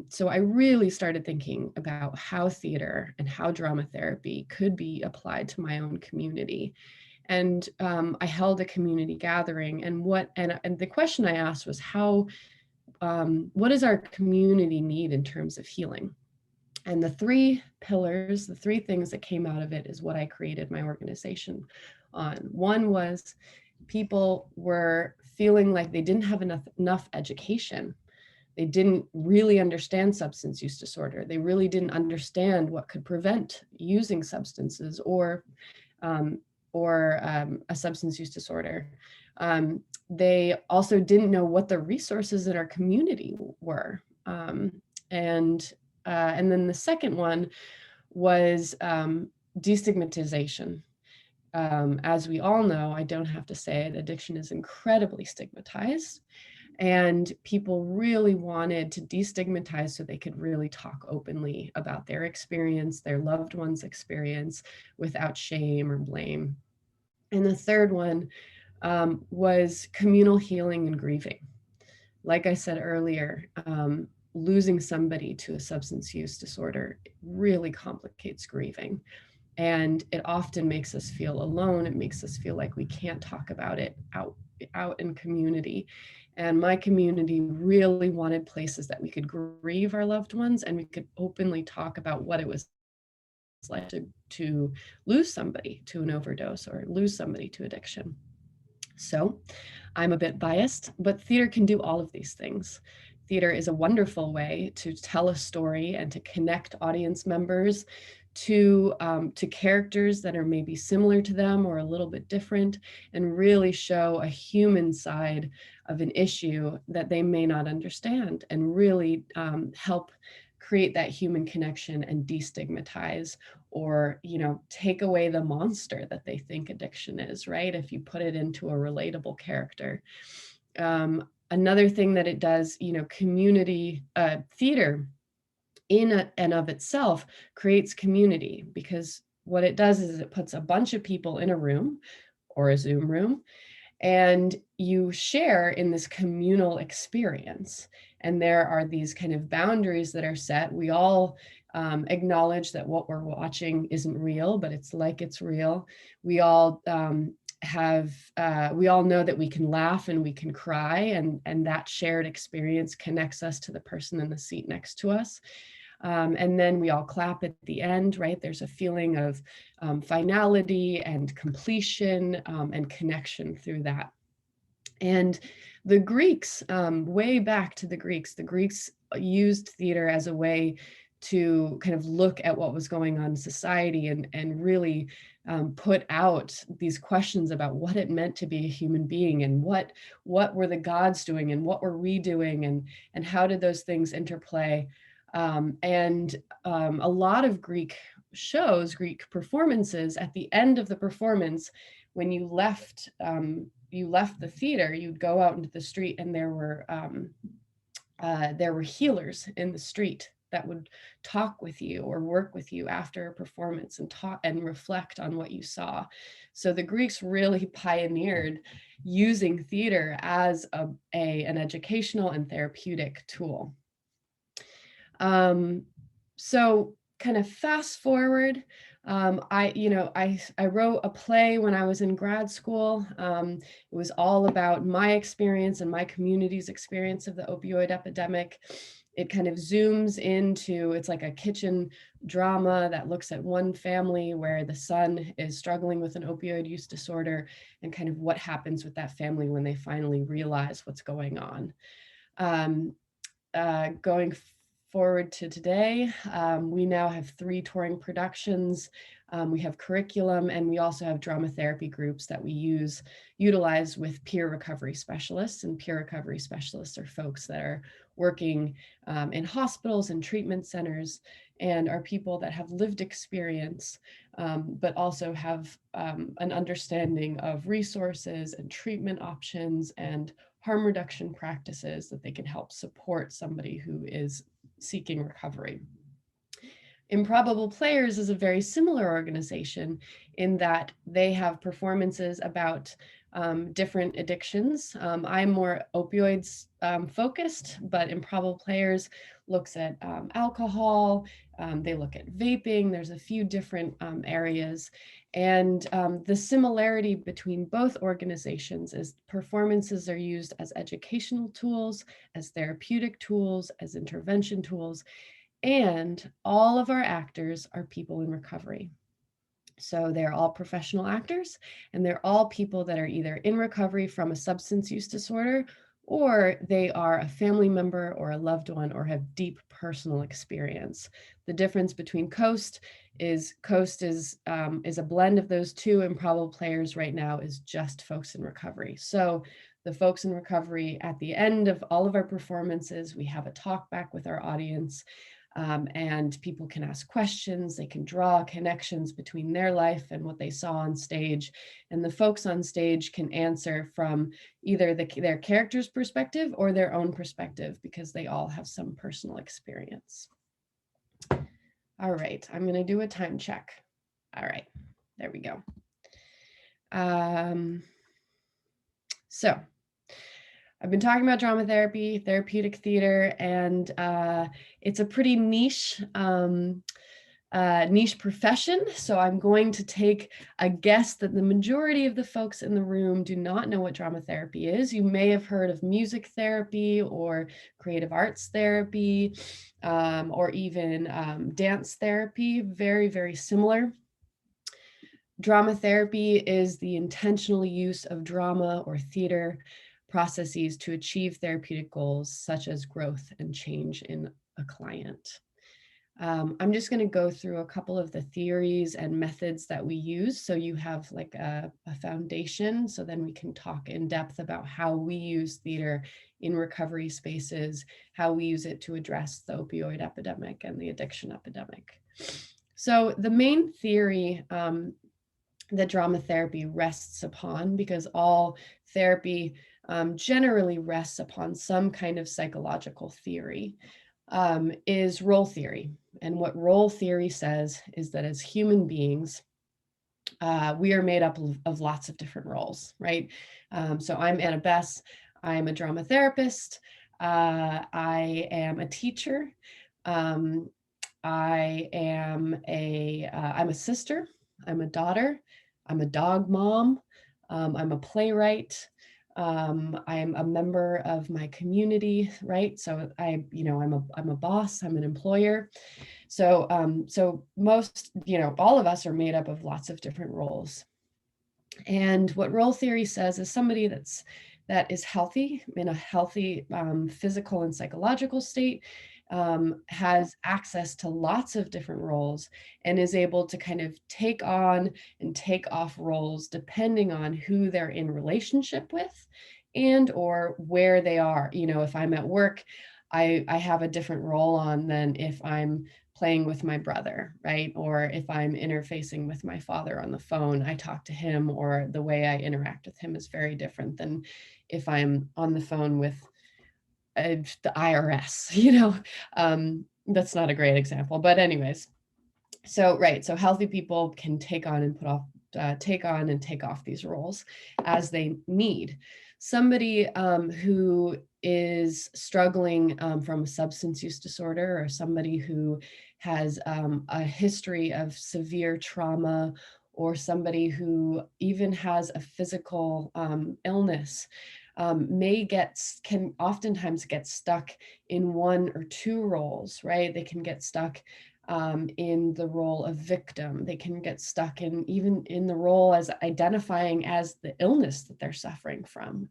So I really started thinking about how theater and how drama therapy could be applied to my own community. And I held a community gathering, and the question I asked was what does our community need in terms of healing? And the 3 pillars, the 3 things that came out of it is what I created my organization on. One was people were feeling like they didn't have enough education. They didn't really understand substance use disorder. They really didn't understand what could prevent using substances or a substance use disorder. They also didn't know what the resources in our community were. And then the second one was destigmatization. As we all know, I don't have to say it, addiction is incredibly stigmatized. And people really wanted to destigmatize so they could really talk openly about their experience, their loved one's experience, without shame or blame. And the third one was communal healing and grieving. Like I said earlier, losing somebody to a substance use disorder really complicates grieving. And it often makes us feel alone. It makes us feel like we can't talk about it out in community. And my community really wanted places that we could grieve our loved ones and we could openly talk about what it was like to lose somebody to an overdose or lose somebody to addiction. So I'm a bit biased, but theater can do all of these things. Theater is a wonderful way to tell a story and to connect audience members to characters that are maybe similar to them or a little bit different, and really show a human side of an issue that they may not understand, and really help create that human connection and destigmatize, or take away the monster that they think addiction is, right? If you put it into a relatable character. Another thing that it does, community theater in and of itself creates community, because what it does is it puts a bunch of people in a room or a Zoom room, and you share in this communal experience. And there are these kind of boundaries that are set. We all acknowledge that what we're watching isn't real, but it's like it's real. We all we all know that we can laugh and we can cry, and that shared experience connects us to the person in the seat next to us. And then we all clap at the end, right? There's a feeling of finality and completion and connection through that. And the Greeks, way back to the Greeks used theater as a way to kind of look at what was going on in society and really put out these questions about what it meant to be a human being, and what were the gods doing and what were we doing, and how did those things interplay. And a lot of Greek shows, Greek performances, at the end of the performance, when you left the theater, you'd go out into the street, and there were healers in the street that would talk with you or work with you after a performance and talk and reflect on what you saw. So the Greeks really pioneered using theater as an educational and therapeutic tool. So kind of fast forward, I wrote a play when I was in grad school. It was all about my experience and my community's experience of the opioid epidemic. It kind of zooms into, it's like a kitchen drama that looks at one family where the son is struggling with an opioid use disorder, and kind of what happens with that family when they finally realize what's going on. Going forward to today, we now have 3 touring productions. We have curriculum, and we also have drama therapy groups that we utilize with peer recovery specialists. And peer recovery specialists are folks that are working in hospitals and treatment centers, and are people that have lived experience, but also have an understanding of resources and treatment options and harm reduction practices that they can help support somebody who is seeking recovery. Improbable Players is a very similar organization in that they have performances about different addictions. I'm more opioids focused, but Improbable Players looks at alcohol, they look at vaping. There's a few different areas. And the similarity between both organizations is performances are used as educational tools, as therapeutic tools, as intervention tools, and all of our actors are people in recovery. So they're all professional actors, and they're all people that are either in recovery from a substance use disorder or they are a family member or a loved one or have deep personal experience. The difference between Coast is a blend of those two, and probable players right now is just folks in recovery. So the folks in recovery, at the end of all of our performances, we have a talk back with our audience, and people can ask questions, they can draw connections between their life and what they saw on stage. And the folks on stage can answer from either their character's perspective or their own perspective, because they all have some personal experience. All right, I'm going to do a time check. All right, there we go. So I've been talking about drama therapy, therapeutic theater, and it's a pretty niche profession. So I'm going to take a guess that the majority of the folks in the room do not know what drama therapy is. You may have heard of music therapy or creative arts therapy, or even dance therapy, very, very similar. Drama therapy is the intentional use of drama or theater processes to achieve therapeutic goals such as growth and change in a client. I'm just going to go through a couple of the theories and methods that we use, so you have like a foundation, so then we can talk in depth about how we use theater in recovery spaces, how we use it to address the opioid epidemic and the addiction epidemic. So the main theory that drama therapy rests upon, because all therapy generally rests upon some kind of psychological theory, is role theory. And what role theory says is that as human beings, we are made up of lots of different roles, right? So I'm Anna Bess. I'm a drama therapist. I am a teacher. I'm a sister. I'm a daughter. I'm a dog mom. I'm a playwright. I'm a member of my community, right? So I'm a boss, I'm an employer. So, most, all of us are made up of lots of different roles. And what role theory says is somebody that is healthy, in a healthy physical and psychological state, has access to lots of different roles and is able to kind of take on and take off roles depending on who they're in relationship with and or where they are. If I'm at work, I have a different role on than if I'm playing with my brother, right? Or if I'm interfacing with my father on the phone, I talk to him, or the way I interact with him is very different than if I'm on the phone with the IRS, that's not a great example, but anyways. So, right. So healthy people can take on and take off these roles as they need. Somebody who is struggling from a substance use disorder, or somebody who has a history of severe trauma, or somebody who even has a physical illness, can oftentimes get stuck in one or two roles, right? They can get stuck in the role of victim. They can get stuck even in the role as identifying as the illness that they're suffering from.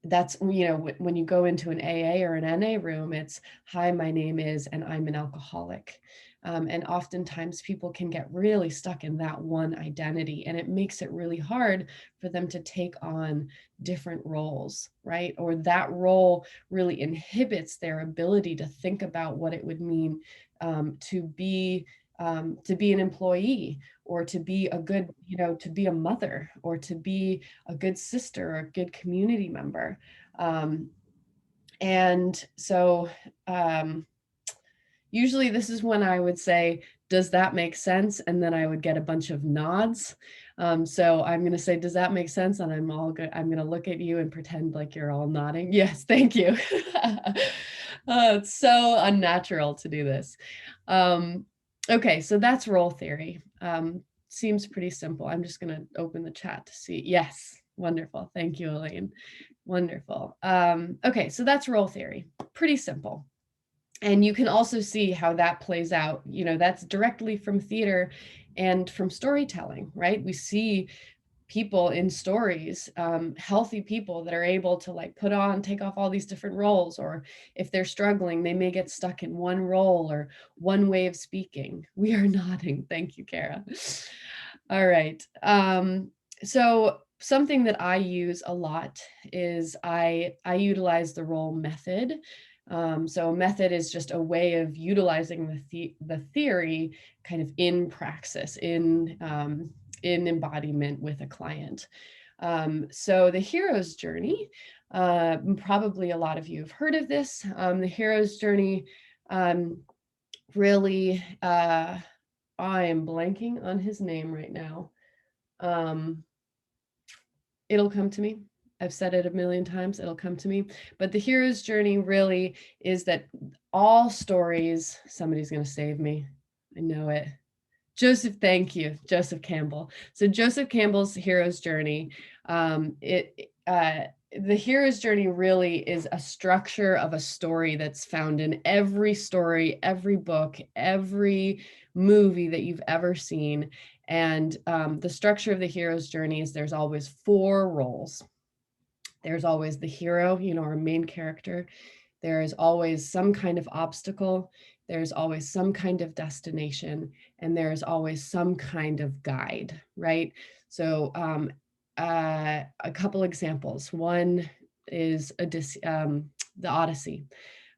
That's, when you go into an AA or an NA room, it's, hi, my name is, and I'm an alcoholic. And oftentimes people can get really stuck in that one identity, and it makes it really hard for them to take on different roles, right? Or that role really inhibits their ability to think about what it would mean to be an employee, or to be a good, to be a mother, or to be a good sister, or a good community member. And so, usually this is when I would say, does that make sense? And then I would get a bunch of nods. So I'm going to say, does that make sense? And I'm going to look at you and pretend like you're all nodding. Yes, thank you. It's so unnatural to do this. Okay, so that's role theory. Seems pretty simple. I'm just going to open the chat to see. Yes, wonderful. Thank you, Elaine. Wonderful. Okay, so that's role theory. Pretty simple. And you can also see how that plays out. That's directly from theater and from storytelling, right? We see people in stories, healthy people that are able to like take off all these different roles, or if they're struggling, they may get stuck in one role or one way of speaking. We are nodding. Thank you, Kara. All right. So something that I use a lot is I utilize the role method. So a method is just a way of utilizing the theory kind of in praxis, in embodiment with a client. So the hero's journey, probably a lot of you have heard of this. The hero's journey really, I am blanking on his name right now. It'll come to me. I've said it a million times, it'll come to me. But the hero's journey really is that all stories, somebody's going to save me. I know it. Joseph, thank you, Joseph Campbell. So Joseph Campbell's hero's journey, the hero's journey really is a structure of a story that's found in every story, every book, every movie that you've ever seen. And the structure of the hero's journey is there's always 4 roles. There's always the hero, our main character. There is always some kind of obstacle. There's always some kind of destination, and there's always some kind of guide, right? So a couple examples. One is the Odyssey.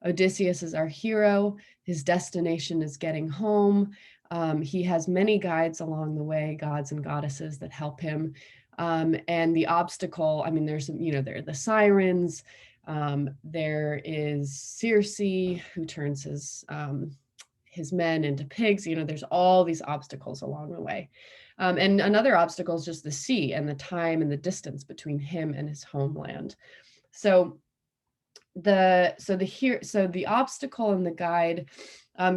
Odysseus is our hero. His destination is getting home. He has many guides along the way, gods and goddesses that help him. And the obstacle, there's, there are the sirens. There is Circe, who turns his men into pigs. There's all these obstacles along the way. And another obstacle is just the sea and the time and the distance between him and his homeland. So the obstacle and the guide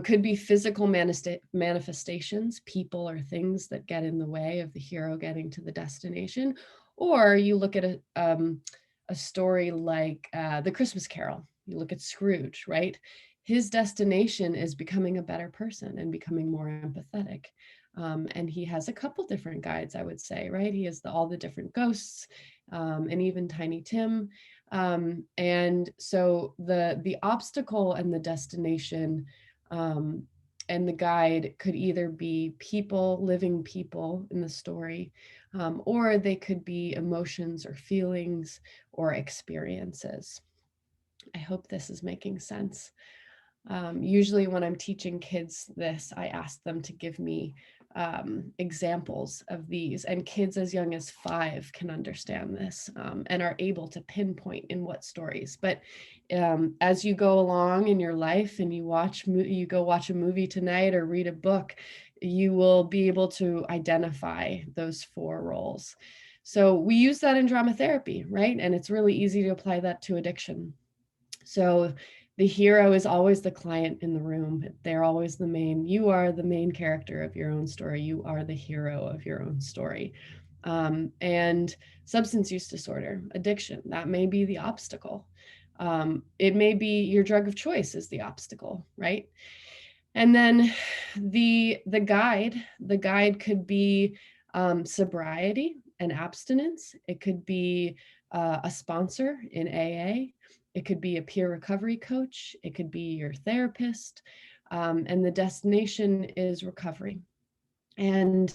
could be physical manifestations, people or things that get in the way of the hero getting to the destination. Or you look at a story like The Christmas Carol. You look at Scrooge, right? His destination is becoming a better person and becoming more empathetic. And he has a couple different guides, I would say, right? He has all the different ghosts, and even Tiny Tim. And so the obstacle and the destination and the guide could either be living people in the story, or they could be emotions or feelings or experiences. I hope this is making sense. Usually when I'm teaching kids this, I ask them to give me examples of these, and kids as young as 5 can understand this and are able to pinpoint in what stories. But as you go along in your life and you go watch a movie tonight or read a book, you will be able to identify those 4 roles. So we use that in drama therapy, right? And it's really easy to apply that to addiction. So the hero is always the client in the room. They're always you are the main character of your own story. You are the hero of your own story. And substance use disorder, addiction, that may be the obstacle. It may be your drug of choice is the obstacle, right? And then the guide could be sobriety and abstinence. It could be a sponsor in AA. It could be a peer recovery coach. It could be your therapist. And the destination is recovery. And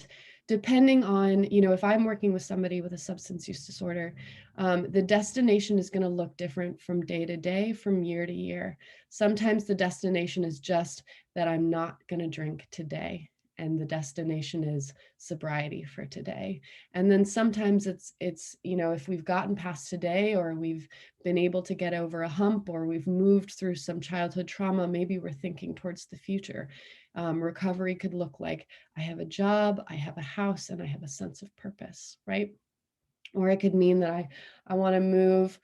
depending on, if I'm working with somebody with a substance use disorder, the destination is going to look different from day to day, from year to year. Sometimes the destination is just that I'm not going to drink today, and the destination is sobriety for today. And then sometimes it's if we've gotten past today, or we've been able to get over a hump, or we've moved through some childhood trauma, maybe we're thinking towards the future. Recovery could look like I have a job, I have a house, and I have a sense of purpose, right? Or it could mean that I want to move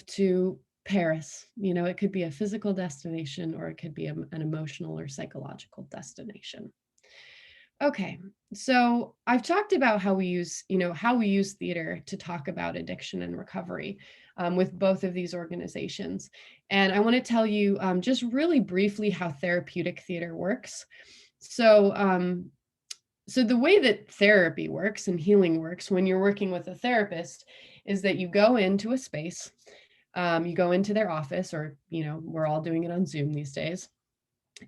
to Paris. It could be a physical destination, or it could be an emotional or psychological destination. Okay, so I've talked about how we use theater to talk about addiction and recovery with both of these organizations. And I want to tell you just really briefly how therapeutic theater works. So So the way that therapy works and healing works when you're working with a therapist is that you go into a space, you go into their office, or, we're all doing it on Zoom these days.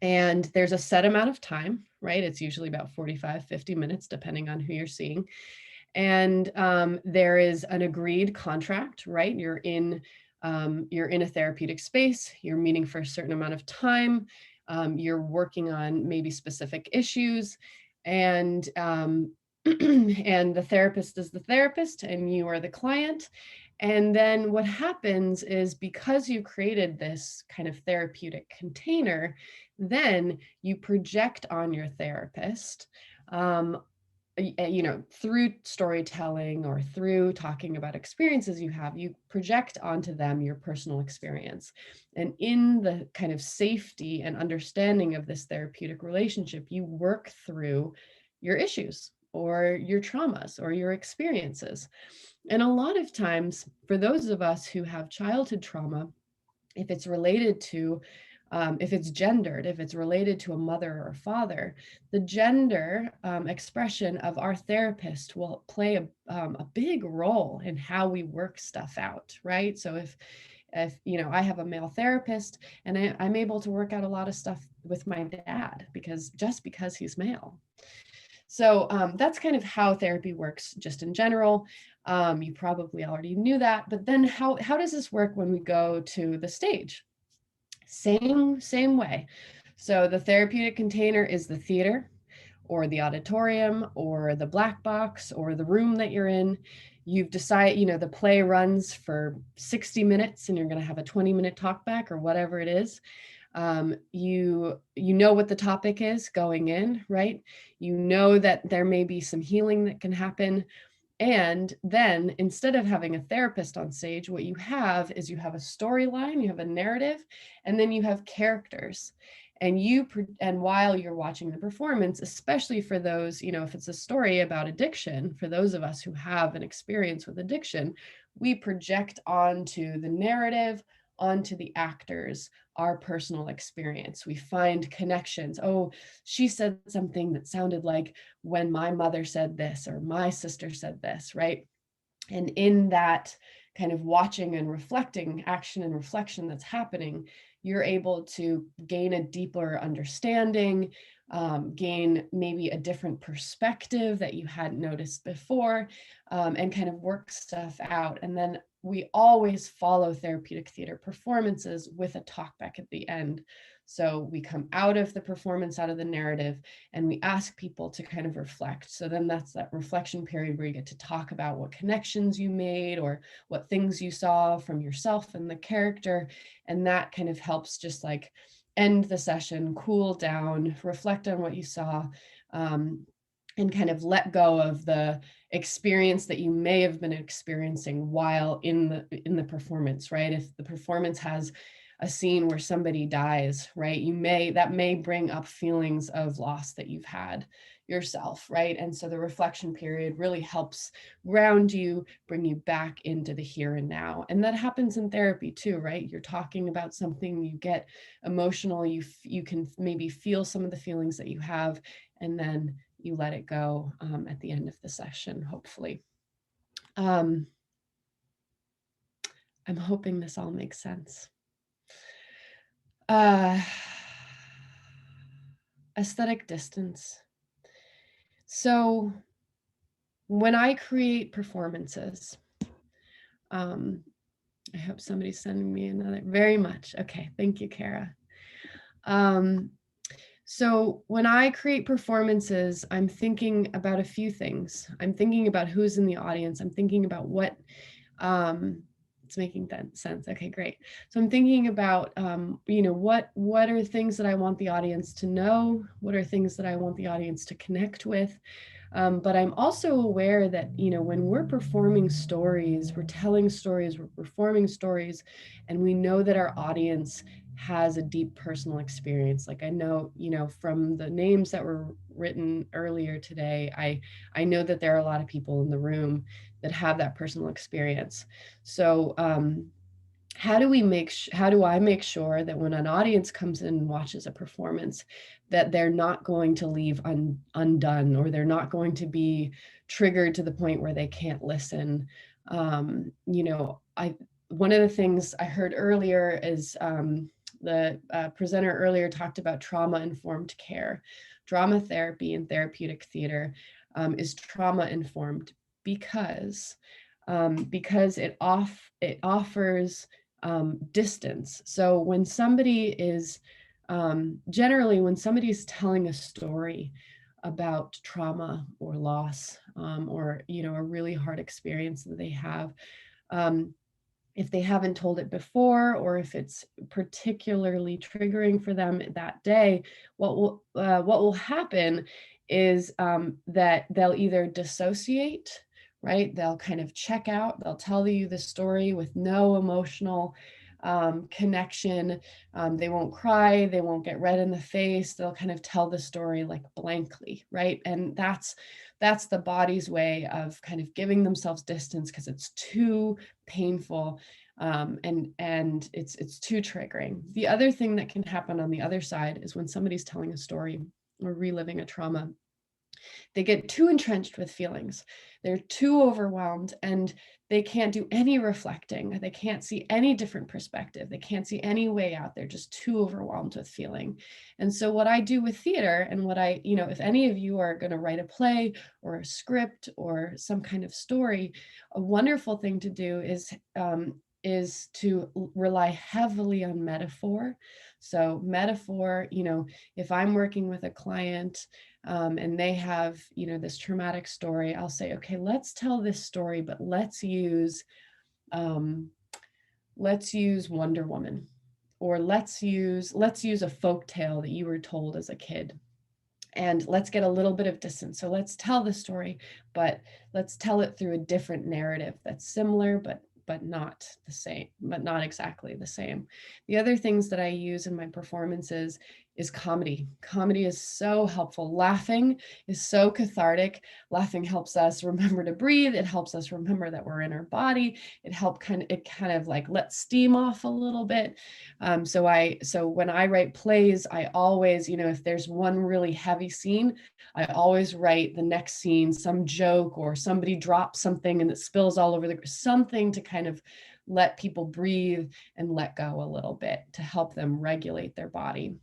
And there's a set amount of time, right? It's usually about 45, 50 minutes, depending on who you're seeing. And there is an agreed contract, right? You're in a therapeutic space, you're meeting for a certain amount of time, you're working on maybe specific issues, and and the therapist is the therapist and you are the client. And then what happens is, because you created this kind of therapeutic container, then you project on your therapist, through storytelling or through talking about experiences you have, you project onto them your personal experience. And in the kind of safety and understanding of this therapeutic relationship, you work through your issues or your traumas or your experiences. And a lot of times, for those of us who have childhood trauma, if it's related to if it's gendered, if it's related to a mother or a father, the gender expression of our therapist will play a big role in how we work stuff out, right? So if I have a male therapist, and I'm able to work out a lot of stuff with my dad because he's male. So that's kind of how therapy works just in general. You probably already knew that, but then how does this work when we go to the stage? Same way. So the therapeutic container is the theater or the auditorium or the black box or the room that you're in. You've decided, the play runs for 60 minutes and you're going to have a 20-minute talk back or whatever it is. You know what the topic is going in, right? You know that there may be some healing that can happen. And then, instead of having a therapist on stage, what you have is you have a storyline, you have a narrative, and then you have characters. And while you're watching the performance, especially for those, if it's a story about addiction, for those of us who have an experience with addiction, we project onto the narrative, onto the actors, our personal experience. We find connections. Oh, she said something that sounded like when my mother said this, or my sister said this, right? And in that kind of watching and reflecting, action and reflection that's happening, you're able to gain a deeper understanding, gain maybe a different perspective that you hadn't noticed before, and kind of work stuff out. And then we always follow therapeutic theater performances with a talkback at the end. So we come out of the performance, out of the narrative, and we ask people to kind of reflect. So then that's that reflection period where you get to talk about what connections you made or what things you saw from yourself and the character. And that kind of helps just like end the session, cool down, reflect on what you saw, and kind of let go of the experience that you may have been experiencing while in the performance, right? If the performance has a scene where somebody dies, right, that may bring up feelings of loss that you've had yourself, right? And so the reflection period really helps ground you, bring you back into the here and now. And that happens in therapy too, right? You're talking about something, you get emotional, you can maybe feel some of the feelings that you have, and then you let it go at the end of the session, hopefully. I'm hoping this all makes sense. Aesthetic distance. So when I create performances, I hope somebody's sending me another, very much. Okay, thank you, Kara. So when I create performances, I'm thinking about a few things. I'm thinking about who's in the audience. I'm thinking about what, it's making sense. Okay, great. So I'm thinking about, what are things that I want the audience to know? What are things that I want the audience to connect with? But I'm also aware that, when we're performing stories, we're telling stories, we're performing stories, and we know that our audience has a deep personal experience. Like I know, from the names that were written earlier today, I know that there are a lot of people in the room that have that personal experience. So how do I make sure that when an audience comes in and watches a performance, that they're not going to leave undone, or they're not going to be triggered to the point where they can't listen? You know, one of the things I heard earlier is the presenter earlier talked about trauma-informed care. Drama therapy and therapeutic theater is trauma-informed because it offers distance. So when somebody is generally when somebody is telling a story about trauma or loss, or a really hard experience that they have, if they haven't told it before, or if it's particularly triggering for them that day, what will happen is that they'll either dissociate, right? They'll kind of check out. They'll tell you the story with no emotional connection. They won't cry. They won't get red in the face. They'll kind of tell the story like blankly, right? And that's the body's way of kind of giving themselves distance because it's too painful, and it's too triggering. The other thing that can happen on the other side is when somebody's telling a story or reliving a trauma, they get too entrenched with feelings. They're too overwhelmed and they can't do any reflecting. They can't see any different perspective. They can't see any way out. They're just too overwhelmed with feeling. And so what I do with theater, and what if any of you are going to write a play or a script or some kind of story, a wonderful thing to do is to rely heavily on metaphor. So metaphor, if I'm working with a client and they have, this traumatic story, I'll say, okay, let's tell this story, but let's use Wonder Woman, or let's use a folk tale that you were told as a kid. And let's get a little bit of distance. So let's tell the story, but let's tell it through a different narrative that's similar, but not the same, but not exactly the same. The other things that I use in my performances is comedy. Comedy is so helpful. Laughing is so cathartic. Laughing helps us remember to breathe. It helps us remember that we're in our body. It kind of like lets steam off a little bit. So when I write plays, I always, if there's one really heavy scene, I always write the next scene, some joke or somebody drops something and it spills all over something to kind of let people breathe and let go a little bit to help them regulate their body.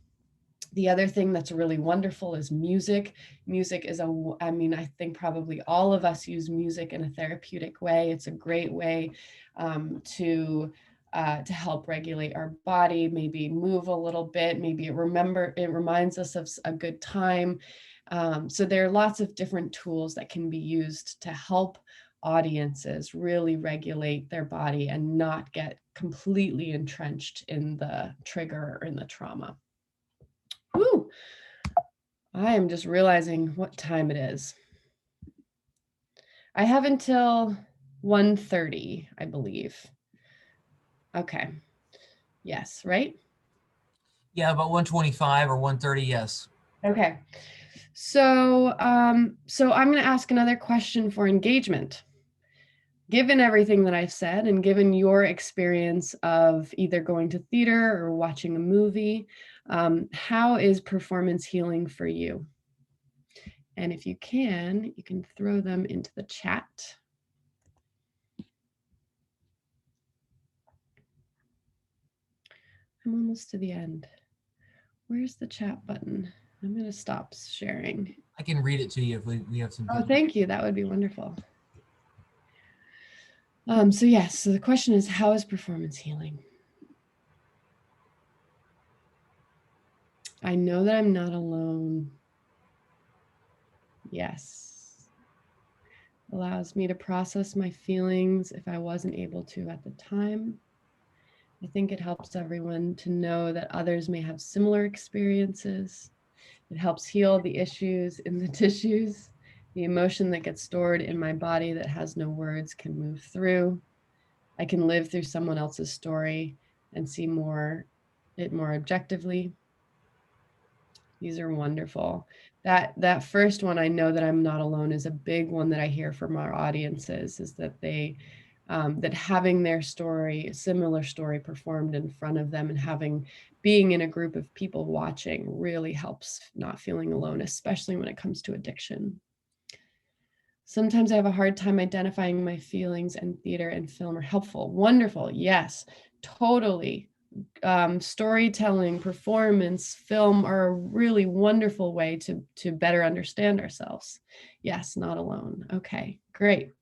The other thing that's really wonderful is music. Music is I think probably all of us use music in a therapeutic way. It's a great way to help regulate our body, maybe move a little bit, maybe it reminds us of a good time. So there are lots of different tools that can be used to help audiences really regulate their body and not get completely entrenched in the trigger or in the trauma. Woo! I am just realizing what time it is. I have until 1:30, I believe. Okay. Yes, right? Yeah, about 1:25 or 1:30, yes. Okay. So I'm going to ask another question for engagement. Given everything that I've said and given your experience of either going to theater or watching a movie, how is performance healing for you? And if you can throw them into the chat. I'm almost to the end. Where's the chat button? I'm going to stop sharing. I can read it to you if we have some. Oh, thank you. That would be wonderful. So yes, so the question is, how is performance healing? I know that I'm not alone. Yes. Allows me to process my feelings if I wasn't able to at the time. I think it helps everyone to know that others may have similar experiences. It helps heal the issues in the tissues. The emotion that gets stored in my body that has no words can move through. I can live through someone else's story and see it more objectively. These are wonderful. That first one, I know that I'm not alone, is a big one that I hear from our audiences, is that they that having their story, a similar story performed in front of them and being in a group of people watching really helps not feeling alone, especially when it comes to addiction. Sometimes I have a hard time identifying my feelings, and theater and film are helpful. Wonderful. Yes, totally. Storytelling, performance, film are a really wonderful way to better understand ourselves. Yes, not alone. Okay, great.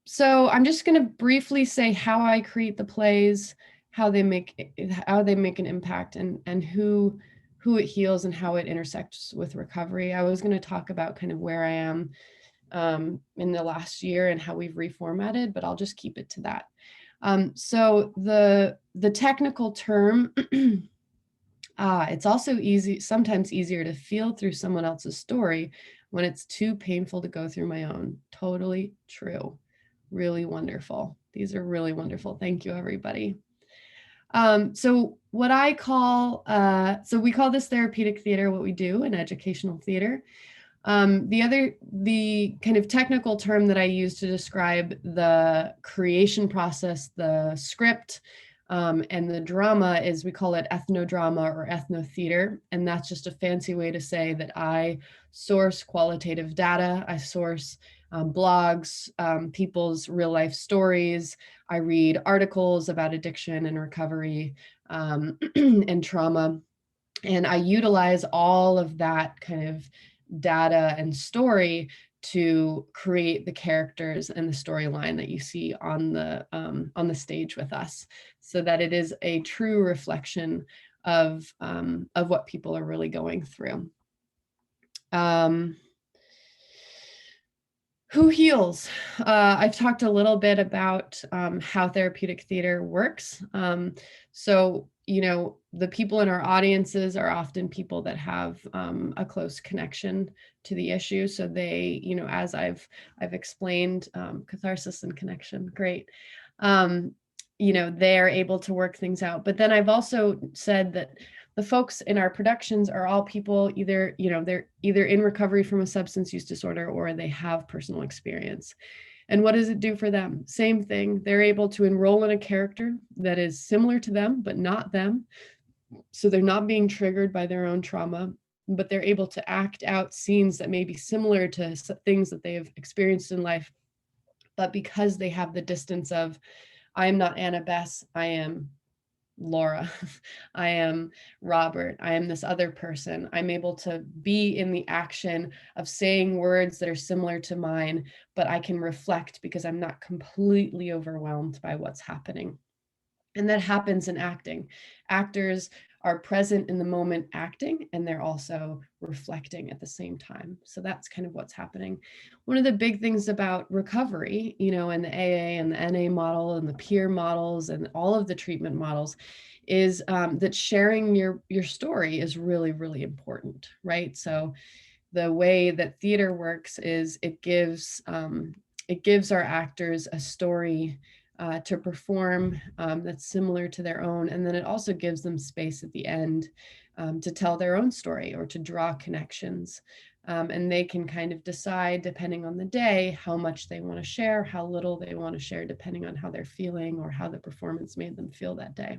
So I'm just going to briefly say how I create the plays, how they make an impact, and who it heals and how it intersects with recovery. I was going to talk about kind of where I am in the last year and how we've reformatted, but I'll just keep it to that. So the technical term, it's also sometimes easier to feel through someone else's story when it's too painful to go through my own. Totally true. Really wonderful. These are really wonderful. Thank you, everybody. So what I call, so we call this therapeutic theater, what we do in educational theater. The kind of technical term that I use to describe the creation process, the script, and the drama is, we call it ethnodrama or ethnotheater. And that's just a fancy way to say that I source qualitative data. I source blogs, people's real life stories. I read articles about addiction and recovery and trauma. And I utilize all of that kind of data and story to create the characters and the storyline that you see on the stage with us, so that it is a true reflection of what people are really going through. Who heals? I've talked a little bit about how therapeutic theater works. So, you know, the people in our audiences are often people that have a close connection to the issue. So they, you know, as I've explained, catharsis and connection, great. You know, they're able to work things out. But then I've also said that the folks in our productions are all people either, you know, they're either in recovery from a substance use disorder or they have personal experience. And what does it do for them? Same thing. They're able to enroll in a character that is similar to them, but not them. So they're not being triggered by their own trauma, but they're able to act out scenes that may be similar to things that they have experienced in life. But because they have the distance of, I am not Anna Bess, I am Laura, I am Robert, I am this other person. I'm able to be in the action of saying words that are similar to mine, but I can reflect because I'm not completely overwhelmed by what's happening. And that happens in acting. Actors are present in the moment acting, and they're also reflecting at the same time. So that's kind of what's happening. One of the big things about recovery, you know, and the AA and the NA model and the peer models and all of the treatment models is that sharing your story is really, really important, right? So the way that theater works is it gives our actors a story to perform that's similar to their own. And then it also gives them space at the end to tell their own story or to draw connections. And they can kind of decide, depending on the day, how much they want to share, how little they want to share, depending on how they're feeling or how the performance made them feel that day.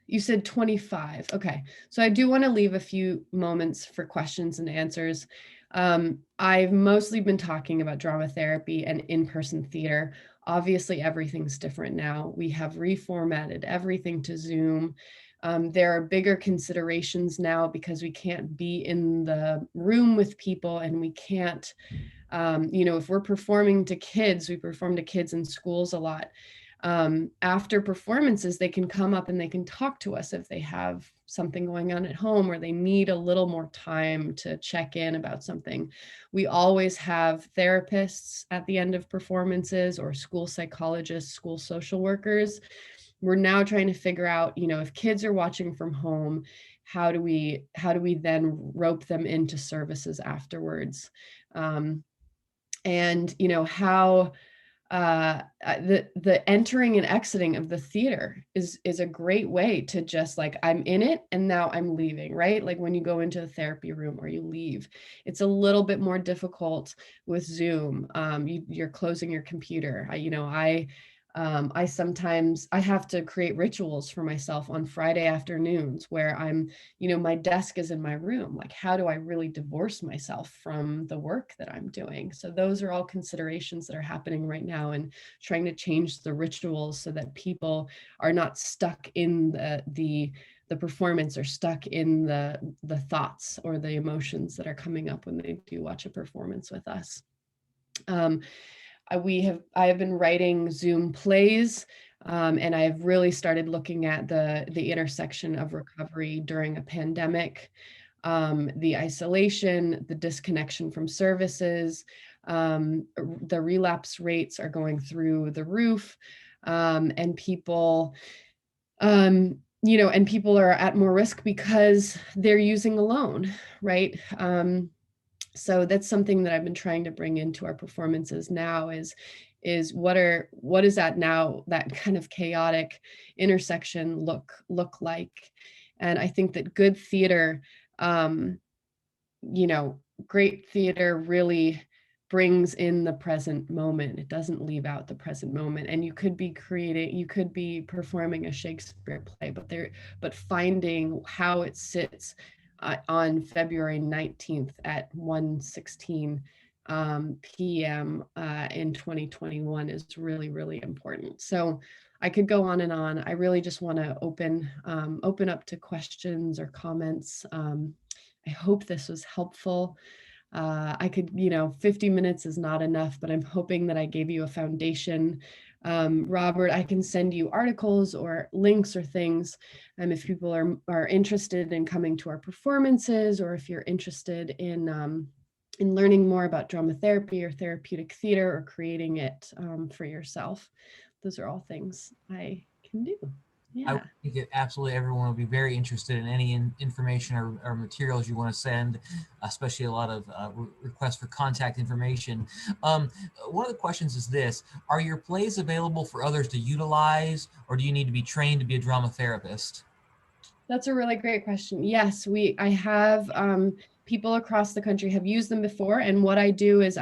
You said 25. Okay, so I do want to leave a few moments for questions and answers. I've mostly been talking about drama therapy and in-person theater. Obviously, everything's different now. We have reformatted everything to Zoom. There are bigger considerations now because we can't be in the room with people, and we can't, you know, if we're performing to kids, we perform to kids in schools a lot. After performances, they can come up and they can talk to us if they have something going on at home or they need a little more time to check in about something. We always have therapists at the end of performances or school psychologists, school social workers. We're now trying to figure out, you know, if kids are watching from home, how do we then rope them into services afterwards? And, you know, how the entering and exiting of the theater is a great way to just like, I'm in it and now I'm leaving, right? Like when you go into a therapy room or you leave, it's a little bit more difficult with Zoom. You're closing your computer. I sometimes I have to create rituals for myself on Friday afternoons where my desk is in my room. Like, how do I really divorce myself from the work that I'm doing? So those are all considerations that are happening right now, and trying to change the rituals so that people are not stuck in the performance, or stuck in the thoughts or the emotions that are coming up when they do watch a performance with us. I have been writing Zoom plays, and I've really started looking at the intersection of recovery during a pandemic, the isolation, the disconnection from services, the relapse rates are going through the roof, and people, and people are at more risk because they're using alone, right? So that's something that I've been trying to bring into our performances now is what is that now, that kind of chaotic intersection look like. And I think that good theater, great theater really brings in the present moment. It doesn't leave out the present moment. And you could be performing a Shakespeare play, but finding how it sits on February 19th at 1:16 p.m. In 2021 is really, really important. So I could go on and on. I really just want to open up to questions or comments. I hope this was helpful. 50 minutes is not enough, but I'm hoping that I gave you a foundation. Robert, I can send you articles or links or things if people are interested in coming to our performances, or if you're interested in learning more about drama therapy or therapeutic theater, or creating it for yourself. Those are all things I can do. Yeah. I think that absolutely everyone will be very interested in any information or materials you want to send, especially a lot of requests for contact information. One of the questions is this: are your plays available for others to utilize, or do you need to be trained to be a drama therapist? That's a really great question. Yes, I have people across the country have used them before. And what I do is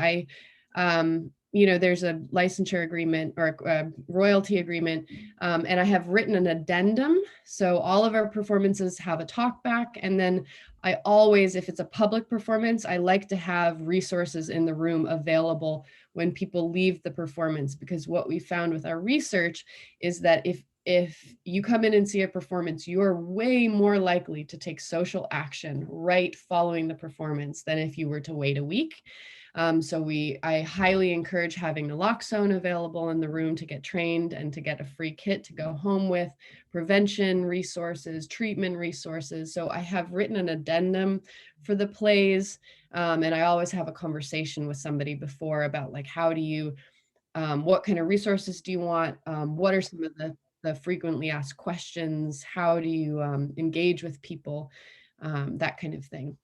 there's a licensure agreement or a royalty agreement, and I have written an addendum. So all of our performances have a talk back. And then I always, if it's a public performance, I like to have resources in the room available when people leave the performance, because what we found with our research is that if you come in and see a performance, you're way more likely to take social action right following the performance than if you were to wait a week. I highly encourage having naloxone available in the room to get trained and to get a free kit to go home with, prevention resources, treatment resources. So I have written an addendum for the plays, and I always have a conversation with somebody before about like, how do you, what kind of resources do you want? What are some of the frequently asked questions? How do you engage with people? That kind of thing.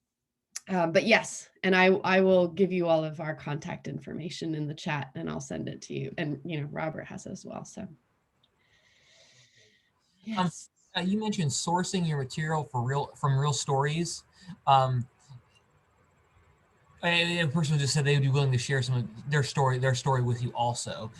But yes, and I will give you all of our contact information in the chat, and I'll send it to you. And Robert has it as well. So yes. You mentioned sourcing your material from real stories. A person just said they would be willing to share some of their story with you also.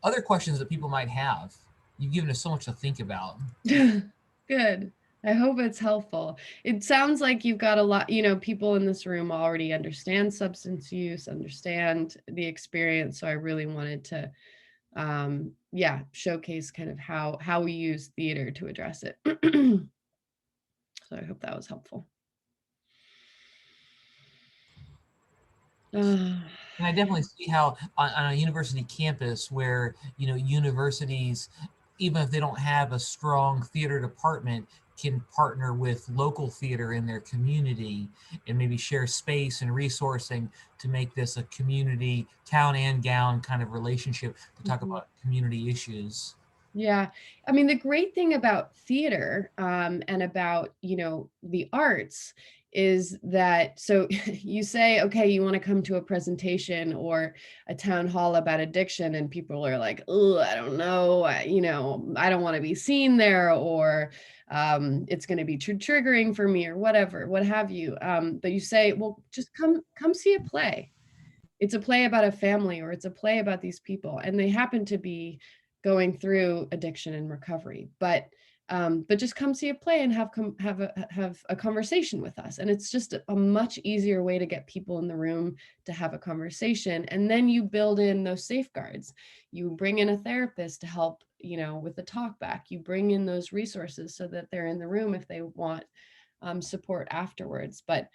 Other questions that people might have. You've given us so much to think about. Good. I hope it's helpful. It sounds like you've got a lot, people in this room already understand substance use, understand the experience. So I really wanted to, showcase kind of how we use theater to address it. So I hope that was helpful. And I definitely see how on a university campus where, universities, even if they don't have a strong theater department, can partner with local theater in their community and maybe share space and resourcing to make this a community, town and gown kind of relationship to talk about community issues. Yeah. I mean, the great thing about theater and about, the arts is that, so you say, okay, you want to come to a presentation or a town hall about addiction, and people are like, oh, I don't know, I don't want to be seen there, or it's going to be too triggering for me, or whatever, what have you. But you say, well, just come see a play. It's a play about a family, or it's a play about these people, and they happen to be going through addiction and recovery, but just come see a play and have a conversation with us. And it's just a much easier way to get people in the room to have a conversation. And then you build in those safeguards. You bring in a therapist to help, with the talk back. You bring in those resources so that they're in the room if they want support afterwards. But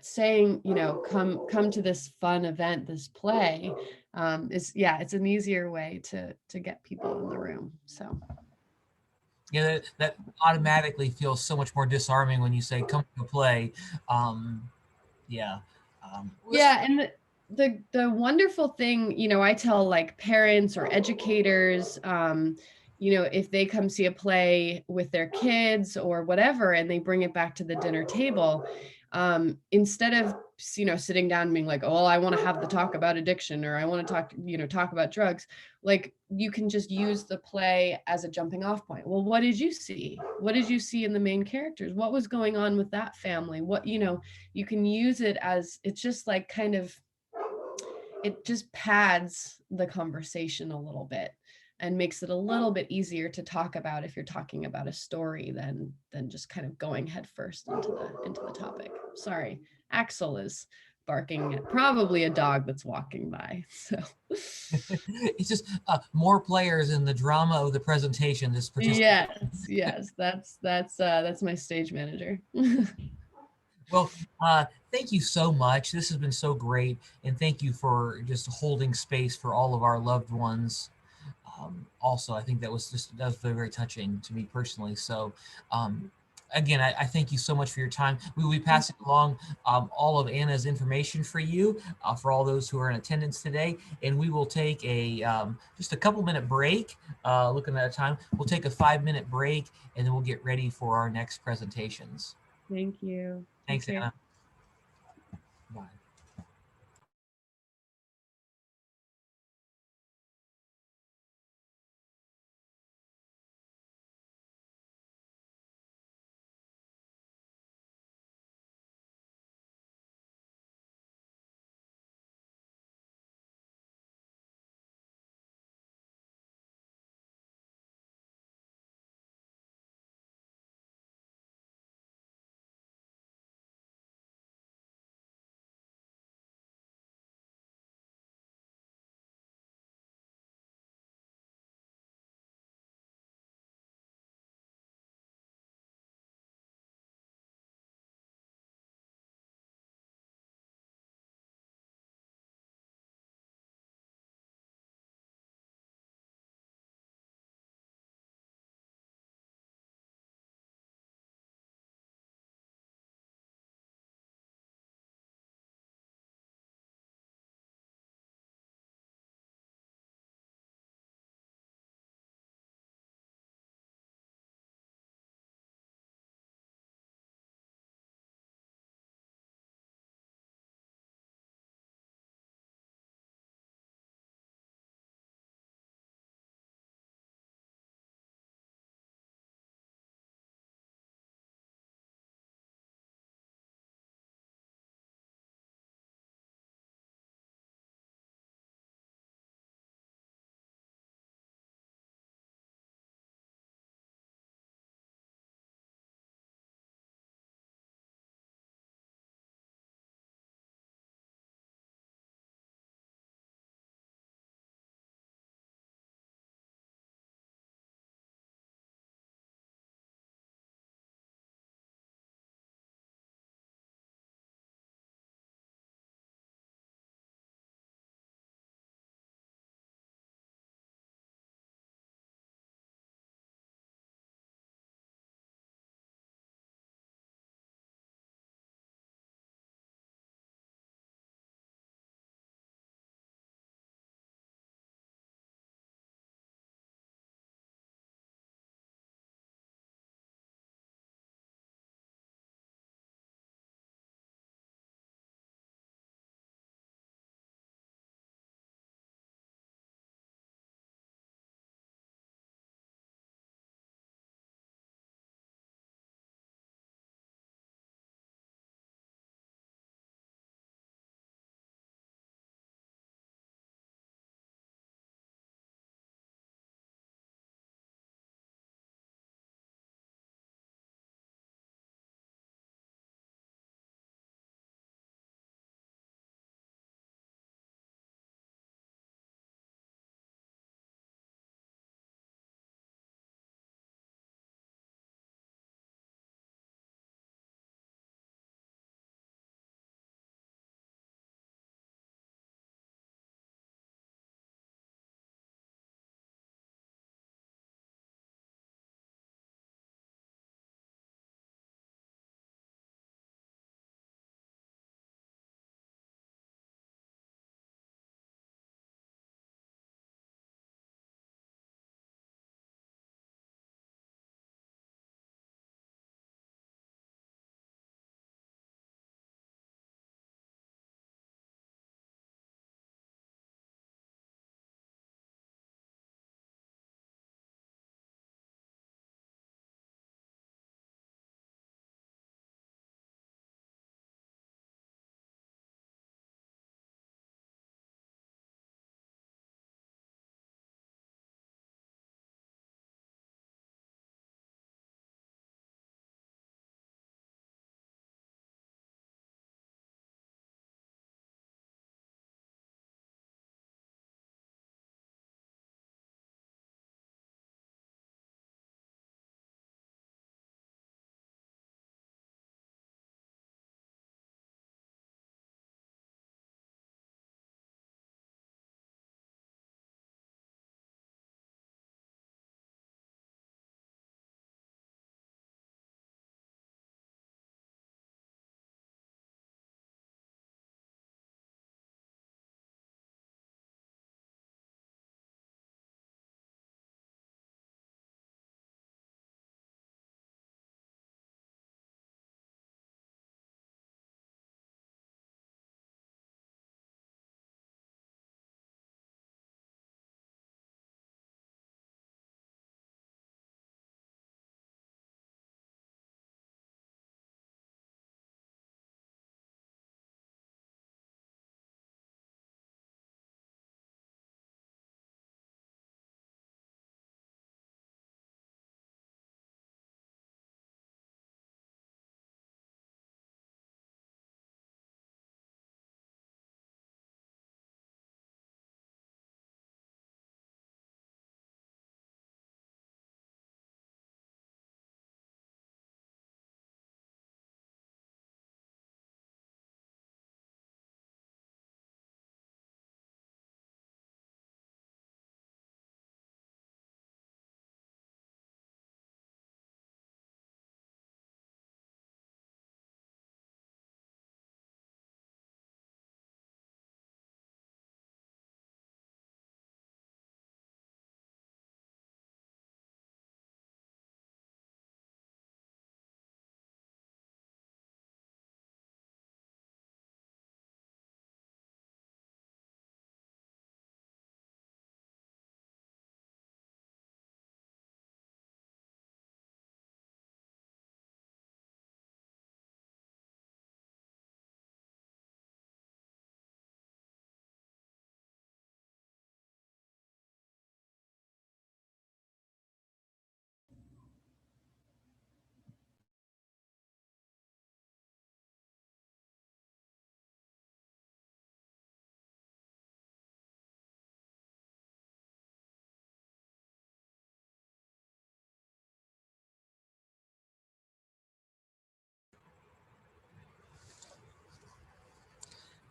saying, come to this fun event, this play, it's an easier way to get people in the room. So yeah, that automatically feels so much more disarming when you say come to play. Yeah. And the wonderful thing, I tell like parents or educators, if they come see a play with their kids or whatever, and they bring it back to the dinner table, instead of, sitting down and being like, oh, I want to have the talk about addiction, or I want to talk about drugs, like you can just use the play as a jumping off point. Well, what did you see? What did you see in the main characters? What was going on with that family? What, you can use it as, it's just like it just pads the conversation a little bit and makes it a little bit easier to talk about if you're talking about a story than just kind of going headfirst into the topic. Sorry, Axel is barking at probably a dog that's walking by. So it's just more players in the drama of the presentation. This particular. Yes, that's my stage manager. Well, thank you so much. This has been so great, and thank you for just holding space for all of our loved ones. Also, I think that was very, very touching to me personally. So, again, I thank you so much for your time. We will be passing along all of Anna's information for you, for all those who are in attendance today, and we will take just a couple-minute break. Looking at a time, we'll take a 5-minute break, and then we'll get ready for our next presentations. Thank you. Thanks, Anna. Bye.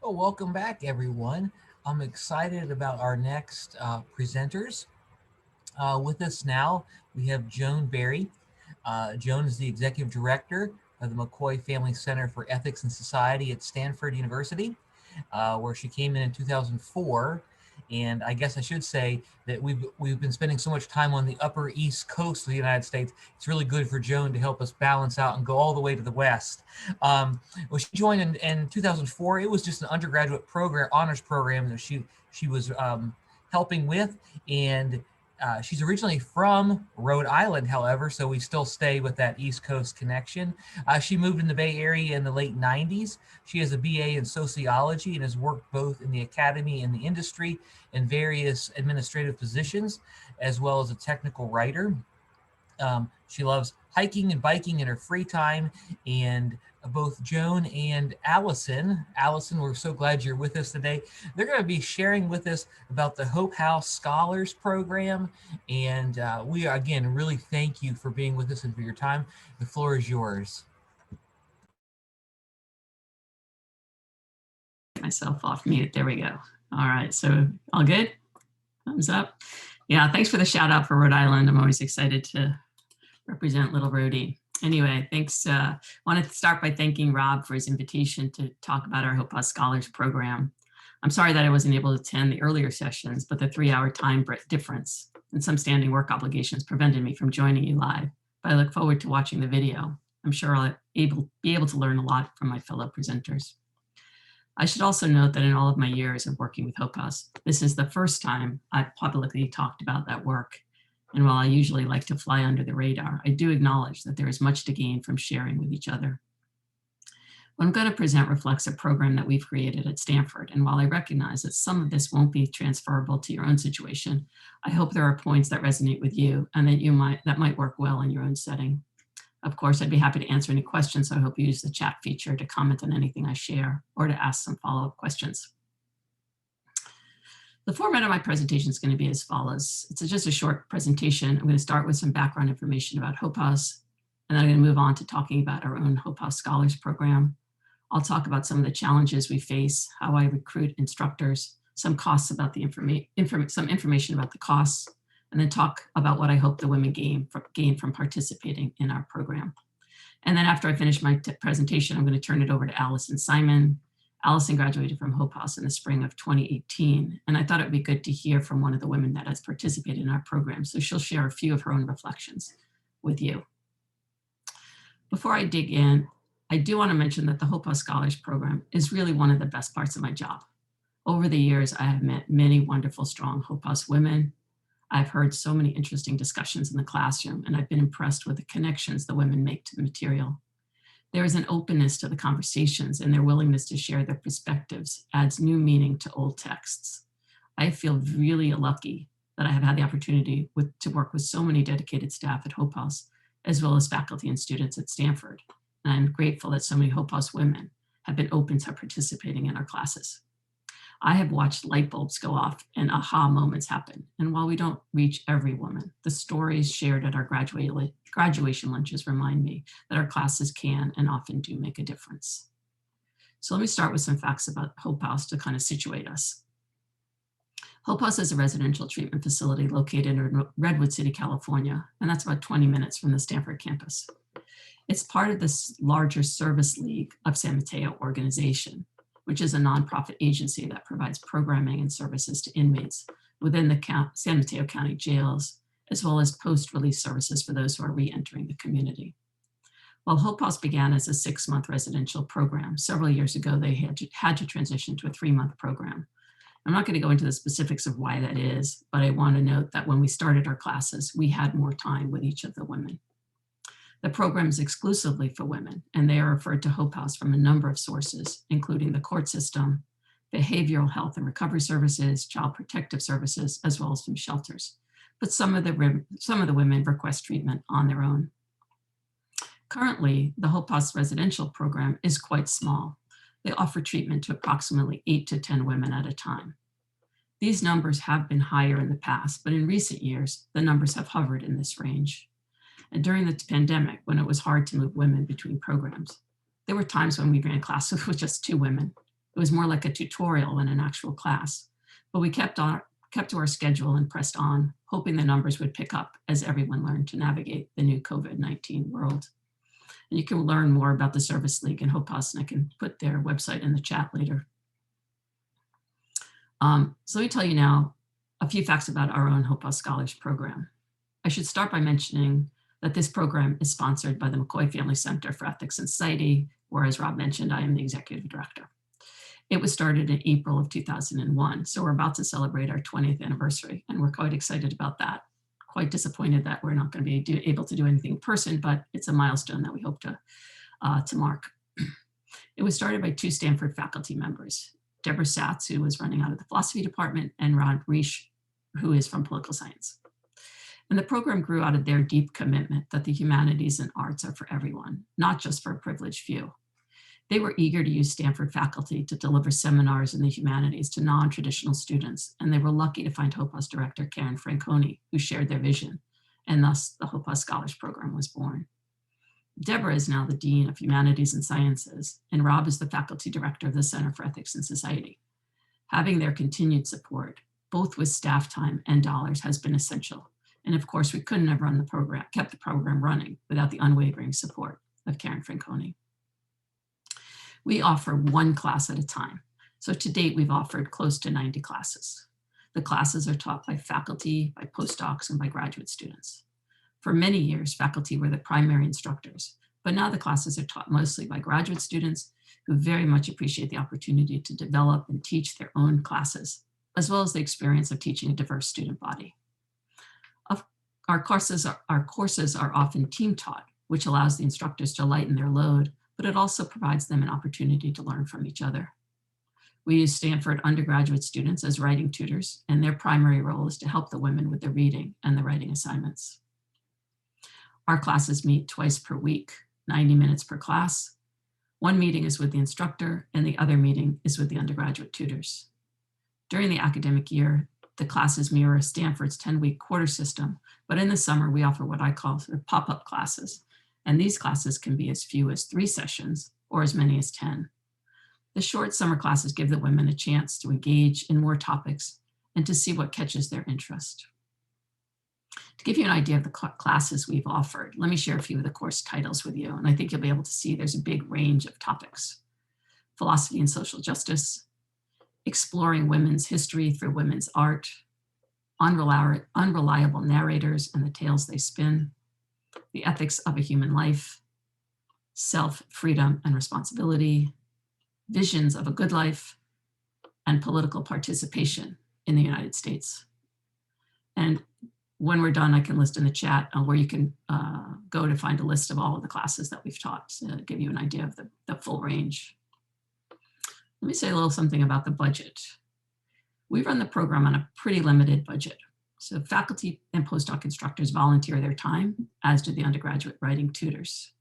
Well, welcome back, everyone. I'm excited about our next presenters. With us now, we have Joan Berry. Joan is the Executive Director of the McCoy Family Center for Ethics and Society at Stanford University, where she came in 2004. And I guess I should say that we've been spending so much time on the Upper East Coast of the United States. It's really good for Joan to help us balance out and go all the way to the West. Well, she joined in 2004. It was just an undergraduate program, honors program that she was helping with, and she's originally from Rhode Island, however, so we still stay with that East Coast connection. She moved in the Bay Area in the late 90s. She has a BA in sociology and has worked both in the academy and the industry in various administrative positions, as well as a technical writer. She loves hiking and biking in her free time, and both Joan and Allison, we're so glad you're with us today. They're going to be sharing with us about the Hope House Scholars Program, and we again really thank you for being with us and for your time. The floor is yours. Myself off mute. There we go. All right, so all good? Thumbs up. Yeah, thanks for the shout out for Rhode Island. I'm always excited to represent Little Rhodey. Anyway, thanks. I want to start by thanking Rob for his invitation to talk about our Hope House Scholars Program. I'm sorry that I wasn't able to attend the earlier sessions, but the 3-hour time difference and some standing work obligations prevented me from joining you live. But I look forward to watching the video. I'm sure I'll be able to learn a lot from my fellow presenters. I should also note that in all of my years of working with Hope House, this is the first time I've publicly talked about that work. And while I usually like to fly under the radar, I do acknowledge that there is much to gain from sharing with each other. What I'm going to present reflects a program that we've created at Stanford. And while I recognize that some of this won't be transferable to your own situation, I hope there are points that resonate with you and that might work well in your own setting. Of course, I'd be happy to answer any questions, so I hope you use the chat feature to comment on anything I share or to ask some follow-up questions. The format of my presentation is going to be as follows. It's just a short presentation. I'm going to start with some background information about Hope House, and then I'm going to move on to talking about our own Hope House Scholars Program. I'll talk about some of the challenges we face, how I recruit instructors, some costs about the some information about the costs, and then talk about what I hope the women gain from participating in our program. And then after I finish my presentation, I'm going to turn it over to Allison Simon. Allison graduated from Hope House in the spring of 2018, and I thought it would be good to hear from one of the women that has participated in our program, so she'll share a few of her own reflections with you. Before I dig in, I do want to mention that the Hope House Scholars Program is really one of the best parts of my job. Over the years, I have met many wonderful, strong Hope House women. I've heard so many interesting discussions in the classroom, and I've been impressed with the connections the women make to the material. There is an openness to the conversations, and their willingness to share their perspectives adds new meaning to old texts. I feel really lucky that I have had the opportunity to work with so many dedicated staff at Hope House, as well as faculty and students at Stanford. And I'm grateful that so many Hope House women have been open to participating in our classes. I have watched light bulbs go off and aha moments happen. And while we don't reach every woman, the stories shared at our graduation lunches remind me that our classes can and often do make a difference. So let me start with some facts about Hope House to kind of situate us. Hope House is a residential treatment facility located in Redwood City, California, and that's about 20 minutes from the Stanford campus. It's part of this larger Service League of San Mateo organization, which is a nonprofit agency that provides programming and services to inmates within the San Mateo County jails, as well as post-release services for those who are re-entering the community. While Hope House began as a 6-month residential program, several years ago, they had to transition to a 3-month program. I'm not going to go into the specifics of why that is, but I want to note that when we started our classes, we had more time with each of the women. The program is exclusively for women, and they are referred to Hope House from a number of sources, including the court system, behavioral health and recovery services, child protective services, as well as from shelters. But some of the women request treatment on their own. Currently, the Hope House residential program is quite small. They offer treatment to approximately 8 to 10 women at a time. These numbers have been higher in the past, but in recent years, the numbers have hovered in this range. And during the pandemic, when it was hard to move women between programs, there were times when we ran classes with just 2 women. It was more like a tutorial than an actual class, but we kept to our schedule and pressed on, hoping the numbers would pick up as everyone learned to navigate the new COVID-19 world. And you can learn more about the Service League and HOPAS, and I can put their website in the chat later. So let me tell you now a few facts about our own HOPAS Scholars Program. I should start by mentioning that this program is sponsored by the McCoy Family Center for Ethics and Society, where, as Rob mentioned, I am the executive director. It was started in April of 2001, so we're about to celebrate our 20th anniversary, and we're quite excited about that. Quite disappointed that we're not going to be able to do anything in person, but it's a milestone that we hope to mark. It was started by 2 Stanford faculty members, Deborah Satz, who was running out of the philosophy department, and Rod Reisch, who is from political science. And the program grew out of their deep commitment that the humanities and arts are for everyone, not just for a privileged few. They were eager to use Stanford faculty to deliver seminars in the humanities to non-traditional students, and they were lucky to find HOPAS director Karen Franconi, who shared their vision, and thus the HOPAS Scholars Program was born. Deborah is now the Dean of Humanities and Sciences, and Rob is the faculty director of the Center for Ethics and Society. Having their continued support, both with staff time and dollars, has been essential. And of course, we couldn't have kept the program running without the unwavering support of Karen Franconi. We offer 1 class at a time. So to date, we've offered close to 90 classes. The classes are taught by faculty, by postdocs, and by graduate students. For many years, faculty were the primary instructors, but now the classes are taught mostly by graduate students who very much appreciate the opportunity to develop and teach their own classes, as well as the experience of teaching a diverse student body. Our courses are often team taught, which allows the instructors to lighten their load, but it also provides them an opportunity to learn from each other. We use Stanford undergraduate students as writing tutors, and their primary role is to help the women with the reading and the writing assignments. Our classes meet twice per week, 90 minutes per class. 1 meeting is with the instructor, and the other meeting is with the undergraduate tutors. During the academic year, the classes mirror Stanford's 10-week quarter system, but in the summer, we offer what I call sort of pop-up classes. And these classes can be as few as 3 sessions or as many as 10. The short summer classes give the women a chance to engage in more topics and to see what catches their interest. To give you an idea of the classes we've offered, let me share a few of the course titles with you, and I think you'll be able to see there's a big range of topics. Philosophy and Social Justice, Exploring Women's History through Women's Art, Unreliable Narrators and the Tales They Spin, The Ethics of a Human Life, Self, Freedom and Responsibility, Visions of a Good Life, and Political Participation in the United States. And when we're done, I can list in the chat where you can go to find a list of all of the classes that we've taught to give you an idea of the full range. Let me say a little something about the budget. We run the program on a pretty limited budget. So faculty and postdoc instructors volunteer their time, as do the undergraduate writing tutors.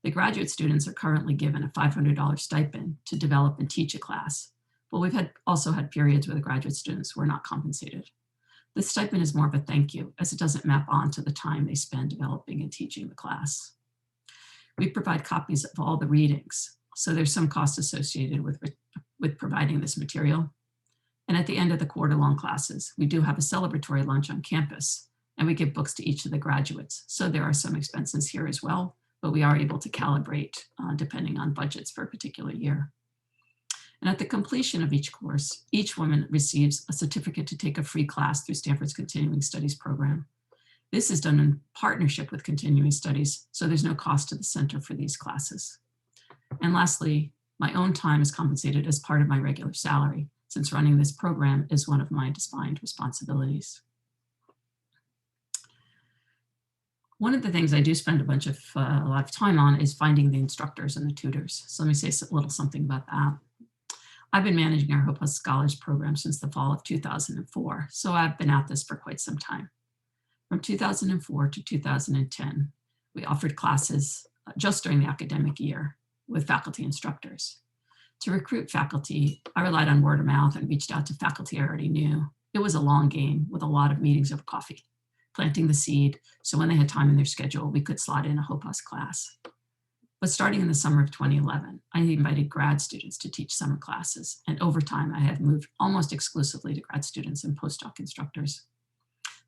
The graduate students are currently given a $500 stipend to develop and teach a class, but we've also had periods where the graduate students were not compensated. The stipend is more of a thank you, as it doesn't map onto the time they spend developing and teaching the class. We provide copies of all the readings, so there's some cost associated with providing this material. And at the end of the quarter-long classes, we do have a celebratory lunch on campus, and we give books to each of the graduates. So there are some expenses here as well, but we are able to calibrate depending on budgets for a particular year. And at the completion of each course, each woman receives a certificate to take a free class through Stanford's Continuing Studies program. This is done in partnership with Continuing Studies, so there's no cost to the center for these classes. And lastly, my own time is compensated as part of my regular salary, since running this program is one of my defined responsibilities. One of the things I do spend a lot of time on is finding the instructors and the tutors. So let me say a little something about that. I've been managing our HOPAS Scholars Program since the fall of 2004, so I've been at this for quite some time. From 2004 to 2010, we offered classes just during the academic year with faculty instructors. To recruit faculty, I relied on word of mouth and reached out to faculty I already knew. It was a long game with a lot of meetings over coffee, planting the seed so when they had time in their schedule, we could slot in a HOPAS class. But starting in the summer of 2011, I invited grad students to teach summer classes. And over time, I have moved almost exclusively to grad students and postdoc instructors.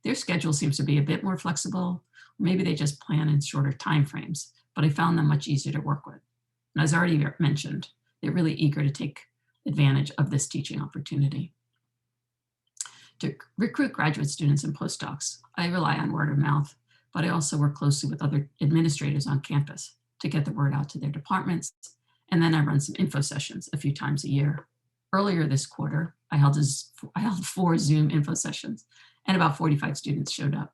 Their schedule seems to be a bit more flexible. Maybe they just plan in shorter timeframes, but I found them much easier to work with. And as I already mentioned, they're really eager to take advantage of this teaching opportunity. To recruit graduate students and postdocs, I rely on word of mouth, but I also work closely with other administrators on campus to get the word out to their departments. And then I run some info sessions a few times a year. Earlier this quarter, I held 4 Zoom info sessions and about 45 students showed up.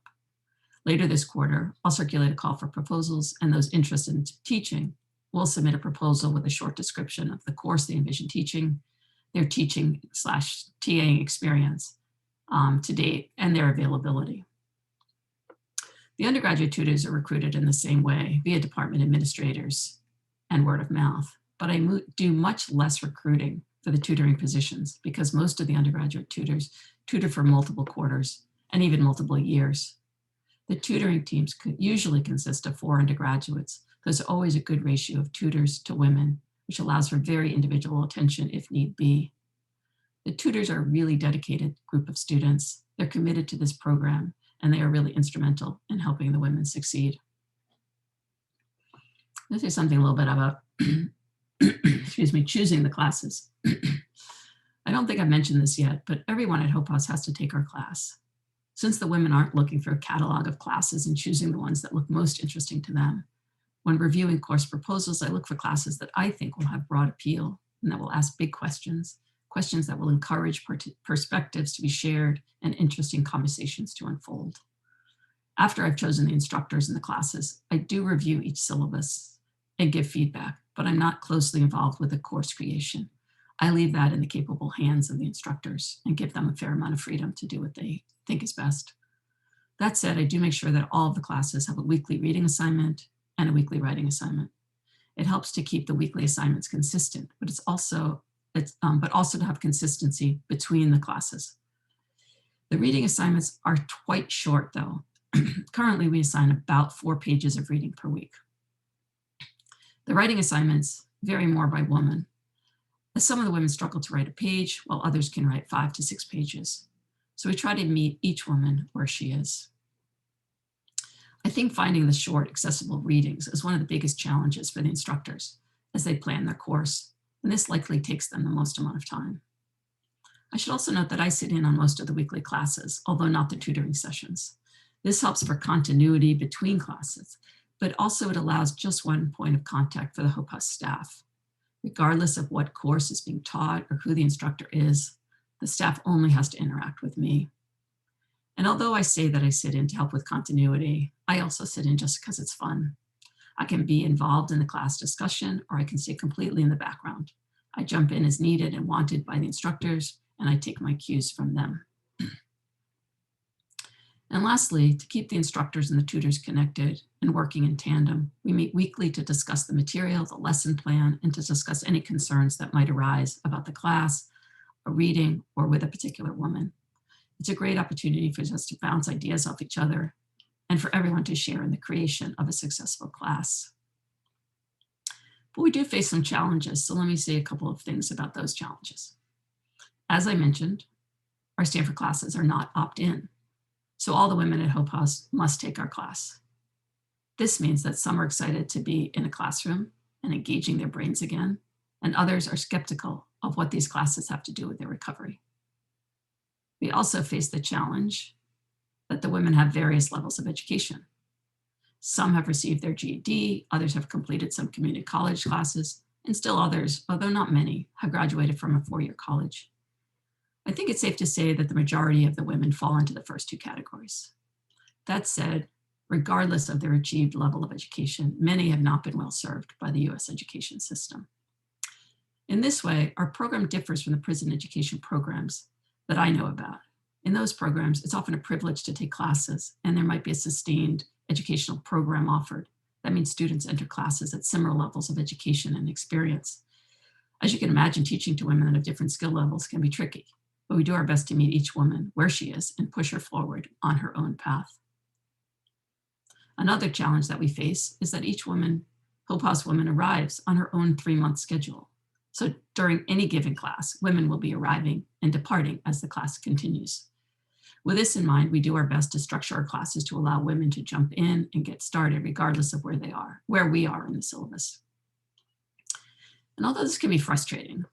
Later this quarter, I'll circulate a call for proposals, and those interested in teaching will submit a proposal with a short description of the course they envision teaching, their teaching/TAing experience to date, and their availability. The undergraduate tutors are recruited in the same way via department administrators and word of mouth, but I do much less recruiting for the tutoring positions because most of the undergraduate tutors tutor for multiple quarters and even multiple years. The tutoring teams could usually consist of 4 undergraduates. There's always a good ratio of tutors to women, which allows for very individual attention if need be. The tutors are a really dedicated group of students. They're committed to this program, and they are really instrumental in helping the women succeed. Let's say something a little bit about excuse me, choosing the classes. I don't think I've mentioned this yet, but everyone at Hope House has to take our class. Since the women aren't looking for a catalog of classes and choosing the ones that look most interesting to them, when reviewing course proposals, I look for classes that I think will have broad appeal and that will ask big questions, questions that will encourage perspectives to be shared and interesting conversations to unfold. After I've chosen the instructors in the classes, I do review each syllabus and give feedback, but I'm not closely involved with the course creation. I leave that in the capable hands of the instructors and give them a fair amount of freedom to do what they think is best. That said, I do make sure that all of the classes have a weekly reading assignment and a weekly writing assignment. It helps to keep the weekly assignments consistent, but also to have consistency between the classes. The reading assignments are quite short though. Currently, we assign about 4 pages of reading per week. The writing assignments vary more by woman, as some of the women struggle to write a page, while others can write 5 to 6 pages. So we try to meet each woman where she is. I think finding the short, accessible readings is one of the biggest challenges for the instructors as they plan their course, and this likely takes them the most amount of time. I should also note that I sit in on most of the weekly classes, although not the tutoring sessions. This helps for continuity between classes, but also it allows just one point of contact for the Hope House staff. Regardless of what course is being taught or who the instructor is, the staff only has to interact with me. And although I say that I sit in to help with continuity, I also sit in just because it's fun. I can be involved in the class discussion, or I can stay completely in the background. I jump in as needed and wanted by the instructors, and I take my cues from them. And lastly, to keep the instructors and the tutors connected and working in tandem, we meet weekly to discuss the material, the lesson plan, and to discuss any concerns that might arise about the class, a reading, or with a particular woman. It's a great opportunity for us to bounce ideas off each other and for everyone to share in the creation of a successful class. But we do face some challenges, so let me say a couple of things about those challenges. As I mentioned, our Stanford classes are not opt-in. So all the women at Hope House must take our class. This means that some are excited to be in a classroom and engaging their brains again, and others are skeptical of what these classes have to do with their recovery. We also face the challenge that the women have various levels of education. Some have received their GED, others have completed some community college classes, and still others, although not many, have graduated from a 4-year college. I think it's safe to say that the majority of the women fall into the first 2 categories. That said, regardless of their achieved level of education, many have not been well served by the US education system. In this way, our program differs from the prison education programs that I know about. In those programs, it's often a privilege to take classes, and there might be a sustained educational program offered. That means students enter classes at similar levels of education and experience. As you can imagine, teaching to women of different skill levels can be tricky, but we do our best to meet each woman where she is and push her forward on her own path. Another challenge that we face is that each woman Hope House Woman arrives on her own 3-month schedule. So during any given class, women will be arriving and departing as the class continues. With this in mind, we do our best to structure our classes to allow women to jump in and get started regardless of where we are in the syllabus. And although this can be frustrating,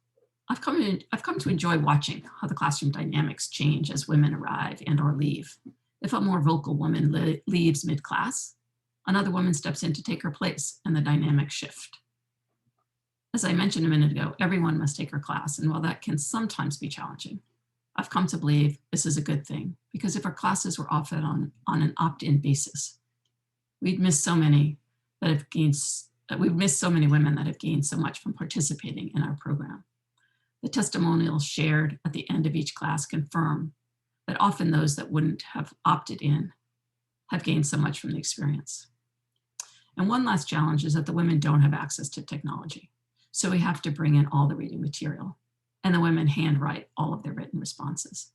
I've come to enjoy watching how the classroom dynamics change as women arrive and or leave. If a more vocal woman leaves mid-class, another woman steps in to take her place and the dynamics shift. As I mentioned a minute ago, everyone must take her class, and while that can sometimes be challenging, I've come to believe this is a good thing, because if our classes were offered on an opt-in basis, we'd miss so many women that have gained so much from participating in our program. The testimonials shared at the end of each class confirm that often those that wouldn't have opted in have gained so much from the experience. And one last challenge is that the women don't have access to technology. So we have to bring in all the reading material, and the women handwrite all of their written responses.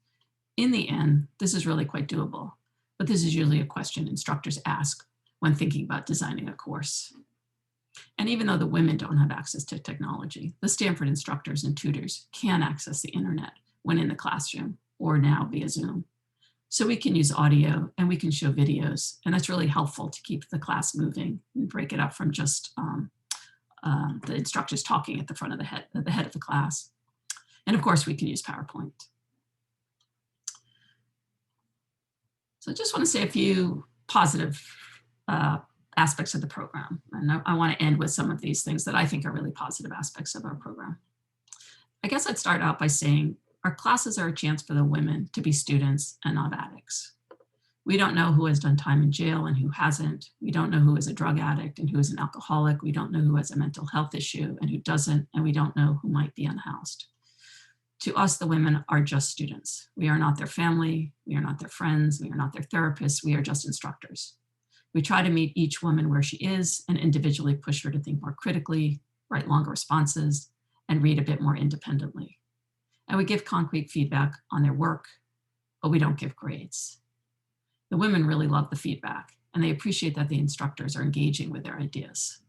In the end, this is really quite doable, but this is usually a question instructors ask when thinking about designing a course. And even though the women don't have access to technology, the Stanford instructors and tutors can access the internet when in the classroom or now via Zoom. So we can use audio and we can show videos, and that's really helpful to keep the class moving and break it up from just the instructors talking at the front of the head of the class. And of course, we can use PowerPoint. So I just want to say a few positive aspects of the program. And I want to end with some of these things that I think are really positive aspects of our program. I guess I'd start out by saying our classes are a chance for the women to be students and not addicts. We don't know who has done time in jail and who hasn't. We don't know who is a drug addict and who is an alcoholic. We don't know who has a mental health issue and who doesn't, and we don't know who might be unhoused. To us, the women are just students. We are not their family. We are not their friends. We are not their therapists. We are just instructors. We try to meet each woman where she is and individually push her to think more critically, write longer responses, and read a bit more independently. And we give concrete feedback on their work, but we don't give grades. The women really love the feedback, and they appreciate that the instructors are engaging with their ideas.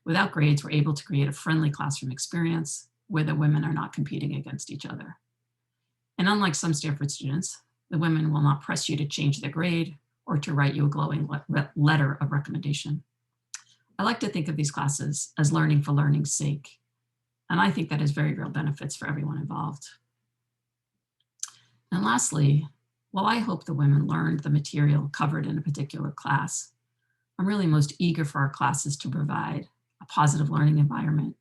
Without grades, we're able to create a friendly classroom experience where the women are not competing against each other. And unlike some Stanford students, the women will not press you to change their grade or to write you a glowing letter of recommendation. I like to think of these classes as learning for learning's sake, and I think that has very real benefits for everyone involved. And lastly, while I hope the women learned the material covered in a particular class, I'm really most eager for our classes to provide a positive learning environment,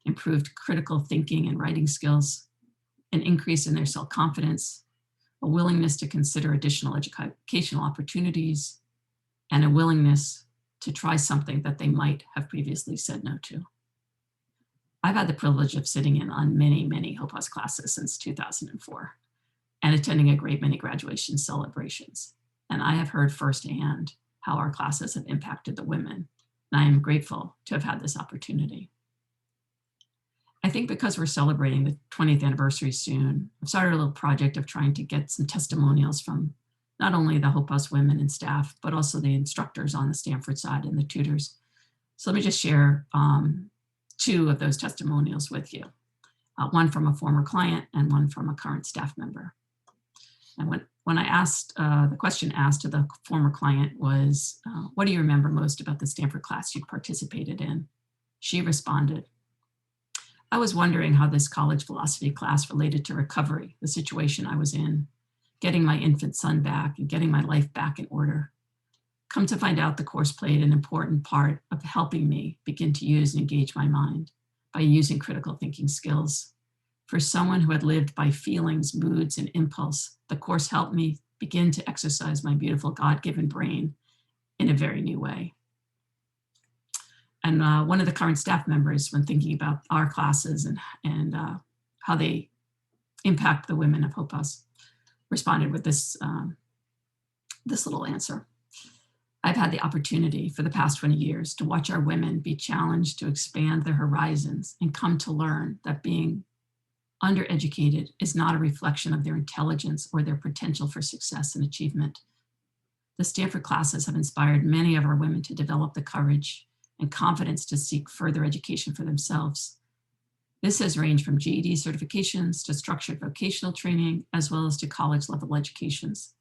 improved critical thinking and writing skills, an increase in their self-confidence, a willingness to consider additional educational opportunities, and a willingness to try something that they might have previously said no to. I've had the privilege of sitting in on many, many Hope House classes since 2004 and attending a great many graduation celebrations. And I have heard firsthand how our classes have impacted the women, and I am grateful to have had this opportunity. I think because we're celebrating the 20th anniversary soon, I've started a little project of trying to get some testimonials from not only the Hope House women and staff, but also the instructors on the Stanford side and the tutors. So let me just share 2 of those testimonials with you. One from a former client and one from a current staff member. And when I asked, the question asked to the former client was, what do you remember most about the Stanford class you participated in? She responded, I was wondering how this college philosophy class related to recovery, the situation I was in, getting my infant son back and getting my life back in order. Come to find out, the course played an important part of helping me begin to use and engage my mind by using critical thinking skills. For someone who had lived by feelings, moods, and impulse, the course helped me begin to exercise my beautiful God-given brain in a very new way. And one of the current staff members, when thinking about our classes and how they impact the women of Hope House, responded with this little answer. I've had the opportunity for the past 20 years to watch our women be challenged to expand their horizons and come to learn that being undereducated is not a reflection of their intelligence or their potential for success and achievement. The Stanford classes have inspired many of our women to develop the courage and confidence to seek further education for themselves. This has ranged from GED certifications to structured vocational training, as well as to college level educations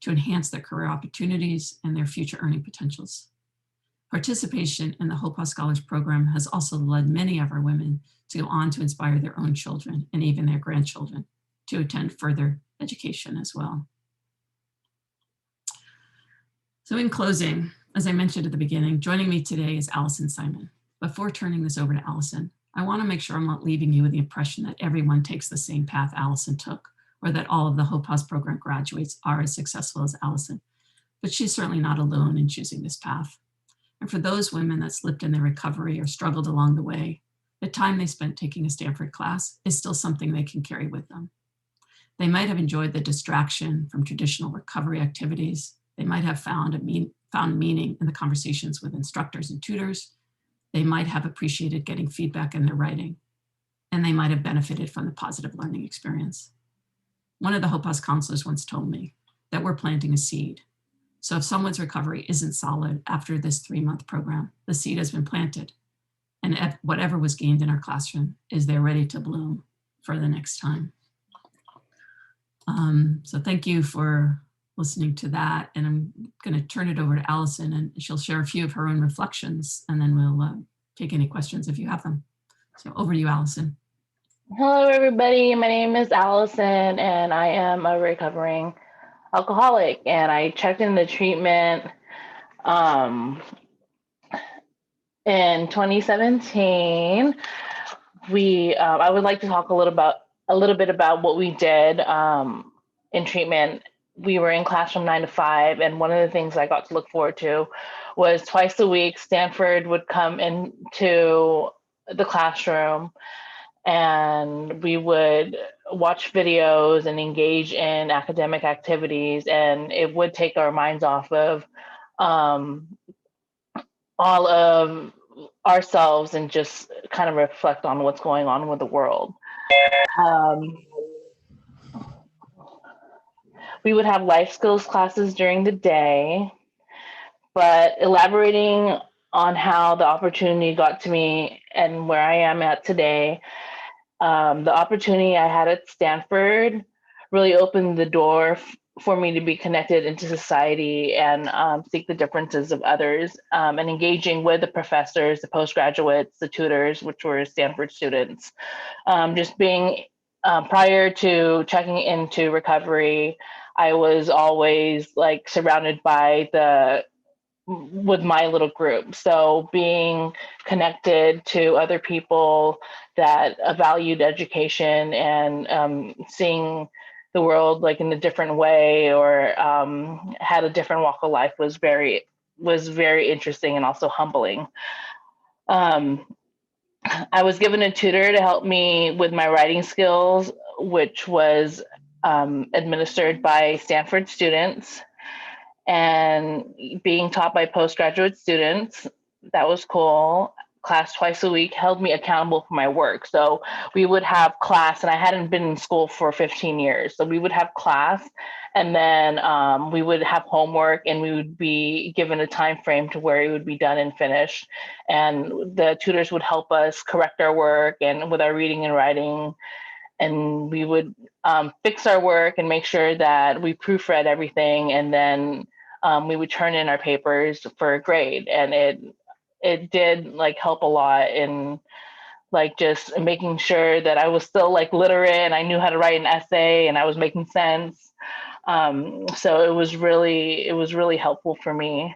to enhance their career opportunities and their future earning potentials. Participation in the HOPA Scholars Program has also led many of our women to go on to inspire their own children and even their grandchildren to attend further education as well. So in closing, as I mentioned at the beginning, joining me today is Allison Simon. Before turning this over to Allison, I want to make sure I'm not leaving you with the impression that everyone takes the same path Allison took, or that all of the HOPAS program graduates are as successful as Allison, but she's certainly not alone in choosing this path. And for those women that slipped in their recovery or struggled along the way, the time they spent taking a Stanford class is still something they can carry with them. They might have enjoyed the distraction from traditional recovery activities. They might have found meaning in the conversations with instructors and tutors. They might have appreciated getting feedback in their writing, and they might have benefited from the positive learning experience. One of the HOPAS counselors once told me that we're planting a seed. So if someone's recovery isn't solid after this 3-month program, the seed has been planted, and whatever was gained in our classroom is there ready to bloom for the next time. So thank you for listening to that. And I'm going to turn it over to Allison, and she'll share a few of her own reflections, and then we'll take any questions if you have them. So over to you, Allison. Hello, everybody. My name is Allison, and I am a recovering alcoholic. And I checked into treatment in 2017. I would like to talk a little bit about what we did in treatment. We were in class from 9 to 5, and one of the things I got to look forward to was twice a week, Stanford would come into the classroom, and we would watch videos and engage in academic activities, and it would take our minds off of all of ourselves and just kind of reflect on what's going on with the world. We would have life skills classes during the day, but elaborating on how the opportunity got to me and where I am at today, the opportunity I had at Stanford really opened the door for me to be connected into society and seek the differences of others, and engaging with the professors, the postgraduates, the tutors, which were Stanford students. Just being prior to checking into recovery, I was always like surrounded with my little group. So being connected to other people that valued education and seeing the world like in a different way or had a different walk of life was very interesting and also humbling. I was given a tutor to help me with my writing skills, which was administered by Stanford students and being taught by postgraduate students. That was cool. Class twice a week held me accountable for my work. So we would have class, and I hadn't been in school for 15 years. So we would have class, and then we would have homework, and we would be given a time frame to where it would be done and finished. And the tutors would help us correct our work and with our reading and writing. And we would fix our work and make sure that we proofread everything, and then we would turn in our papers for a grade. And it did like help a lot in like just making sure that I was still like literate and I knew how to write an essay and I was making sense. So it was really helpful for me.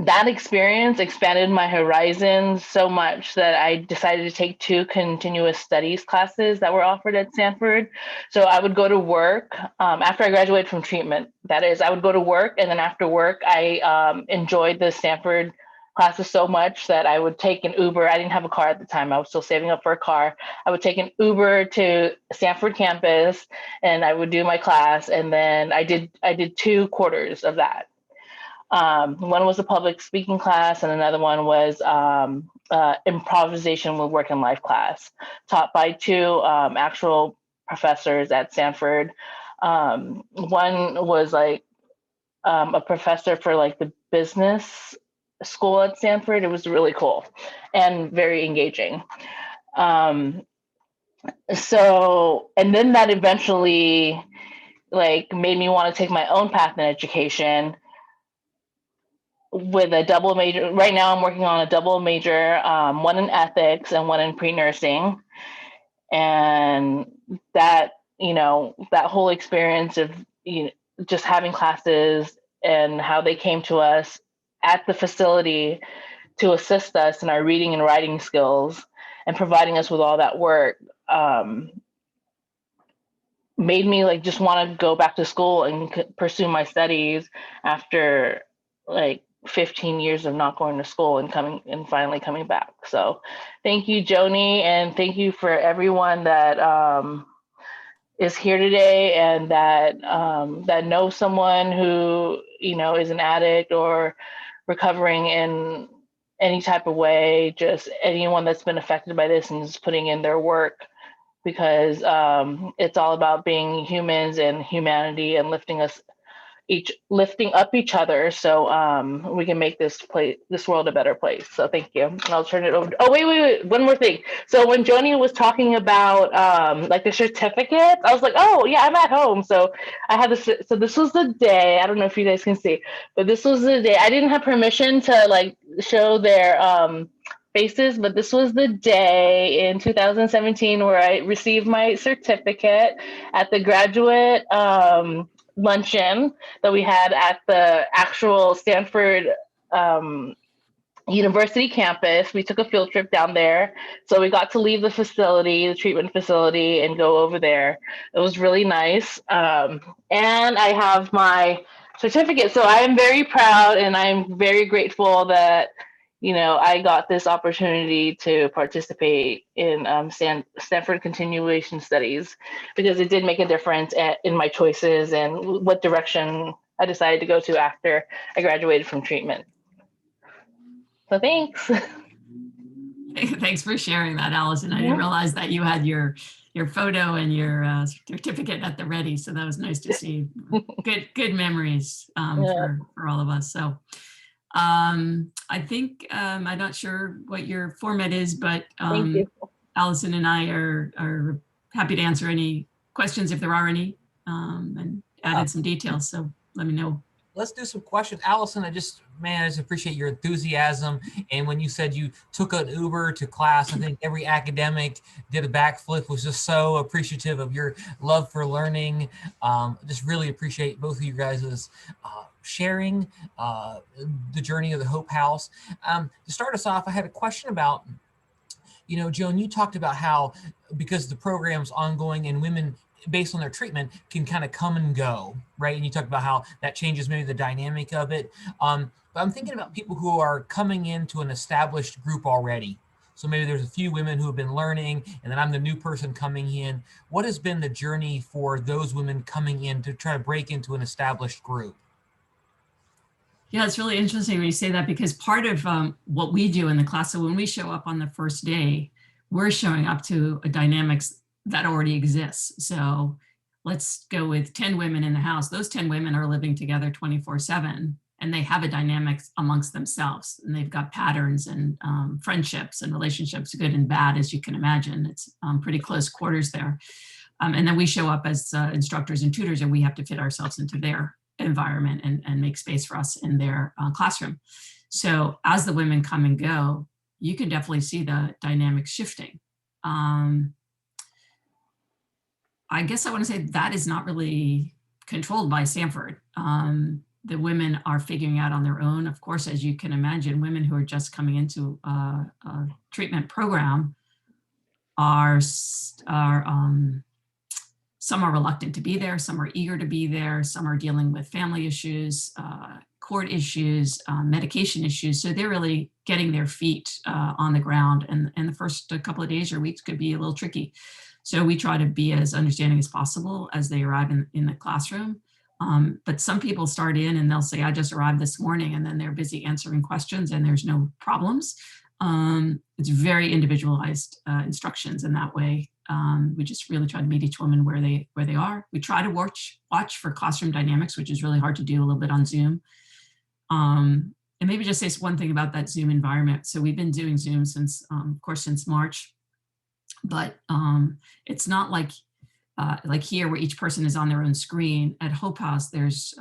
That experience expanded my horizons so much that I decided to take 2 continuous studies classes that were offered at Stanford. So I would go to work after I graduated from treatment. That is, I would go to work, and then after work, I enjoyed the Stanford classes so much that I would take an Uber. I didn't have a car at the time. I was still saving up for a car. I would take an Uber to Stanford campus, and I would do my class. And then I did 2 quarters of that. One was a public speaking class, and another one was improvisation with work and life class, taught by 2 actual professors at Stanford. One was like a professor for like the business school at Stanford. It was really cool and very engaging. So, and then that eventually like made me want to take my own path in education with a double major. Right now I'm working on a double major, one in ethics and one in pre-nursing. And that, you know, that whole experience of, you know, just having classes and how they came to us at the facility to assist us in our reading and writing skills and providing us with all that work, made me like just want to go back to school and pursue my studies after like 15 years of not going to school and finally coming back. So thank you, Joni, and thank you for everyone that is here today and that that knows someone who, you know, is an addict or recovering in any type of way, just anyone that's been affected by this and is putting in their work, because it's all about being humans and humanity and lifting up each other, so we can make this world a better place. So thank you. And I'll turn it over. Oh, wait. One more thing. So when Joni was talking about like the certificates, I was like, oh yeah, I'm at home. So I had this. So this was the day. I don't know if you guys can see, but this was the day. I didn't have permission to like show their faces, but this was the day in 2017 where I received my certificate at the graduate luncheon that we had at the actual Stanford University campus. We took a field trip down there. So we got to leave the facility, the treatment facility, and go over there. It was really nice. And I have my certificate. So I am very proud and I'm very grateful that, you know, I got this opportunity to participate in Stanford continuation studies, because it did make a difference in my choices and what direction I decided to go to after I graduated from treatment. So thanks. Thanks for sharing that, Allison. I didn't realize that you had your photo and your certificate at the ready. So that was nice to see. Good memories for all of us. So. I think I'm not sure what your format is, but Allison and I are happy to answer any questions if there are any, and added some details. So let me know. Let's do some questions. Allison, I just appreciate your enthusiasm. And when you said you took an Uber to class, I think every academic did a backflip, was just so appreciative of your love for learning. Just really appreciate both of you guys' sharing the journey of the Hope House. To start us off, I had a question about, you know, Joan, you talked about how, because the program's ongoing and women, based on their treatment, can kind of come and go, right? And you talked about how that changes maybe the dynamic of it. But I'm thinking about people who are coming into an established group already. So maybe there's a few women who have been learning, and then I'm the new person coming in. What has been the journey for those women coming in to try to break into an established group? Yeah, it's really interesting when you say that, because part of what we do in the class, so when we show up on the first day, we're showing up to a dynamics that already exists. So let's go with 10 women in the house. Those 10 women are living together 24/7, and they have a dynamics amongst themselves, and they've got patterns and friendships and relationships, good and bad, as you can imagine. It's pretty close quarters there. And then we show up as instructors and tutors, and we have to fit ourselves into their environment and make space for us in their classroom. So as the women come and go, you can definitely see the dynamics shifting. I guess I want to say that is not really controlled by Stanford. The women are figuring out on their own. Of course, as you can imagine, women who are just coming into a treatment program are some are reluctant to be there, some are eager to be there, some are dealing with family issues, court issues, medication issues. So they're really getting their feet on the ground, and the first couple of days or weeks could be a little tricky. So we try to be as understanding as possible as they arrive in the classroom. But some people start in and they'll say, I just arrived this morning, and then they're busy answering questions and there's no problems. It's very individualized instructions in that way. We just really try to meet each woman where they are. We try to watch for classroom dynamics, which is really hard to do a little bit on Zoom. And maybe just say one thing about that Zoom environment. So we've been doing Zoom since, of course, since March, but it's not like here where each person is on their own screen. At Hope House, there's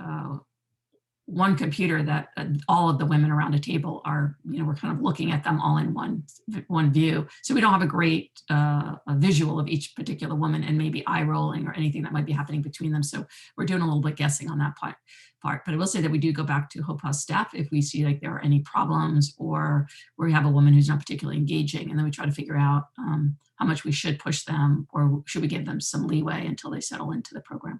one computer that all of the women around a table are, we're kind of looking at them all in one view. So we don't have a great a visual of each particular woman and maybe eye rolling or anything that might be happening between them. So we're doing a little bit guessing on that part. But I will say that we do go back to Hope House staff if we see like there are any problems or where we have a woman who's not particularly engaging, and then we try to figure out how much we should push them or should we give them some leeway until they settle into the program.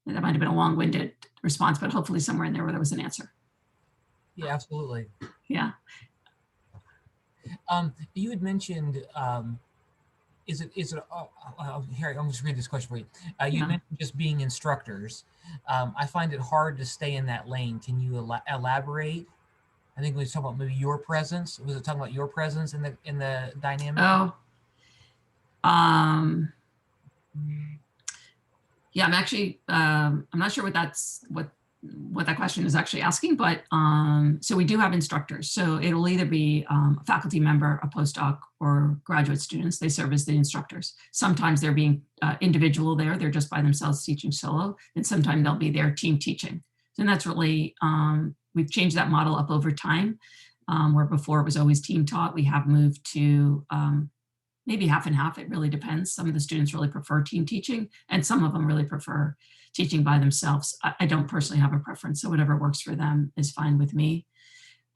That might have been a long-winded response, but hopefully somewhere in there where there was an answer. Yeah, absolutely. Yeah. You had mentioned, is it here, I'm just read this question for you. You mentioned just being instructors. I find it hard to stay in that lane. Can you elaborate? I think we was talking about maybe your presence. Was it talking about your presence in the dynamic? Oh, yeah, I'm actually, I'm not sure what that question is actually asking, but so we do have instructors. So it'll either be a faculty member, a postdoc, or graduate students. They serve as the instructors. Sometimes they're being individual there. They're just by themselves teaching solo. And sometimes they'll be their team teaching. And that's really, we've changed that model up over time, where before it was always team taught. We have moved to maybe half and half. It really depends. Some of the students really prefer team teaching, and some of them really prefer teaching by themselves. I don't personally have a preference, so whatever works for them is fine with me.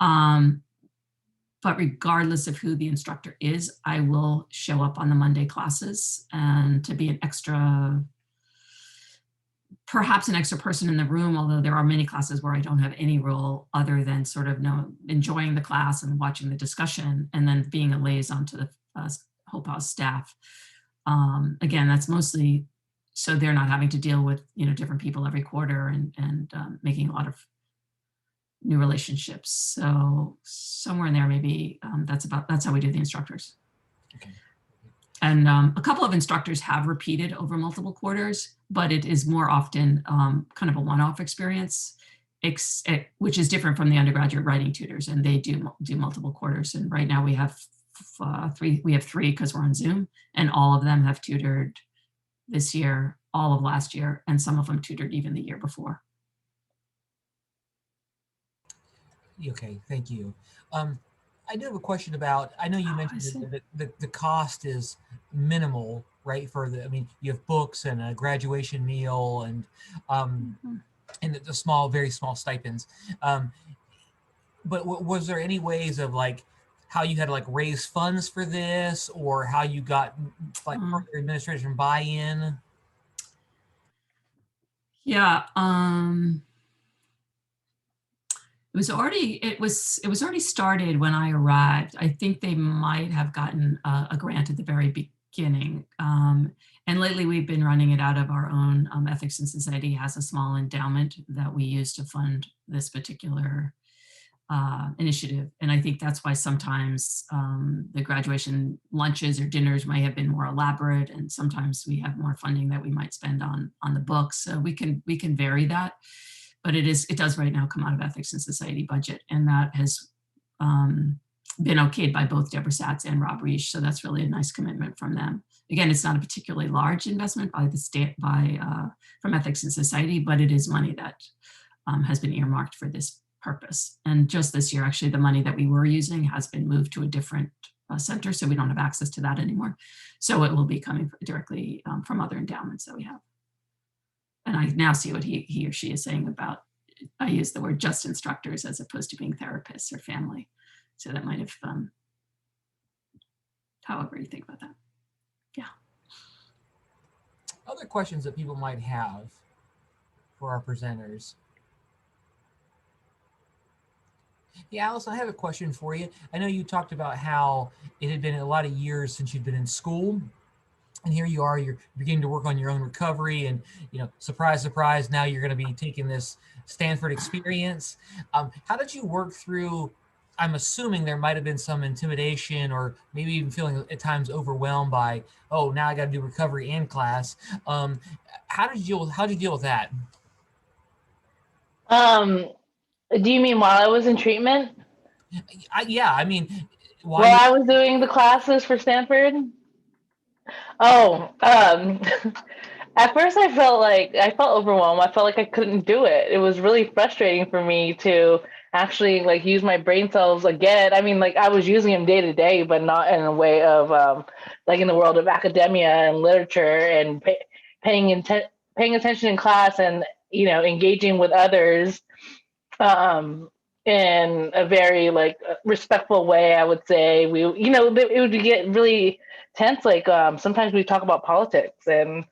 But regardless of who the instructor is, I will show up on the Monday classes and to be an extra, perhaps an extra person in the room, although there are many classes where I don't have any role other than sort of enjoying the class and watching the discussion and then being a liaison to the Hope House staff. Again, that's mostly so they're not having to deal with different people every quarter and making a lot of new relationships. So somewhere in there, maybe that's how we do the instructors. Okay. And a couple of instructors have repeated over multiple quarters, but it is more often kind of a one-off experience, which is different from the undergraduate writing tutors, and they do multiple quarters. And right now we have three because we're on Zoom, and all of them have tutored this year, all of last year, and some of them tutored even the year before. Okay, thank you. I do have a question about, I know you mentioned that the cost is minimal, right? You have books and a graduation meal and and the very small stipends. But was there any ways of how you had to raise funds for this, or how you got further administration buy-in? Yeah, it was already started when I arrived. I think they might have gotten a grant at the very beginning. And lately we've been running it out of our own Ethics and Society has a small endowment that we use to fund this particular initiative. And I think that's why sometimes the graduation lunches or dinners might have been more elaborate, and sometimes we have more funding that we might spend on the books. So we can vary that, but it does right now come out of Ethics and Society budget, and that has been okayed by both Deborah Satz and Rob Reish. So that's really a nice commitment from them. Again, it's not a particularly large investment by the state from Ethics and Society, but it is money that has been earmarked for this purpose. And just this year, actually, the money that we were using has been moved to a different center, so we don't have access to that anymore. So it will be coming directly from other endowments that we have. And I now see what he or she is saying about, I use the word just instructors as opposed to being therapists or family. So that might have, however you think about that. Yeah. Other questions that people might have for our presenters. Yeah, Alice, I have a question for you. I know you talked about how it had been a lot of years since you'd been in school, and here you are, you're beginning to work on your own recovery, and surprise, surprise, now you're going to be taking this Stanford experience. How did you work through, I'm assuming there might have been some intimidation or maybe even feeling at times overwhelmed by, oh, now I got to do recovery and class. How did you deal with that? Do you mean while I was in treatment? Yeah, I mean, while I was doing the classes for Stanford? Oh, at first I felt overwhelmed. I felt like I couldn't do it. It was really frustrating for me to actually like use my brain cells again. I mean, like I was using them day to day, but not in a way of like in the world of academia and literature and paying attention in class and, you know, engaging with others in a very like respectful way. I would say it would get really tense. Like sometimes we talk about politics and,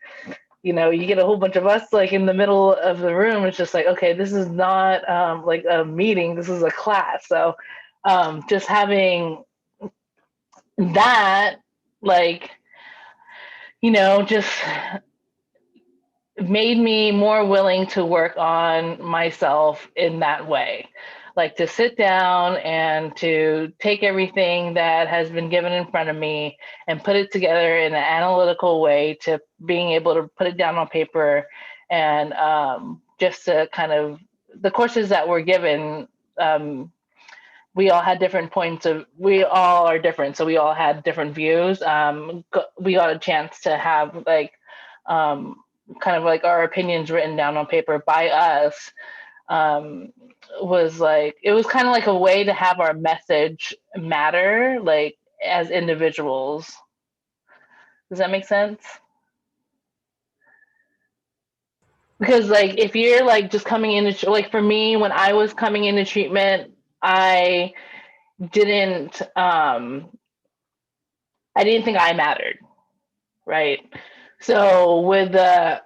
you know, you get a whole bunch of us like in the middle of the room. It's just like, okay, this is not like a meeting. This is a class. So just having that, like, you know, just made me more willing to work on myself in that way. Like to sit down and to take everything that has been given in front of me and put it together in an analytical way to being able to put it down on paper and just to kind of, the courses that were given, we all had different we all are different. So we all had different views. We got a chance to have like, kind of like our opinions written down on paper by us. Was like, it was kind of like a way to have our message matter, like as individuals. Does that make sense? Because like, if you're like just coming into, like for me, when I was coming into treatment, I didn't think I mattered, right? So with the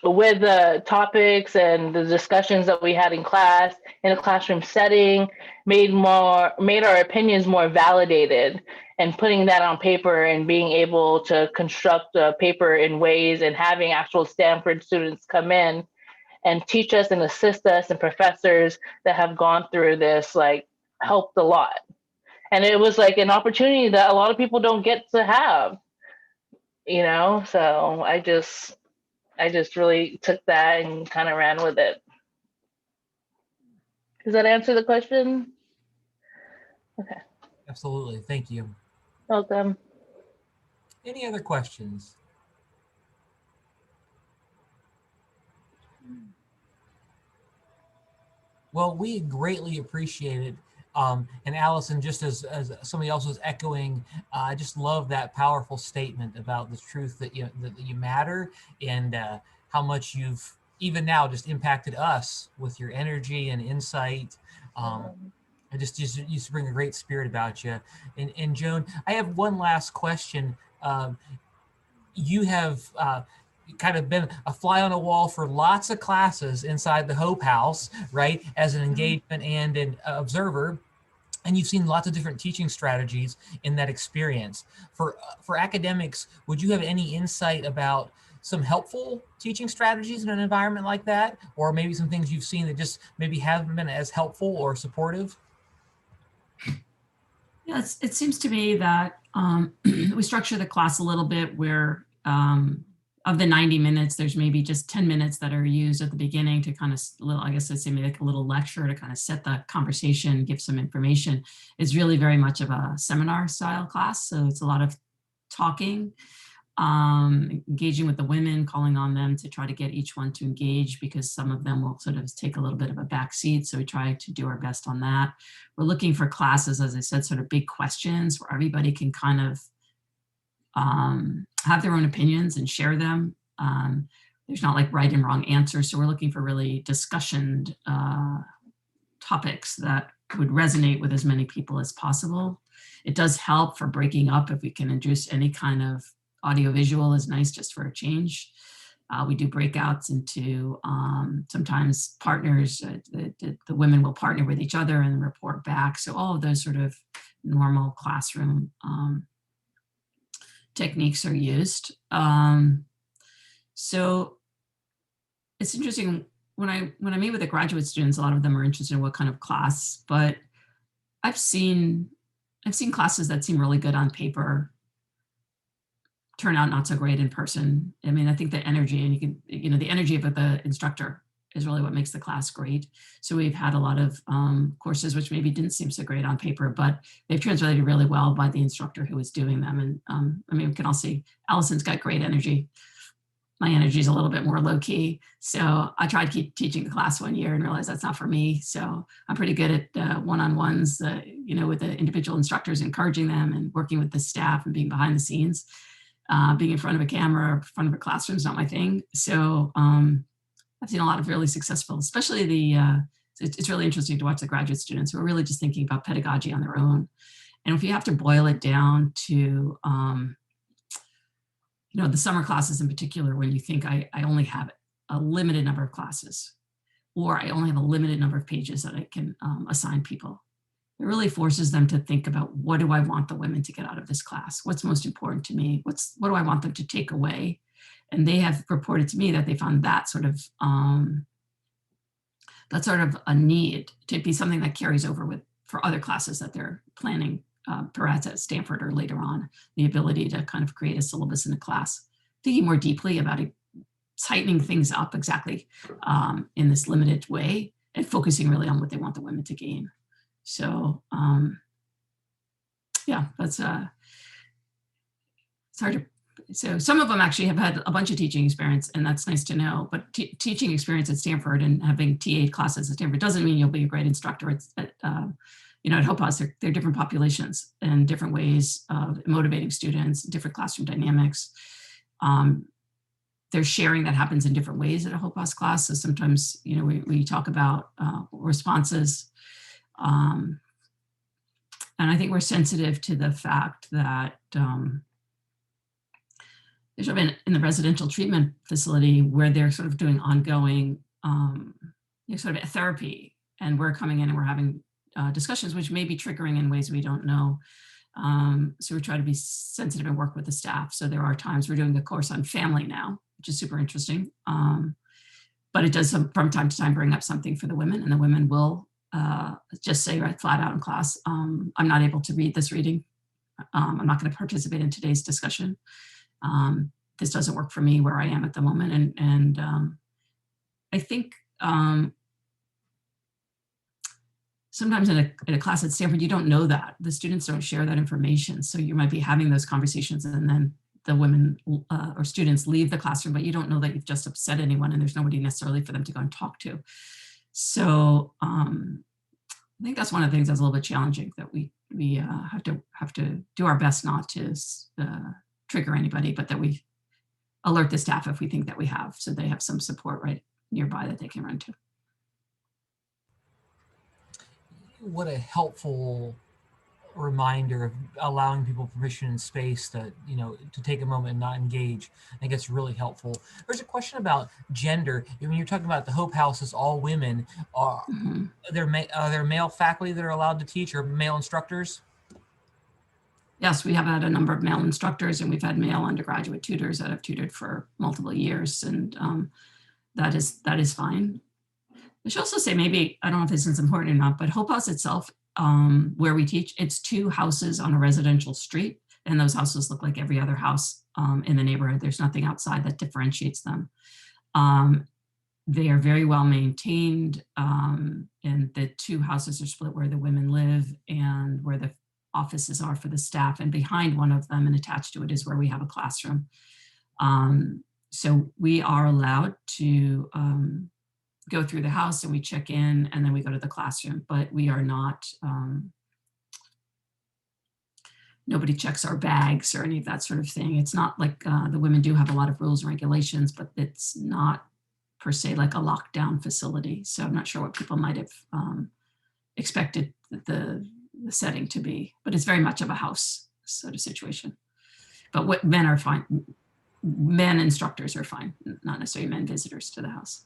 with the topics and the discussions that we had in class, in a classroom setting, made our opinions more validated, and putting that on paper and being able to construct a paper in ways and having actual Stanford students come in and teach us and assist us, and professors that have gone through this, like, helped a lot. And it was like an opportunity that a lot of people don't get to have, you know? So I just really took that and kind of ran with it. Does that answer the question? Okay. Absolutely. Thank you. Welcome. Any other questions? Well, we greatly appreciate it. And Allison, just as somebody else was echoing, I just love that powerful statement about the truth that you matter, and how much you've even now just impacted us with your energy and insight. I just used to bring a great spirit about you. And Joan, I have one last question. You have kind of been a fly on a wall for lots of classes inside the Hope House, right? As an engagement and an observer. And you've seen lots of different teaching strategies in that experience. For academics, would you have any insight about some helpful teaching strategies in an environment like that? Or maybe some things you've seen that just maybe haven't been as helpful or supportive? Yeah, it seems to me that we structure the class a little bit where of the 90 minutes, there's maybe just 10 minutes that are used at the beginning to kind of, I guess I'd say maybe like a little lecture to kind of set the conversation, give some information. It's really very much of a seminar style class. So it's a lot of talking, engaging with the women, calling on them to try to get each one to engage, because some of them will sort of take a little bit of a back seat. So we try to do our best on that. We're looking for classes, as I said, sort of big questions where everybody can kind of have their own opinions and share them. There's not like right and wrong answers. So we're looking for really discussioned topics that would resonate with as many people as possible. It does help for breaking up if we can introduce any kind of audiovisual is nice just for a change. We do breakouts into sometimes partners, the women will partner with each other and report back. So all of those sort of normal classroom techniques are used. So it's interesting when I meet with the graduate students, a lot of them are interested in what kind of class, but I've seen classes that seem really good on paper turn out not so great in person. I mean, I think the energy, and the energy of the instructor is really what makes the class great. So we've had a lot of courses which maybe didn't seem so great on paper, but they've translated really well by the instructor who was doing them. And I mean, we can all see Allison's got great energy. My energy is a little bit more low key. So I tried to keep teaching the class one year and realized that's not for me. So I'm pretty good at one-on-ones, you know, with the individual instructors, encouraging them and working with the staff and being behind the scenes. Being in front of a camera or in front of a classroom is not my thing. So I've seen a lot of really successful, especially it's really interesting to watch the graduate students who are really just thinking about pedagogy on their own. And if you have to boil it down to, you know, the summer classes in particular, when you think I only have a limited number of classes, or I only have a limited number of pages that I can assign people, it really forces them to think about, what do I want the women to get out of this class? What's most important to me? What do I want them to take away? And they have reported to me that they found that sort of a need to be something that carries over for other classes that they're planning, perhaps at Stanford or later on, the ability to kind of create a syllabus in a class, thinking more deeply about it, tightening things up exactly in this limited way, and focusing really on what they want the women to gain. So yeah, that's it's hard to. So some of them actually have had a bunch of teaching experience, and that's nice to know. But teaching experience at Stanford and having TA classes at Stanford doesn't mean you'll be a great instructor. It's you know, at Hope House, they're different populations and different ways of motivating students, different classroom dynamics. There's sharing that happens in different ways at a Hope House class. So sometimes, you know, we talk about responses. And I think we're sensitive to the fact that there's sort of in the residential treatment facility where they're sort of doing ongoing sort of therapy, and we're coming in and we're having discussions which may be triggering in ways we don't know. So we try to be sensitive and work with the staff. So there are times we're doing a course on family now, which is super interesting. But it does from time to time bring up something for the women, and the women will just say right flat out in class, I'm not able to read this reading. I'm not going to participate in today's discussion. This doesn't work for me where I am at the moment. And I think sometimes in a class at Stanford, you don't know that. The students don't share that information. So you might be having those conversations, and then the women or students leave the classroom, but you don't know that you've just upset anyone, and there's nobody necessarily for them to go and talk to. So I think that's one of the things that's a little bit challenging, that we have to do our best not to trigger anybody, but that we alert the staff if we think that we have, so they have some support right nearby that they can run to. What a helpful reminder of allowing people permission and space to, you know, to take a moment and not engage. I think it's really helpful. There's a question about gender. When you're talking about the Hope House is all women, are there male faculty that are allowed to teach, or male instructors? Yes, we have had a number of male instructors, and we've had male undergraduate tutors that have tutored for multiple years, and that is fine. I should also say, maybe, I don't know if this is important or not, but Hope House itself, where we teach, it's 2 houses on a residential street, and those houses look like every other house in the neighborhood. There's nothing outside that differentiates them. They are very well maintained, and the 2 houses are split where the women live and where the offices are for the staff, and behind one of them and attached to it is where we have a classroom. So we are allowed to go through the house, and we check in, and then we go to the classroom, but we are not, nobody checks our bags or any of that sort of thing. It's not like the women do have a lot of rules and regulations, but it's not per se like a lockdown facility. So I'm not sure what people might have expected the setting to be, but it's very much of a house sort of situation. But what men are fine, men instructors are fine, not necessarily men visitors to the house.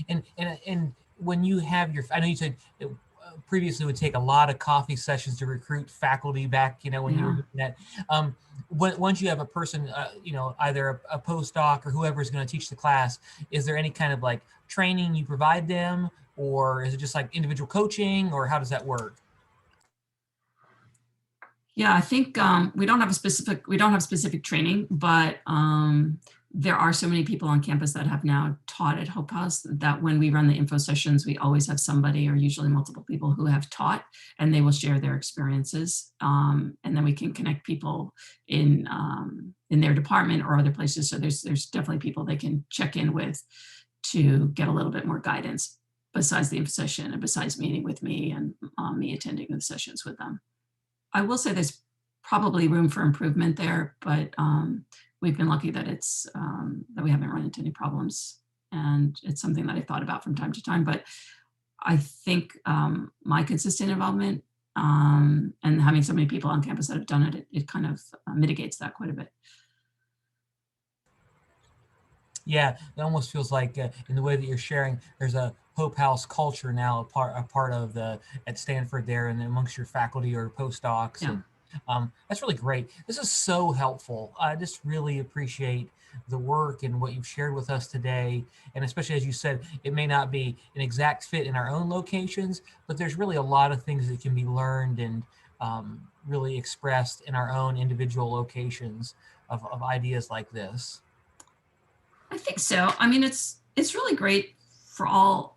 And when you have your, I know you said previously it would take a lot of coffee sessions to recruit faculty back, you know, when you were doing that. Once you have a person, you know, either a postdoc or whoever is going to teach the class, is there any kind of like training you provide them, or is it just like individual coaching, or how does that work? Yeah, I think we don't have specific training, but there are so many people on campus that have now taught at Hope House that when we run the info sessions, we always have somebody or usually multiple people who have taught, and they will share their experiences. And then we can connect people in their department or other places. So there's definitely people they can check in with to get a little bit more guidance besides the info session and besides meeting with me and me attending the sessions with them. I will say there's probably room for improvement there, but we've been lucky that it's that we haven't run into any problems, and it's something that I thought about from time to time. But I think my consistent involvement and having so many people on campus that have done it, it kind of mitigates that quite a bit. Yeah, it almost feels like in the way that you're sharing, there's a Hope House culture now, a part of the at Stanford there, and amongst your faculty or postdocs. Yeah. And that's really great. This is so helpful. I just really appreciate the work and what you've shared with us today. And especially as you said, it may not be an exact fit in our own locations, but there's really a lot of things that can be learned and really expressed in our own individual locations of ideas like this. I think so. I mean, it's really great for all.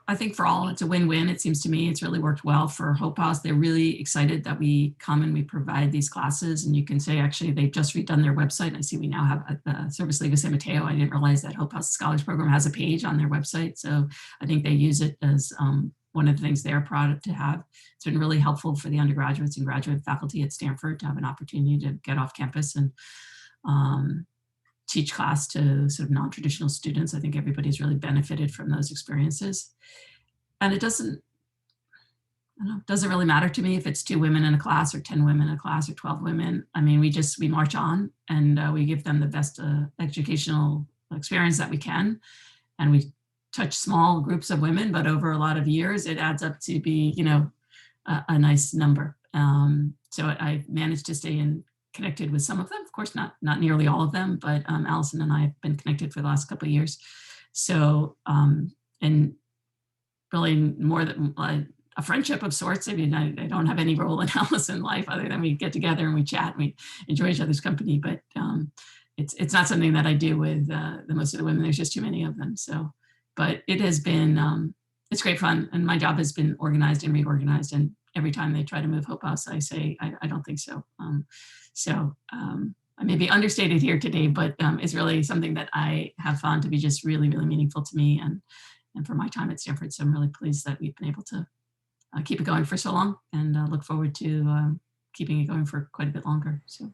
I think for all, it's a win-win. It seems to me it's really worked well for Hope House. They're really excited that we come and we provide these classes. And you can say, actually, they've just redone their website. I see we now have the Service League of San Mateo. I didn't realize that Hope House Scholars Program has a page on their website. So I think they use it as one of the things they're proud to have. It's been really helpful for the undergraduates and graduate faculty at Stanford to have an opportunity to get off campus and teach class to sort of non-traditional students. I think everybody's really benefited from those experiences. And it doesn't really matter to me if it's 2 women in a class or 10 women in a class or 12 women. I mean, we march on and we give them the best educational experience that we can. And we touch small groups of women, but over a lot of years, it adds up to be, a nice number. So I've managed to stay connected with some of them, of course, not nearly all of them, but Allison and I have been connected for the last couple of years. So, and really more than a friendship of sorts. I mean, I don't have any role in Allison life other than we get together and we chat and we enjoy each other's company, but it's not something that I do with the most of the women. There's just too many of them. So, but it has been, it's great fun. And my job has been organized and reorganized. And every time they try to move Hope House, I say, I don't think so. I may be understated here today, but it's really something that I have found to be just really, really meaningful to me and for my time at Stanford. So I'm really pleased that we've been able to keep it going for so long and look forward to keeping it going for quite a bit longer. So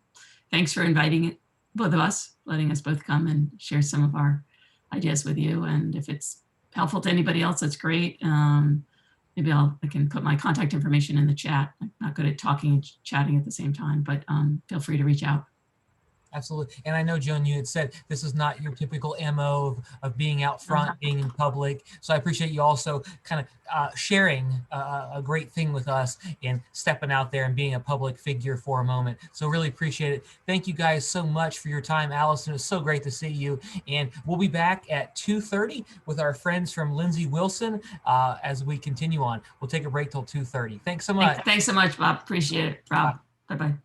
thanks for inviting it, both of us, letting us both come and share some of our ideas with you. And if it's helpful to anybody else, that's great. Maybe I can put my contact information in the chat. I'm not good at talking and chatting at the same time, but feel free to reach out. Absolutely. And I know, Joan, you had said this is not your typical MO of being out front, being in public. So I appreciate you also kind of sharing a great thing with us and stepping out there and being a public figure for a moment. So really appreciate it. Thank you guys so much for your time. Allison, it was so great to see you. And we'll be back at 2:30 with our friends from Lindsey Wilson as we continue on. We'll take a break till 2:30. Thanks so much. Thanks so much, Bob. Appreciate it, Rob. Bye-bye.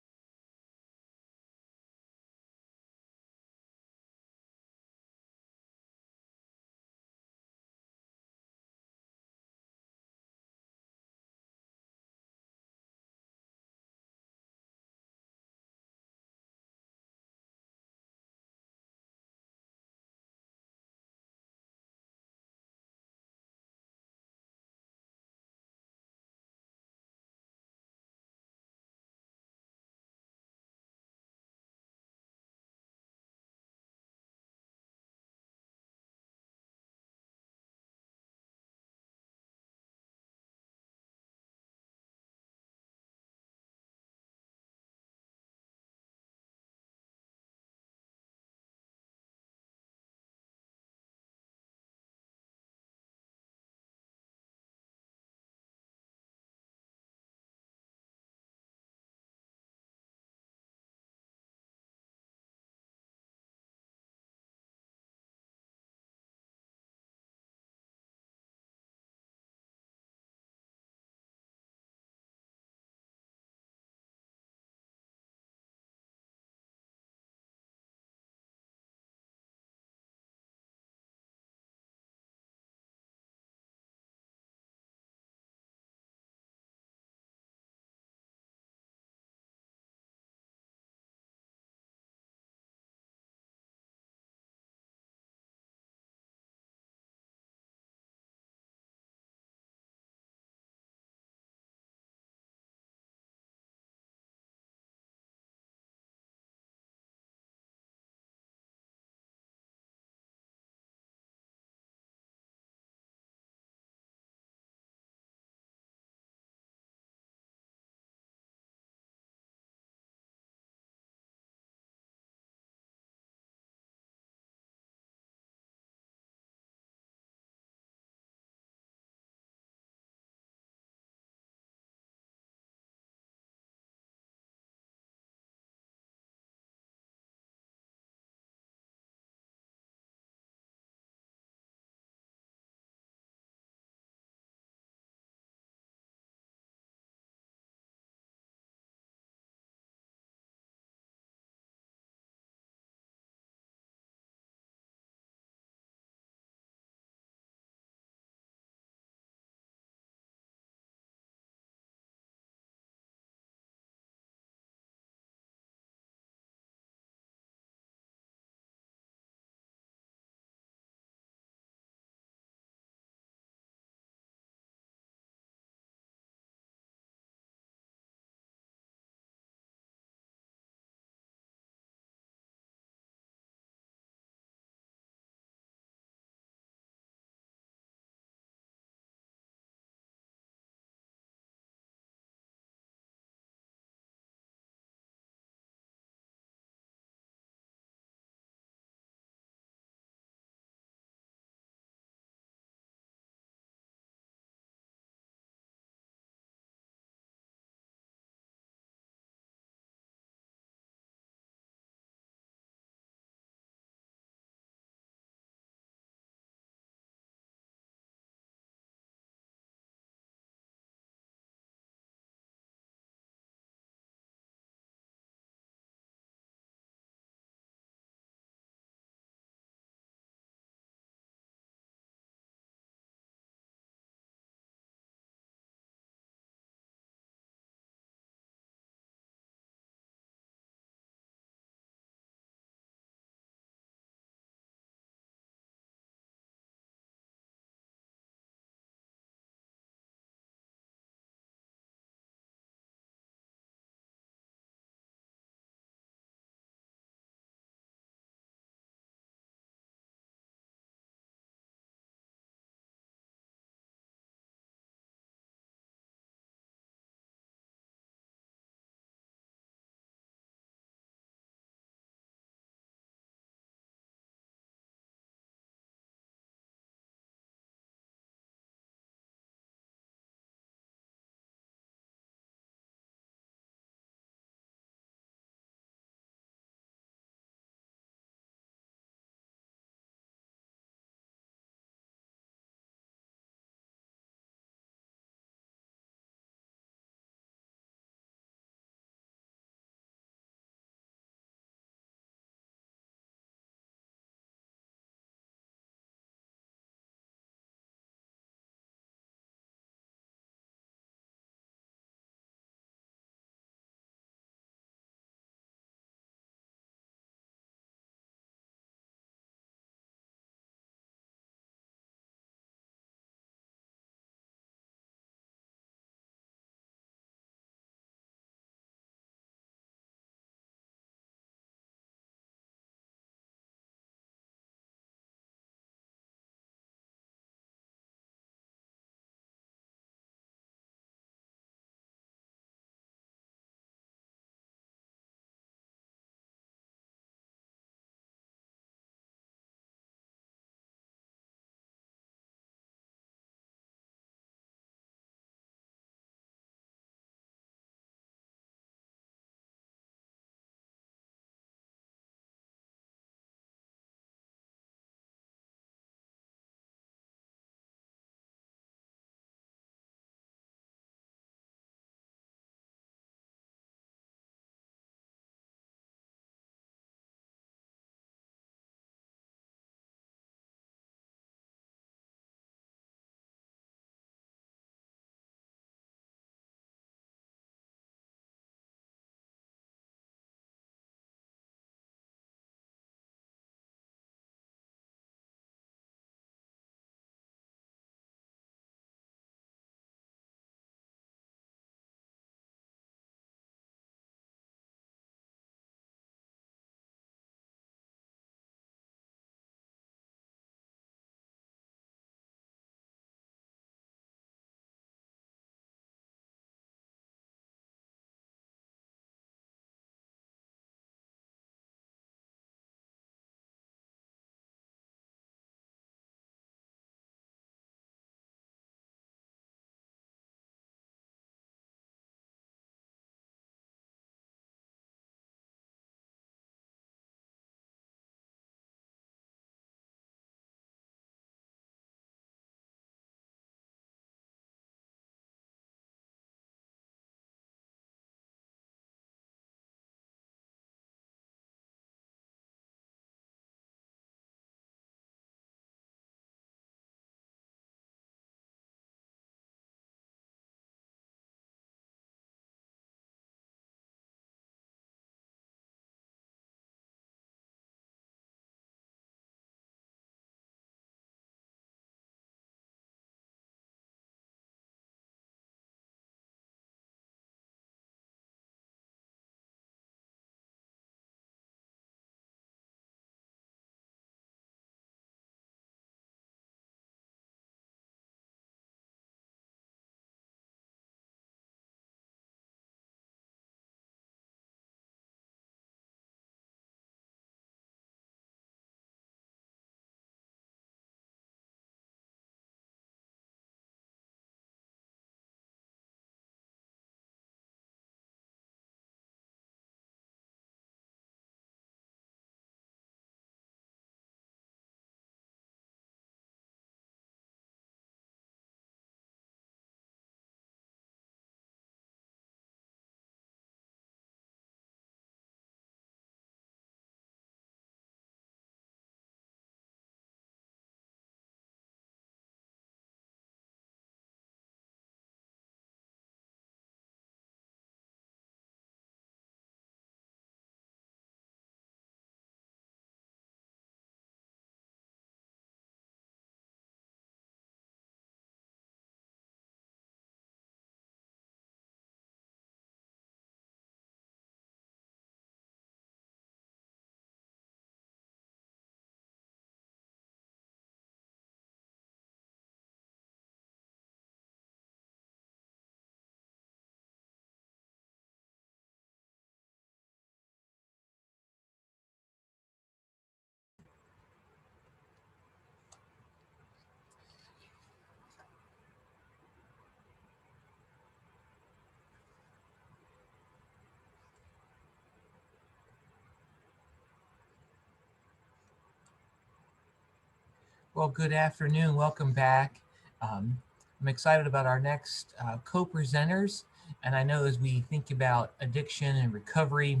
Well, good afternoon. Welcome back. I'm excited about our next co-presenters. And I know as we think about addiction and recovery,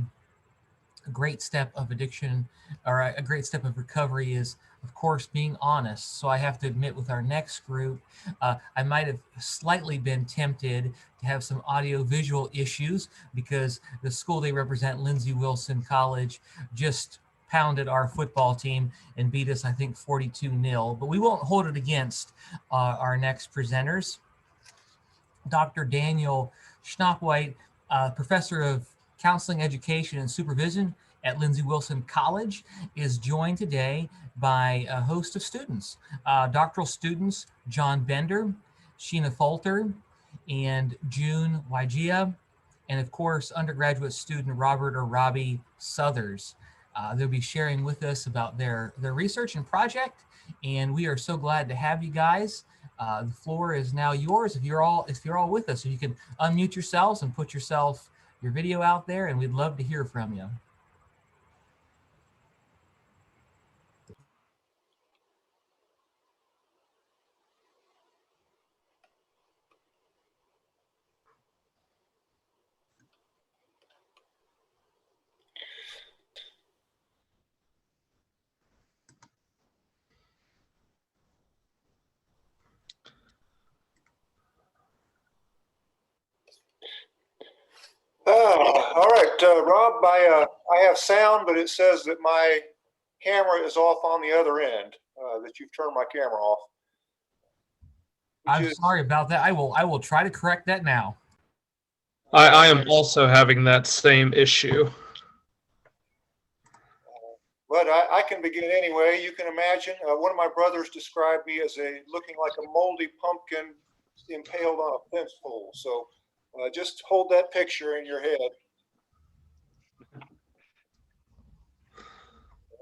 a great step of addiction or a great step of recovery is, of course, being honest. So I have to admit with our next group, I might have slightly been tempted to have some audio visual issues because the school they represent, Lindsey Wilson College, just pounded our football team and beat us, I think, 42-0. But we won't hold it against our next presenters. Dr. Daniel Schnappwhite, professor of counseling, education, and supervision at Lindsey Wilson College, is joined today by a host of students. Doctoral students John Bender, Sheena Falter, and June Wygia, and of course, undergraduate student Robert or Robbie Southers. They'll be sharing with us about their research and project, and we are so glad to have you guys. The floor is now yours if you're all with us. So you can unmute yourselves and put your video out there, and we'd love to hear from you. All right, Rob, I have sound, but it says that my camera is off on the other end, that you've turned my camera off. I'm sorry about that. I will try to correct that now. I am also having that same issue. But I can begin anyway. You can imagine one of my brothers described me as looking like a moldy pumpkin impaled on a fence pole. So just hold that picture in your head.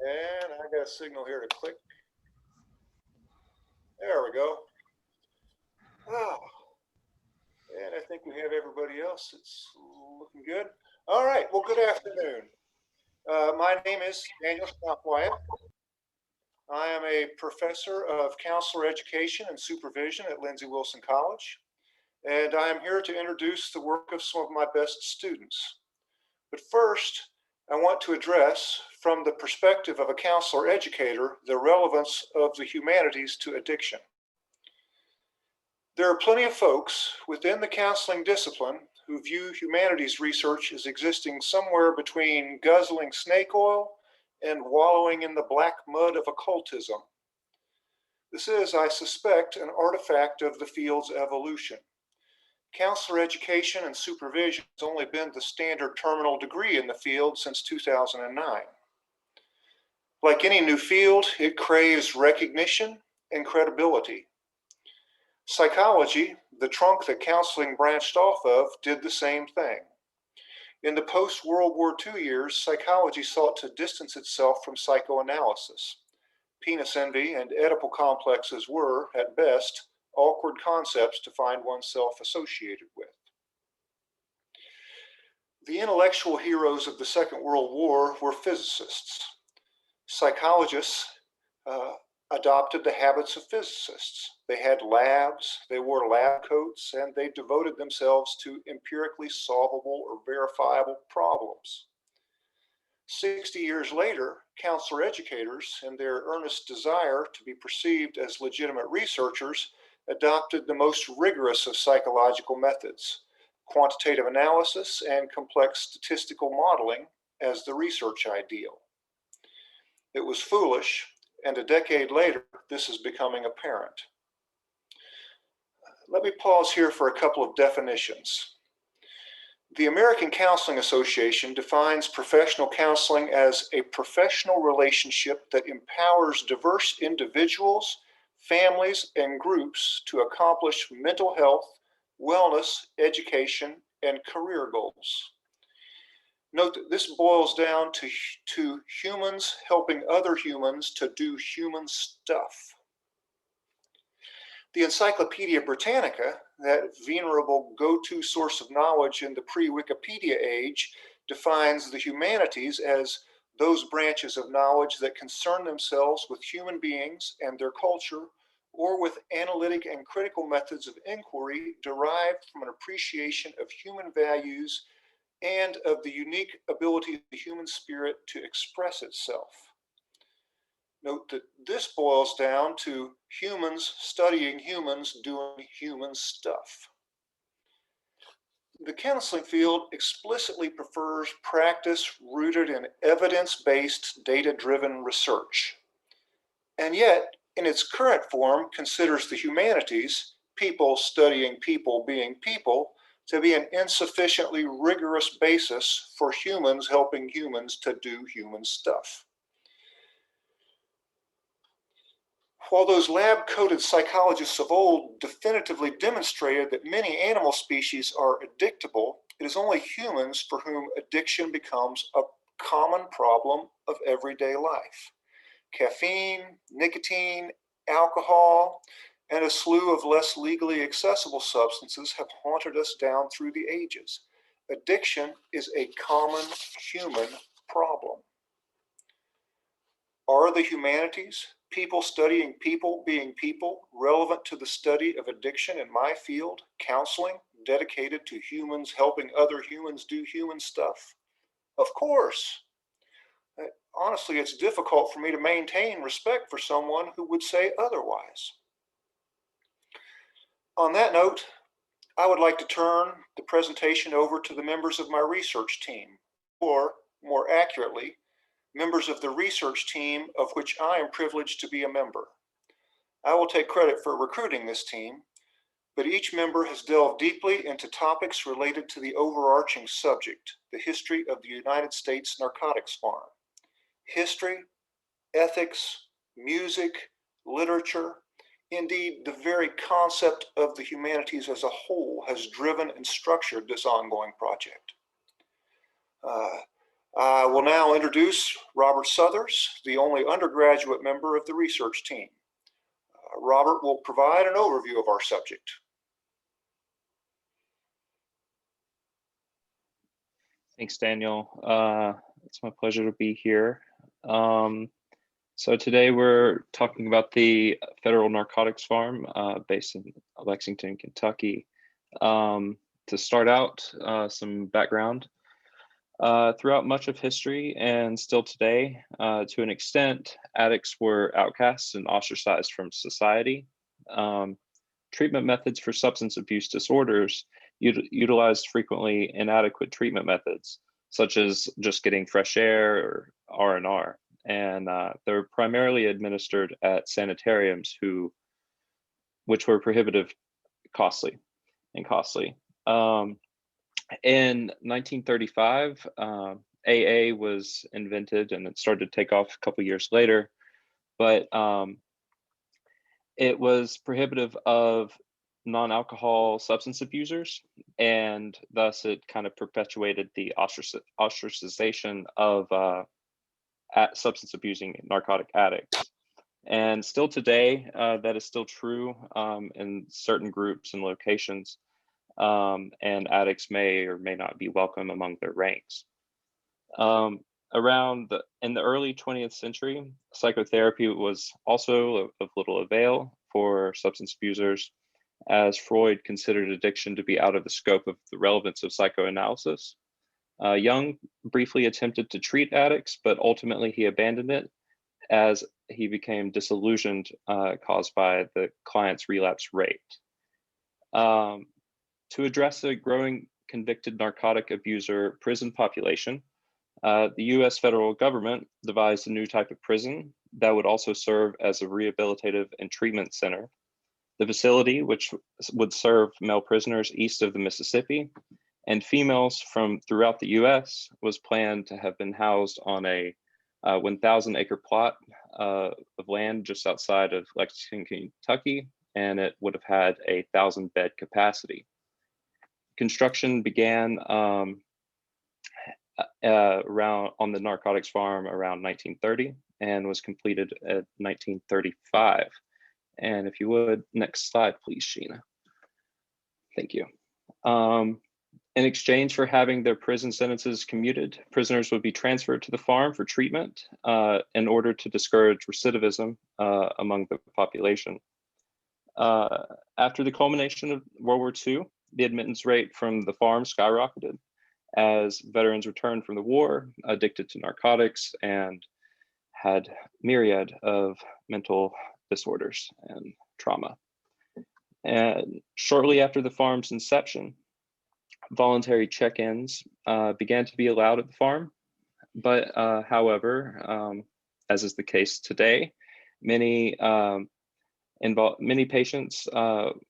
And I got a signal here to click. There we go. Oh. And I think we have everybody else. It's looking good. All right. Well, good afternoon. My name is Daniel Schnappwhite. I am a professor of counselor education and supervision at Lindsey Wilson College. And I am here to introduce the work of some of my best students. But first, I want to address, from the perspective of a counselor educator, the relevance of the humanities to addiction. There are plenty of folks within the counseling discipline who view humanities research as existing somewhere between guzzling snake oil and wallowing in the black mud of occultism. This is, I suspect, an artifact of the field's evolution. Counselor education and supervision has only been the standard terminal degree in the field since 2009. Like any new field, it craves recognition and credibility. Psychology, the trunk that counseling branched off of, did the same thing. In the post-World War II years, psychology sought to distance itself from psychoanalysis. Penis envy and Oedipal complexes were, at best, awkward concepts to find oneself associated with. The intellectual heroes of the Second World War were physicists. Psychologists adopted the habits of physicists. They had labs, they wore lab coats, and they devoted themselves to empirically solvable or verifiable problems. 60 years later, counselor educators, in their earnest desire to be perceived as legitimate researchers, adopted the most rigorous of psychological methods, quantitative analysis and complex statistical modeling as the research ideal. It was foolish, and a decade later, this is becoming apparent. Let me pause here for a couple of definitions. The American Counseling Association defines professional counseling as a professional relationship that empowers diverse individuals, families, and groups to accomplish mental health, wellness, education, and career goals. Note that this boils down to humans helping other humans to do human stuff. The Encyclopedia Britannica, that venerable go-to source of knowledge in the pre-Wikipedia age, defines the humanities as those branches of knowledge that concern themselves with human beings and their culture, or with analytic and critical methods of inquiry derived from an appreciation of human values and of the unique ability of the human spirit to express itself. Note that this boils down to humans studying humans doing human stuff. The counseling field explicitly prefers practice rooted in evidence-based, data-driven research. And yet, in its current form, considers the humanities, people studying people being people, to be an insufficiently rigorous basis for humans helping humans to do human stuff. While those lab-coated psychologists of old definitively demonstrated that many animal species are addictable, it is only humans for whom addiction becomes a common problem of everyday life. Caffeine, nicotine, alcohol, and a slew of less legally accessible substances have haunted us down through the ages. Addiction is a common human problem. Are the humanities, people studying people being people, relevant to the study of addiction in my field, counseling, dedicated to humans helping other humans do human stuff? Of course. Honestly, it's difficult for me to maintain respect for someone who would say otherwise. On that note, I would like to turn the presentation over to the members of my research team, or more accurately, members of the research team of which I am privileged to be a member. I will take credit for recruiting this team, but each member has delved deeply into topics related to the overarching subject, the history of the United States narcotics farm. History, ethics, music, literature, indeed, the very concept of the humanities as a whole has driven and structured this ongoing project. I will now introduce Robert Southers, the only undergraduate member of the research team. Robert will provide an overview of our subject. Thanks, Daniel. It's my pleasure to be here. So today we're talking about the federal narcotics farm based in Lexington, Kentucky. To start out, some background. Throughout much of history and still today, to an extent, addicts were outcasts and ostracized from society. Treatment methods for substance abuse disorders utilized frequently inadequate treatment methods, such as just getting fresh air or R&R. And they're primarily administered at sanitariums which were prohibitive, costly. In 1935, AA was invented and it started to take off a couple years later, but it was prohibitive of non-alcohol substance abusers, and thus it kind of perpetuated the ostracization of substance abusing narcotic addicts. And still today, that is still true in certain groups and locations, and addicts may or may not be welcome among their ranks. In the early 20th century, psychotherapy was also of little avail for substance abusers, as Freud considered addiction to be out of the scope of the relevance of psychoanalysis. Jung briefly attempted to treat addicts, but ultimately he abandoned it as he became disillusioned, caused by the client's relapse rate. To address the growing convicted narcotic abuser prison population, the US federal government devised a new type of prison that would also serve as a rehabilitative and treatment center. The facility, which would serve male prisoners east of the Mississippi and females from throughout the US, was planned to have been housed on a 1,000-acre plot of land just outside of Lexington, Kentucky, and it would have had a 1,000-bed capacity. Construction began around on the narcotics farm around 1930 and was completed at 1935. And if you would, next slide, please, Sheena. Thank you. In exchange for having their prison sentences commuted, prisoners would be transferred to the farm for treatment in order to discourage recidivism among the population. After the culmination of World War II, the admittance rate from the farm skyrocketed as veterans returned from the war, addicted to narcotics, and had myriad of mental disorders and trauma. And shortly after the farm's inception, voluntary check-ins began to be allowed at the farm, but however, as is the case today, many patients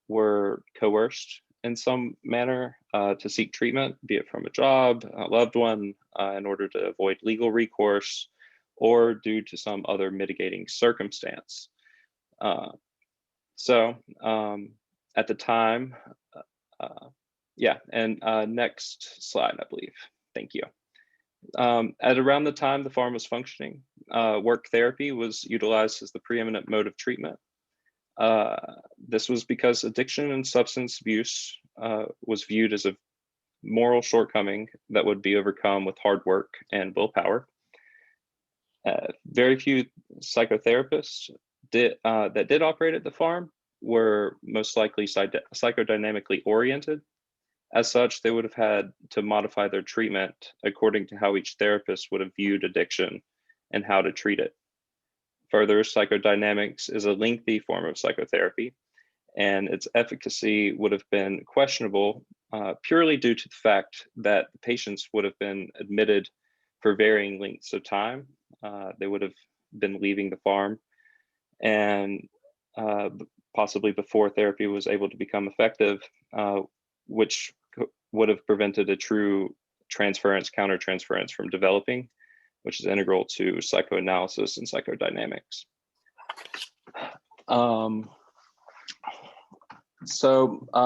were coerced in some manner to seek treatment, be it from a job, a loved one, in order to avoid legal recourse, or due to some other mitigating circumstance. At the time, next slide, I believe. Thank you. At around the time the farm was functioning, work therapy was utilized as the preeminent mode of treatment. This was because addiction and substance abuse was viewed as a moral shortcoming that would be overcome with hard work and willpower. Very few psychotherapists that did operate at the farm were most likely psychodynamically oriented. As such, they would have had to modify their treatment according to how each therapist would have viewed addiction and how to treat it. Further, psychodynamics is a lengthy form of psychotherapy, and its efficacy would have been questionable purely due to the fact that the patients would have been admitted for varying lengths of time. They would have been leaving the farm, and possibly before therapy was able to become effective, which would have prevented a true countertransference from developing, which is integral to psychoanalysis and psychodynamics.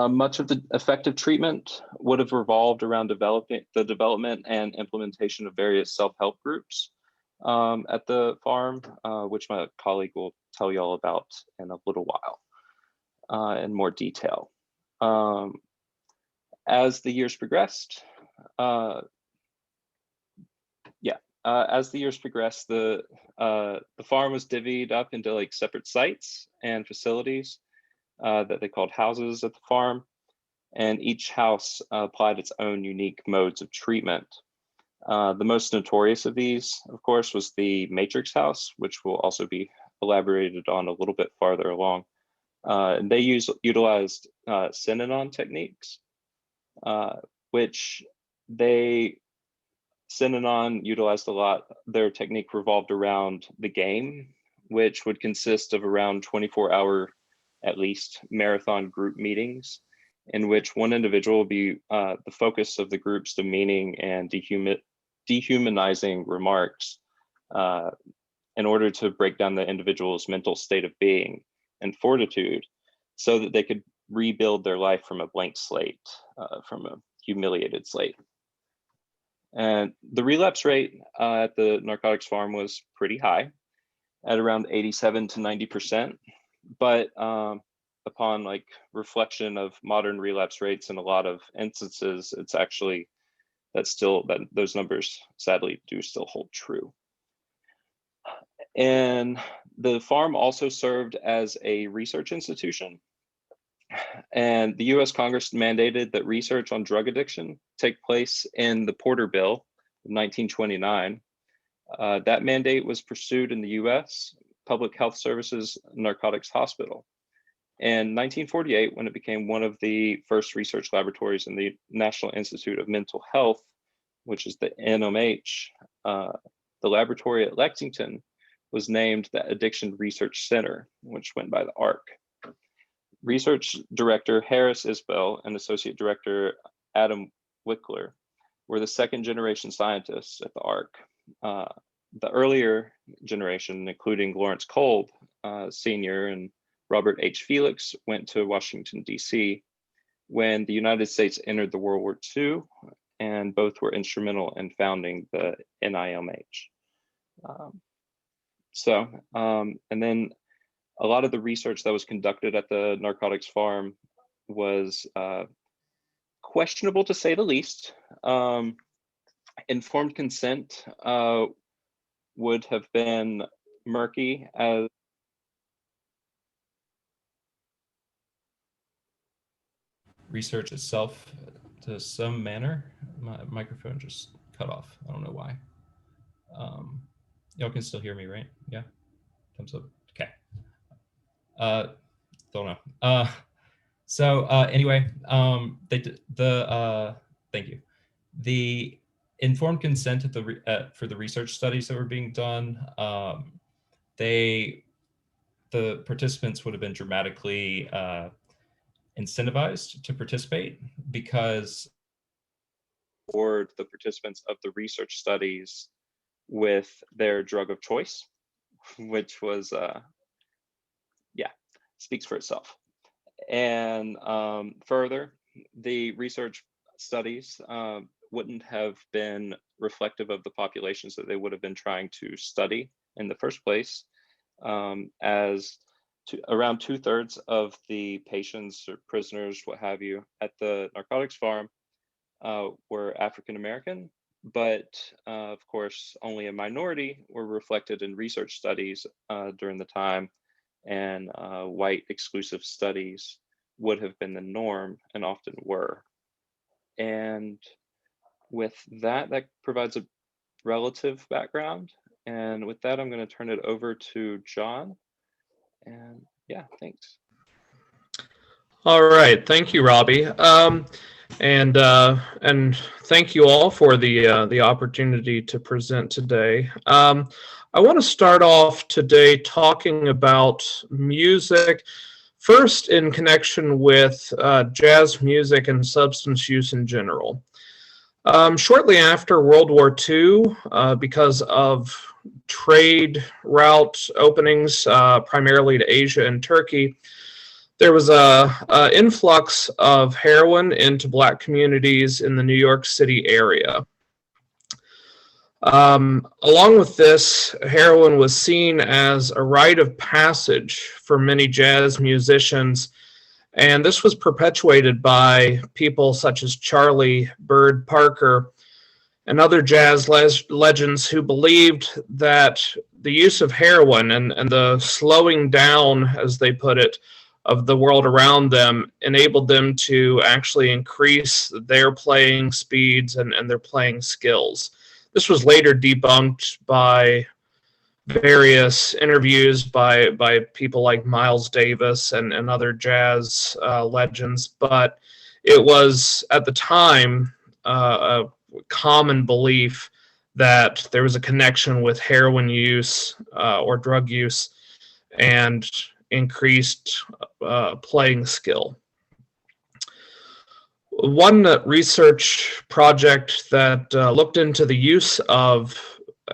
Much of the effective treatment would have revolved around the development and implementation of various self-help groups at the farm, which my colleague will tell you all about in a little while in more detail. As the years progressed, the farm was divvied up into like separate sites and facilities that they called houses at the farm, and each house applied its own unique modes of treatment. The most notorious of these, of course, was the Matrix House, which will also be elaborated on a little bit farther along. And they utilized Synanon techniques, which Synanon utilized a lot. Their technique revolved around the game, which would consist of around 24-hour, at least, marathon group meetings, in which one individual will be the focus of the group's demeaning and dehumanizing remarks in order to break down the individual's mental state of being and fortitude so that they could rebuild their life from a blank slate, from a humiliated slate. And the relapse rate at the narcotics farm was pretty high, at around 87 to 90%. But upon like reflection of modern relapse rates in a lot of instances, it's actually those numbers sadly do still hold true. And the farm also served as a research institution. And the US Congress mandated that research on drug addiction take place in the Porter Bill of 1929. That mandate was pursued in the US Public Health Services Narcotics Hospital. In 1948, when it became one of the first research laboratories in the National Institute of Mental Health, which is the NMH, the laboratory at Lexington was named the Addiction Research Center, which went by the ARC. Research Director Harris Isbell and Associate Director Adam Wickler were the second generation scientists at the ARC. The earlier generation, including Lawrence Kolb, Sr. and Robert H. Felix, went to Washington, D.C. when the United States entered the World War II, and both were instrumental in founding the NIMH. And then a lot of the research that was conducted at the narcotics farm was questionable to say the least. Informed consent would have been murky as research itself to some manner. My microphone just cut off. I don't know why. Y'all can still hear me, right? Yeah. Thumbs up. Okay. Don't know. Anyway, thank you. The informed consent at for the research studies that were being done, the participants would have been dramatically incentivized to participate because or the participants of the research studies with their drug of choice, which was speaks for itself. And further, the research studies wouldn't have been reflective of the populations that they would have been trying to study in the first place, as around 2/3 of the patients or prisoners, what have you, at the narcotics farm were African American, but of course, only a minority were reflected in research studies during the time, and white exclusive studies would have been the norm and often were. And with that, that provides a relative background. And with that, I'm going to turn it over to John. And yeah, thanks. All right, thank you, Robbie. And thank you all for the opportunity to present today. I want to start off today talking about music, first in connection with jazz music and substance use in general. Shortly after World War II, because of trade route openings, primarily to Asia and Turkey, there was a influx of heroin into Black communities in the New York City area. Along with this, heroin was seen as a rite of passage for many jazz musicians, and this was perpetuated by people such as Charlie Bird Parker and other jazz legends who believed that the use of heroin and the slowing down, as they put it, of the world around them enabled them to actually increase their playing speeds and their playing skills. This was later debunked by various interviews by people like Miles Davis and other jazz legends, but it was at the time a common belief that there was a connection with heroin use or drug use and increased playing skill. One research project that looked into the use of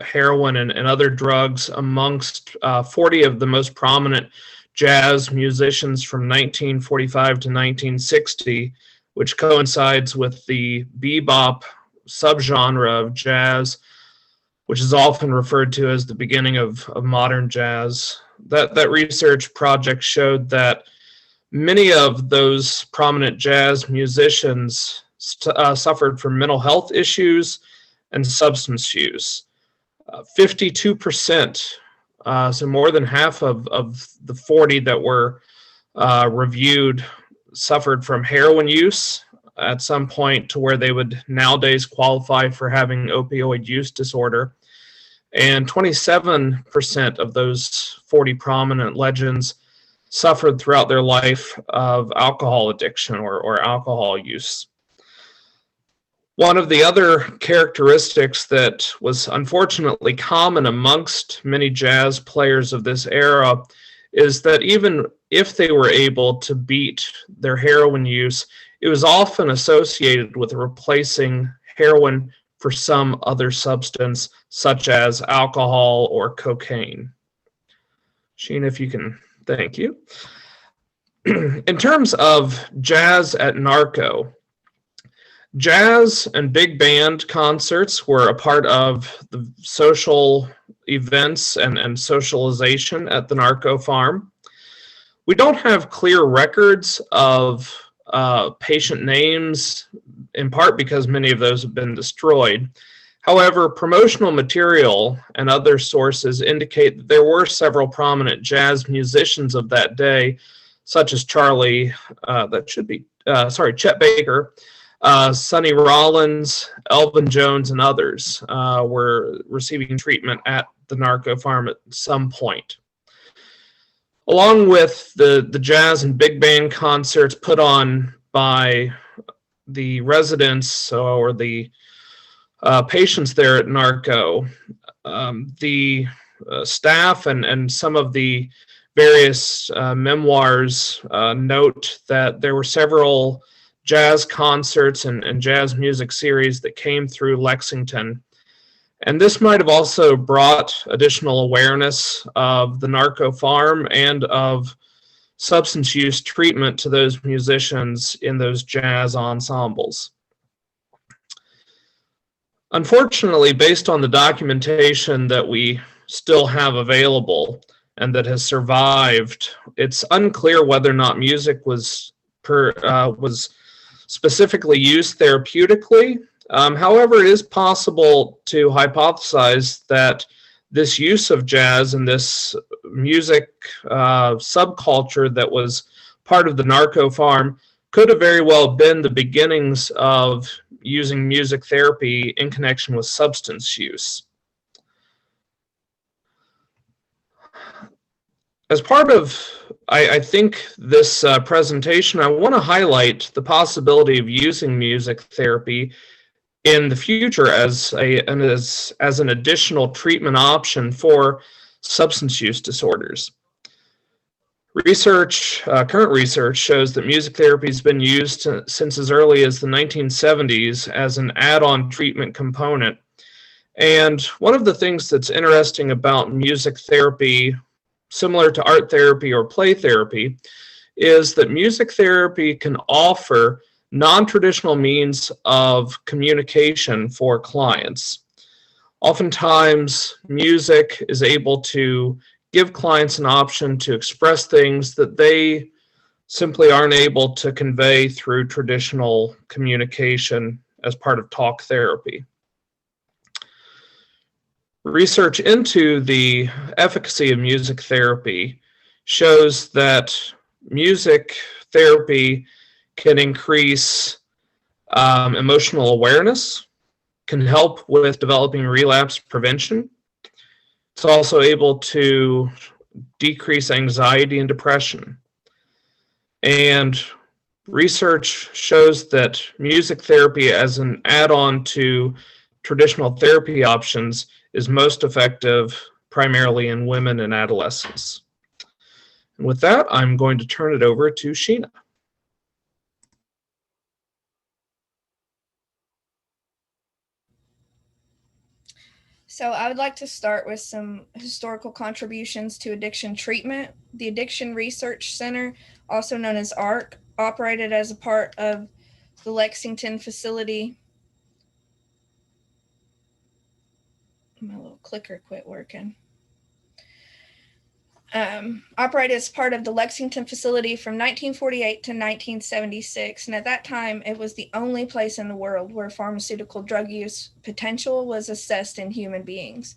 heroin and other drugs amongst 40 of the most prominent jazz musicians from 1945 to 1960, which coincides with the bebop subgenre of jazz, which is often referred to as the beginning of modern jazz. That research project showed that many of those prominent jazz musicians suffered from mental health issues and substance use. 52%, so more than half of the 40 that were reviewed suffered from heroin use at some point to where they would nowadays qualify for having opioid use disorder. And 27% of those 40 prominent legends suffered throughout their life of alcohol addiction or alcohol use. One of the other characteristics that was unfortunately common amongst many jazz players of this era is that even if they were able to beat their heroin use, it was often associated with replacing heroin for some other substance, such as alcohol or cocaine. Sheena, if you can, thank you. In terms of jazz at Narco, jazz and big band concerts were a part of the social events and socialization at the Narco farm. We don't have clear records of patient names in part because many of those have been destroyed. However, promotional material and other sources indicate that there were several prominent jazz musicians of that day, such as Chet Baker, Sonny Rollins, Elvin Jones, and others were receiving treatment at the Narco farm at some point. Along with the jazz and big band concerts put on by the residents or the patients there at Narco, the staff and some of the various memoirs note that there were several jazz concerts and jazz music series that came through Lexington. And this might have also brought additional awareness of the Narco farm and of substance use treatment to those musicians in those jazz ensembles. Unfortunately, based on the documentation that we still have available and that has survived, it's unclear whether or not music was specifically used therapeutically. However, it is possible to hypothesize that this use of jazz and this music subculture that was part of the Narco farm could have very well been the beginnings of using music therapy in connection with substance use. As part of, I think, this presentation, I want to highlight the possibility of using music therapy in the future as an additional treatment option for substance use disorders. Current research shows that music therapy has been used since as early as the 1970s as an add-on treatment component. And one of the things that's interesting about music therapy, similar to art therapy or play therapy, is that music therapy can offer non-traditional means of communication for clients. Oftentimes, music is able to give clients an option to express things that they simply aren't able to convey through traditional communication as part of talk therapy. Research into the efficacy of music therapy shows that music therapy can increase emotional awareness, can help with developing relapse prevention. It's also able to decrease anxiety and depression. And research shows that music therapy as an add-on to traditional therapy options is most effective primarily in women and adolescents. And with that, I'm going to turn it over to Sheena. So I would like to start with some historical contributions to addiction treatment. The Addiction Research Center, also known as ARC, operated as a part of the Lexington facility. My little clicker quit working. Operated as part of the Lexington facility from 1948 to 1976. And at that time, it was the only place in the world where pharmaceutical drug use potential was assessed in human beings.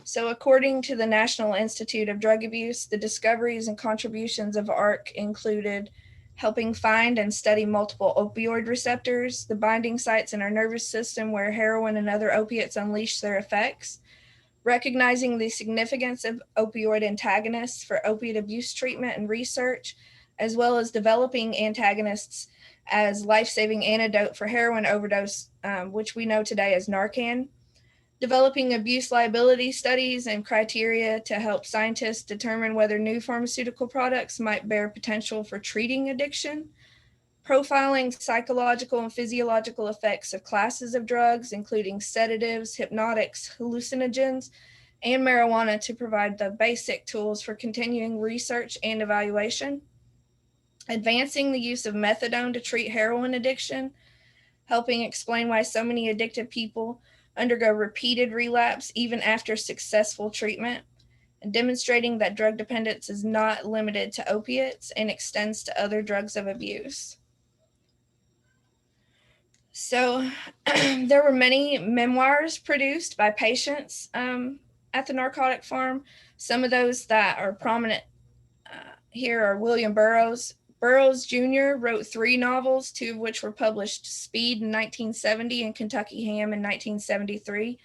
So according to the National Institute of Drug Abuse, the discoveries and contributions of ARC included helping find and study multiple opioid receptors, the binding sites in our nervous system where heroin and other opiates unleash their effects, recognizing the significance of opioid antagonists for opiate abuse treatment and research, as well as developing antagonists as life-saving antidote for heroin overdose, which we know today as Narcan, developing abuse liability studies and criteria to help scientists determine whether new pharmaceutical products might bear potential for treating addiction, profiling psychological and physiological effects of classes of drugs, including sedatives, hypnotics, hallucinogens, and marijuana to provide the basic tools for continuing research and evaluation, advancing the use of methadone to treat heroin addiction, helping explain why so many addicted people undergo repeated relapse even after successful treatment, and demonstrating that drug dependence is not limited to opiates and extends to other drugs of abuse. So there were many memoirs produced by patients at the narcotic farm. Some of those that are prominent here are William Burroughs. Burroughs Jr. wrote 3 novels, 2 of which were published: Speed in 1970 and Kentucky Ham in 1973.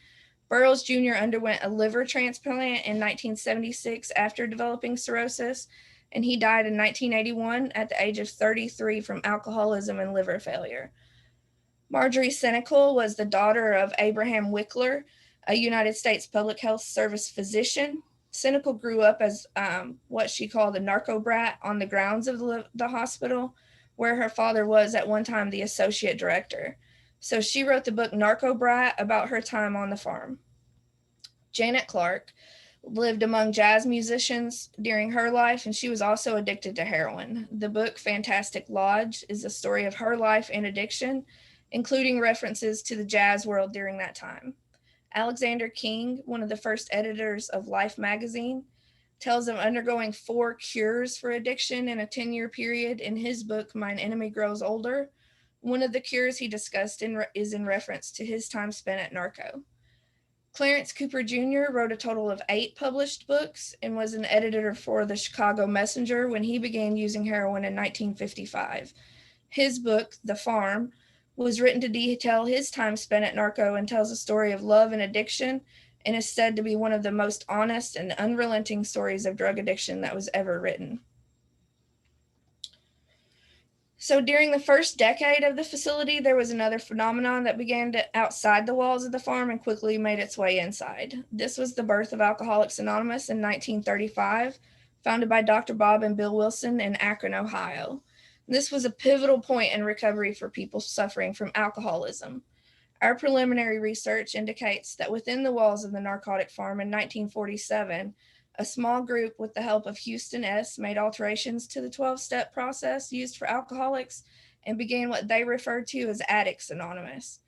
Burroughs Jr. underwent a liver transplant in 1976 after developing cirrhosis, and he died in 1981 at the age of 33 from alcoholism and liver failure. Marjorie Senecal was the daughter of Abraham Wickler, a United States Public Health Service physician. Senecal grew up as what she called a narco brat on the grounds of the hospital, where her father was at one time the associate director. So she wrote the book Narco Brat about her time on the farm. Janet Clark lived among jazz musicians during her life, and she was also addicted to heroin. The book Fantastic Lodge is a story of her life and addiction, including references to the jazz world during that time. Alexander King, one of the first editors of Life magazine, tells of undergoing 4 cures for addiction in a 10-year period in his book, Mine Enemy Grows Older. One of the cures he discussed is in reference to his time spent at Narco. Clarence Cooper Jr. wrote a total of 8 published books and was an editor for the Chicago Messenger when he began using heroin in 1955. His book, The Farm, was written to detail his time spent at Narco and tells a story of love and addiction, and is said to be one of the most honest and unrelenting stories of drug addiction that was ever written. So during the first decade of the facility, there was another phenomenon that began outside the walls of the farm and quickly made its way inside. This was the birth of Alcoholics Anonymous in 1935, founded by Dr. Bob and Bill Wilson in Akron, Ohio. This was a pivotal point in recovery for people suffering from alcoholism. Our preliminary research indicates that within the walls of the narcotic farm in 1947, a small group with the help of Houston S. made alterations to the 12-step process used for alcoholics and began what they referred to as Addicts Anonymous.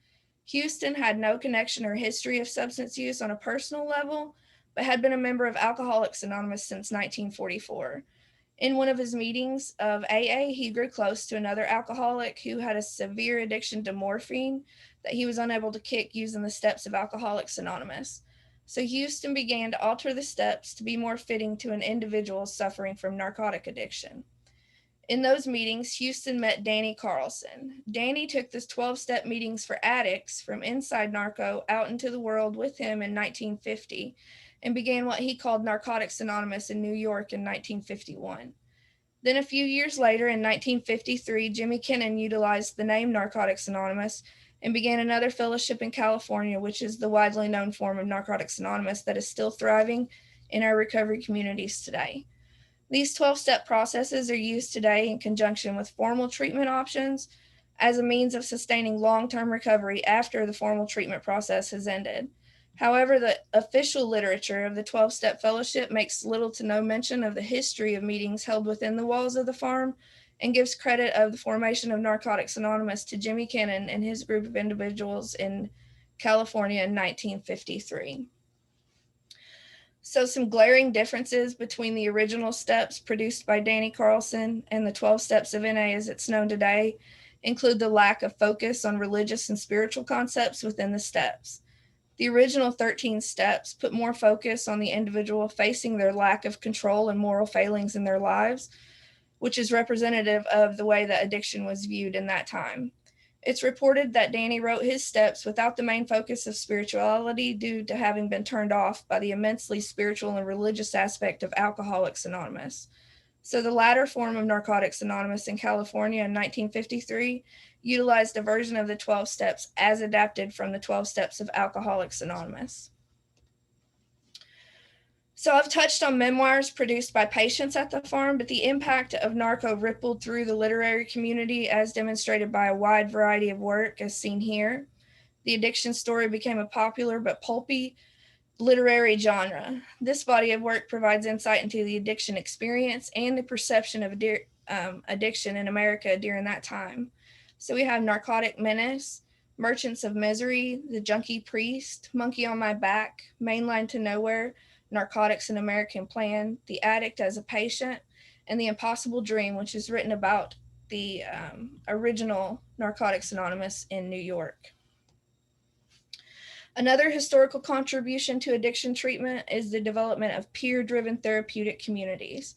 Houston had no connection or history of substance use on a personal level, but had been a member of Alcoholics Anonymous since 1944. In one of his meetings of AA, he grew close to another alcoholic who had a severe addiction to morphine that he was unable to kick using the steps of Alcoholics Anonymous. So Houston began to alter the steps to be more fitting to an individual suffering from narcotic addiction. In those meetings, Houston met Danny Carlson. Danny took the 12-step meetings for addicts from inside Narco out into the world with him in 1950 and began what he called Narcotics Anonymous in New York in 1951. Then a few years later, in 1953, Jimmy Kennan utilized the name Narcotics Anonymous and began another fellowship in California, which is the widely known form of Narcotics Anonymous that is still thriving in our recovery communities today. These 12-step processes are used today in conjunction with formal treatment options as a means of sustaining long-term recovery after the formal treatment process has ended. However, the official literature of the 12-step fellowship makes little to no mention of the history of meetings held within the walls of the farm and gives credit of the formation of Narcotics Anonymous to Jimmy Kennan and his group of individuals in California in 1953. So some glaring differences between the original steps produced by Danny Carlson and the 12 steps of NA as it's known today include the lack of focus on religious and spiritual concepts within the steps. The original 13 steps put more focus on the individual facing their lack of control and moral failings in their lives, which is representative of the way that addiction was viewed in that time. It's reported that Danny wrote his steps without the main focus of spirituality due to having been turned off by the immensely spiritual and religious aspect of Alcoholics Anonymous. So the latter form of Narcotics Anonymous in California in 1953 utilized a version of the 12 steps as adapted from the 12 steps of Alcoholics Anonymous. So I've touched on memoirs produced by patients at the farm, but the impact of Narco rippled through the literary community as demonstrated by a wide variety of work as seen here. The addiction story became a popular but pulpy literary genre. This body of work provides insight into the addiction experience and the perception of addiction in America during that time. So we have Narcotic Menace, Merchants of Misery, The Junkie Priest, Monkey on My Back, Mainline to Nowhere, Narcotics: An American Plan, The Addict as a Patient, and The Impossible Dream, which is written about the original Narcotics Anonymous in New York. Another historical contribution to addiction treatment is the development of peer-driven therapeutic communities.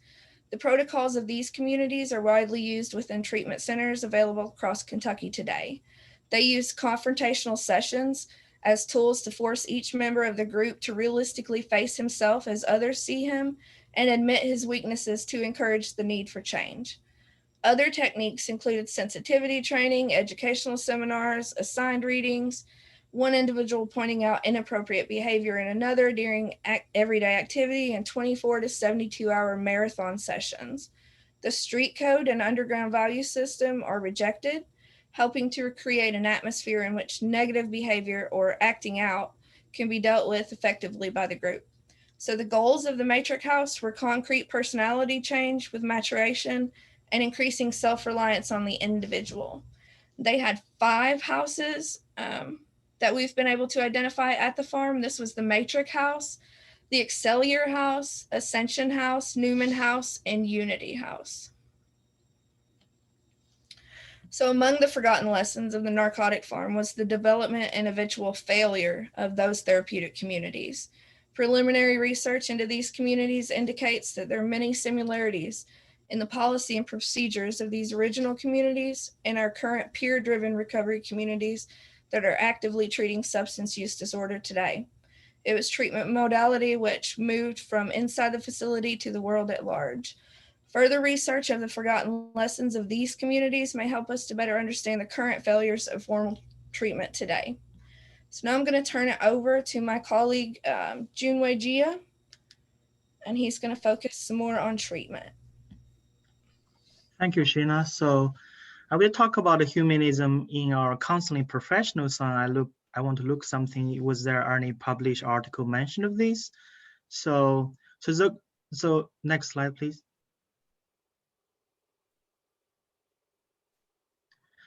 The protocols of these communities are widely used within treatment centers available across Kentucky today. They use confrontational sessions as tools to force each member of the group to realistically face himself as others see him and admit his weaknesses to encourage the need for change. Other techniques included sensitivity training, educational seminars, assigned readings, one individual pointing out inappropriate behavior in another during everyday activity, and 24 to 72-hour marathon sessions. The street code and underground value system are rejected, helping to create an atmosphere in which negative behavior or acting out can be dealt with effectively by the group. So the goals of the Matrix House were concrete personality change with maturation and increasing self-reliance on the individual. They had 5 houses that we've been able to identify at the farm. This was the Matrix House, the Excellier House, Ascension House, Newman House, and Unity House. So among the forgotten lessons of the narcotic farm was the development and eventual failure of those therapeutic communities. Preliminary research into these communities indicates that there are many similarities in the policy and procedures of these original communities and our current peer-driven recovery communities that are actively treating substance use disorder today. It was treatment modality which moved from inside the facility to the world at large. Further research of the forgotten lessons of these communities may help us to better understand the current failures of formal treatment today. So now I'm going to turn it over to my colleague, Junwei Jia, and he's going to focus some more on treatment. Thank you, Sheena. So I will talk about the humanism in our counseling professionals. And I want to look something. Was there any published article mention of this? So next slide, please.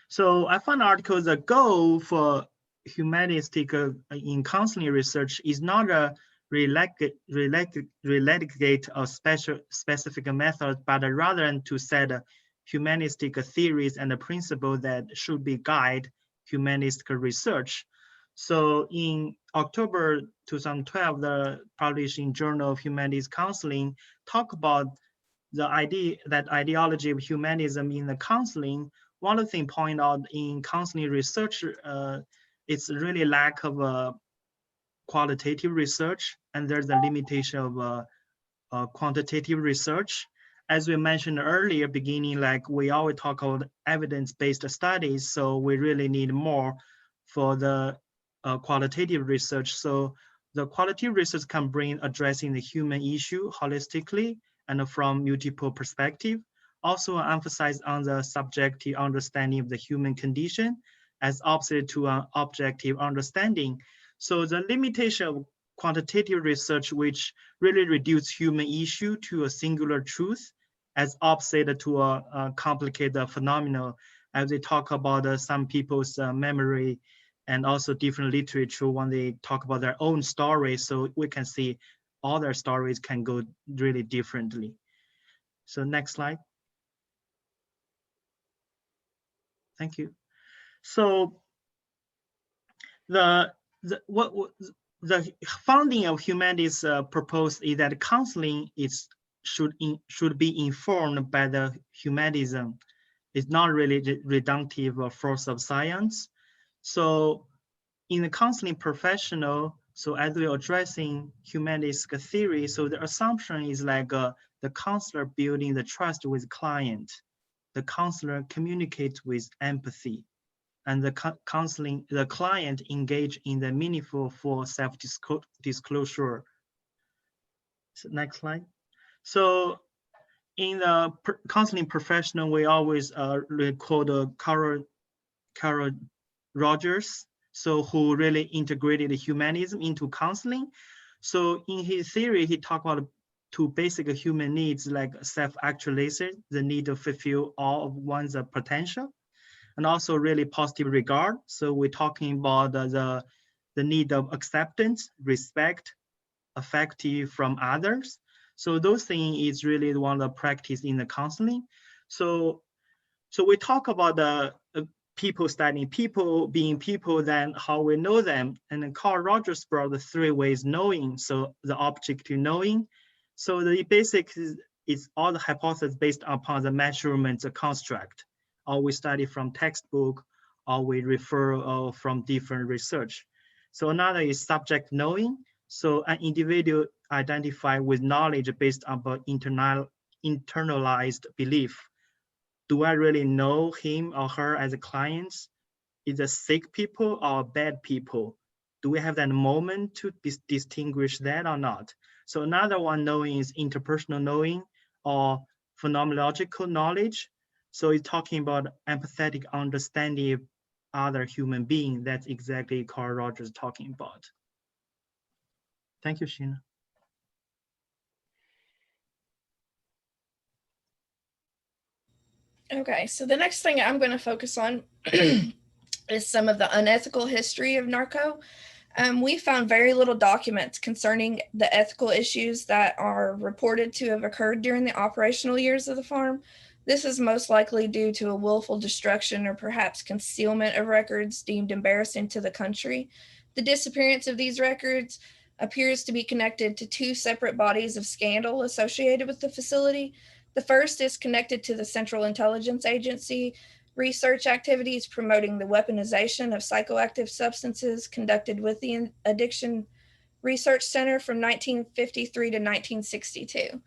So I found articles that goal for humanistic in counseling research is not a relegate a specific method, but rather than to set humanistic theories and the principles that should be guide humanistic research. So in October 2012, the publishing Journal of Humanities Counseling talk about the ideology of humanism in the counseling. One of the things point out in counseling research, it's really lack of qualitative research, and there's a limitation of quantitative research. As we mentioned earlier, beginning, like we always talk about evidence-based studies, so we really need more for the qualitative research. So the qualitative research can bring addressing the human issue holistically and from multiple perspectives. Also emphasize on the subjective understanding of the human condition as opposite to an objective understanding. So the limitation of quantitative research, which really reduce human issue to a singular truth, as opposite to a complicated phenomenon, as they talk about some people's memory and also different literature when they talk about their own stories. So we can see all their stories can go really differently. So next slide. Thank you. So the founding of Humanities proposed is that counseling should be informed by the humanism. It's not really reductive or force of science. So in the counseling professional, so as we're addressing humanistic theory, so the assumption is like the counselor building the trust with client. The counselor communicates with empathy, and the client engage in the meaningful for self-disclosure. So next slide. So in the counseling professional, we always recall Carol Rogers, so who really integrated humanism into counseling. So in his theory, he talked about 2 basic human needs like self-actualization, the need to fulfill all of one's potential, and also really positive regard. So we're talking about the need of acceptance, respect, affective from others. So those things is really one of the practice in the counseling. So So we talk about the people studying people, being people, then how we know them. And then Carl Rogers brought the 3 ways knowing. So the objective knowing. So the basic is all the hypotheses based upon the measurement construct. Or we study from textbook, or we refer from different research. So another is subject knowing. So an individual identified with knowledge based upon internalized belief. Do I really know him or her as a client? Is it sick people or bad people? Do we have that moment to distinguish that or not? So another one knowing is interpersonal knowing or phenomenological knowledge. So it's talking about empathetic understanding of other human being. That's exactly Carl Rogers talking about. Thank you, Sheena. Okay, so the next thing I'm going to focus on is some of the unethical history of Narco. We found very little documents concerning the ethical issues that are reported to have occurred during the operational years of the farm. This is most likely due to a willful destruction or perhaps concealment of records deemed embarrassing to the country. The disappearance of these records appears to be connected to 2 separate bodies of scandal associated with the facility. The first is connected to the Central Intelligence Agency research activities promoting the weaponization of psychoactive substances conducted with the Addiction Research Center from 1953 to 1962.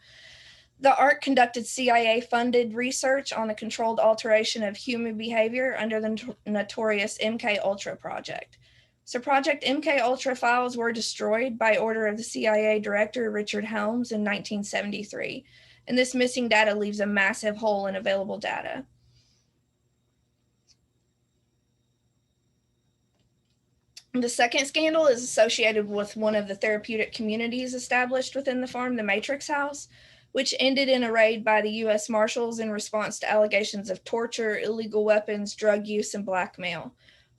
The ARC conducted CIA-funded research on the controlled alteration of human behavior under the notorious MK-Ultra project. So Project MK-Ultra files were destroyed by order of the CIA Director Richard Helms in 1973. And this missing data leaves a massive hole in available data. The second scandal is associated with one of the therapeutic communities established within the farm, the Matrix House, which ended in a raid by the U.S. Marshals in response to allegations of torture, illegal weapons, drug use, and blackmail.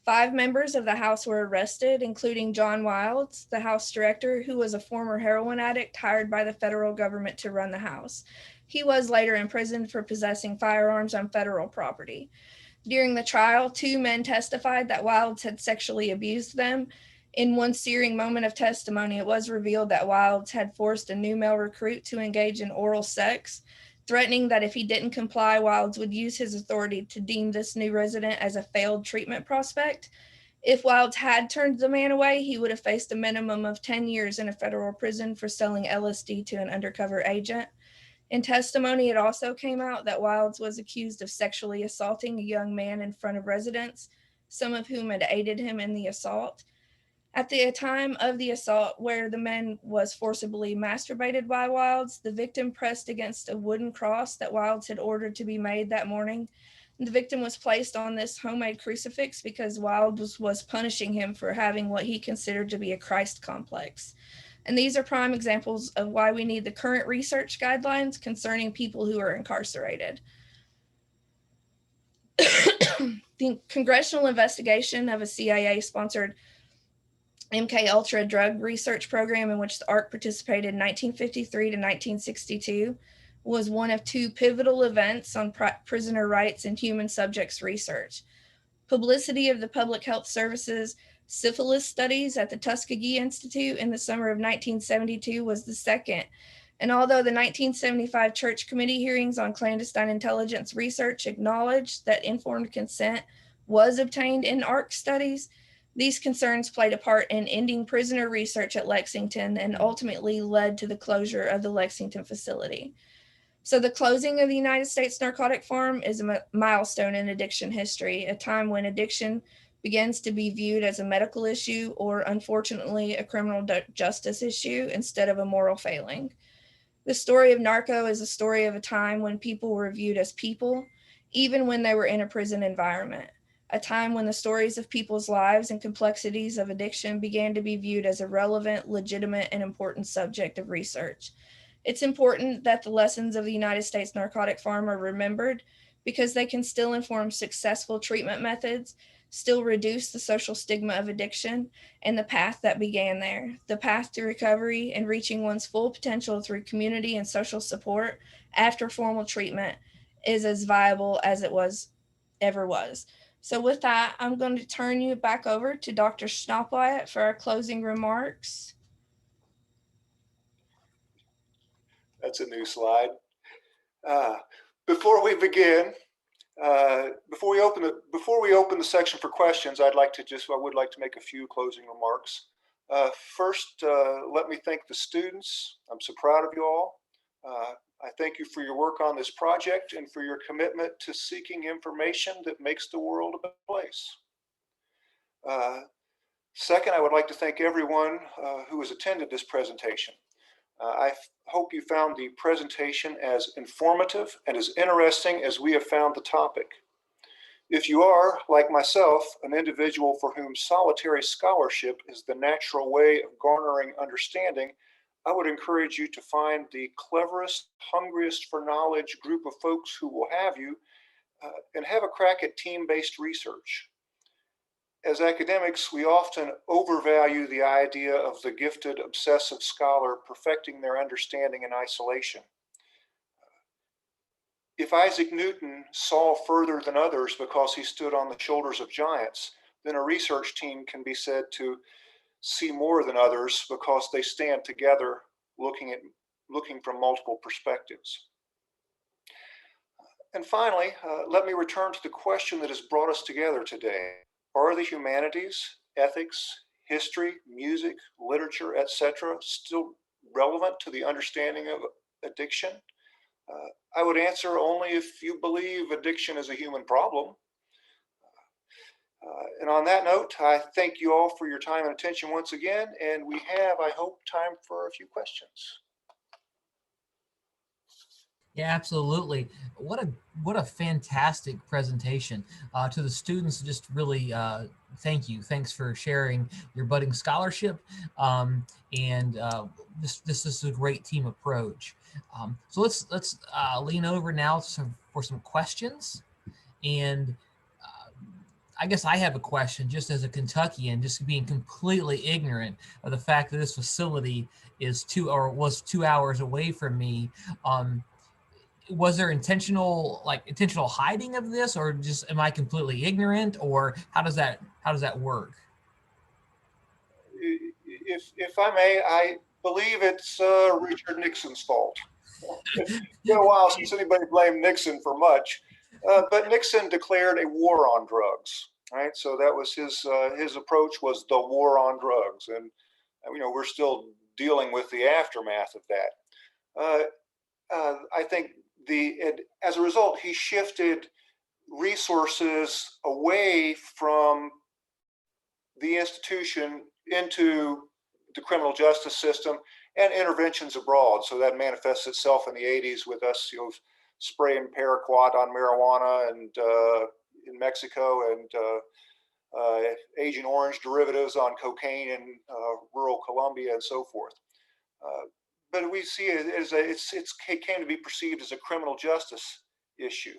5 members of the house were arrested, including John Wilds, the house director, who was a former heroin addict hired by the federal government to run the house. He was later imprisoned for possessing firearms on federal property. During the trial, 2 men testified that Wilds had sexually abused them. In one searing moment of testimony, it was revealed that Wilds had forced a new male recruit to engage in oral sex, threatening that if he didn't comply, Wilds would use his authority to deem this new resident as a failed treatment prospect. If Wilds had turned the man away, he would have faced a minimum of 10 years in a federal prison for selling LSD to an undercover agent. In testimony, it also came out that Wilds was accused of sexually assaulting a young man in front of residents, some of whom had aided him in the assault. At the time of the assault, where the man was forcibly masturbated by Wilds, the victim pressed against a wooden cross that Wilds had ordered to be made that morning. The victim was placed on this homemade crucifix because Wilds was punishing him for having what he considered to be a Christ complex. And these are prime examples of why we need the current research guidelines concerning people who are incarcerated. The congressional investigation of a CIA-sponsored MK-Ultra drug research program in which the ARC participated in 1953 to 1962 was one of 2 pivotal events on prisoner rights and human subjects research. Publicity of the Public Health Service's syphilis studies at the Tuskegee Institute in the summer of 1972 was the second. And although the 1975 Church Committee hearings on clandestine intelligence research acknowledged that informed consent was obtained in ARC studies, these concerns played a part in ending prisoner research at Lexington and ultimately led to the closure of the Lexington facility. So the closing of the United States Narcotic Farm is a milestone in addiction history, a time when addiction begins to be viewed as a medical issue or, unfortunately, a criminal justice issue instead of a moral failing. The story of Narco is a story of a time when people were viewed as people, even when they were in a prison environment. A time when the stories of people's lives and complexities of addiction began to be viewed as a relevant, legitimate, and important subject of research. It's important that the lessons of the United States Narcotic Farm are remembered because they can still inform successful treatment methods, still reduce the social stigma of addiction, and the path that began there. The path to recovery and reaching one's full potential through community and social support after formal treatment is as viable as it was ever was. So with that, I'm going to turn you back over to Dr. Schnapwyatt for our closing remarks. That's a new slide. Before we begin, before we open the section for questions, I would like to make a few closing remarks. First, let me thank the students. I'm so proud of you all. I thank you for your work on this project and for your commitment to seeking information that makes the world a better place. Second, I would like to thank everyone who has attended this presentation. I hope you found the presentation as informative and as interesting as we have found the topic. If you are, like myself, an individual for whom solitary scholarship is the natural way of garnering understanding, I would encourage you to find the cleverest, hungriest for knowledge group of folks who will have you and have a crack at team-based research. As academics, we often overvalue the idea of the gifted, obsessive scholar perfecting their understanding in isolation. If Isaac Newton saw further than others because he stood on the shoulders of giants, then a research team can be said to see more than others because they stand together looking from multiple perspectives. And finally, let me return to the question that has brought us together today. Are the humanities, ethics, history, music, literature, etc., still relevant to the understanding of addiction? I would answer only if you believe addiction is a human problem. And on that note, I thank you all for your time and attention once again, and we have, I hope, time for a few questions. Yeah, absolutely. What a fantastic presentation. To the students, just really thank you. Thanks for sharing your budding scholarship. This is a great team approach. So let's lean over now for some questions. And I guess I have a question, just as a Kentuckian, just being completely ignorant of the fact that this facility was 2 hours away from me. Was there intentional hiding of this, or just am I completely ignorant, or how does that work? If I may, I believe it's Richard Nixon's fault. It's been a while since anybody blamed Nixon for much, but Nixon declared a war on drugs, right? So that was his approach, was the war on drugs, and we're still dealing with the aftermath of that. I think as a result, he shifted resources away from the institution into the criminal justice system and interventions abroad. So that manifests itself in the 80s with us, spraying paraquat on marijuana and in Mexico, and Agent Orange derivatives on cocaine in rural Colombia, and so forth. But we see it as it came to be perceived as a criminal justice issue.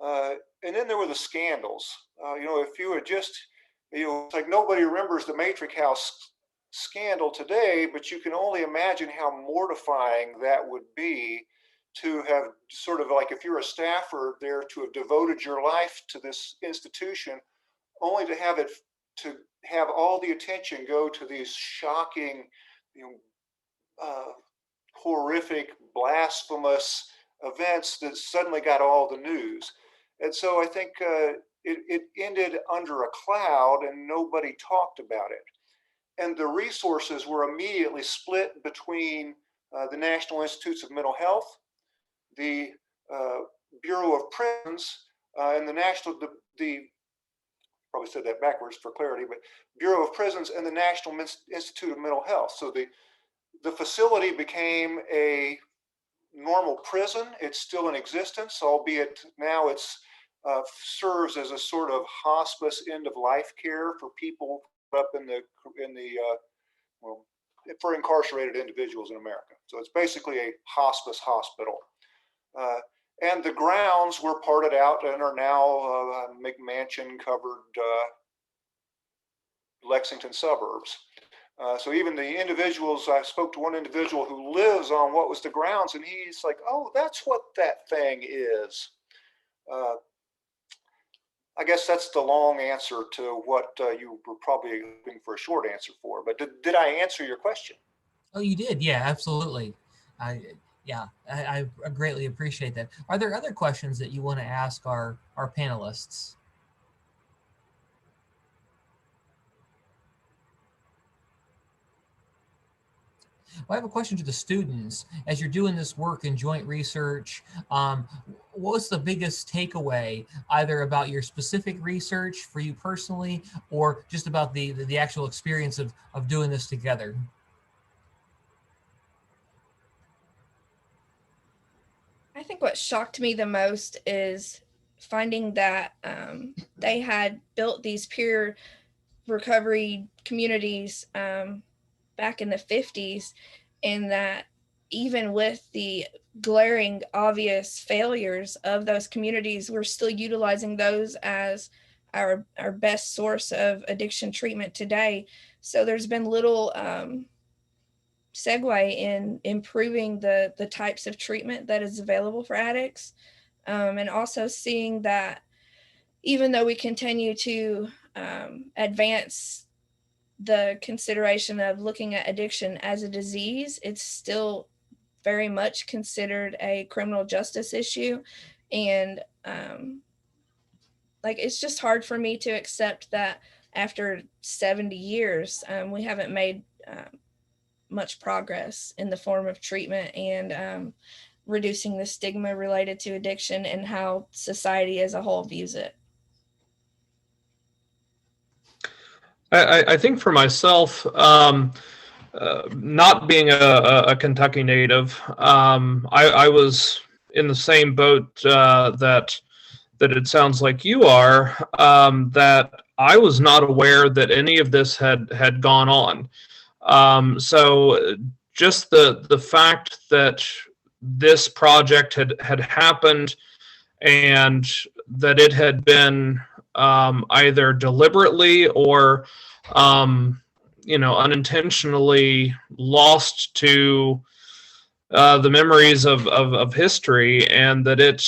And then there were the scandals. If you had just, it's like nobody remembers the Matrix House scandal today, but you can only imagine how mortifying that would be to have sort of like, if you're a staffer there, to have devoted your life to this institution, only to have all the attention go to these shocking, horrific, blasphemous events that suddenly got all the news. And so I think it ended under a cloud and nobody talked about it. And the resources were immediately split between the National Institutes of Mental Health, the Bureau of Prisons, and probably said that backwards for clarity, but Bureau of Prisons and the National Institute of Mental Health. So the facility became a normal prison. It's still in existence, albeit now it's serves as a sort of hospice end-of-life care for people up for incarcerated individuals in America. So it's basically a hospice hospital. And the grounds were parted out and are now McMansion covered Lexington suburbs. So even the individuals, I spoke to one individual who lives on what was the grounds, and he's like, oh, that's what that thing is. I guess that's the long answer to what you were probably looking for a short answer for. But did I answer your question? Oh, you did. Yeah, absolutely. I greatly appreciate that. Are there other questions that you want to ask our panelists? Well, I have a question to the students. As you're doing this work in joint research, what's the biggest takeaway, either about your specific research for you personally, or just about the actual experience of doing this together? I think what shocked me the most is finding that they had built these peer recovery communities back in the 50s, and that even with the glaring obvious failures of those communities, we're still utilizing those as our best source of addiction treatment today. So there's been little segue in improving the types of treatment that is available for addicts, and also seeing that even though we continue to advance the consideration of looking at addiction as a disease, it's still very much considered a criminal justice issue. And like, it's just hard for me to accept that after 70 years, we haven't made much progress in the form of treatment and reducing the stigma related to addiction and how society as a whole views it. I think for myself, not being a Kentucky native, I was in the same boat that it sounds like you are, that I was not aware that any of this had gone on. So just the fact that this project had happened and that it had been either deliberately or unintentionally lost to the memories of history, and that it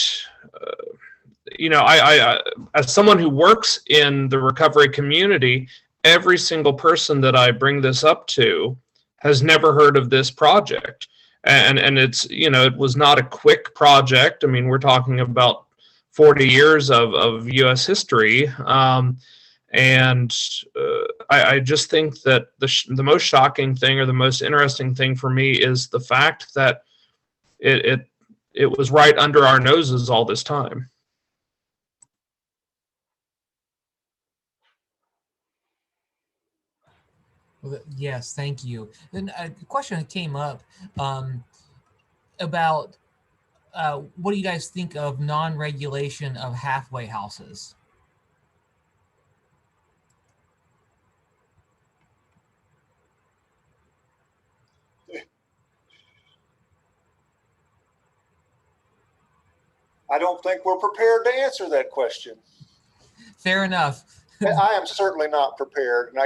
I as someone who works in the recovery community, every single person that I bring this up to has never heard of this project, and it's it was not a quick project. I mean, we're talking about 40 years of U.S. history, and I just think that the most shocking thing, or the most interesting thing for me, is the fact that it was right under our noses all this time. Well, yes, thank you. Then a question that came up about what do you guys think of non-regulation of halfway houses? I don't think we're prepared to answer that question. Fair enough. I am certainly not prepared, and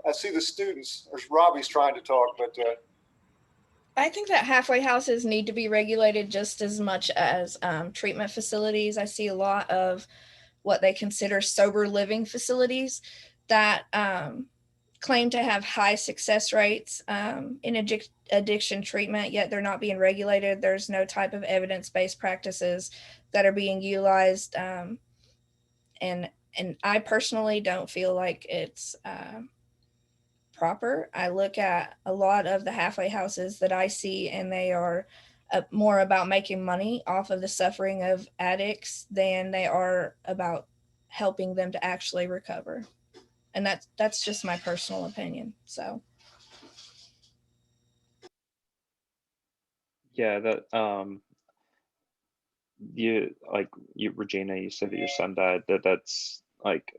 I see the students. There's Robbie's trying to talk, but I think that halfway houses need to be regulated just as much as treatment facilities. I see a lot of what they consider sober living facilities that claim to have high success rates in addiction treatment, yet they're not being regulated. There's no type of evidence-based practices that are being utilized. And I personally don't feel like it's proper. I look at a lot of the halfway houses that I see, and they are more about making money off of the suffering of addicts than they are about helping them to actually recover. And that's just my personal opinion. So yeah, that Regina, you said that your son died. That's like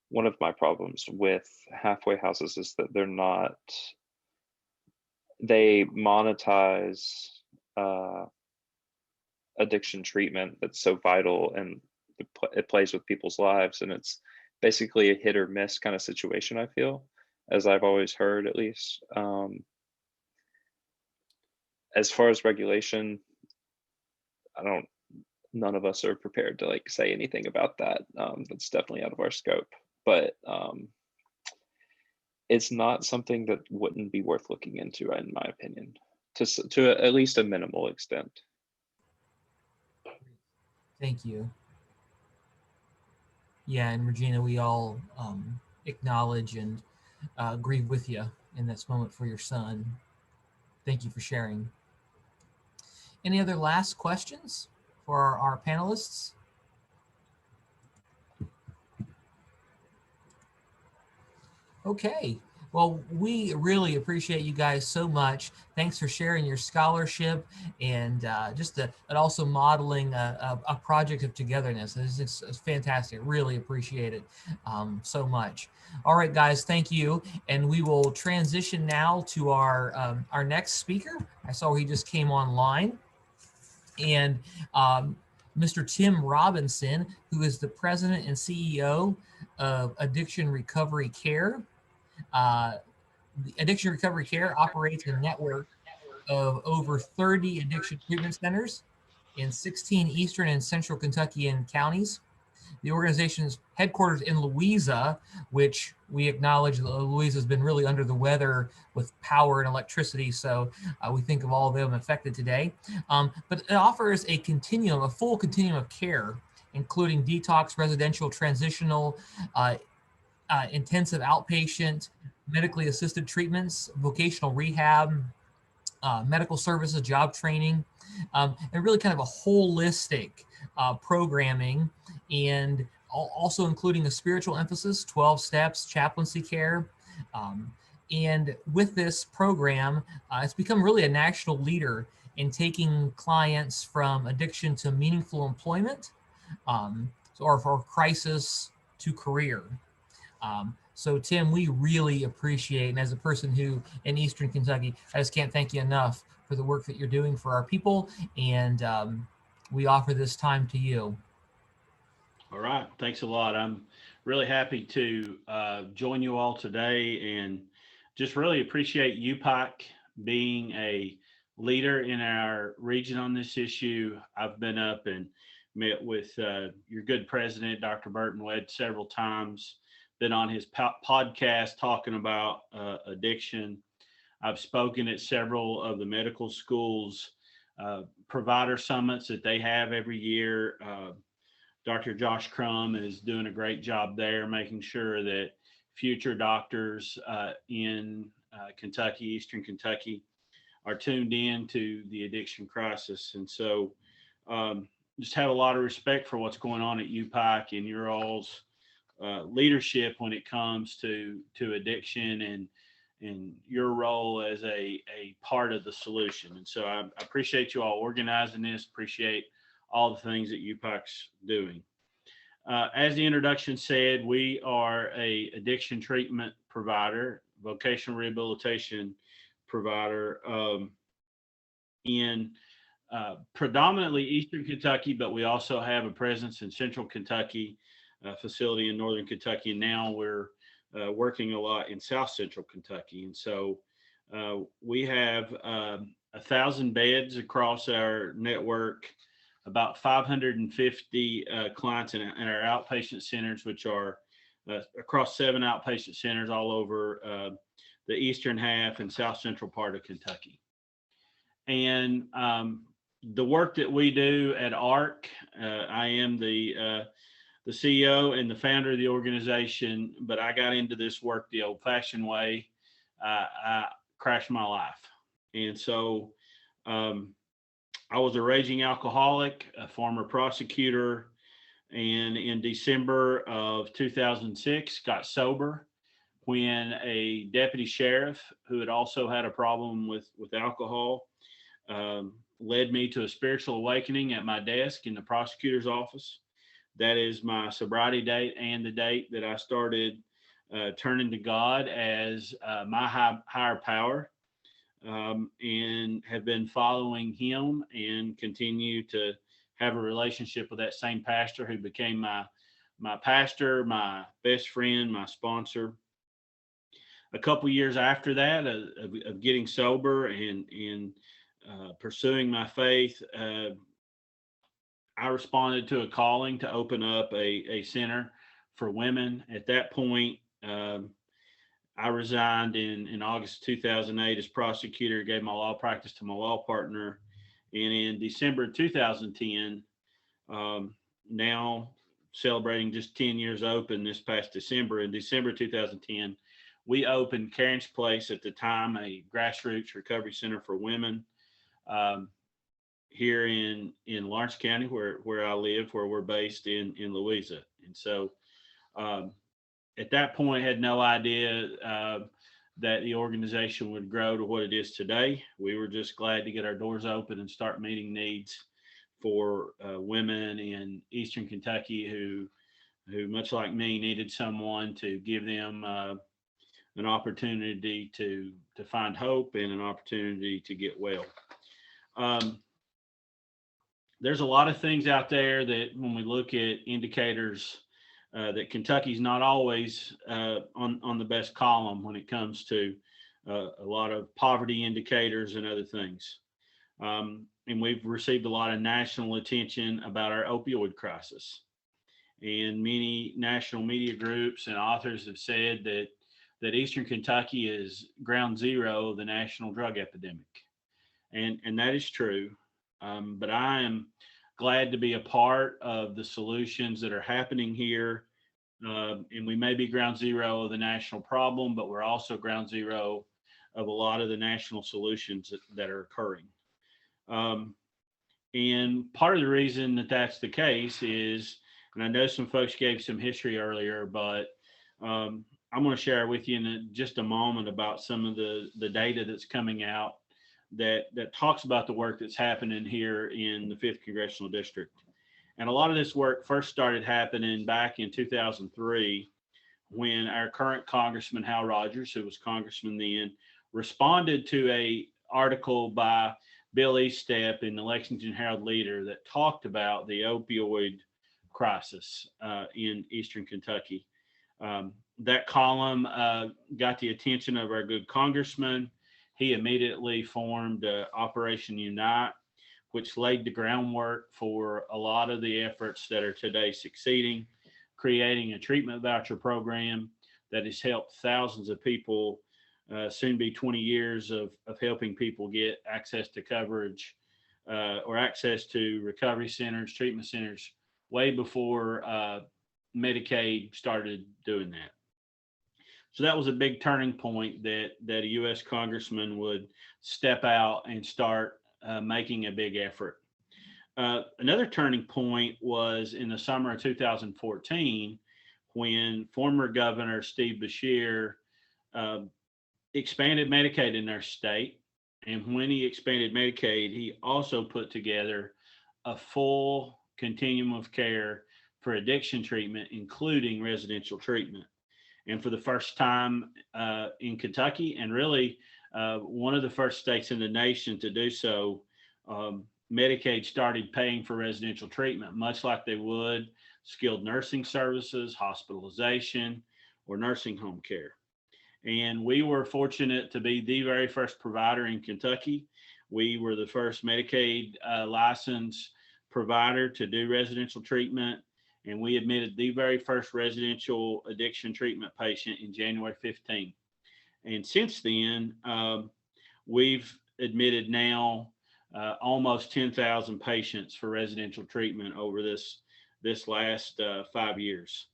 one of my problems with halfway houses is that they monetize addiction treatment that's so vital, and it plays with people's lives, and it's basically a hit or miss kind of situation, I feel, as I've always heard, at least. As far as regulation, none of us are prepared to like say anything about that. That's definitely out of our scope, but it's not something that wouldn't be worth looking into, in my opinion, to at least a minimal extent. Thank you. Yeah, and Regina, we all acknowledge and grieve with you in this moment for your son. Thank you for sharing. Any other last questions for our panelists? Okay. Well, we really appreciate you guys so much. Thanks for sharing your scholarship and and also modeling a project of togetherness. It's fantastic. Really appreciate it so much. All right, guys, thank you. And we will transition now to our next speaker. I saw he just came online. And Mr. Tim Robinson, who is the president and CEO of Addiction Recovery Care. The Addiction Recovery Care operates a network of over 30 addiction treatment centers in 16 eastern and central Kentuckian counties. The organization's headquarters in Louisa, which we acknowledge Louisa has been really under the weather with power and electricity, so we think of all of them affected today. But it offers a continuum, a full continuum of care, including detox, residential, transitional, intensive outpatient, medically assisted treatments, vocational rehab, medical services, job training, and really kind of a holistic programming, and also including a spiritual emphasis, 12 steps, chaplaincy care. And with this program, it's become really a national leader in taking clients from addiction to meaningful employment, or for crisis to career. So Tim, we really appreciate, and as a person who in Eastern Kentucky, I just can't thank you enough for the work that you're doing for our people, and we offer this time to you. All right, thanks a lot. I'm really happy to join you all today, and just really appreciate UPAC being a leader in our region on this issue. I've been up and met with your good president, Dr. Burton Webb, several times. Been on his podcast talking about addiction. I've spoken at several of the medical schools provider summits that they have every year. Dr. Josh Crum is doing a great job there, making sure that future doctors in Kentucky, Eastern Kentucky, are tuned in to the addiction crisis. And so just have a lot of respect for what's going on at UPAC and your all's leadership when it comes to addiction and your role as a part of the solution. And so I appreciate you all organizing this, appreciate all the things that UPAC's doing. As the introduction said, we are a addiction treatment provider, vocational rehabilitation provider in predominantly Eastern Kentucky, but we also have a presence in Central Kentucky, facility in Northern Kentucky, and now we're working a lot in South Central Kentucky. And so we have 1,000 beds across our network, about 550 clients in our outpatient centers, which are across 7 outpatient centers all over the eastern half and South Central part of Kentucky. And the work that we do at ARC, I am the CEO and the founder of the organization, but I got into this work the old-fashioned way. I crashed my life. And so I was a raging alcoholic, a former prosecutor, and in December of 2006, got sober when a deputy sheriff who had also had a problem with alcohol led me to a spiritual awakening at my desk in the prosecutor's office. That is my sobriety date and the date that I started turning to God as my higher power, and have been following him and continue to have a relationship with that same pastor who became my pastor, my best friend, my sponsor. A couple years after that of getting sober and pursuing my faith, I responded to a calling to open up a center for women. At that point, I resigned in August 2008 as prosecutor, gave my law practice to my law partner. And in December 2010, now celebrating just 10 years open this past December, in December 2010, we opened Karen's Place, at the time a grassroots recovery center for women, here in Lawrence County, where I live, where we're based in Louisa. And so at that point, had no idea that the organization would grow to what it is today. We were just glad to get our doors open and start meeting needs for women in Eastern Kentucky who much like me needed someone to give them an opportunity to find hope and an opportunity to get well. There's a lot of things out there that when we look at indicators that Kentucky's not always on the best column when it comes to a lot of poverty indicators and other things. And we've received a lot of national attention about our opioid crisis. And many national media groups and authors have said that Eastern Kentucky is ground zero of the national drug epidemic. And that is true. But I am glad to be a part of the solutions that are happening here. And we may be ground zero of the national problem, but we're also ground zero of a lot of the national solutions that are occurring. And part of the reason that that's the case is, and I know some folks gave some history earlier, but I'm going to share with you in just a moment about some of the data that's coming out that talks about the work that's happening here in the 5th Congressional District. And a lot of this work first started happening back in 2003 when our current Congressman Hal Rogers, who was Congressman then, responded to an article by Bill Eastep in the Lexington Herald Leader that talked about the opioid crisis in Eastern Kentucky. That column got the attention of our good congressman. He immediately formed Operation Unite, which laid the groundwork for a lot of the efforts that are today succeeding, creating a treatment voucher program that has helped thousands of people, soon be 20 years of helping people get access to coverage or access to recovery centers, treatment centers, way before Medicaid started doing that. So that was a big turning point that a U.S. congressman would step out and start making a big effort. Another turning point was in the summer of 2014 when former Governor Steve Beshear expanded Medicaid in our state. And when he expanded Medicaid, he also put together a full continuum of care for addiction treatment, including residential treatment. And for the first time in Kentucky, and really one of the first states in the nation to do so, Medicaid started paying for residential treatment, much like they would skilled nursing services, hospitalization, or nursing home care. And we were fortunate to be the very first provider in Kentucky. We were the first Medicaid licensed provider to do residential treatment. And we admitted the very first residential addiction treatment patient in January 15. And since then, we've admitted now almost 10,000 patients for residential treatment over this last 5 years.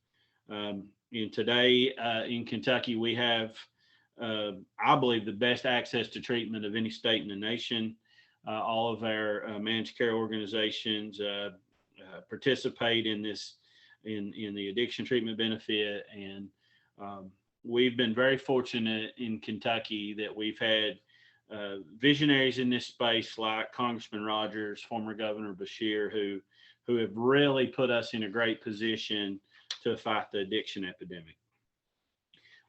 And today in Kentucky, we have, I believe, the best access to treatment of any state in the nation. All of our managed care organizations participate in this, in the addiction treatment benefit. And we've been very fortunate in Kentucky that we've had visionaries in this space like Congressman Rogers, former Governor Beshear, who have really put us in a great position to fight the addiction epidemic.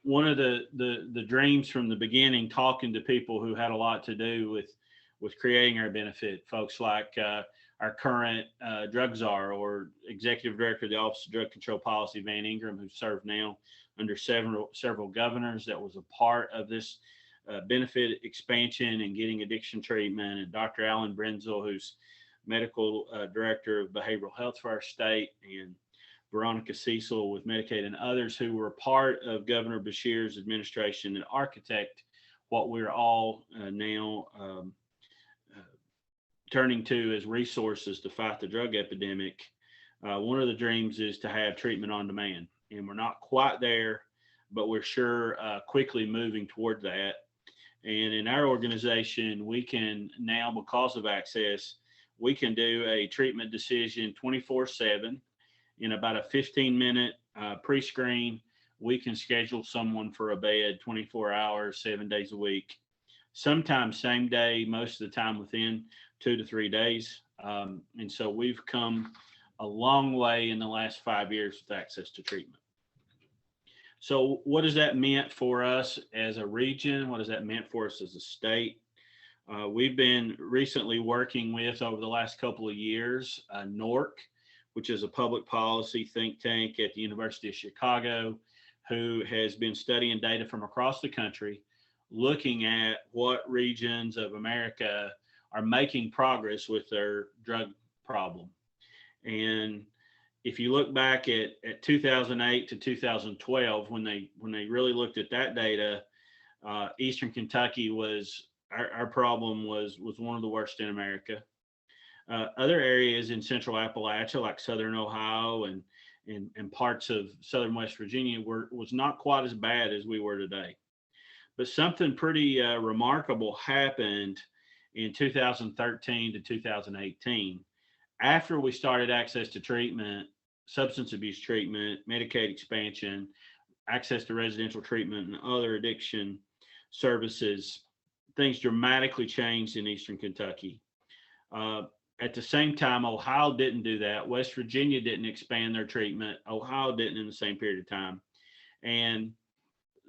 One of the dreams from the beginning, talking to people who had a lot to do with creating our benefit, folks like our current drug czar or executive director of the Office of Drug Control Policy, Van Ingram, who served now under several governors, that was a part of this benefit expansion and getting addiction treatment, and Dr. Alan Brenzel, who's medical director of behavioral health for our state, and Veronica Cecil with Medicaid, and others who were part of Governor Beshear's administration and architect what we're all now turning to as resources to fight the drug epidemic. One of the dreams is to have treatment on demand, and we're not quite there, but we're sure quickly moving toward that. And in our organization, we can now, because of access, we can do a treatment decision 24/7. In about a 15-minute pre-screen, we can schedule someone for a bed 24 hours, 7 days a week, sometimes same day, most of the time within 2 to 3 days. And so we've come a long way in the last 5 years with access to treatment. So what does that mean for us as a region? What does that mean for us as a state? We've been recently working with, over the last couple of years, NORC, which is a public policy think tank at the University of Chicago, who has been studying data from across the country, looking at what regions of America are making progress with their drug problem. And if you look back at 2008 to 2012, when they really looked at that data, Eastern Kentucky was, our problem was one of the worst in America. Other areas in central Appalachia, like southern Ohio and parts of southern West Virginia, was not quite as bad as we were today. But something pretty remarkable happened in 2013 to 2018. After we started access to treatment, substance abuse treatment, Medicaid expansion, access to residential treatment, and other addiction services, things dramatically changed in Eastern Kentucky. At the same time, Ohio didn't do that. West Virginia didn't expand their treatment. Ohio didn't in the same period of time. And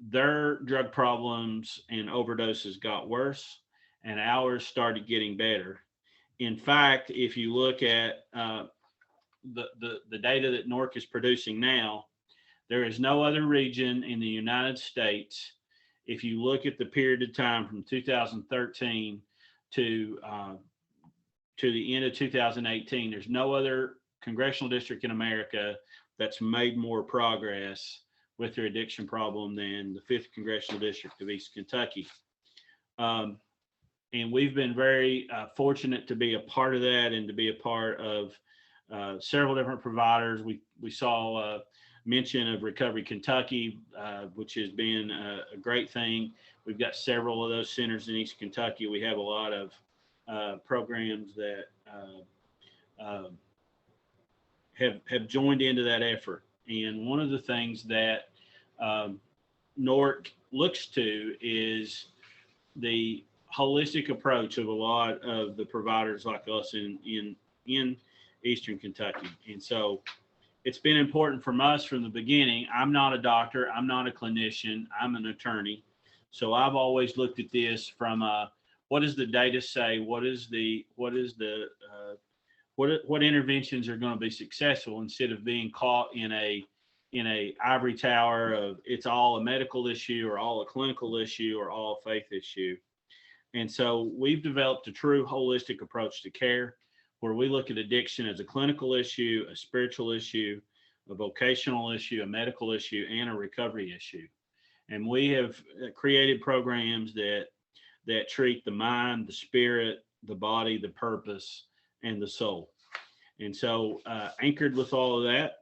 their drug problems and overdoses got worse, and ours started getting better. In fact, if you look at the data that NORC is producing now, there is no other region in the United States, if you look at the period of time from 2013 to the end of 2018, there's no other congressional district in America that's made more progress with their addiction problem than the 5th Congressional District of East Kentucky. And we've been very fortunate to be a part of that and to be a part of several different providers. We saw mention of Recovery Kentucky, which has been a great thing. We've got several of those centers in East Kentucky. We have a lot of programs that have joined into that effort. And one of the things that NORC looks to is the holistic approach of a lot of the providers like us in Eastern Kentucky. And so it's been important from us from the beginning. I'm not a doctor, I'm not a clinician, I'm an attorney. So I've always looked at this from what does the data say? What interventions are going to be successful, instead of being caught in a ivory tower of it's all a medical issue or all a clinical issue or all a faith issue. And so we've developed a true holistic approach to care, where we look at addiction as a clinical issue, a spiritual issue, a vocational issue, a medical issue, and a recovery issue. And we have created programs that treat the mind, the spirit, the body, the purpose, and the soul. And so anchored with all of that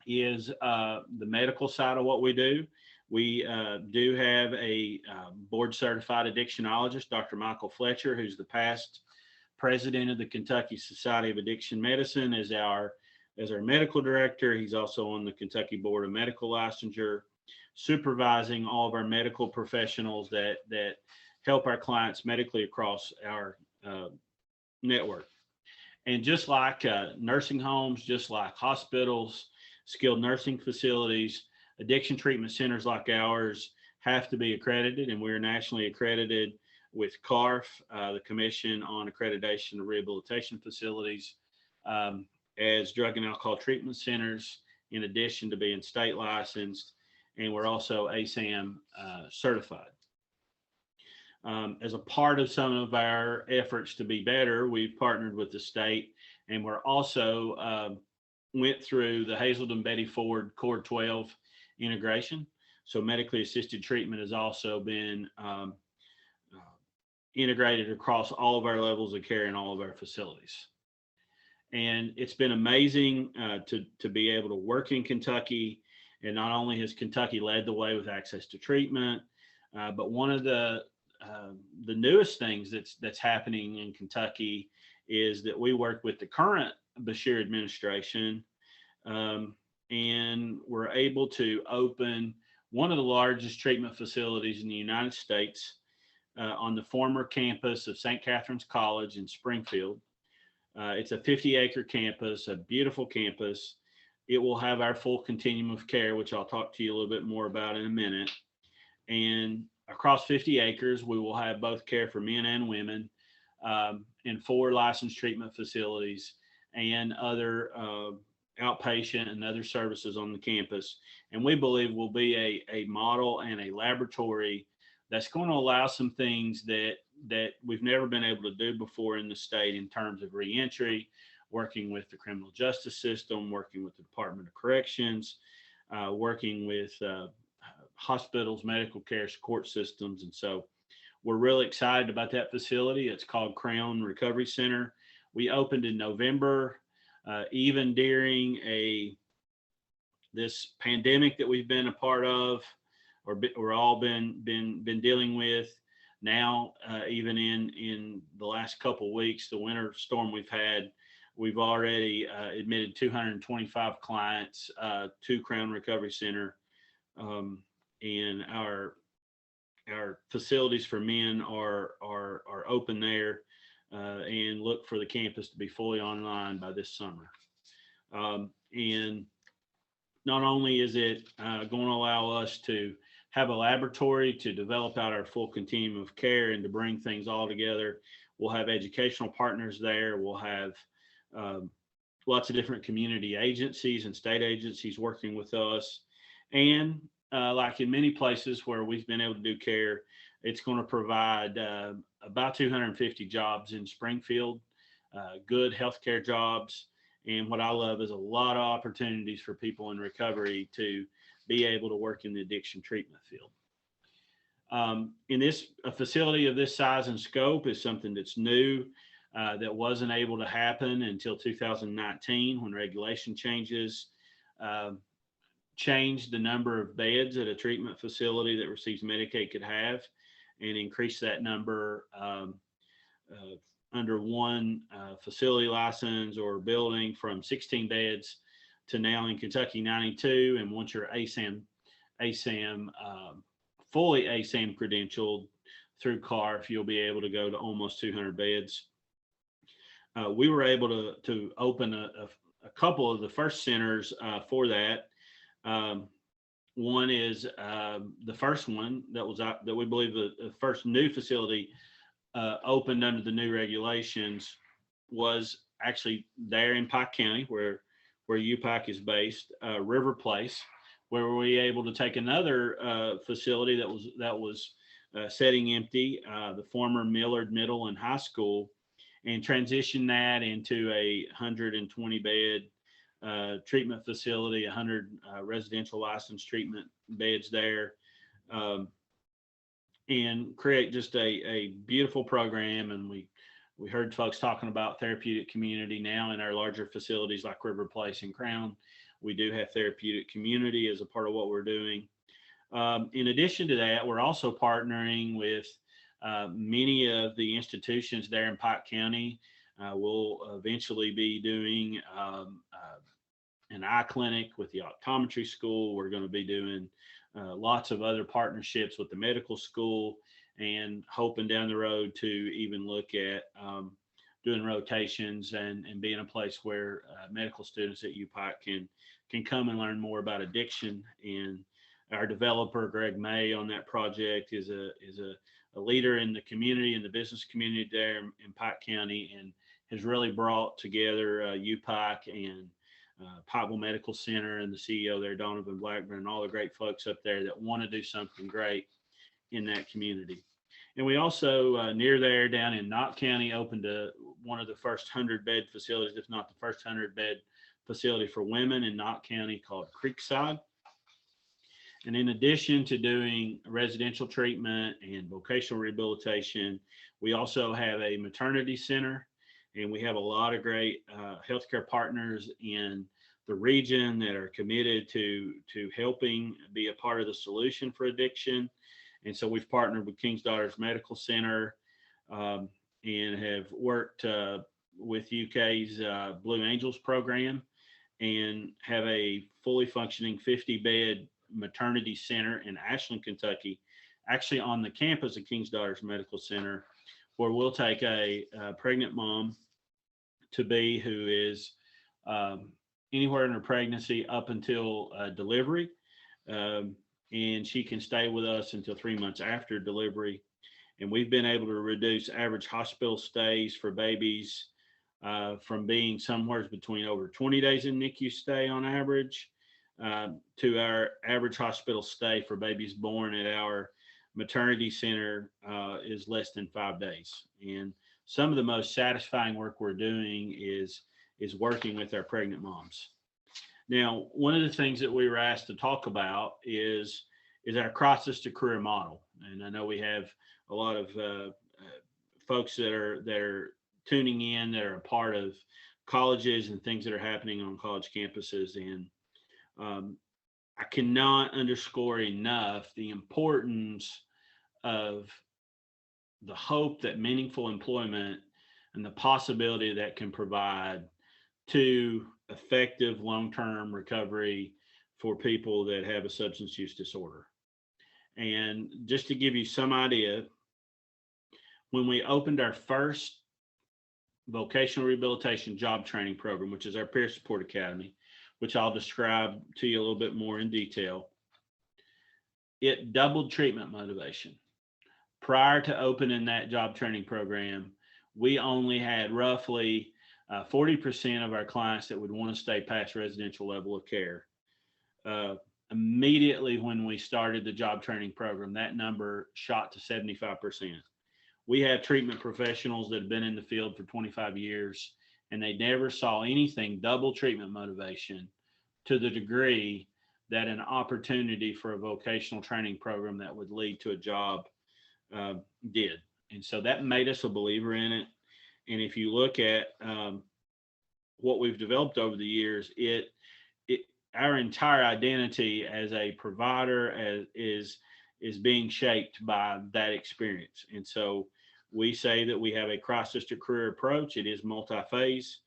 is the medical side of what we do. We do have a board certified addictionologist, Dr. Michael Fletcher, who's the past president of the Kentucky Society of Addiction Medicine, as our medical director. He's also on the Kentucky Board of Medical Licensure, supervising all of our medical professionals that help our clients medically across our network. And just like nursing homes, just like hospitals, skilled nursing facilities, addiction treatment centers like ours have to be accredited, and we're nationally accredited with CARF, the Commission on Accreditation of Rehabilitation Facilities, as drug and alcohol treatment centers, in addition to being state licensed, and we're also ASAM certified. As a part of some of our efforts to be better, we've partnered with the state, and we're also went through the Hazelden Betty Ford Core 12 integration. So medically assisted treatment has also been integrated across all of our levels of care in all of our facilities. And it's been amazing to be able to work in Kentucky. And not only has Kentucky led the way with access to treatment, but one of the newest things that's happening in Kentucky is that we work with the current Beshear administration, and we're able to open one of the largest treatment facilities in the United States on the former campus of St. Catherine's College in Springfield. It's a 50-acre campus, a beautiful campus. It will have our full continuum of care, which I'll talk to you a little bit more about in a minute. And across 50 acres, we will have both care for men and women in 4 licensed treatment facilities and other outpatient and other services on the campus. And we believe will be a model and a laboratory that's going to allow some things that we've never been able to do before in the state in terms of reentry, working with the criminal justice system, working with the Department of Corrections, working with hospitals, medical care, court systems. And so we're really excited about that facility. It's called Crown Recovery Center. We opened in November, even during this pandemic that we've been a part of, or we're all been dealing with. Now, even in the last couple of weeks, the winter storm we've had, we've already admitted 225 clients to Crown Recovery Center, and our facilities for men are open there, and look for the campus to be fully online by this summer. And not only is it going to allow us to have a laboratory to develop out our full continuum of care and to bring things all together, we'll have educational partners there. We'll have lots of different community agencies and state agencies working with us. And like in many places where we've been able to do care, it's going to provide about 250 jobs in Springfield, good healthcare jobs. And what I love is a lot of opportunities for people in recovery to be able to work in the addiction treatment field. In this, a facility of this size and scope is something that's new, that wasn't able to happen until 2019 when regulation changes changed the number of beds that a treatment facility that receives Medicaid could have, and increased that number under one facility license or building from 16 beds to now in Kentucky 92. And once you're ASAM fully ASAM credentialed through CARF, you'll be able to go to almost 200 beds. We were able to open a couple of the first centers for that. One is the first one that we believe the first new facility opened under the new regulations was actually there in Pike County, where UPIKE is based, River Place, where we were able to take another facility that was sitting empty, the former Millard Middle and High School, and transition that into a 120 bed treatment facility, 100 residential licensed treatment beds there, and create just a beautiful program. And we heard folks talking about therapeutic community now in our larger facilities like River Place and Crown. We do have therapeutic community as a part of what we're doing. In addition to that, we're also partnering with many of the institutions there in Pike County. We'll eventually be doing an eye clinic with the optometry school. We're going to be doing lots of other partnerships with the medical school, and hoping down the road to even look at doing rotations and being a place where medical students at UPIKE can come and learn more about addiction. And our developer, Greg May, on that project is a leader in the community, in the business community there in Pike County, and has really brought together UPIKE and Pikeville Medical Center and the CEO there, Donovan Blackburn, and all the great folks up there that want to do something great in that community. And we also, near there down in Knott County, opened one of the first 100-bed facilities, if not the first 100-bed facility for women in Knott County, called Creekside. And in addition to doing residential treatment and vocational rehabilitation, we also have a maternity center, and we have a lot of great healthcare partners in the region that are committed to helping be a part of the solution for addiction. And so we've partnered with King's Daughters Medical Center and have worked with UK's Blue Angels program and have a fully functioning 50-bed maternity center in Ashland, Kentucky, actually on the campus of King's Daughters Medical Center, where we'll take a pregnant mom to be who is anywhere in her pregnancy up until delivery. And she can stay with us until 3 months after delivery. And we've been able to reduce average hospital stays for babies from being somewhere between over 20 days in NICU stay on average to our average hospital stay for babies born at our maternity center is less than 5 days. And some of the most satisfying work we're doing is working with our pregnant moms. Now, one of the things that we were asked to talk about is our crisis to career model. And I know we have a lot of folks that are tuning in that are a part of colleges and things that are happening on college campuses. And I cannot underscore enough the importance of the hope that meaningful employment and the possibility that can provide to effective long-term recovery for people that have a substance use disorder. And just to give you some idea, when we opened our first vocational rehabilitation job training program, which is our Peer Support Academy, which I'll describe to you a little bit more in detail, it doubled treatment motivation. Prior to opening that job training program, we only had roughly 40% of our clients that would want to stay past residential level of care. Immediately when we started the job training program, that number shot to 75%. We have treatment professionals that have been in the field for 25 years, and they never saw anything double treatment motivation to the degree that an opportunity for a vocational training program that would lead to a job did. And so that made us a believer in it. And if you look at what we've developed over the years, our entire identity as a provider is being shaped by that experience. And so we say that we have a crisis to career approach. It is multi-phase,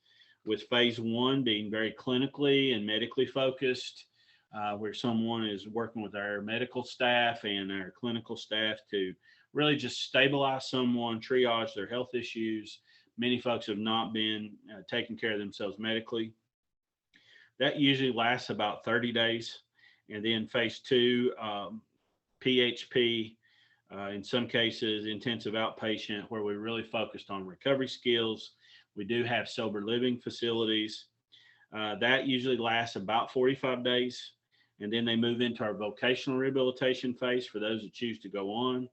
with phase one being very clinically and medically focused, where someone is working with our medical staff and our clinical staff to really just stabilize someone, triage their health issues. Many folks have not been taking care of themselves medically. That usually lasts about 30 days. And then phase two, PHP, in some cases, intensive outpatient, where we really focused on recovery skills. We do have sober living facilities. That usually lasts about 45 days. And then they move into our vocational rehabilitation phase for those that choose to go on.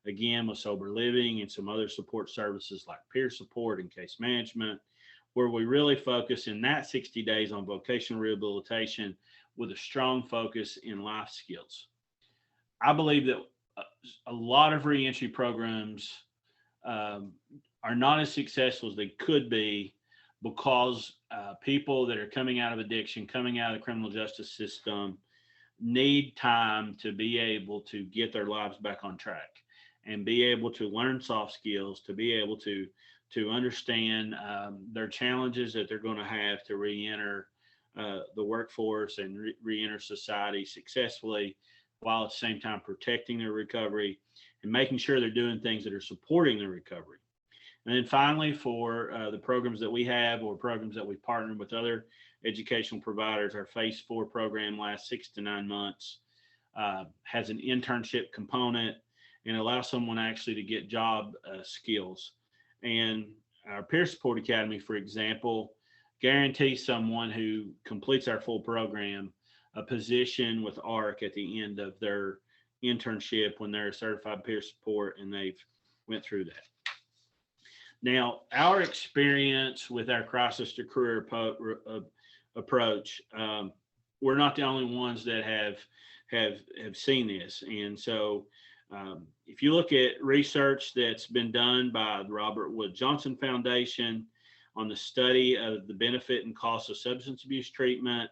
Again, with sober living and some other support services like peer support and case management, where we really focus in that 60 days on vocational rehabilitation with a strong focus in life skills. I believe that a lot of reentry programs are not as successful as they could be because people that are coming out of addiction, coming out of the criminal justice system, need time to be able to get their lives back on track and be able to learn soft skills, to be able to understand their challenges that they're going to have to re-enter the workforce and re-enter society successfully, while at the same time protecting their recovery and making sure they're doing things that are supporting their recovery. And then finally, for the programs that we have or programs that we partner with other educational providers, our phase 4 program lasts 6 to 9 months, has an internship component, and allows someone actually to get job skills. And our Peer Support Academy, for example, guarantees someone who completes our full program a position with ARC at the end of their internship when they're a certified peer support and they've went through that. Now, our experience with our crisis to career approach, we're not the only ones that have seen this. And so if you look at research that's been done by the Robert Wood Johnson Foundation on the study of the benefit and cost of substance abuse treatment,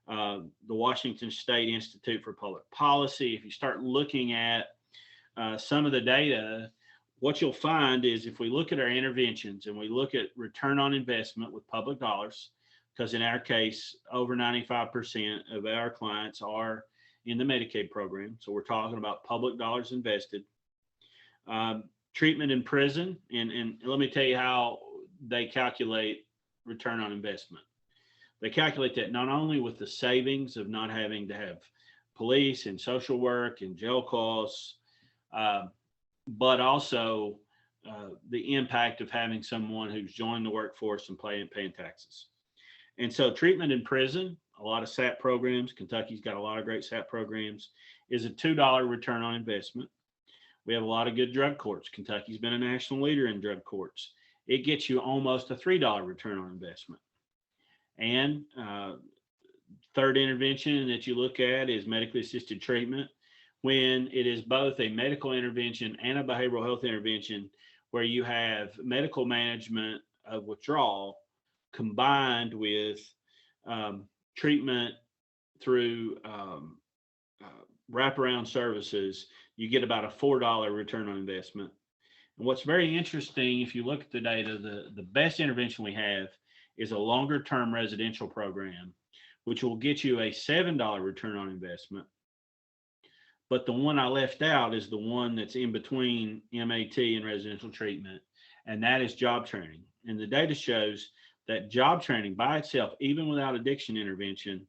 the Washington State Institute for Public Policy, if you start looking at some of the data, what you'll find is if we look at our interventions and we look at return on investment with public dollars, because in our case, over 95% of our clients are in the Medicaid program. So we're talking about public dollars invested. Treatment in prison, and let me tell you how they calculate return on investment. They calculate that not only with the savings of not having to have police and social work and jail costs, but also the impact of having someone who's joined the workforce and paying taxes. And so treatment in prison, a lot of SAP programs, Kentucky's got a lot of great SAP programs, is a $2 return on investment. We have a lot of good drug courts. Kentucky's been a national leader in drug courts. It gets you almost a $3 return on investment. And third intervention that you look at is medically assisted treatment, when it is both a medical intervention and a behavioral health intervention, where you have medical management of withdrawal combined with treatment through wraparound services, you get about a $4 return on investment. And what's very interesting, if you look at the data, the best intervention we have is a longer term residential program, which will get you a $7 return on investment. But the one I left out is the one that's in between MAT and residential treatment, and that is job training. And the data shows that job training by itself, even without addiction intervention,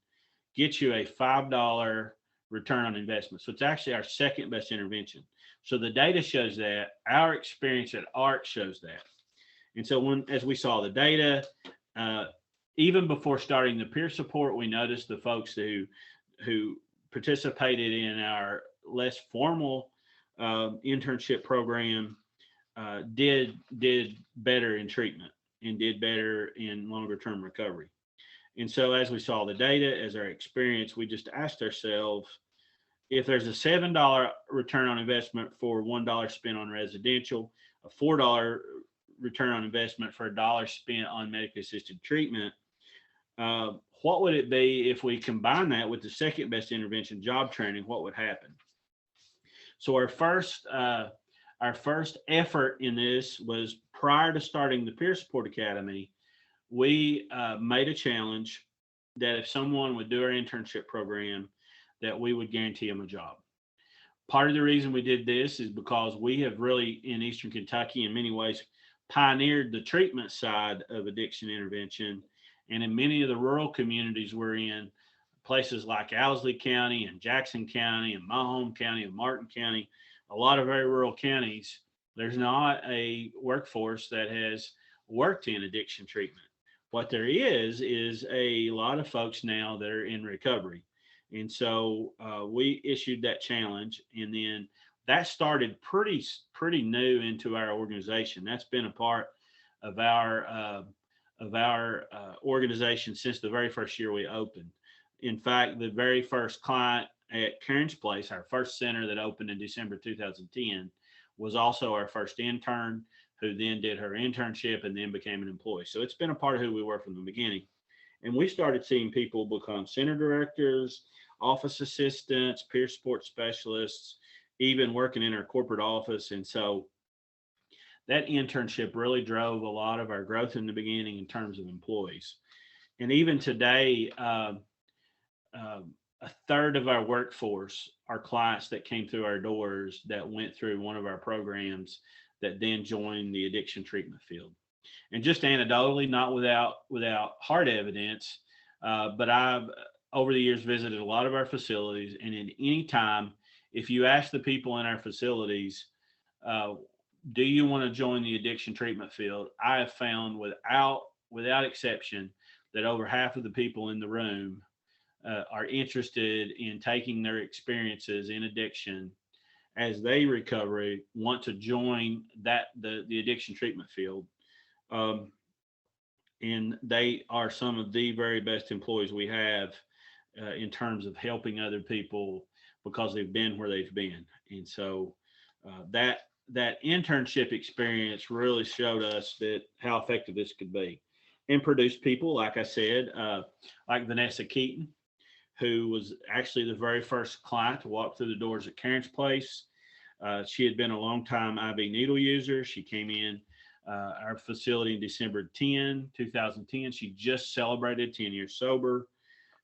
gets you a $5 return on investment. So it's actually our second best intervention. So the data shows that. Our experience at ARC shows that. And so as we saw the data, even before starting the peer support, we noticed the folks who participated in our less formal internship program did better in treatment and did better in longer term recovery. And so as we saw the data, as our experience, we just asked ourselves, if there's a $7 return on investment for $1 spent on residential, a $4 return on investment for $1 spent on medically assisted treatment, what would it be if we combine that with the second best intervention, job training? What would happen? So our first effort in this was prior to starting the Peer Support Academy. We made a challenge that if someone would do our internship program, that we would guarantee them a job. Part of the reason we did this is because we have really, in Eastern Kentucky, in many ways, pioneered the treatment side of addiction intervention. And in many of the rural communities we're in, places like Owsley County and Jackson County and my home county and Martin County, a lot of very rural counties, there's not a workforce that has worked in addiction treatment. What there is a lot of folks now that are in recovery. And so we issued that challenge, and then that started pretty new into our organization. That's been a part of our organization since the very first year we opened. In fact, the very first client at Karen's Place, our first center that opened in December 2010, was also our first intern, who then did her internship and then became an employee. So it's been a part of who we were from the beginning. And we started seeing people become center directors, office assistants, peer support specialists, even working in our corporate office. And so that internship really drove a lot of our growth in the beginning in terms of employees. And even today, a third of our workforce are clients that came through our doors that went through one of our programs that then joined the addiction treatment field. And just anecdotally, not without hard evidence, but I've over the years visited a lot of our facilities, and at any time, if you ask the people in our facilities, do you want to join the addiction treatment field? I have found without exception that over half of the people in the room are interested in taking their experiences in addiction as they recover want to join the addiction treatment field. And they are some of the very best employees we have in terms of helping other people because they've been where they've been. And so that internship experience really showed us that how effective this could be, and produce people, like I said, like Vanessa Keaton, who was actually the very first client to walk through the doors at Karen's place. She had been a long time IV needle user. She came in our facility in December 2010. She just celebrated 10 years sober.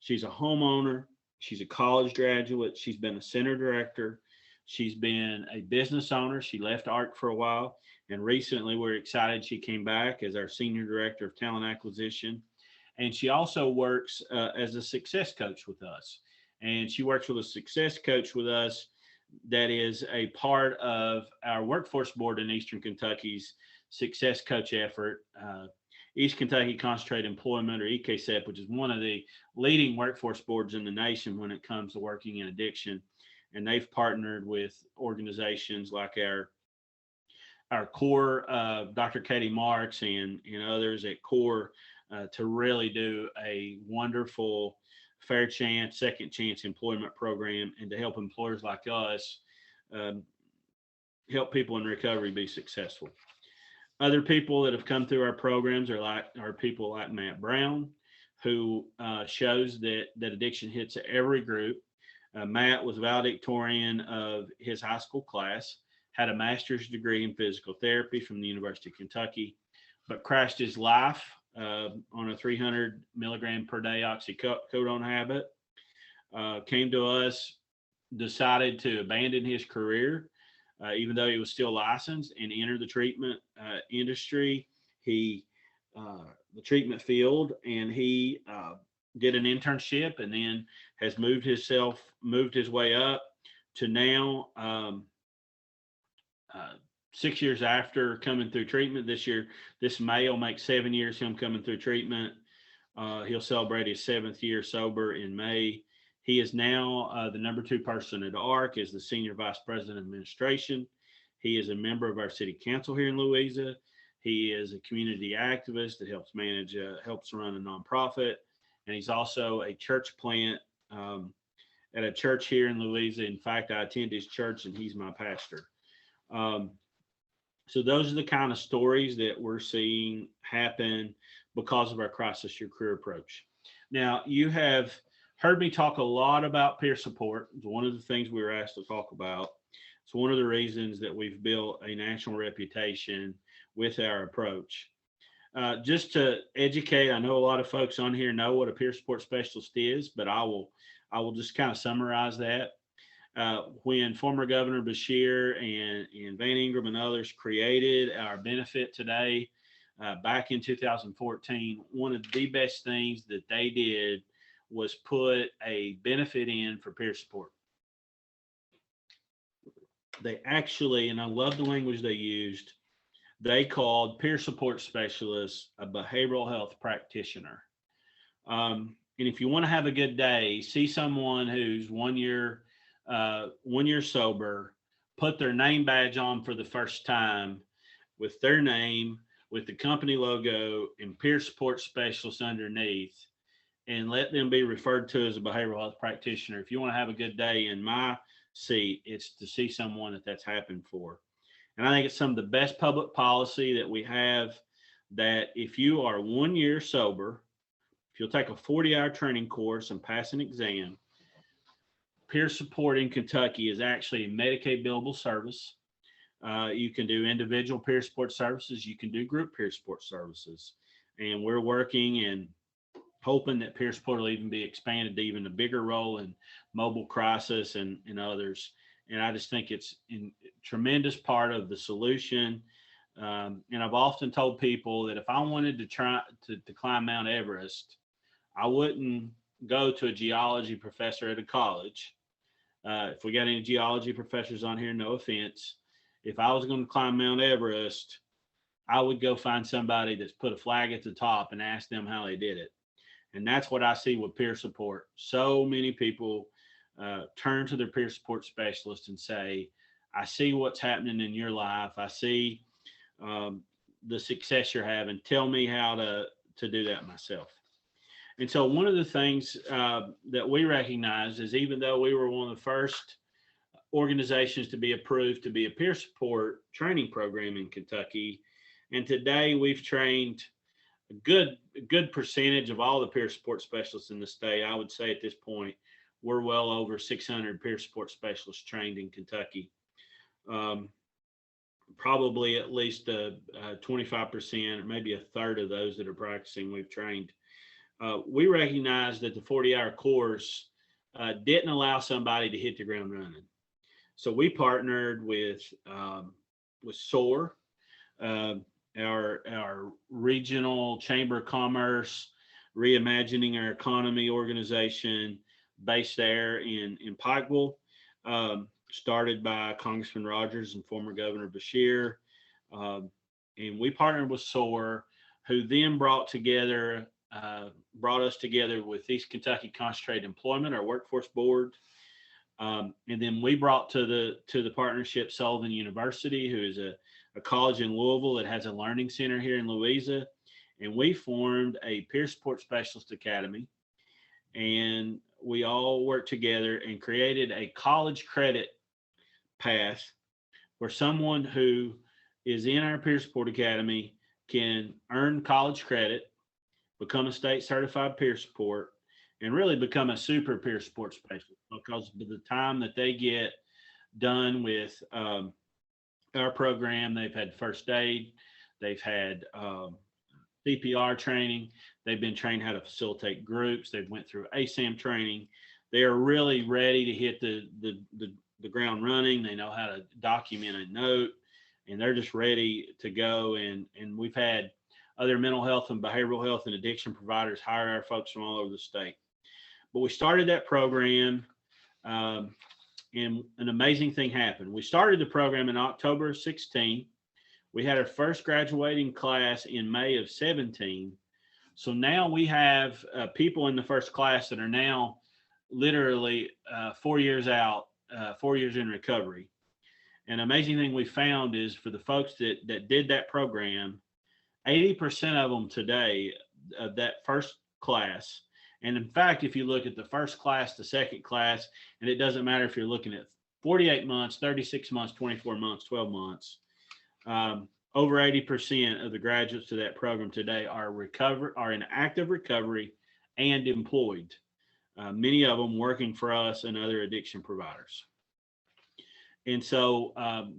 She's a homeowner. She's a college graduate. She's been a center director. She's been a business owner. She left ARC for a while. And recently we're excited she came back as our senior director of talent acquisition. And she also works as a success coach with us. And she works with a success coach with us that is a part of our workforce board in Eastern Kentucky's success coach effort. East Kentucky Concentrated Employment, or EKCEP, which is one of the leading workforce boards in the nation when it comes to working in addiction. And they've partnered with organizations like our core, Dr. Katie Marks and others at CORE to really do a wonderful fair chance, second chance employment program, and to help employers like us help people in recovery be successful. Other people that have come through our programs are people like Matt Brown, who shows that addiction hits every group. Matt was valedictorian of his high school class, had a master's degree in physical therapy from the University of Kentucky, but crashed his life on a 300 milligram per day oxycodone habit. Came to us, decided to abandon his career, even though he was still licensed, and enter the treatment industry. The treatment field, and he did an internship, and then has moved his way up to now 6 years after coming through treatment. This May will make 7 years him coming through treatment. He'll celebrate his 7th year sober in May. He is now the number 2 person at ARC as the Senior Vice President of Administration. He is a member of our city council here in Louisa. He is a community activist that helps run a nonprofit. And he's also a church plant at a church here in Louisa. In fact, I attend his church and he's my pastor. So those are the kind of stories that we're seeing happen because of our crisis your career approach. Now, you have heard me talk a lot about peer support. It's one of the things we were asked to talk about. It's one of the reasons that we've built a national reputation with our approach. Just to educate, I know a lot of folks on here know what a peer support specialist is, but I will just kind of summarize that. When former Governor Beshear and Van Ingram and others created our benefit today back in 2014, one of the best things that they did was put a benefit in for peer support. They actually, and I love the language they used, they called peer support specialists a behavioral health practitioner. And if you want to have a good day, see someone who's 1 year sober, put their name badge on for the first time with their name, with the company logo and peer support specialist underneath, and let them be referred to as a behavioral health practitioner. If you want to have a good day in my seat, it's to see someone that's happened for. And I think it's some of the best public policy that we have, that if you are 1 year sober, if you'll take a 40-hour training course and pass an exam, peer support in Kentucky is actually a Medicaid billable service. You can do individual peer support services. You can do group peer support services. And we're working and hoping that peer support will even be expanded to even a bigger role in mobile crisis and others. And I just think it's a tremendous part of the solution. And I've often told people that if I wanted to try to climb Mount Everest, I wouldn't go to a geology professor at a college. If we got any geology professors on here, no offense. If I was going to climb Mount Everest, I would go find somebody that's put a flag at the top and ask them how they did it. And that's what I see with peer support. So many people turn to their peer support specialist and say, I see what's happening in your life. I see the success you're having. Tell me how to do that myself. And so one of the things that we recognize is, even though we were one of the first organizations to be approved to be a peer support training program in Kentucky, and today we've trained a good percentage of all the peer support specialists in the state. I would say at this point, we're well over 600 peer support specialists trained in Kentucky. Probably at least 25% or maybe a third of those that are practicing we've trained. We recognize that the 40-hour course didn't allow somebody to hit the ground running. So we partnered with SOAR, our regional chamber of commerce, reimagining our economy organization based there in Pikeville, started by Congressman Rogers and former Governor Beshear. And we partnered with SOAR, who then brought us together with East Kentucky Concentrated Employment, our workforce board. And then we brought to the partnership Sullivan University, who is a college in Louisville that has a learning center here in Louisa. And we formed a peer support specialist academy. And we all worked together and created a college credit path where someone who is in our peer support academy can earn college credit, become a state certified peer support, and really become a super peer support specialist, because by the time that they get done with our program, they've had first aid, they've had CPR training, they've been trained how to facilitate groups, they've went through ASAM training. They are really ready to hit the ground running. They know how to document a note, and they're just ready to go. And we've had other mental health and behavioral health and addiction providers hire our folks from all over the state. But we started that program, and an amazing thing happened. We started the program in October of 16. We had our first graduating class in May of 17. So now we have people in the first class that are now literally 4 years out, 4 years in recovery. An amazing thing we found is, for the folks that did that program, 80% of them today of that first class. And in fact, if you look at the first class, the second class, and it doesn't matter if you're looking at 48 months, 36 months, 24 months, 12 months, over 80% of the graduates to that program today are in active recovery and employed. Many of them working for us and other addiction providers. And so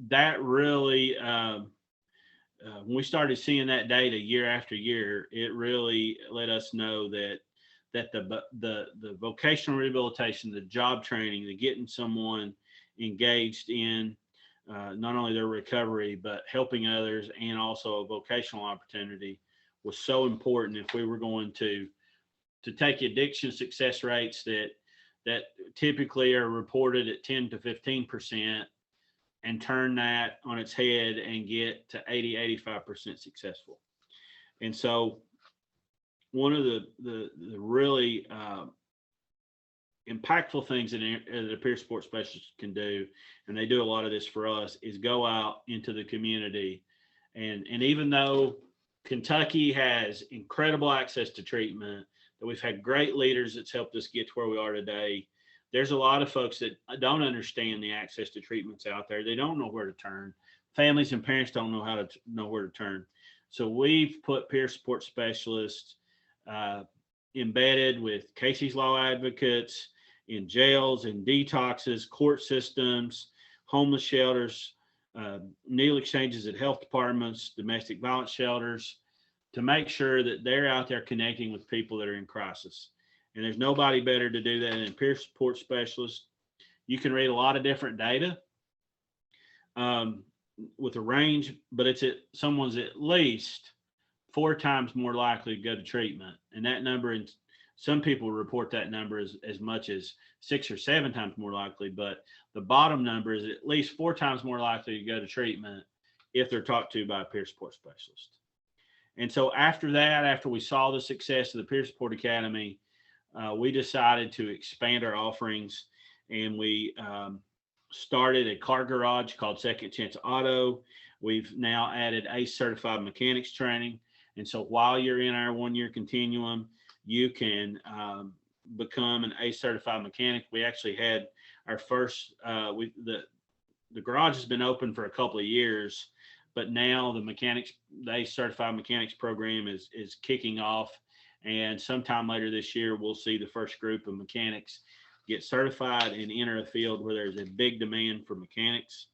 that really, when we started seeing that data year after year, it really let us know that the vocational rehabilitation, the job training, the getting someone engaged in not only their recovery, but helping others, and also a vocational opportunity, was so important if we were going to take addiction success rates that typically are reported at 10 to 15% and turn that on its head and get to 80-85% successful. And so one of the really impactful things that a peer support specialist can do, and they do a lot of this for us, is go out into the community. And even though Kentucky has incredible access to treatment, that we've had great leaders that's helped us get to where we are today, there's a lot of folks that don't understand the access to treatments out there. They don't know where to turn. Families and parents don't know where to turn. So we've put peer support specialists embedded with Casey's Law Advocates, in jails and detoxes, court systems, homeless shelters, needle exchanges at health departments, domestic violence shelters, to make sure that they're out there connecting with people that are in crisis. And there's nobody better to do that than a peer support specialist. You can read a lot of different data with a range, but someone's at least 4 times more likely to go to treatment. And that number, and some people report that number as much as 6 or 7 times more likely, but the bottom number is at least 4 times more likely to go to treatment if they're talked to by a peer support specialist. And so after that, after we saw the success of the Peer Support Academy, we decided to expand our offerings, and we started a car garage called Second Chance Auto. We've now added ACE certified mechanics training. And so while you're in our 1-year continuum, you can become an ACE certified mechanic. We actually had our first, the garage has been open for a couple of years, but now the ACE certified mechanics program is kicking off. And sometime later this year, we'll see the first group of mechanics get certified and enter a field where there's a big demand for mechanics.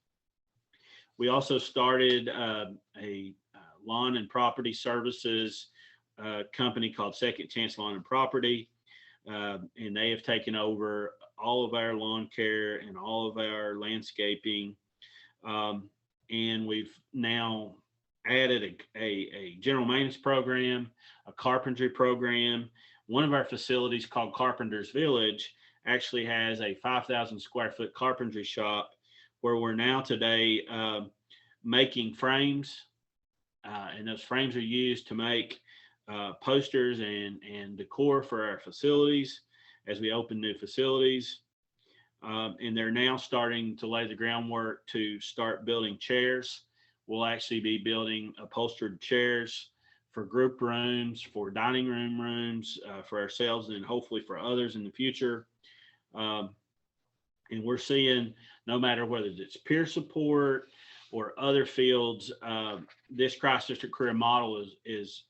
We also started a lawn and property services company called Second Chance Lawn and Property, and they have taken over all of our lawn care and all of our landscaping, and we've now added a general maintenance program, a carpentry program. One of our facilities called Carpenter's Village actually has a 5,000 square foot carpentry shop where we're now today making frames, and those frames are used to make posters and decor for our facilities as we open new facilities. And they're now starting to lay the groundwork to start building chairs. We'll actually be building upholstered chairs for group rooms, for dining room rooms, for ourselves and hopefully for others in the future. And we're seeing, no matter whether it's peer support or other fields, this cross-district career model is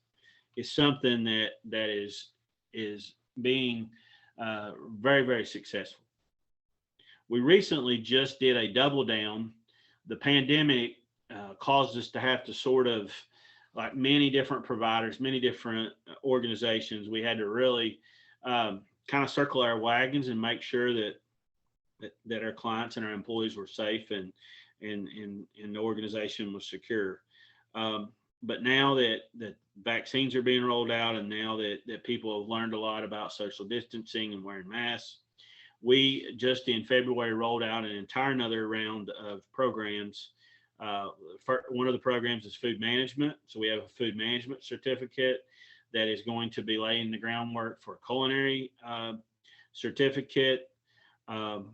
something that is being very, very successful. We recently just did a double down. The pandemic caused us to have to sort of, like many different providers, many different organizations, we had to really kind of circle our wagons and make sure that our clients and our employees were safe and the organization was secure. But now that vaccines are being rolled out, and now that people have learned a lot about social distancing and wearing masks, we just in February rolled out an entire another round of programs. One of the programs is food management. So we have a food management certificate that is going to be laying the groundwork for a culinary certificate.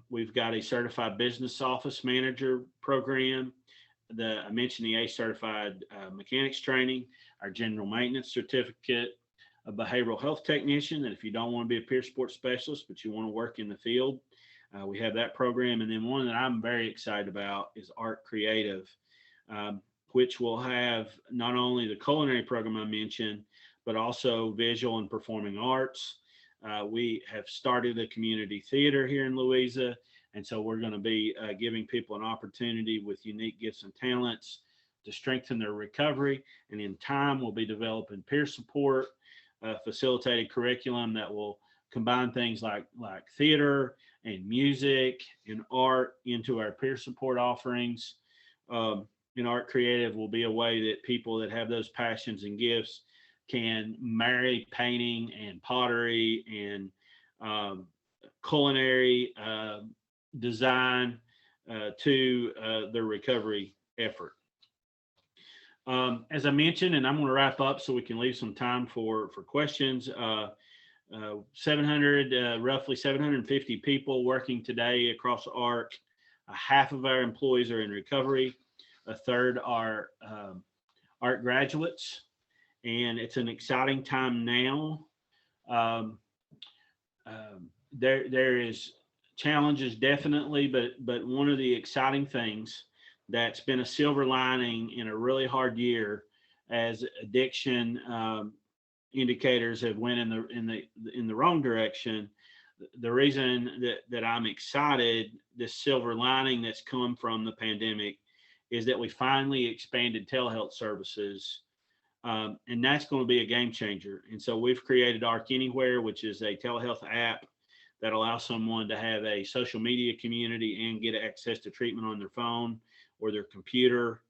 We've got a certified business office manager program. I mentioned the ACE certified mechanics training, our general maintenance certificate, a behavioral health technician, that if you don't want to be a peer support specialist, but you want to work in the field, we have that program. And then one that I'm very excited about is Art Creative, which will have not only the culinary program I mentioned, but also visual and performing arts. We have started a community theater here in Louisa. And so we're going to be giving people an opportunity with unique gifts and talents to strengthen their recovery. And in time, we'll be developing peer support, facilitated curriculum that will combine things like theater and music and art into our peer support offerings. And Art Creative will be a way that people that have those passions and gifts can marry painting and pottery and culinary design to their recovery effort. As I mentioned, and I'm going to wrap up so we can leave some time for questions. 700, roughly 750 people working today across ARC. Half of our employees are in recovery. A third are ARC graduates, and it's an exciting time now. There is challenges definitely, but one of the exciting things that's been a silver lining in a really hard year, as addiction indicators have went in the wrong direction. The reason that I'm excited, this silver lining that's come from the pandemic, is that we finally expanded telehealth services, and that's going to be a game changer. And so we've created ARC Anywhere, which is a telehealth app that allows someone to have a social media community and get access to treatment on their phone or their computer.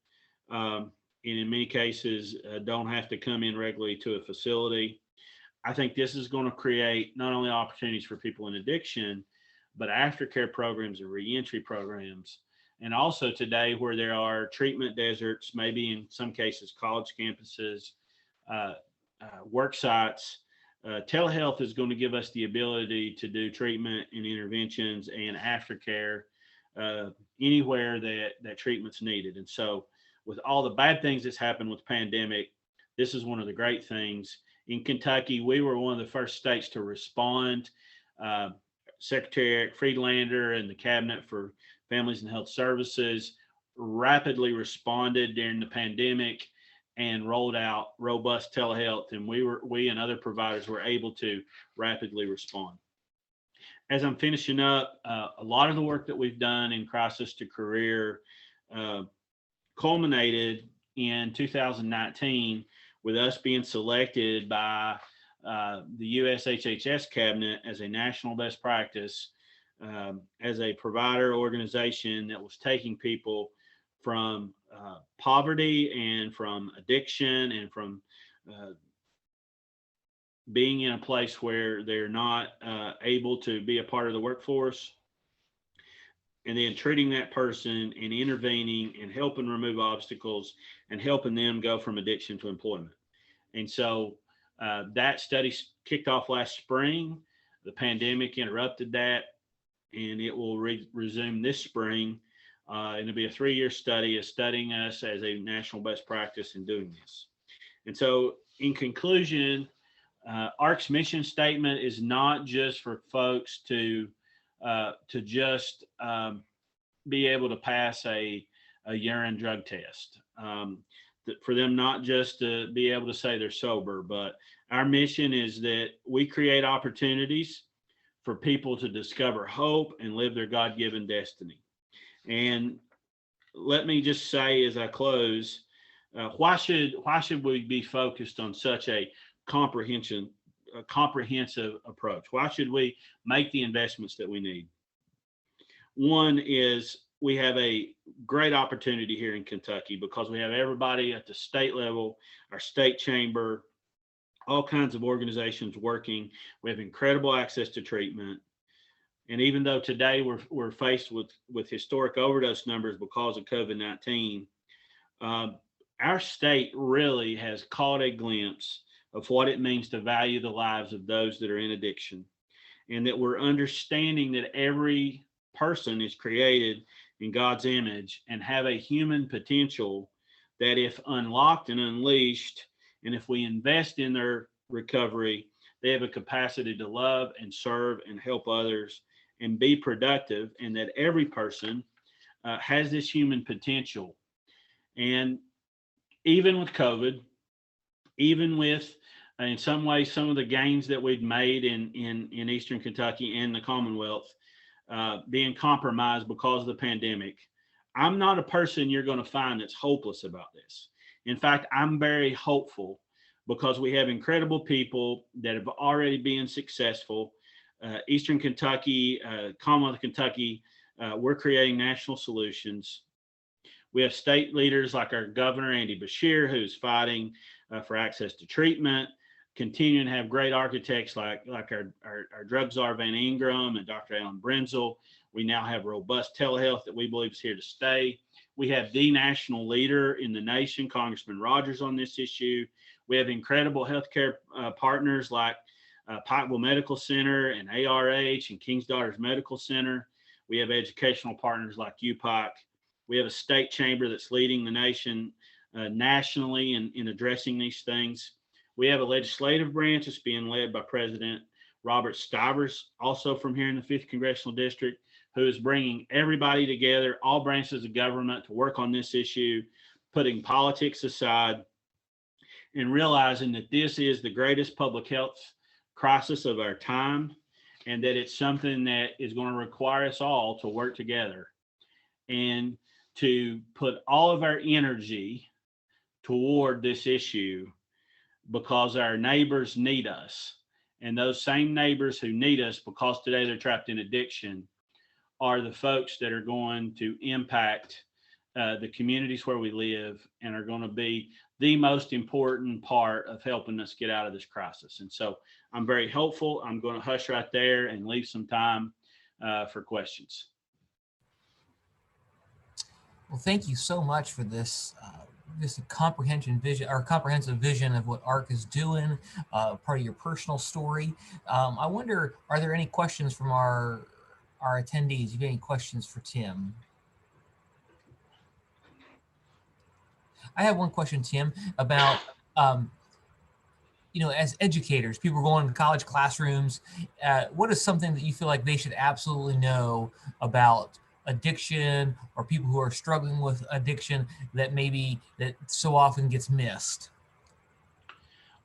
And in many cases, don't have to come in regularly to a facility. I think this is going to create not only opportunities for people in addiction, but aftercare programs and reentry programs. And also today, where there are treatment deserts, maybe in some cases, college campuses, work sites, telehealth is going to give us the ability to do treatment and interventions and aftercare anywhere that treatment's needed. And so with all the bad things that's happened with the pandemic, this is one of the great things. In Kentucky, we were one of the first states to respond. Secretary Eric Friedlander and the Cabinet for Families and Health Services rapidly responded during the pandemic and rolled out robust telehealth, and we and other providers were able to rapidly respond. As I'm finishing up, a lot of the work that we've done in crisis to career culminated in 2019 with us being selected by the US HHS Cabinet as a national best practice, as a provider organization that was taking people from poverty and from addiction and from being in a place where they're not able to be a part of the workforce, and then treating that person and intervening and helping remove obstacles and helping them go from addiction to employment. And so that study kicked off last spring. The pandemic interrupted that, and it will resume this spring. And it'll be a 3-year study of studying us as a national best practice in doing this. And so in conclusion, ARC's mission statement is not just for folks to just be able to pass a urine drug test, for them not just to be able to say they're sober, but our mission is that we create opportunities for people to discover hope and live their God-given destiny. And let me just say as I close, why should we be focused on such a comprehensive approach? Why should we make the investments that we need? One is we have a great opportunity here in Kentucky because we have everybody at the state level, our state chamber, all kinds of organizations working. We have incredible access to treatment. And even though today we're faced with historic overdose numbers because of COVID-19, our state really has caught a glimpse of what it means to value the lives of those that are in addiction, and that we're understanding that every person is created in God's image and have a human potential that, if unlocked and unleashed, and if we invest in their recovery, they have a capacity to love and serve and help others and be productive, and that every person has this human potential. And even with COVID, even with, in some ways, some of the gains that we've made in Eastern Kentucky and the Commonwealth being compromised because of the pandemic, I'm not a person you're going to find that's hopeless about this. In fact, I'm very hopeful because we have incredible people that have already been successful. Eastern Kentucky, Commonwealth of Kentucky, we're creating national solutions. We have state leaders like our governor, Andy Beshear, who's fighting for access to treatment, continuing to have great architects like our drug czar, Van Ingram, and Dr. Alan Brenzel. We now have robust telehealth that we believe is here to stay. We have the national leader in the nation, Congressman Rogers, on this issue. We have incredible healthcare partners like Pikeville Medical Center and ARH and King's Daughters Medical Center. We have educational partners like UPIC. We have a state chamber that's leading the nation nationally in addressing these things. We have a legislative branch that's being led by President Robert Stivers, also from here in the 5th Congressional District, who is bringing everybody together, all branches of government, to work on this issue, putting politics aside and realizing that this is the greatest public health crisis of our time, and that it's something that is going to require us all to work together and to put all of our energy toward this issue, because our neighbors need us. And those same neighbors who need us because today they're trapped in addiction are the folks that are going to impact the communities where we live and are going to be the most important part of helping us get out of this crisis. And so I'm very hopeful. I'm going to hush right there and leave some time for questions. Well, thank you so much for this comprehensive vision of what ARC is doing, part of your personal story. I wonder, are there any questions from our our attendees, if you have any questions for Tim. I have one question, Tim, about, as educators, people are going to college classrooms. What is something that you feel like they should absolutely know about addiction or people who are struggling with addiction that so often gets missed?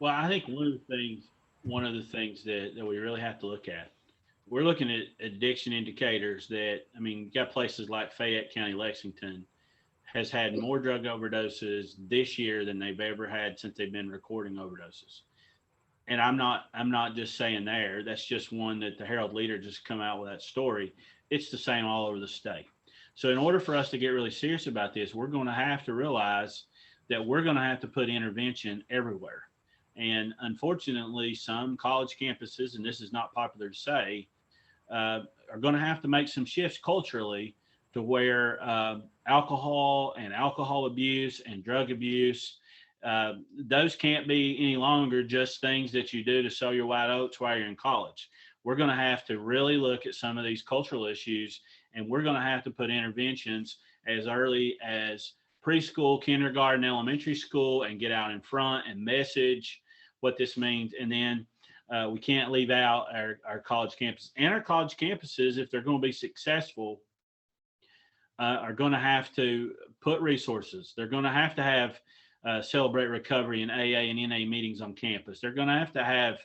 Well, I think one of the things that we really have to look at, we're looking at addiction indicators that, you got places like Fayette County, Lexington, has had more drug overdoses this year than they've ever had since they've been recording overdoses. And I'm not just saying there, that's just one that the Herald Leader just come out with that story. It's the same all over the state. So in order for us to get really serious about this, we're going to have to realize that we're going to have to put intervention everywhere. And unfortunately, some college campuses, and this is not popular to say, are going to have to make some shifts culturally to where alcohol and alcohol abuse and drug abuse, those can't be any longer just things that you do to sow your white oats while you're in college. We're going to have to really look at some of these cultural issues, and we're going to have to put interventions as early as preschool, kindergarten, elementary school, and get out in front and message what this means. And then we can't leave out our college campus. And our college campuses, if they're going to be successful, are going to have to put resources. They're going to have Celebrate Recovery and AA and NA meetings on campus. They're going to have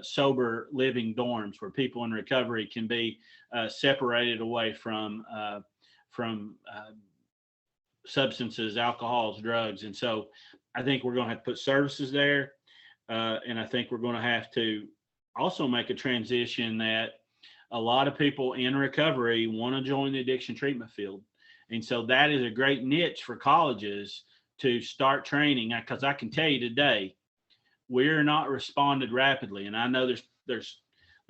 sober living dorms where people in recovery can be separated away from substances, alcohols, drugs. And so I think we're going to have to put services there. And I think we're going to have to also make a transition that a lot of people in recovery want to join the addiction treatment field. And so that is a great niche for colleges to start training, because I can tell you today, we're not responded rapidly. And I know there's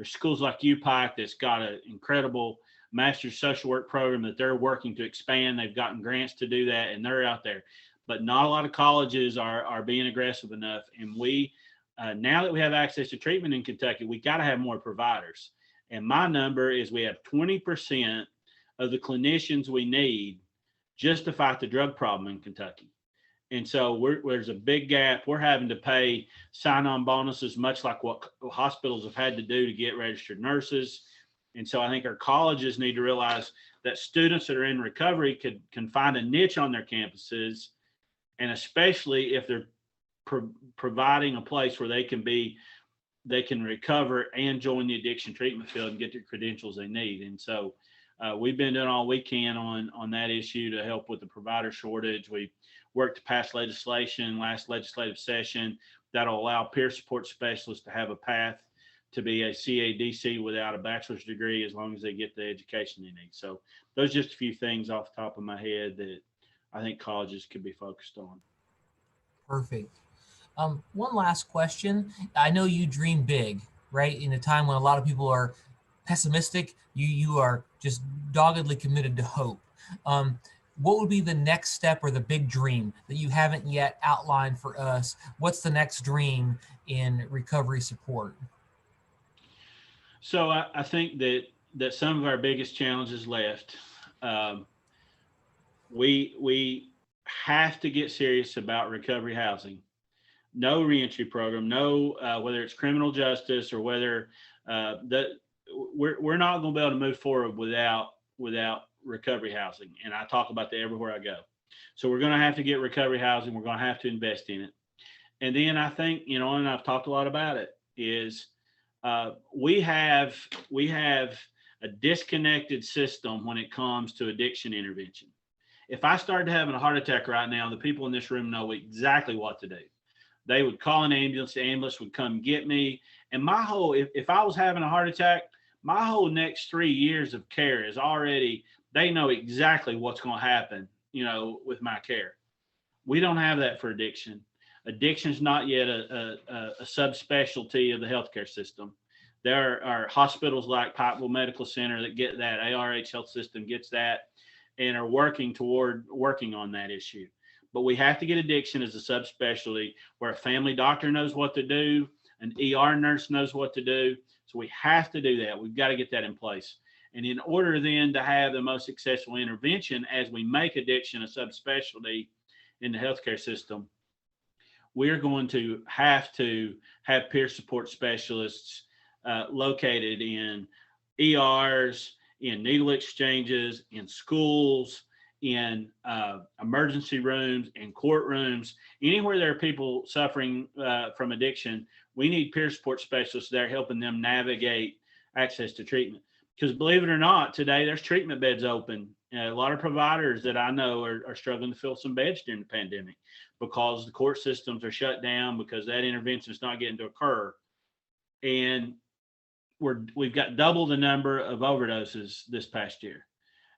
schools like UPike that's got an incredible master's social work program that they're working to expand. They've gotten grants to do that, and they're out there. But not a lot of colleges are being aggressive enough. And we, now that we have access to treatment in Kentucky, we got to have more providers. And my number is we have 20% of the clinicians we need just to fight the drug problem in Kentucky. And so there's a big gap. We're having to pay sign-on bonuses, much like what hospitals have had to do to get registered nurses. And so I think our colleges need to realize that students that are in recovery can find a niche on their campuses, and especially if they're providing a place where they can recover and join the addiction treatment field and get the credentials they need. And so we've been doing all we can on that issue to help with the provider shortage. We worked to pass legislation last legislative session that'll allow peer support specialists to have a path to be a CADC without a bachelor's degree, as long as they get the education they need. So those are just a few things off the top of my head that I think colleges could be focused on. Perfect. One last question. I know you dream big, right? In a time when a lot of people are pessimistic, you are just doggedly committed to hope. What would be the next step or the big dream that you haven't yet outlined for us? What's the next dream in recovery support? So I think that some of our biggest challenges left. We have to get serious about recovery housing. No reentry program, no whether it's criminal justice or whether we're not going to be able to move forward without recovery housing. And I talk about that everywhere I go. So we're going to have to get recovery housing. We're going to have to invest in it. And then I think, and I've talked a lot about it, is we have a disconnected system when it comes to addiction intervention. If I started having a heart attack right now, the people in this room know exactly what to do. They would call an ambulance, the ambulance would come get me. And my whole, if I was having a heart attack, my whole next 3 years of care is already, they know exactly what's going to happen, with my care. We don't have that for addiction. Addiction is not yet a subspecialty of the healthcare system. There are hospitals like Pikeville Medical Center that get that, ARH Health System gets that, and are working on that issue. But we have to get addiction as a subspecialty where a family doctor knows what to do, an ER nurse knows what to do. So we have to do that. We've got to get that in place. And in order then to have the most successful intervention as we make addiction a subspecialty in the healthcare system, we're going to have peer support specialists located in ERs, in needle exchanges, in schools, in emergency rooms, in courtrooms, anywhere there are people suffering from addiction. We need peer support specialists there helping them navigate access to treatment. Because believe it or not, today there's treatment beds open. A lot of providers that I know are struggling to fill some beds during the pandemic because the court systems are shut down, because that intervention is not getting to occur. And we've got double the number of overdoses this past year.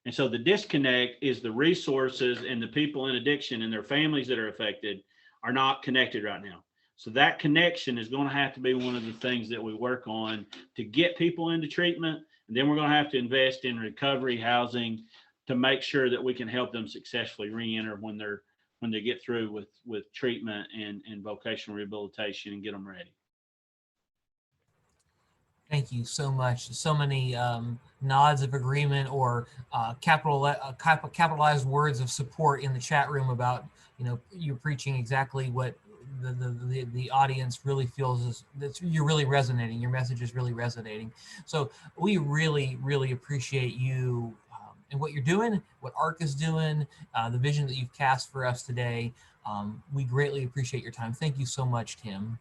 And so the disconnect is the resources and the people in addiction and their families that are affected are not connected right now. So that connection is going to have to be one of the things that we work on to get people into treatment. And then we're going to have to invest in recovery housing to make sure that we can help them successfully re-enter when they get through with treatment and vocational rehabilitation and get them ready. Thank you so much. So many nods of agreement or capitalized words of support in the chat room about, you know, you're preaching exactly what the audience really feels is that you're really resonating. Your message is really resonating. So we really, really appreciate you and what you're doing, what ARC is doing, the vision that you've cast for us today. We greatly appreciate your time. Thank you so much, Tim.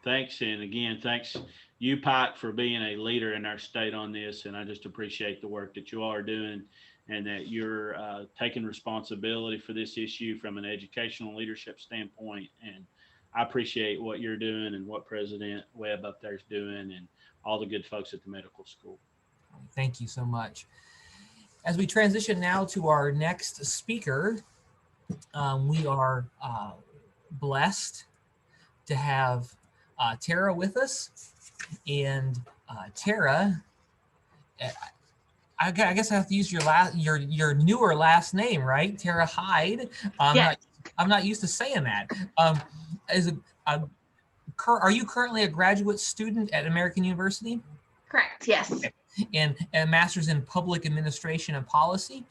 Thanks. And again, thanks you, Pike, for being a leader in our state on this. And I just appreciate the work that you all are doing and that you're taking responsibility for this issue from an educational leadership standpoint. And I appreciate what you're doing and what President Webb up there is doing and all the good folks at the medical school. Thank you so much. As we transition now to our next speaker, we are blessed to have Tara with us. And Tara, I guess I have to use your newer last name, right? Tara Hyde. Yes. I'm not used to saying that. Are you currently a graduate student at American University? Correct, yes. Okay. And a master's in public administration and policy.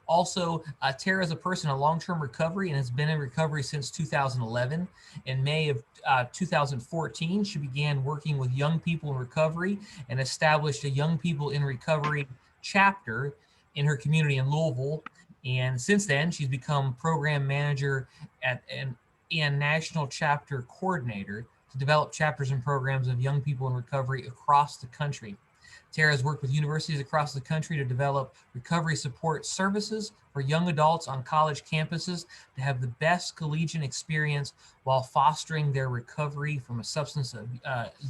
Also, Tara is a person in long-term recovery and has been in recovery since 2011. In May of 2014, she began working with young people in recovery and established a Young People in Recovery chapter in her community in Louisville. And since then, she's become program manager and national chapter coordinator to develop chapters and programs of young people in recovery across the country. Tara has worked with universities across the country to develop recovery support services for young adults on college campuses to have the best collegiate experience while fostering their recovery from a substance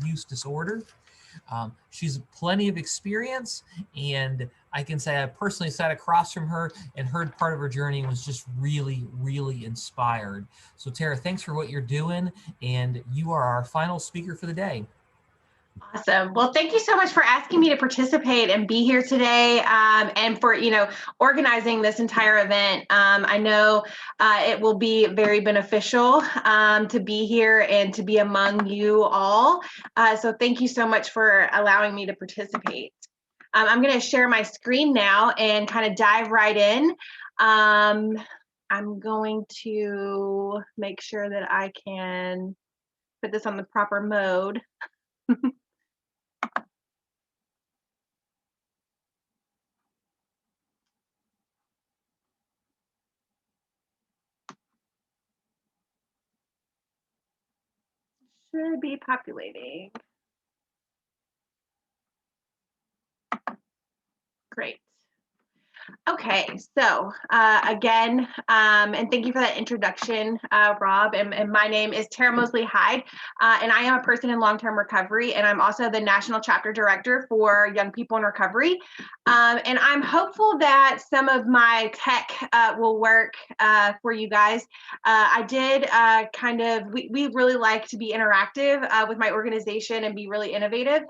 use disorder. She's plenty of experience, and I can say I personally sat across from her and heard part of her journey and was just really, really inspired. So Tara, thanks for what you're doing, and you are our final speaker for the day. Awesome. Well, thank you so much for asking me to participate and be here today, and for organizing this entire event. I know it will be very beneficial to be here and to be among you all. So thank you so much for allowing me to participate. I'm going to share my screen now and kind of dive right in. I'm going to make sure that I can put this on the proper mode. Should be populating. Great. Okay, so again, and thank you for that introduction, Rob. And my name is Tara Mosley Hyde, and I am a person in long-term recovery, and I'm also the National Chapter Director for Young People in Recovery. And I'm hopeful that some of my tech will work for you guys. I did we really like to be interactive with my organization and be really innovative.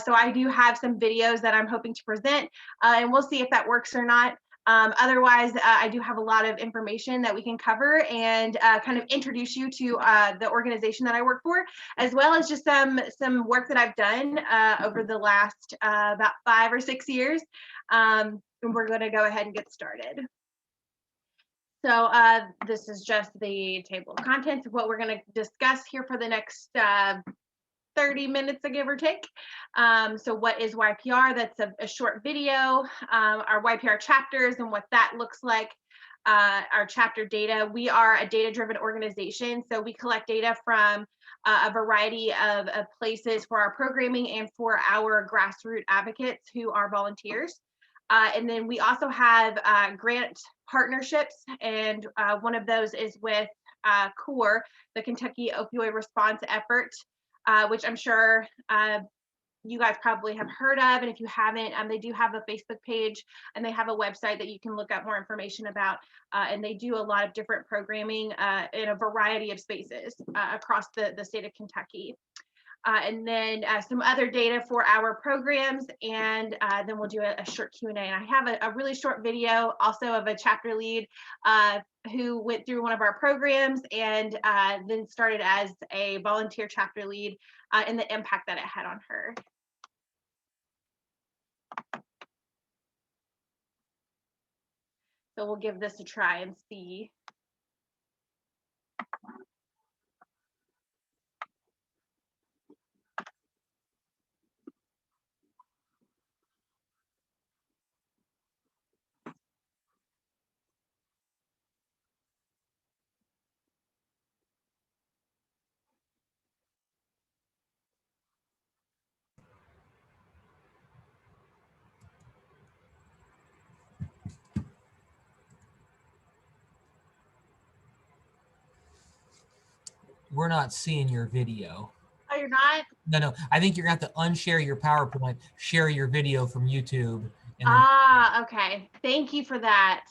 So I do have some videos that I'm hoping to present, and we'll see if that works or not. Otherwise, I do have a lot of information that we can cover and kind of introduce you to the organization that I work for, as well as just some work that I've done over the last about 5 or 6 years. And we're going to go ahead and get started. So this is just the table of contents of what we're going to discuss here for the next 30 minutes, give or take. So what is YPR? That's a short video. Our YPR chapters and what that looks like. Our chapter data. We are a data-driven organization, so we collect data from a variety of places for our programming and for our grassroots advocates who are volunteers. And then we also have grant partnerships, and one of those is with CORE, the Kentucky Opioid Response Effort, which I'm sure you guys probably have heard of. And if you haven't, they do have a Facebook page and they have a website that you can look up more information about. And they do a lot of different programming in a variety of spaces across the state of Kentucky. And then some other data for our programs, and then we'll do a short Q&A. And I have a really short video also of a chapter lead who went through one of our programs and then started as a volunteer chapter lead and the impact that it had on her. So we'll give this a try and see. We're not seeing your video. Oh, you're not? No. I think you're gonna have to unshare your PowerPoint, share your video from YouTube. And Okay. Thank you for that.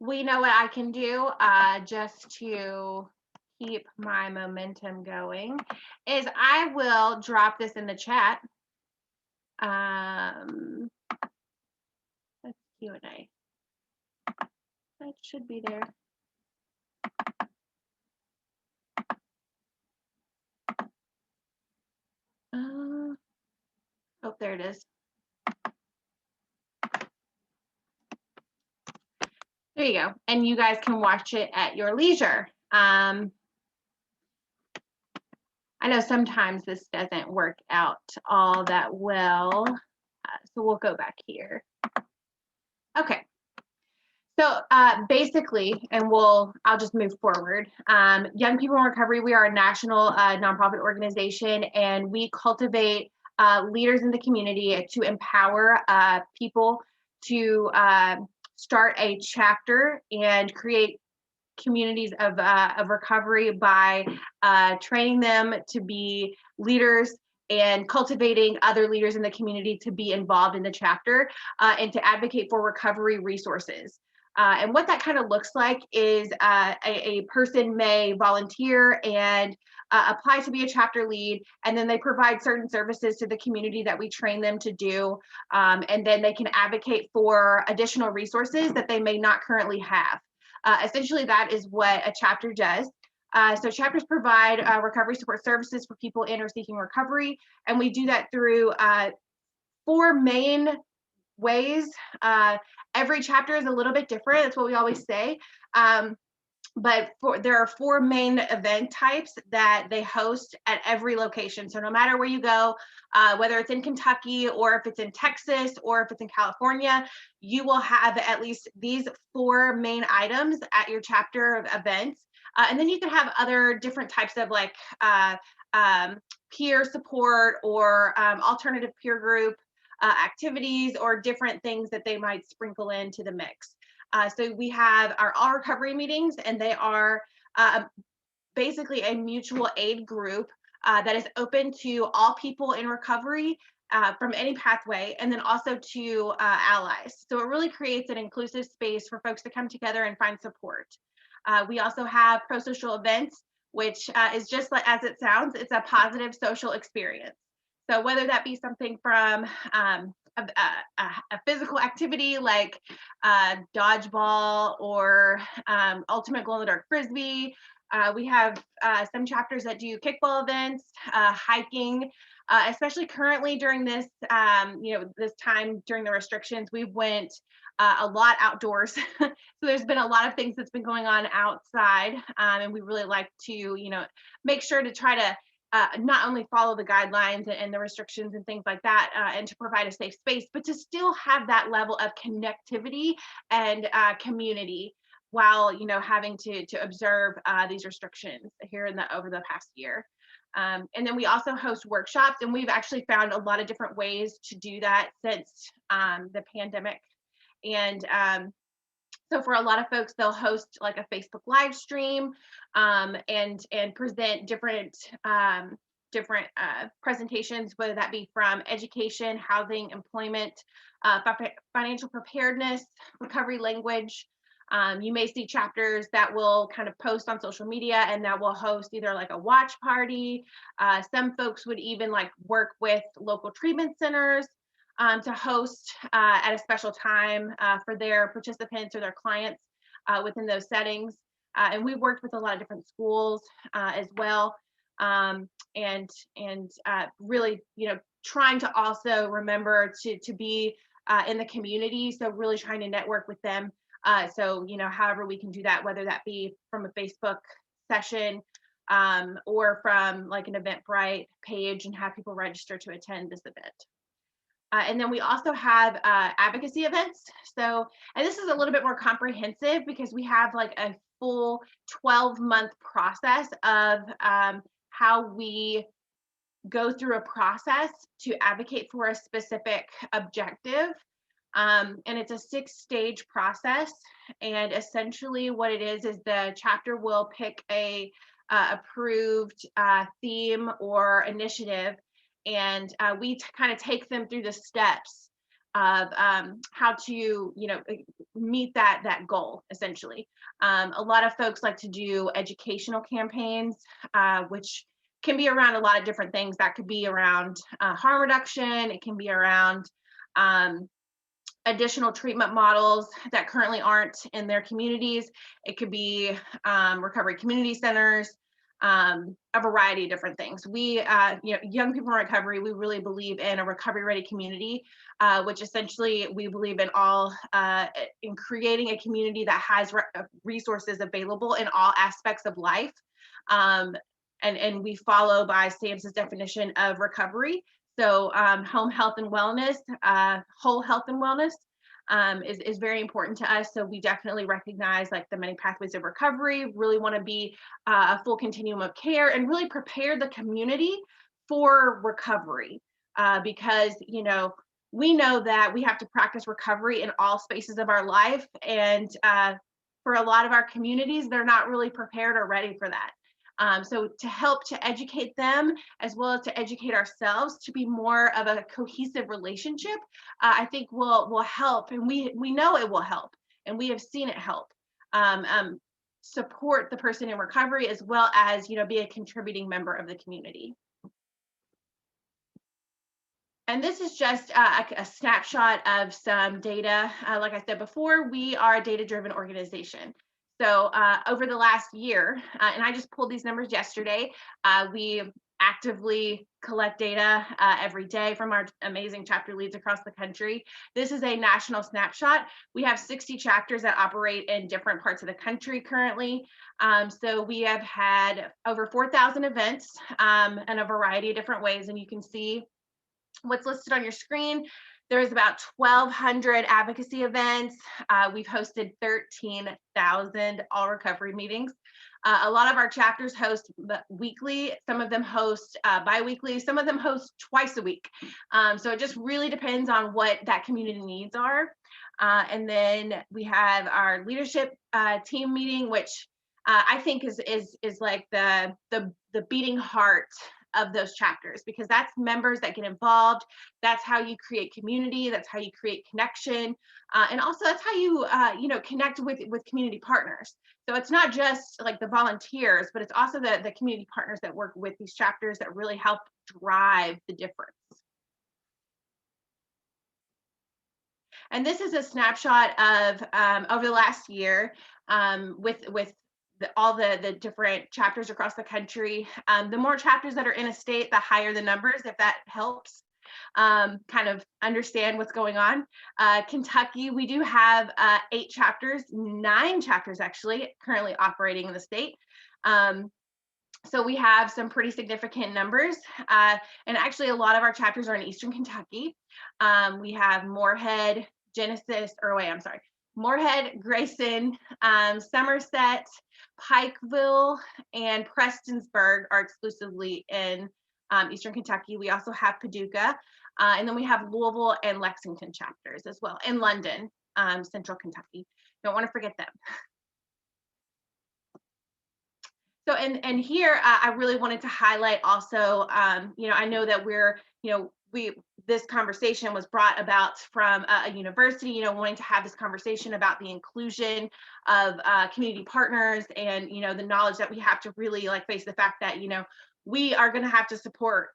We know what I can do just to keep my momentum going is I will drop this in the chat. That's Q&A. That should be there. Oh, there it is. There you go. And you guys can watch it at your leisure. I know sometimes this doesn't work out all that well. So we'll go back here. Okay. So basically, and I'll just move forward. Young People in Recovery, we are a national nonprofit organization, and we cultivate leaders in the community to empower people to start a chapter and create communities of recovery by training them to be leaders and cultivating other leaders in the community to be involved in the chapter and to advocate for recovery resources. And what that kind of looks like is a person may volunteer and apply to be a chapter lead, and then they provide certain services to the community that we train them to do, and then they can advocate for additional resources that they may not currently have. Essentially, that is what a chapter does. So chapters provide recovery support services for people in or seeking recovery, and we do that through 4 main ways. Every chapter is a little bit different. That's what we always say. But there are 4 main event types that they host at every location. So no matter where you go, whether it's in Kentucky or if it's in Texas or if it's in California, you will have at least these 4 main items at your chapter events. And then you can have other different types of like peer support or alternative peer group activities or different things that they might sprinkle into the mix. So we have our all recovery meetings, and they are basically a mutual aid group that is open to all people in recovery from any pathway, and then also to allies. So it really creates an inclusive space for folks to come together and find support. We also have pro-social events, which is just like as it sounds, it's a positive social experience. So whether that be something from a physical activity like dodgeball or ultimate glow-in-the-dark frisbee. We have some chapters that do kickball events, hiking, especially currently during this, this time during the restrictions. We went a lot outdoors. So there's been a lot of things that's been going on outside, and we really like to, make sure to try to not only follow the guidelines and the restrictions and things like that, and to provide a safe space, but to still have that level of connectivity and community while having to observe these restrictions here over the past year. And then we also host workshops, and we've actually found a lot of different ways to do that since the pandemic. And so for a lot of folks, they'll host like a Facebook live stream and present different presentations, whether that be from education, housing, employment, financial preparedness, recovery language. You may see chapters that will kind of post on social media and that will host either like a watch party. Some folks would even like work with local treatment centers to host at a special time for their participants or their clients within those settings. And we've worked with a lot of different schools as well. And really, trying to also remember to be in the community. So really trying to network with them. So, however we can do that, whether that be from a Facebook session or from like an Eventbrite page and have people register to attend this event. And then we also have advocacy events. So, and this is a little bit more comprehensive because we have like a full 12-month process of how we go through a process to advocate for a specific objective. And it's a 6-stage process. And essentially what it is the chapter will pick a approved theme or initiative. And we kind of take them through the steps of how to, meet that goal, essentially. A lot of folks like to do educational campaigns, which can be around a lot of different things. That could be around harm reduction. It can be around additional treatment models that currently aren't in their communities. It could be recovery community centers, a variety of different things. We, young people in recovery, we really believe in a recovery-ready community, which essentially we believe in creating a community that has resources available in all aspects of life. And we follow by SAMHSA's definition of recovery. So home health and wellness, whole health and wellness is very important to us. So we definitely recognize like the many pathways of recovery, really want to be a full continuum of care and really prepare the community for recovery because, we know that we have to practice recovery in all spaces of our life. And for a lot of our communities, they're not really prepared or ready for that. So to help to educate them as well as to educate ourselves to be more of a cohesive relationship, I think will help, and we know it will help, and we have seen it help support the person in recovery as well as be a contributing member of the community. And this is just a snapshot of some data. Like I said before, we are a data-driven organization. So over the last year, and I just pulled these numbers yesterday, we actively collect data every day from our amazing chapter leads across the country. This is a national snapshot. We have 60 chapters that operate in different parts of the country currently. So we have had over 4,000 events in a variety of different ways, and you can see what's listed on your screen. There's about 1,200 advocacy events. We've hosted 13,000 all recovery meetings. A lot of our chapters host weekly. Some of them host bi-weekly. Some of them host twice a week. So it just really depends on what that community needs are. And then we have our leadership team meeting, which I think is like the beating heart of those chapters, because that's members that get involved. That's how you create community. That's how you create connection. And also that's how you, connect with community partners. So it's not just like the volunteers, but it's also the community partners that work with these chapters that really help drive the difference. And this is a snapshot of over the last year with all the different chapters across the country. The more chapters that are in a state, the higher the numbers, if that helps kind of understand what's going on. Kentucky, we do have 8 chapters, 9 chapters actually currently operating in the state. So we have some pretty significant numbers. And actually a lot of our chapters are in Eastern Kentucky. We have Morehead, Morehead, Grayson, Somerset, Pikeville, and Prestonsburg are exclusively in Eastern Kentucky. We also have Paducah, and then we have Louisville and Lexington chapters as well, and London, Central Kentucky. Don't want to forget them. So, and here I really wanted to highlight also, you know, I know that we're, you know, this conversation was brought about from a university, you know, wanting to have this conversation about the inclusion of community partners and, you know, the knowledge that we have to really like face the fact that, you know, we are going to have to support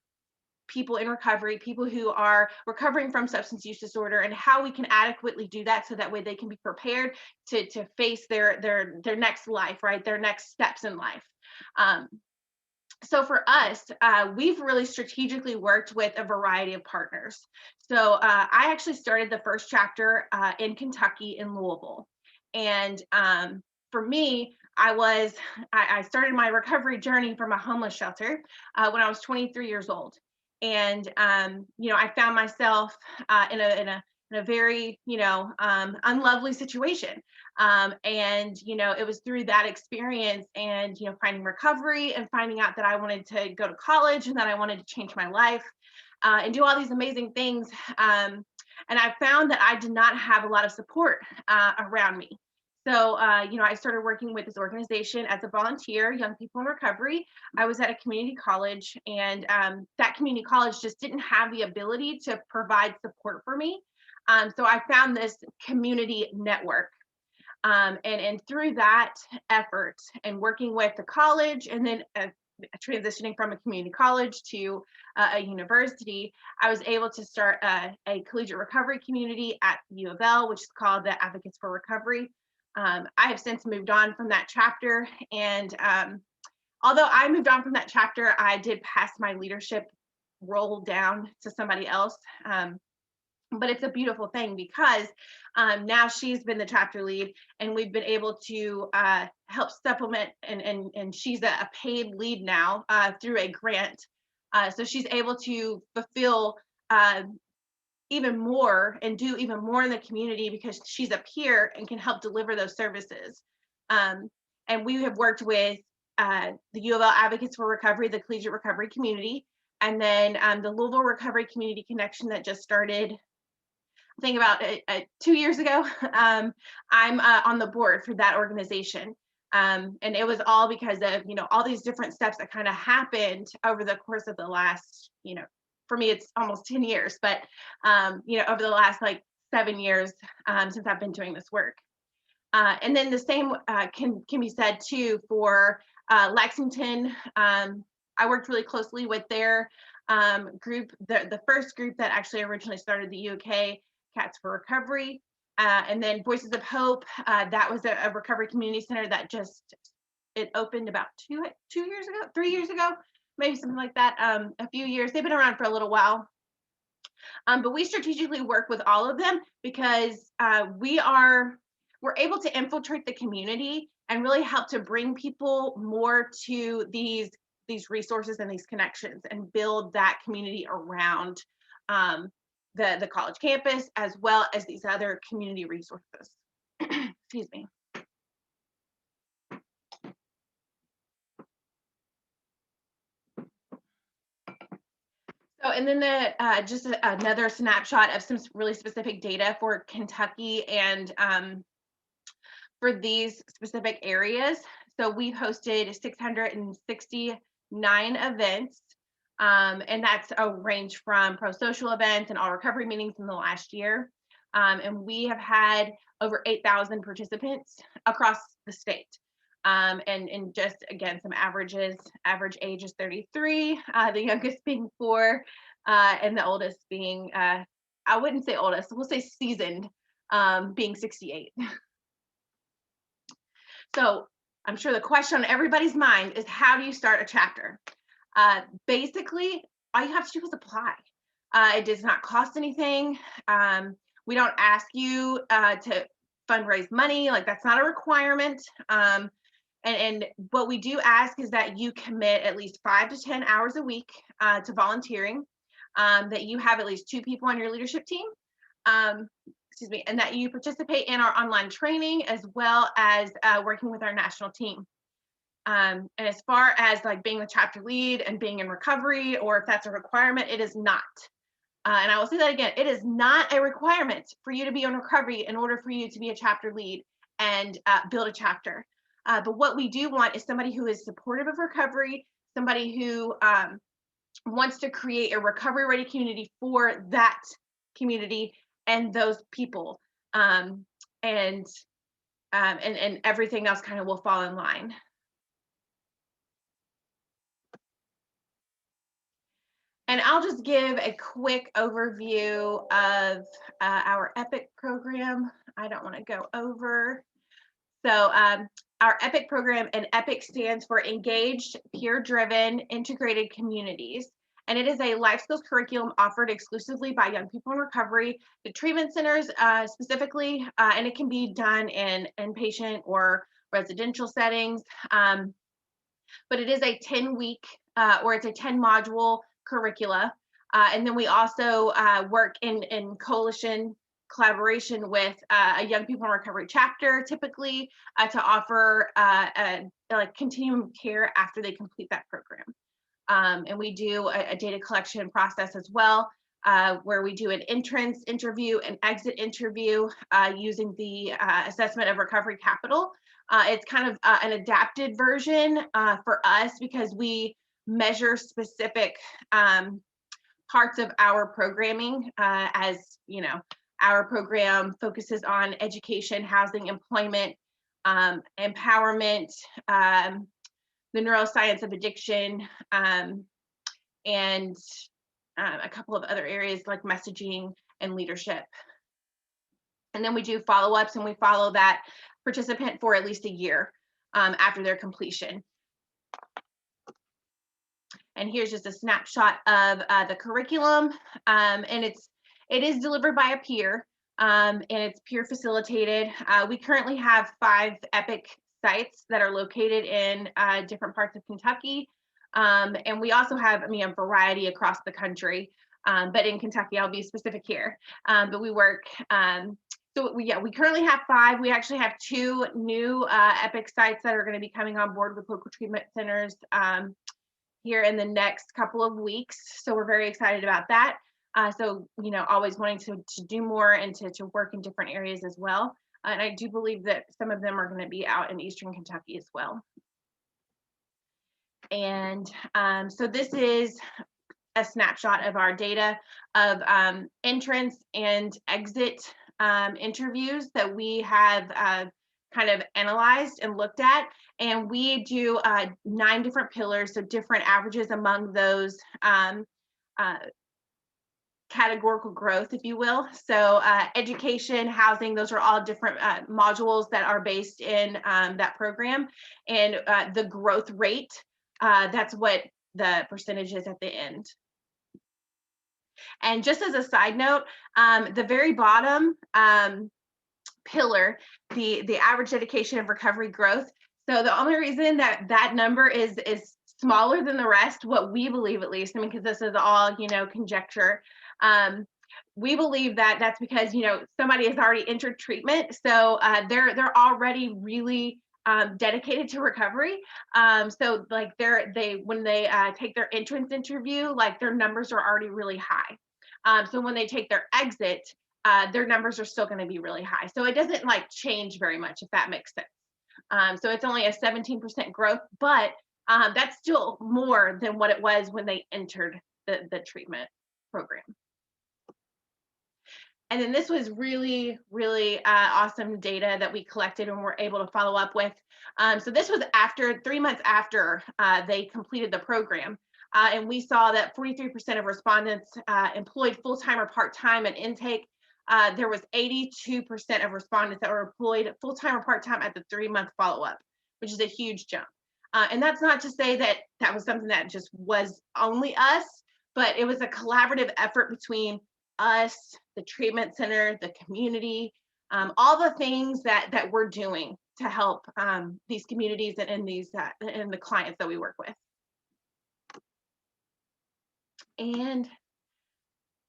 people in recovery, people who are recovering from substance use disorder, and how we can adequately do that so that way they can be prepared to face their next life, right? Their next steps in life. So for us, we've really strategically worked with a variety of partners. So I actually started the first chapter in Kentucky in Louisville. And for me, I started my recovery journey from a homeless shelter when I was 23 years old. And, you know, I found myself in a very, you know, unlovely situation. And, you know, it was through that experience and, you know, finding recovery and finding out that I wanted to go to college and that I wanted to change my life and do all these amazing things. And I found that I did not have a lot of support around me. So, you know, I started working with this organization as a volunteer, Young People in Recovery. I was at a community college, and that community college just didn't have the ability to provide support for me. So I found this community network. And through that effort and working with the college and then transitioning from a community college to a university, I was able to start a collegiate recovery community at U of L, which is called the Advocates for Recovery. I have since moved on from that chapter. And although I moved on from that chapter, I did pass my leadership role down to somebody else. But it's a beautiful thing because now she's been the chapter lead and we've been able to help supplement and she's a paid lead now through a grant. So she's able to fulfill even more and do even more in the community because she's a peer and can help deliver those services. And we have worked with the U of L Advocates for Recovery, the collegiate recovery community, and then the Louisville Recovery Community Connection that just started, I think about 2 years ago. I'm on the board for that organization. And it was all because of, you know, all these different steps that kind of happened over the course of the last, you know, for me, it's almost 10 years, but, you know, over the last like 7 years since I've been doing this work. And then the same can be said too for Lexington. I worked really closely with their group, the first group that actually originally started the UK Cats for Recovery. And then Voices of Hope, that was a recovery community center that it opened about 3 years ago, maybe something like that, a few years. They've been around for a little while. But we strategically work with all of them because we're able to infiltrate the community and really help to bring people more to these resources and these connections and build that community around the college campus, as well as these other community resources. Excuse me. So, and then just another snapshot of some really specific data for Kentucky and for these specific areas. So we've hosted 669 events, and that's a range from pro-social events and all recovery meetings in the last year. And we have had over 8,000 participants across the state. And just again, some averages, average age is 33, the youngest being 4, and the oldest being, I wouldn't say oldest, we'll say seasoned, being 68. So I'm sure the question on everybody's mind is, how do you start a chapter? Basically, all you have to do is apply. It does not cost anything. We don't ask you to fundraise money, like that's not a requirement. And what we do ask is that you commit at least 5 to 10 hours a week to volunteering, that you have at least 2 people on your leadership team, excuse me, and that you participate in our online training as well as working with our national team. And as far as like being the chapter lead and being in recovery, or if that's a requirement, it is not. And I will say that again, it is not a requirement for you to be in recovery in order for you to be a chapter lead and build a chapter. But what we do want is somebody who is supportive of recovery, somebody who wants to create a recovery-ready community for that community and those people, and everything else kind of will fall in line. And I'll just give a quick overview of our EPIC program. I don't want to go over. So our EPIC program, and EPIC stands for Engaged, Peer-Driven, Integrated Communities. And it is a life skills curriculum offered exclusively by young people in recovery, the treatment centers specifically, and it can be done in inpatient or residential settings. But it is a 10-week, or it's a 10-module curricula. And then we also work in coalition collaboration with a young people in recovery chapter, typically to offer like continuum of care after they complete that program. And we do a data collection process as well, where we do an entrance interview, an exit interview using the assessment of recovery capital. It's kind of an adapted version for us because we measure specific parts of our programming. As you know, our program focuses on education, housing, employment, empowerment, the neuroscience of addiction, and a couple of other areas like messaging and leadership. And then we do follow-ups, and we follow that participant for at least a year after their completion. And here's just a snapshot of the curriculum, and it is delivered by a peer, and it's peer facilitated. We currently have 5 EPIC sites that are located in different parts of Kentucky, and we also have, a variety across the country, but in Kentucky, I'll be specific here. But we work, so we currently have 5. We actually have 2 new EPIC sites that are going to be coming on board with local treatment centers here in the next couple of weeks. So we're very excited about that. So, always wanting to do more and to work in different areas as well. And I do believe that some of them are going to be out in Eastern Kentucky as well. And so this is a snapshot of our data of entrance and exit interviews that we have kind of analyzed and looked at. And we do 9 different pillars, so different averages among those categorical growth, if you will. So education, housing, those are all different modules that are based in that program. And the growth rate, that's what the percentage is at the end. And just as a side note, the very bottom pillar, the average dedication of recovery growth. So the only reason that number is smaller than the rest, what we believe at least, because this is all, conjecture. We believe that that's because, somebody has already entered treatment. So they're already really dedicated to recovery. So like when they take their entrance interview, like their numbers are already really high. So when they take their exit, their numbers are still going to be really high. So it doesn't like change very much, if that makes sense. So it's only a 17% growth, but that's still more than what it was when they entered the treatment program. And then this was really, really awesome data that we collected and were able to follow up with. So this was 3 months after they completed the program. And we saw that 43% of respondents employed full-time or part-time at intake. there was 82% of respondents that were employed full-time or part-time at the 3-month follow-up, which is a huge jump. And that's not to say that that was something that just was only us, but it was a collaborative effort between us, the treatment center, the community, all the things that we're doing to help these communities and the clients that we work with. And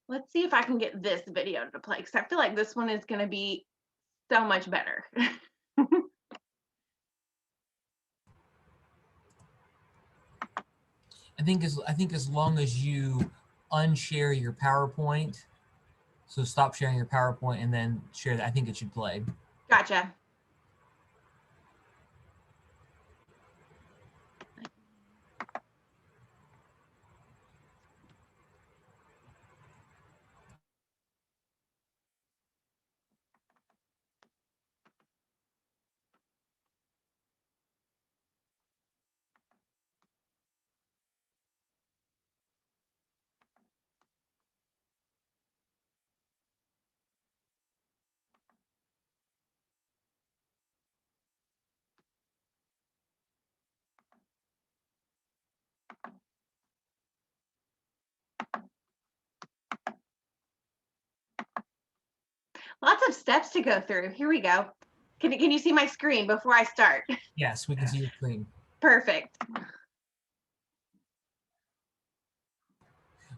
let's see if I can get this video to play, because I feel like this one is going to be so much better. I think as long as you unshare your PowerPoint, so stop sharing your PowerPoint and then share that, I think it should play. Gotcha. Lots of steps to go through. Here we go. Can you see my screen before I start? Yes, we can see your screen. Perfect.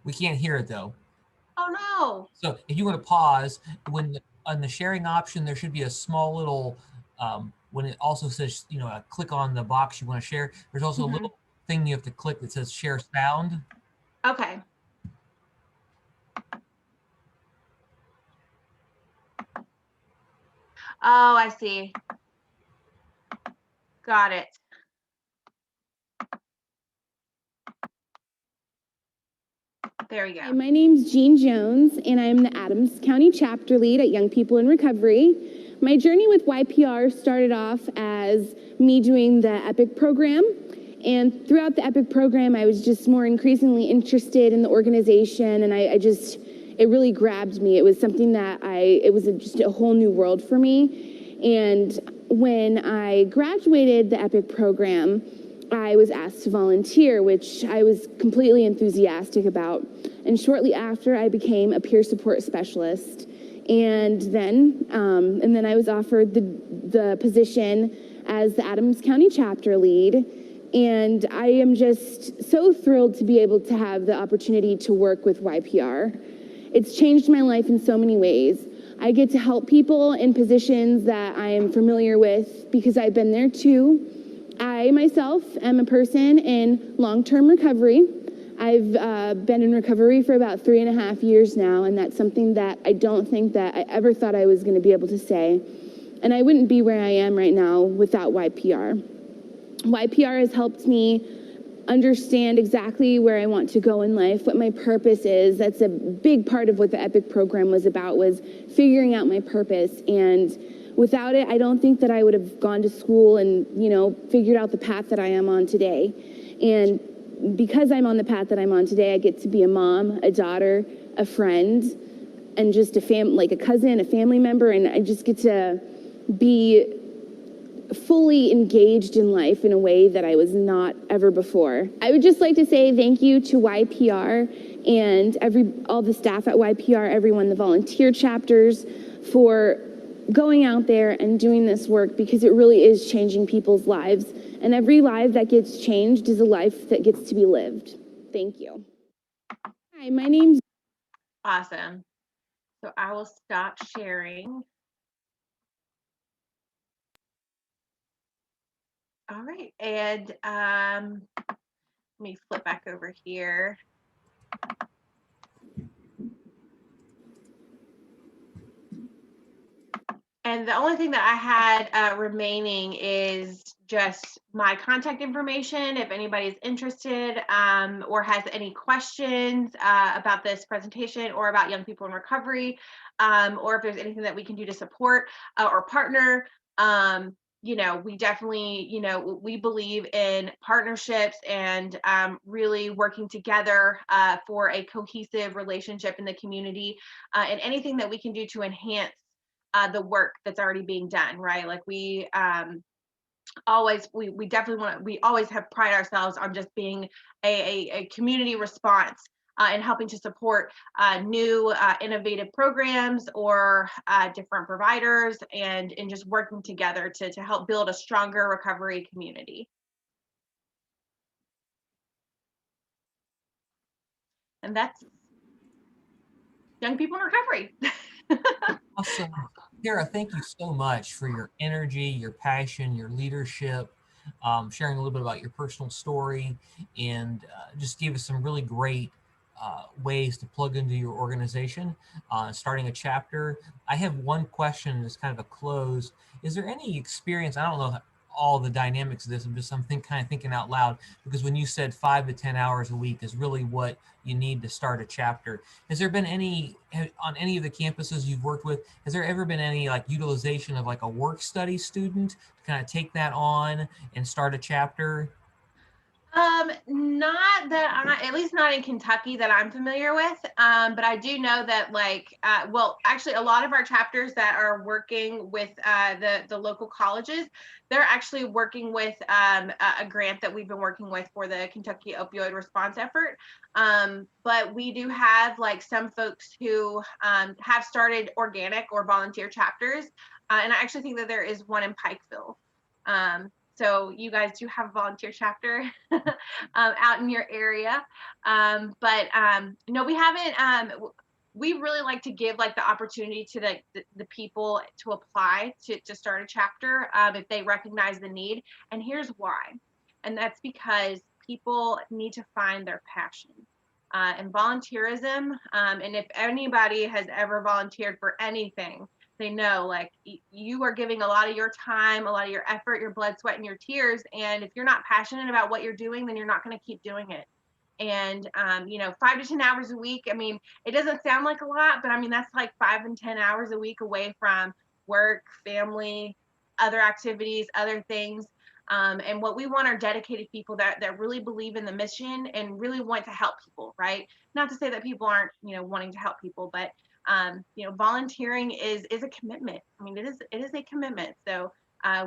We can't hear it though. Oh no. So if you want to pause, on the sharing option, there should be a small little, when it also says, click on the box you want to share, there's also a little thing you have to click that says share sound. Okay. Oh, I see. Got it. There we go. Hi, my name's Jean Jones, and I'm the Adams County chapter lead at Young People in Recovery. My journey with YPR started off as me doing the EPIC program. And throughout the EPIC program, I was just more increasingly interested in the organization, and it really grabbed me. It was something that it was just a whole new world for me. And when I graduated the EPIC program, I was asked to volunteer, which I was completely enthusiastic about. And shortly after, I became a peer support specialist. And then I was offered the position as the Adams County chapter lead. And I am just so thrilled to be able to have the opportunity to work with YPR. It's changed my life in so many ways. I get to help people in positions that I am familiar with because I've been there too. I myself am a person in long-term recovery. I've been in recovery for about 3.5 years now, and that's something that I don't think that I ever thought I was going to be able to say. And I wouldn't be where I am right now without YPR. YPR has helped me understand exactly where I want to go in life, what my purpose is. That's a big part of what the EPIC program was about, was figuring out my purpose. And without it, I don't think that I would have gone to school and, figured out the path that I am on today. And because I'm on the path that I'm on today, I get to be a mom, a daughter, a friend, and just a cousin, a family member, and I just get to be fully engaged in life in a way that I was not ever before. I would just like to say thank you to YPR and all the staff at YPR, everyone, the volunteer chapters, for going out there and doing this work, because it really is changing people's lives. And every life that gets changed is a life that gets to be lived. Thank you. Hi, my name's... Awesome. So I will stop sharing. All right, and let me flip back over here. And the only thing that I had remaining is just my contact information. If anybody's interested or has any questions about this presentation or about Young People in Recovery, or if there's anything that we can do to support or partner, we definitely, we believe in partnerships and really working together for a cohesive relationship in the community, and anything that we can do to enhance the work that's already being done, right? Like we always have pride ourselves on just being a community response and helping to support new innovative programs or different providers, and just working together to help build a stronger recovery community. And that's young people in recovery. Awesome. Kara, thank you so much for your energy, your passion, your leadership, sharing a little bit about your personal story, and just gave us some really great ways to plug into your organization, starting a chapter. I have one question as kind of a close. Is there any experience, I don't know all the dynamics of this, I'm kind of thinking out loud, because when you said 5 to 10 hours a week is really what you need to start a chapter. Has there been any, on any of the campuses you've worked with, has there ever been any like utilization of like a work study student to kind of take that on and start a chapter? Not that at least not in Kentucky that I'm familiar with. But I do know that well, actually a lot of our chapters that are working with the local colleges, they're actually working with a grant that we've been working with for the Kentucky opioid response effort. But we do have some folks who have started organic or volunteer chapters. And I actually think that there is one in Pikeville. So you guys do have a volunteer chapter out in your area. No, we haven't. We really like to give the opportunity to the people to apply to start a chapter if they recognize the need. And here's why. And that's because people need to find their passion. And volunteerism, and if anybody has ever volunteered for anything, they know you are giving a lot of your time, a lot of your effort, your blood, sweat, and your tears. And if you're not passionate about what you're doing, then you're not going to keep doing it. And 5 to 10 hours a week, I mean, it doesn't sound like a lot, but I mean, that's 5 and 10 hours a week away from work, family, other activities, other things. And what we want are dedicated people that really believe in the mission and really want to help people, right? Not to say that people aren't, wanting to help people, but volunteering is a commitment. I mean, it is a commitment. So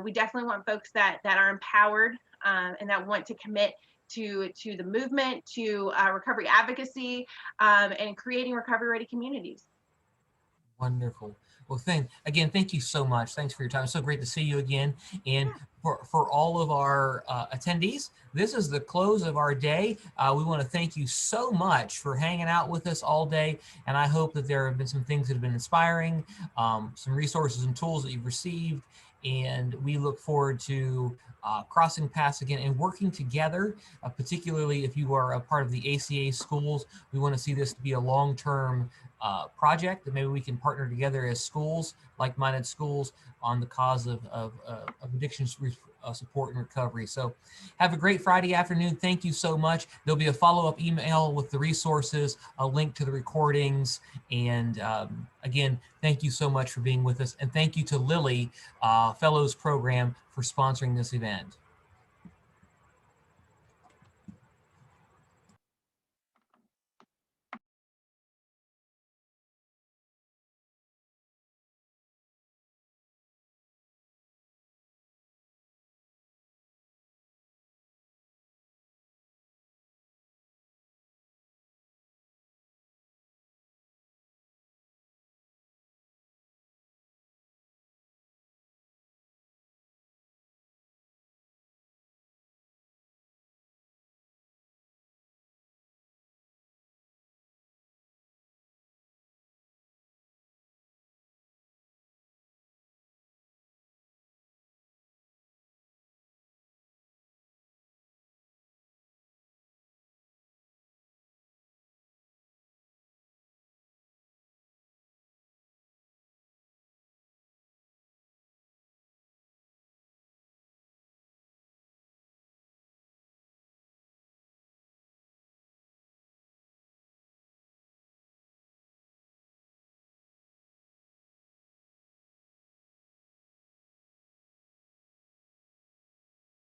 we definitely want folks that are empowered and that want to commit to the movement, to recovery advocacy, and creating recovery-ready communities. Wonderful. Well, thank you so much. Thanks for your time. It's so great to see you again. And for all of our attendees, this is the close of our day. We want to thank you so much for hanging out with us all day. And I hope that there have been some things that have been inspiring, some resources and tools that you've received. And we look forward to crossing paths again and working together, particularly if you are a part of the ACA schools. We want to see this to be a long-term project that maybe we can partner together as schools, like-minded schools, on the cause of addiction support and recovery. So have a great Friday afternoon. Thank you so much. There'll be a follow-up email with the resources, a link to the recordings. And again, thank you so much for being with us. And thank you to Lilly Fellows Program for sponsoring this event.